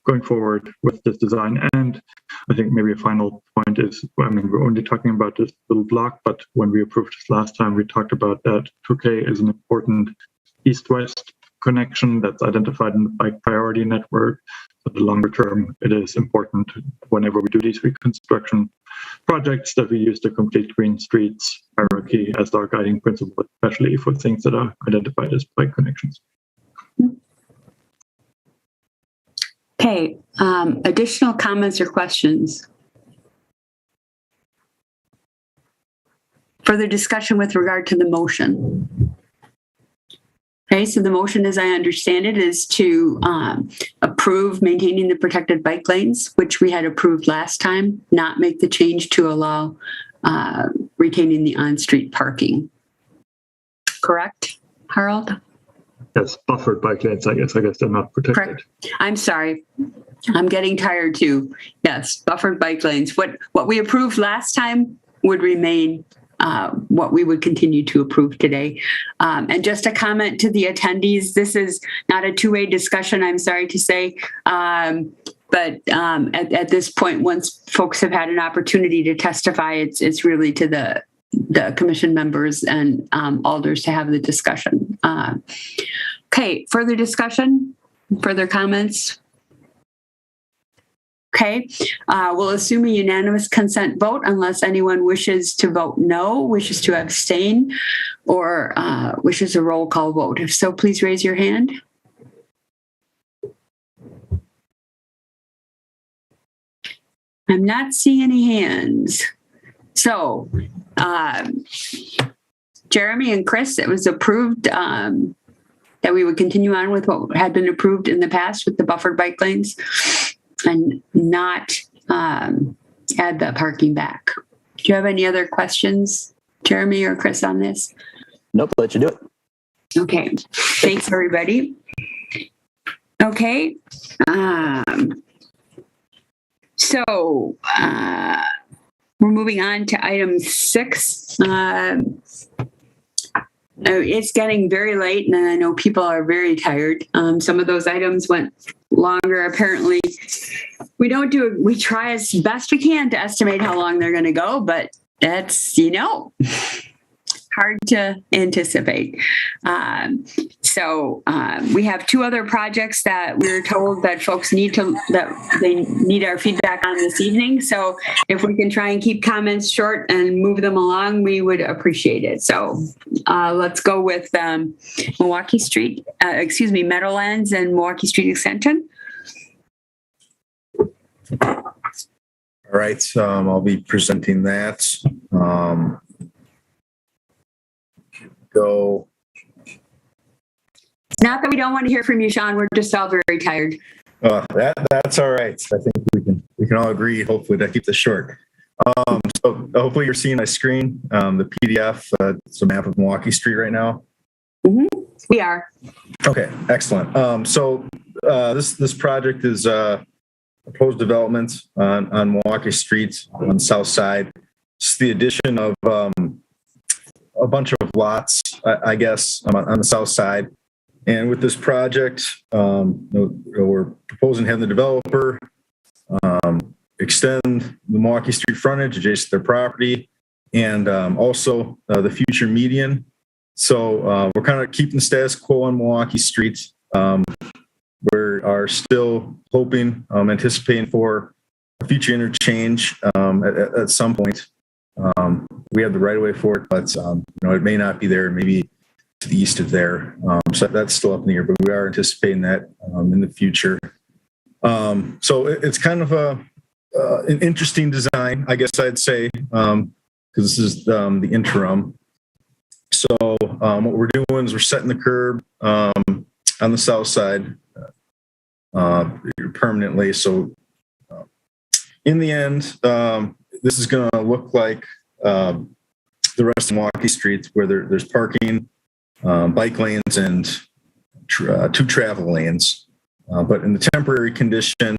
going forward with this design. And I think maybe a final point is, I mean, we're only talking about this little block, but when we approved this last time, we talked about that 2K is an important east-west connection that's identified in the bike priority network. So the longer term, it is important whenever we do these reconstruction projects that we use the complete green streets hierarchy as our guiding principle, especially for things that are identified as bike connections. Okay, additional comments or questions? Further discussion with regard to the motion? Okay, so the motion, as I understand it, is to approve maintaining the protected bike lanes, which we had approved last time, not make the change to allow retaining the on-street parking. Correct, Harold? Yes, buffered bike lanes, I guess they're not protected. Correct. I'm sorry. I'm getting tired too. Yes, buffered bike lanes. What we approved last time would remain what we would continue to approve today. And just a comment to the attendees, this is not a two-way discussion, I'm sorry to say. But at this point, once folks have had an opportunity to testify, it's really to the commission members and alders to have the discussion. Okay, further discussion, further comments? Okay, we'll assume a unanimous consent vote unless anyone wishes to vote no, wishes to abstain, or wishes a roll call vote. If so, please raise your hand. I'm not seeing any hands. So, Jeremy and Chris, it was approved that we would continue on with what had been approved in the past with the buffered bike lanes and not add the parking back. Do you have any other questions, Jeremy or Chris, on this? Nope, let you do it. Okay, thanks everybody. Okay, so we're moving on to item 6. It's getting very late, and I know people are very tired. Some of those items went longer. Apparently, We try as best we can to estimate how long they're going to go, but that's, hard to anticipate. So we have two other projects that we're told that folks that they need our feedback on this evening. So if we can try and keep comments short and move them along, we would appreciate it. So let's go with Meadowlands and Milwaukee Street Extension. All right, I'll be presenting that. Go. It's not that we don't want to hear from you, Sean. We're just all very tired. That's all right. I think we can all agree, hopefully, to keep this short. So hopefully you're seeing my screen, the PDF. It's a map of Milwaukee Street right now. Mm-hmm. We are. Okay, excellent. So this project is proposed development on Milwaukee Street on the south side. It's the addition of a bunch of lots, I guess, on the south side. And with this project, we're proposing to have the developer extend the Milwaukee Street frontage adjacent to their property, and also the future median. So we're kind of keeping the status quo on Milwaukee Street. We are still hoping, anticipating for a future interchange at some point. We have the right of way for it, but it may not be there, maybe to the east of there. So that's still up in the air, but we are anticipating that in the future. So it's kind of an interesting design, I guess I'd say, because this is the interim. So what we're doing is we're setting the curb on the south side permanently. So in the end, this is going to look like the rest of Milwaukee Street, where there's parking, bike lanes, and two travel lanes. But in the temporary condition,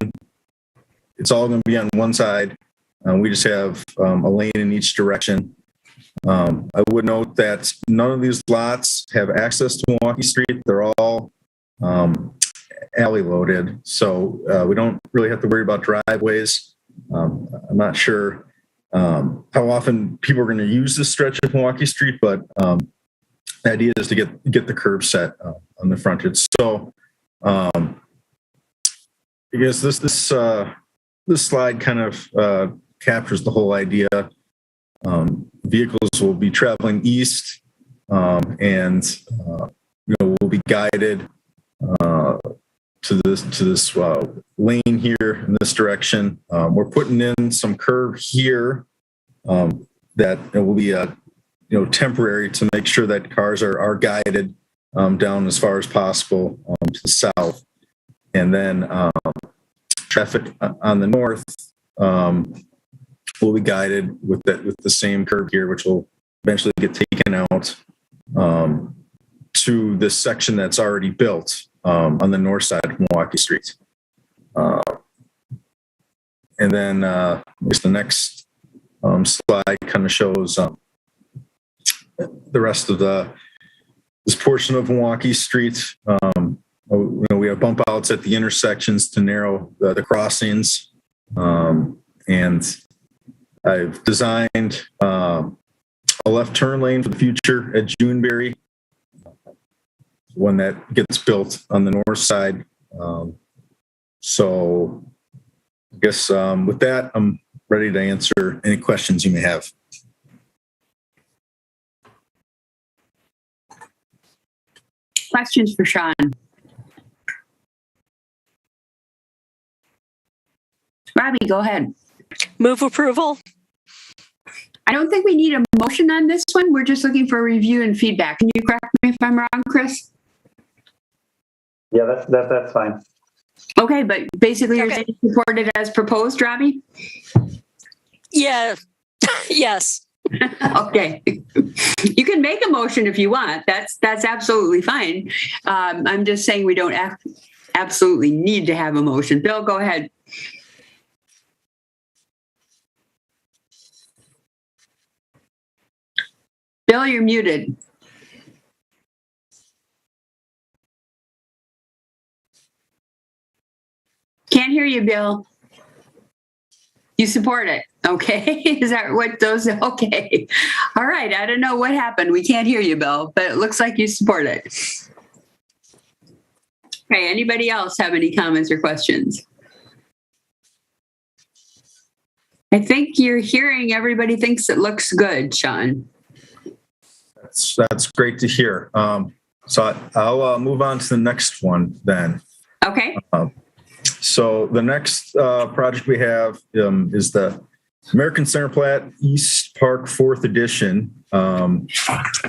it's all going to be on one side. We just have a lane in each direction. I would note that none of these lots have access to Milwaukee Street. They're all alley loaded, so we don't really have to worry about driveways. I'm not sure how often people are going to use this stretch of Milwaukee Street, but the idea is to get the curb set on the frontage. So I guess this slide kind of captures the whole idea. Vehicles will be traveling east, and will be guided to this lane here in this direction. We're putting in some curb here that it will be temporary to make sure that cars are guided down as far as possible to the south, and then traffic on the north will be guided with the same curb here, which will eventually get taken out to this section that's already built on the north side of Milwaukee Street. And then the next slide kind of shows the rest of this portion of Milwaukee Street. We have bump outs at the intersections to narrow the crossings, and I've designed a left turn lane for the future at Juneberry when that gets built on the north side. So I guess with that, I'm ready to answer any questions you may have. Questions for Sean? Robbie, go ahead. Move approval. I don't think we need a motion on this one. We're just looking for review and feedback. Can you correct me if I'm wrong, Chris? Yeah, that's fine. Okay, but basically you're saying support it as proposed, Robbie? Yeah. Yes. Okay. You can make a motion if you want. That's absolutely fine. I'm just saying we don't absolutely need to have a motion. Bill, go ahead. Bill, you're muted. Can't hear you, Bill. You support it. Okay. Is that what those? Okay. All right. I don't know what happened. We can't hear you, Bill, but it looks like you support it. Okay. Anybody else have any comments or questions? I think you're hearing everybody thinks it looks good, Sean. That's great to hear. So I'll move on to the next one then. Okay. So the next project we have is the American Center Plat East Park 4th Edition. And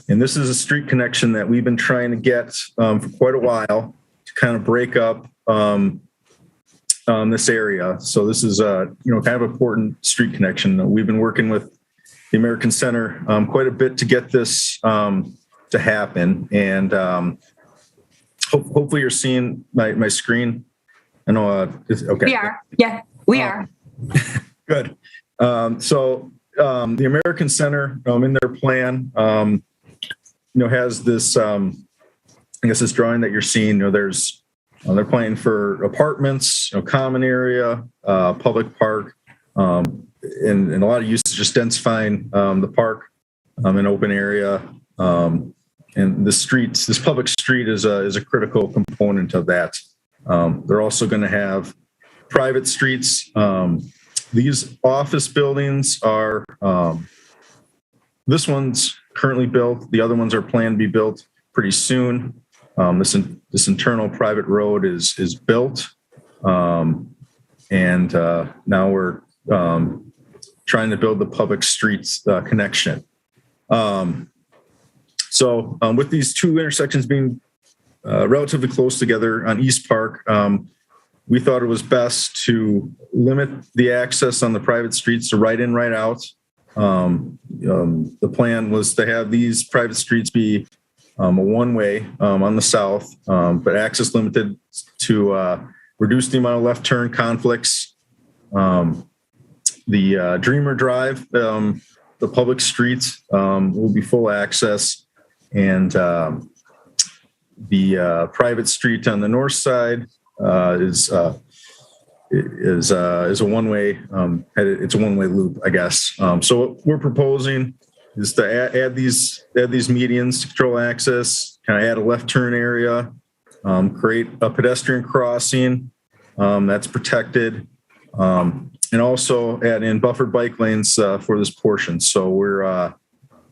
this is a street connection that we've been trying to get for quite a while to kind of break up this area. So this is kind of important street connection. We've been working with the American Center quite a bit to get this to happen. And hopefully you're seeing my screen. I know okay. We are. Yeah, we are. Good. So the American Center in their plan, has this, I guess this drawing that you're seeing, there's, they're planning for apartments, common area, public park, and a lot of uses, just densifying the park, an open area. And this public street is a critical component of that. They're also going to have private streets. These office buildings are, this one's currently built. The other ones are planned to be built pretty soon. This internal private road is built. And now we're trying to build the public streets connection. So with these two intersections being relatively close together on East Park, we thought it was best to limit the access on the private streets to right in, right out. The plan was to have these private streets be a one-way on the south, but access limited to reduce the amount of left turn conflicts. The Dreamer Drive, the public streets will be full access, and the private street on the north side is a one-way. It's a one-way loop, I guess. So what we're proposing is to add these medians to control access, kind of add a left turn area, create a pedestrian crossing that's protected, and also add in buffered bike lanes for this portion. So we're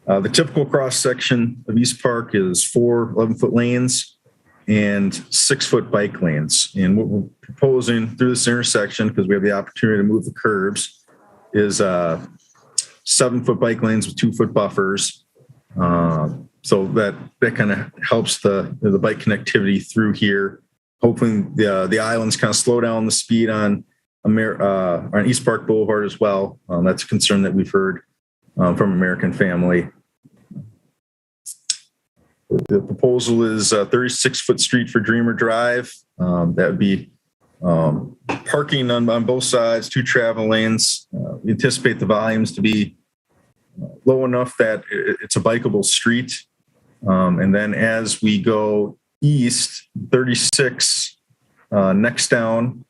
the typical cross section of East Park is 4 11-foot lanes and 6-foot bike lanes. And what we're proposing through this intersection, because we have the opportunity to move the curbs, is 7-foot bike lanes with 2-foot buffers. So that kind of helps the bike connectivity through here. Hopefully the islands kind of slow down the speed on East Park Boulevard as well. That's a concern that we've heard from American Family. The proposal is a 36-foot street for Dreamer Drive. That would be parking on both sides, 2 travel lanes. We anticipate the volumes to be low enough that it's a bikeable street. And then as we go east, 36 next down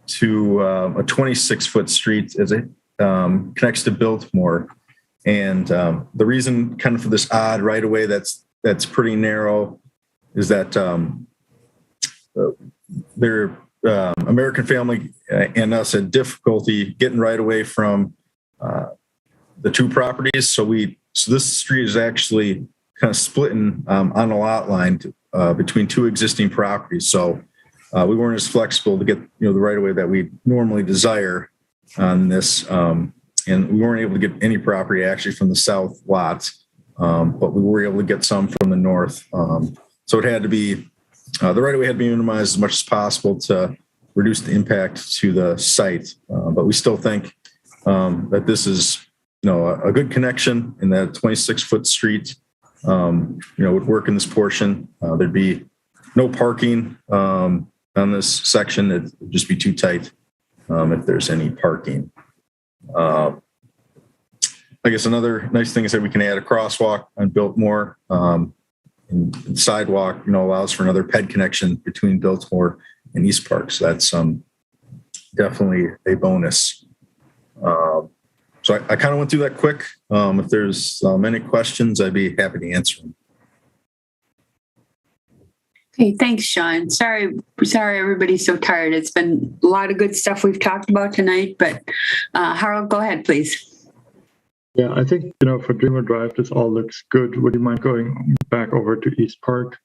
to a 26-foot street as it connects to Biltmore. And the reason kind of for this odd right of way that's pretty narrow is that American Family and us had difficulty getting right away from the 2 properties. So this street is actually kind of splitting on a lot line between 2 existing properties. So we weren't as flexible to get the right of way that we normally desire on this, and we weren't able to get any property actually from the south lots. But we were able to get some from the north. So it had to be, the right of way had to be minimized as much as possible to reduce the impact to the site. But we still think that this is, a good connection, and that 26-foot street, would work in this portion. There'd be no parking on this section. It'd just be too tight if there's any parking. I guess another nice thing is that we can add a crosswalk on Biltmore. And the sidewalk, allows for another ped connection between Biltmore and East Park. So that's definitely a bonus. So I kind of went through that quick. If there's any questions, I'd be happy to answer them. Okay, thanks, Sean. Sorry, everybody's so tired. It's been a lot of good stuff we've talked about tonight, but Harold, go ahead, please. Yeah, I think, for Dreamer Drive, this all looks good. Would you mind going back over to East Park?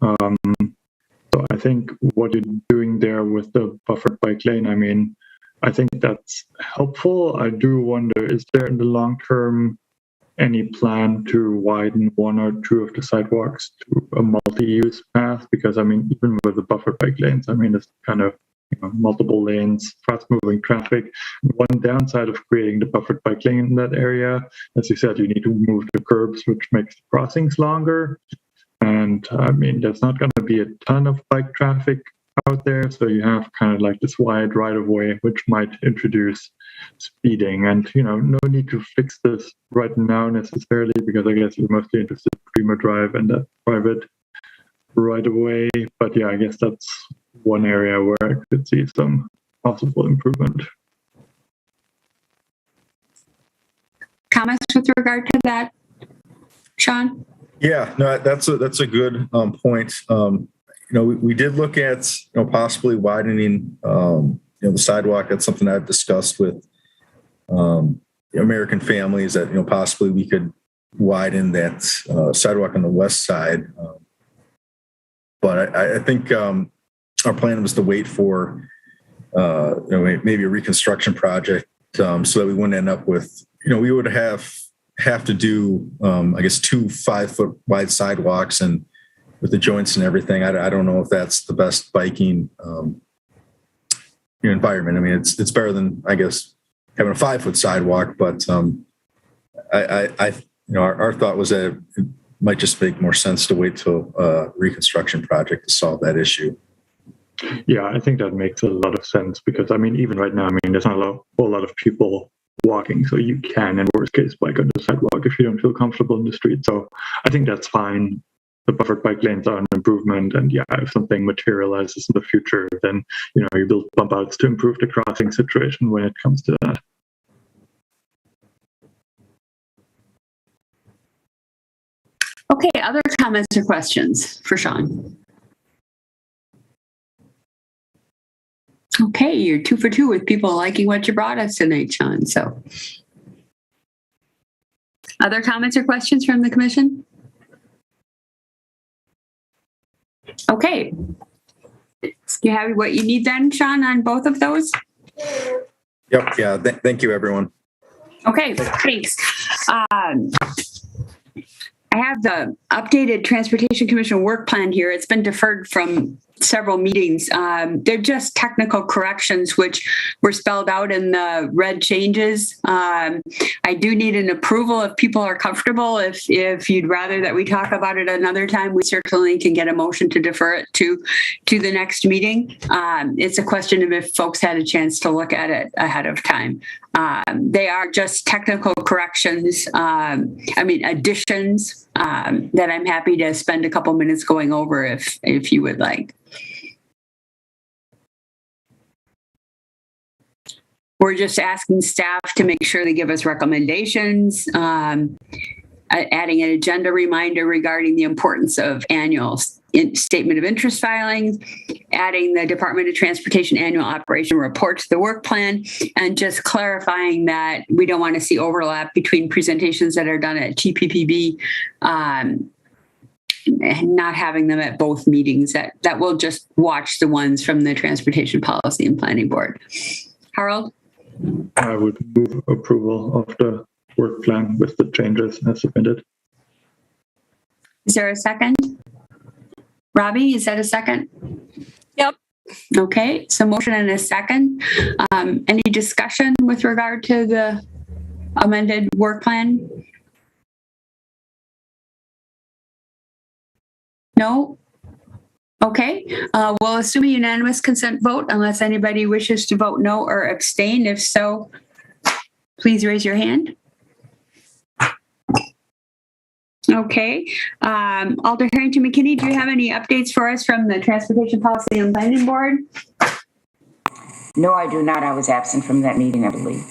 So I think what you're doing there with the buffered bike lane, I mean, I think that's helpful. I do wonder, is there in the long term any plan to widen one or two of the sidewalks to a multi-use path? Because, I mean, even with the buffered bike lanes, I mean, it's kind of multiple lanes, fast-moving traffic. One downside of creating the buffered bike lane in that area, as you said, you need to move the curbs, which makes the crossings longer. And I mean, there's not going to be a ton of bike traffic out there, so you have kind of like this wide right of way, which might introduce speeding. And no need to fix this right now necessarily, because I guess you're mostly interested in Dreamer Drive and that private right of way. But yeah, I guess that's one area where I could see some possible improvement. Comments with regard to that, Sean? Yeah, no, that's a good point. We did look at possibly widening the sidewalk. That's something I've discussed with American families, that possibly we could widen that sidewalk on the west side. But I think our plan was to wait for maybe a reconstruction project, so that we wouldn't end up with we would have to do I guess 2 5-foot wide sidewalks, and with the joints and everything, I don't know if that's the best biking environment. I mean, it's better than, I guess, having a 5-foot sidewalk, but our thought was that it might just make more sense to wait till a reconstruction project to solve that issue. Yeah, I think that makes a lot of sense, because I mean, even right now, I mean, there's not a whole lot of people walking, so you can, in worst case, bike on the sidewalk if you don't feel comfortable in the street. So I think that's fine. The buffered bike lanes are an improvement, and yeah, if something materializes in the future, then you build bump outs to improve the crossing situation when it comes to that. Okay, other comments or questions for Sean? Okay, you're 2 for 2 with people liking what you brought us tonight, Sean. So, other comments or questions from the commission? Okay. Do you have what you need then, Sean, on both of those? Yep. Yeah. Thank you, everyone. Okay. Thanks. I have the updated Transportation Commission work plan here. It's been deferred from several meetings. They're just technical corrections which were spelled out in the red changes. I do need an approval if people are comfortable. If you'd rather that we talk about it another time, we certainly can get a motion to defer it to the next meeting. It's a question of if folks had a chance to look at it ahead of time. They are just technical corrections, additions that I'm happy to spend a couple minutes going over if you would like. We're just asking staff to make sure they give us recommendations, adding an agenda reminder regarding the importance of annual statement of interest filings, adding the Department of Transportation annual operation report to the work plan, and just clarifying that we don't want to see overlap between presentations that are done at TPPB and not having them at both meetings. That we'll just watch the ones from the Transportation Policy and Planning Board. Harold? I would move approval of the work plan with the changes as submitted. Is there a second? Robbie, is that a second? Yep. Okay, so motion and a second. Any discussion with regard to the amended work plan? No? Okay, we'll assume a unanimous consent vote unless anybody wishes to vote no or abstain. If so, please raise your hand. Okay, Alder Harrington McKinney, do you have any updates for us from the Transportation Policy and Planning Board? No, I do not. I was absent from that meeting, I believe.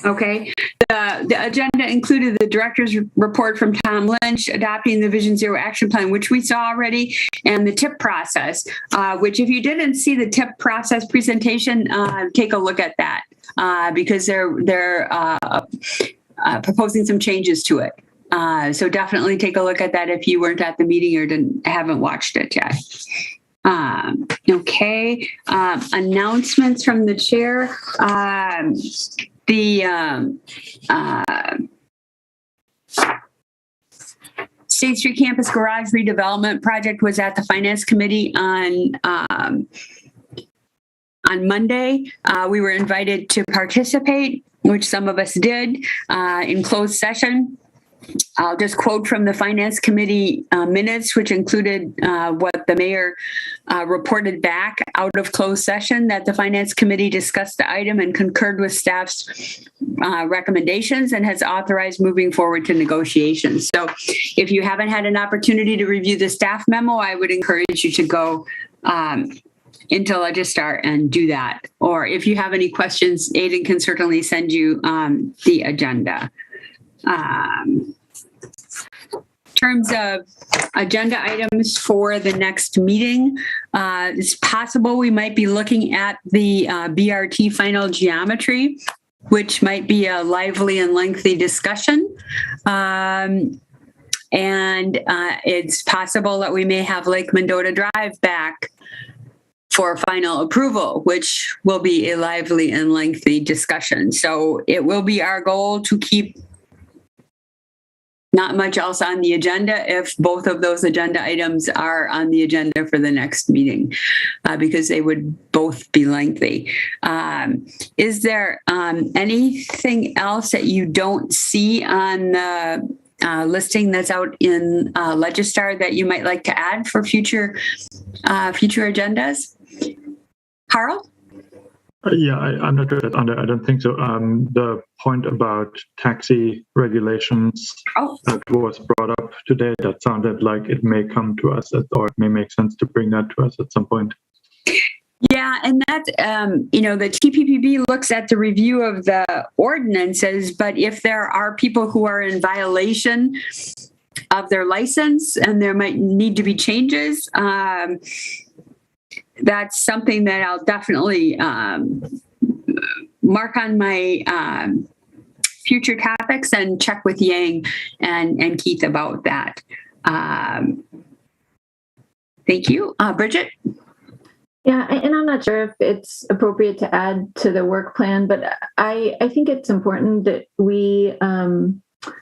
Okay. The agenda included the director's report from Tom Lynch, adopting the Vision Zero action plan, which we saw already, and the TIP process, which if you didn't see the TIP process presentation, take a look at that because they're proposing some changes to it. So definitely take a look at that if you weren't at the meeting or haven't watched it yet. Okay. Announcements from the chair. The State Street Campus Garage redevelopment project was at the Finance Committee on Monday. We were invited to participate, which some of us did, in closed session. I'll just quote from the Finance Committee minutes, which included what the mayor reported back out of closed session, that the Finance Committee discussed the item and concurred with staff's recommendations and has authorized moving forward to negotiations. So if you haven't had an opportunity to review the staff memo, I would encourage you to go into Legistar and do that. Or if you have any questions, Aiden can certainly send you the agenda. In terms of agenda items for the next meeting, it's possible we might be looking at the BRT final geometry, which might be a lively and lengthy discussion. And it's possible that we may have Lake Mendota Drive back for final approval, which will be a lively and lengthy discussion. So it will be our goal to keep not much else on the agenda if both of those agenda items are on the agenda for the next meeting, because they would both be lengthy. Is there anything else that you don't see on the listing that's out in Legistar that you might like to add for future agendas? Harald? Yeah, I'm not sure that's under. I don't think so. The point about taxi regulations that was brought up today, that sounded like it may come to us, or it may make sense to bring that to us at some point. Yeah, and that, the TPPB looks at the review of the ordinances, but if there are people who are in violation of their license and there might need to be changes, that's something that I'll definitely mark on my future topics and check with Yang and Keith about that. Thank you. Bridget? Yeah, and I'm not sure if it's appropriate to add to the work plan, but I think it's important that we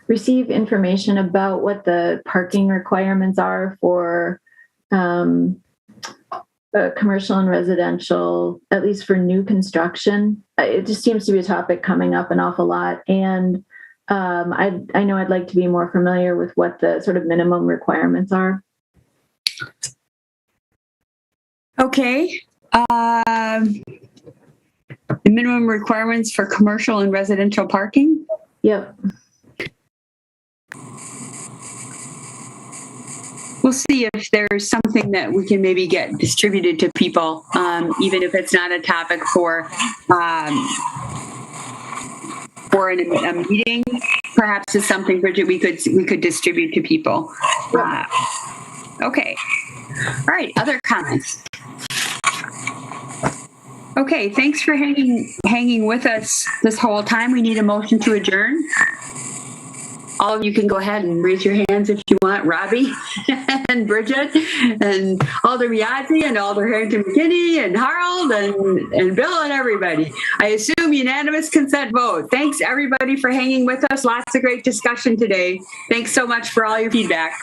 receive information about what the parking requirements are for commercial and residential, at least for new construction. It just seems to be a topic coming up an awful lot. And I know I'd like to be more familiar with what the sort of minimum requirements are. Okay. The minimum requirements for commercial and residential parking? Yep. We'll see if there's something that we can maybe get distributed to people, even if it's not a topic for a meeting. Perhaps it's something, Bridget, we could distribute to people. Okay. All right. Other comments? Okay. Thanks for hanging with us this whole time. We need a motion to adjourn. All of you can go ahead and raise your hands if you want. Robbie and Bridget and Alder Biazzi and Alder Harrington McKinney and Harald and Bill and everybody. I assume unanimous consent vote. Thanks everybody for hanging with us. Lots of great discussion today. Thanks so much for all your feedback.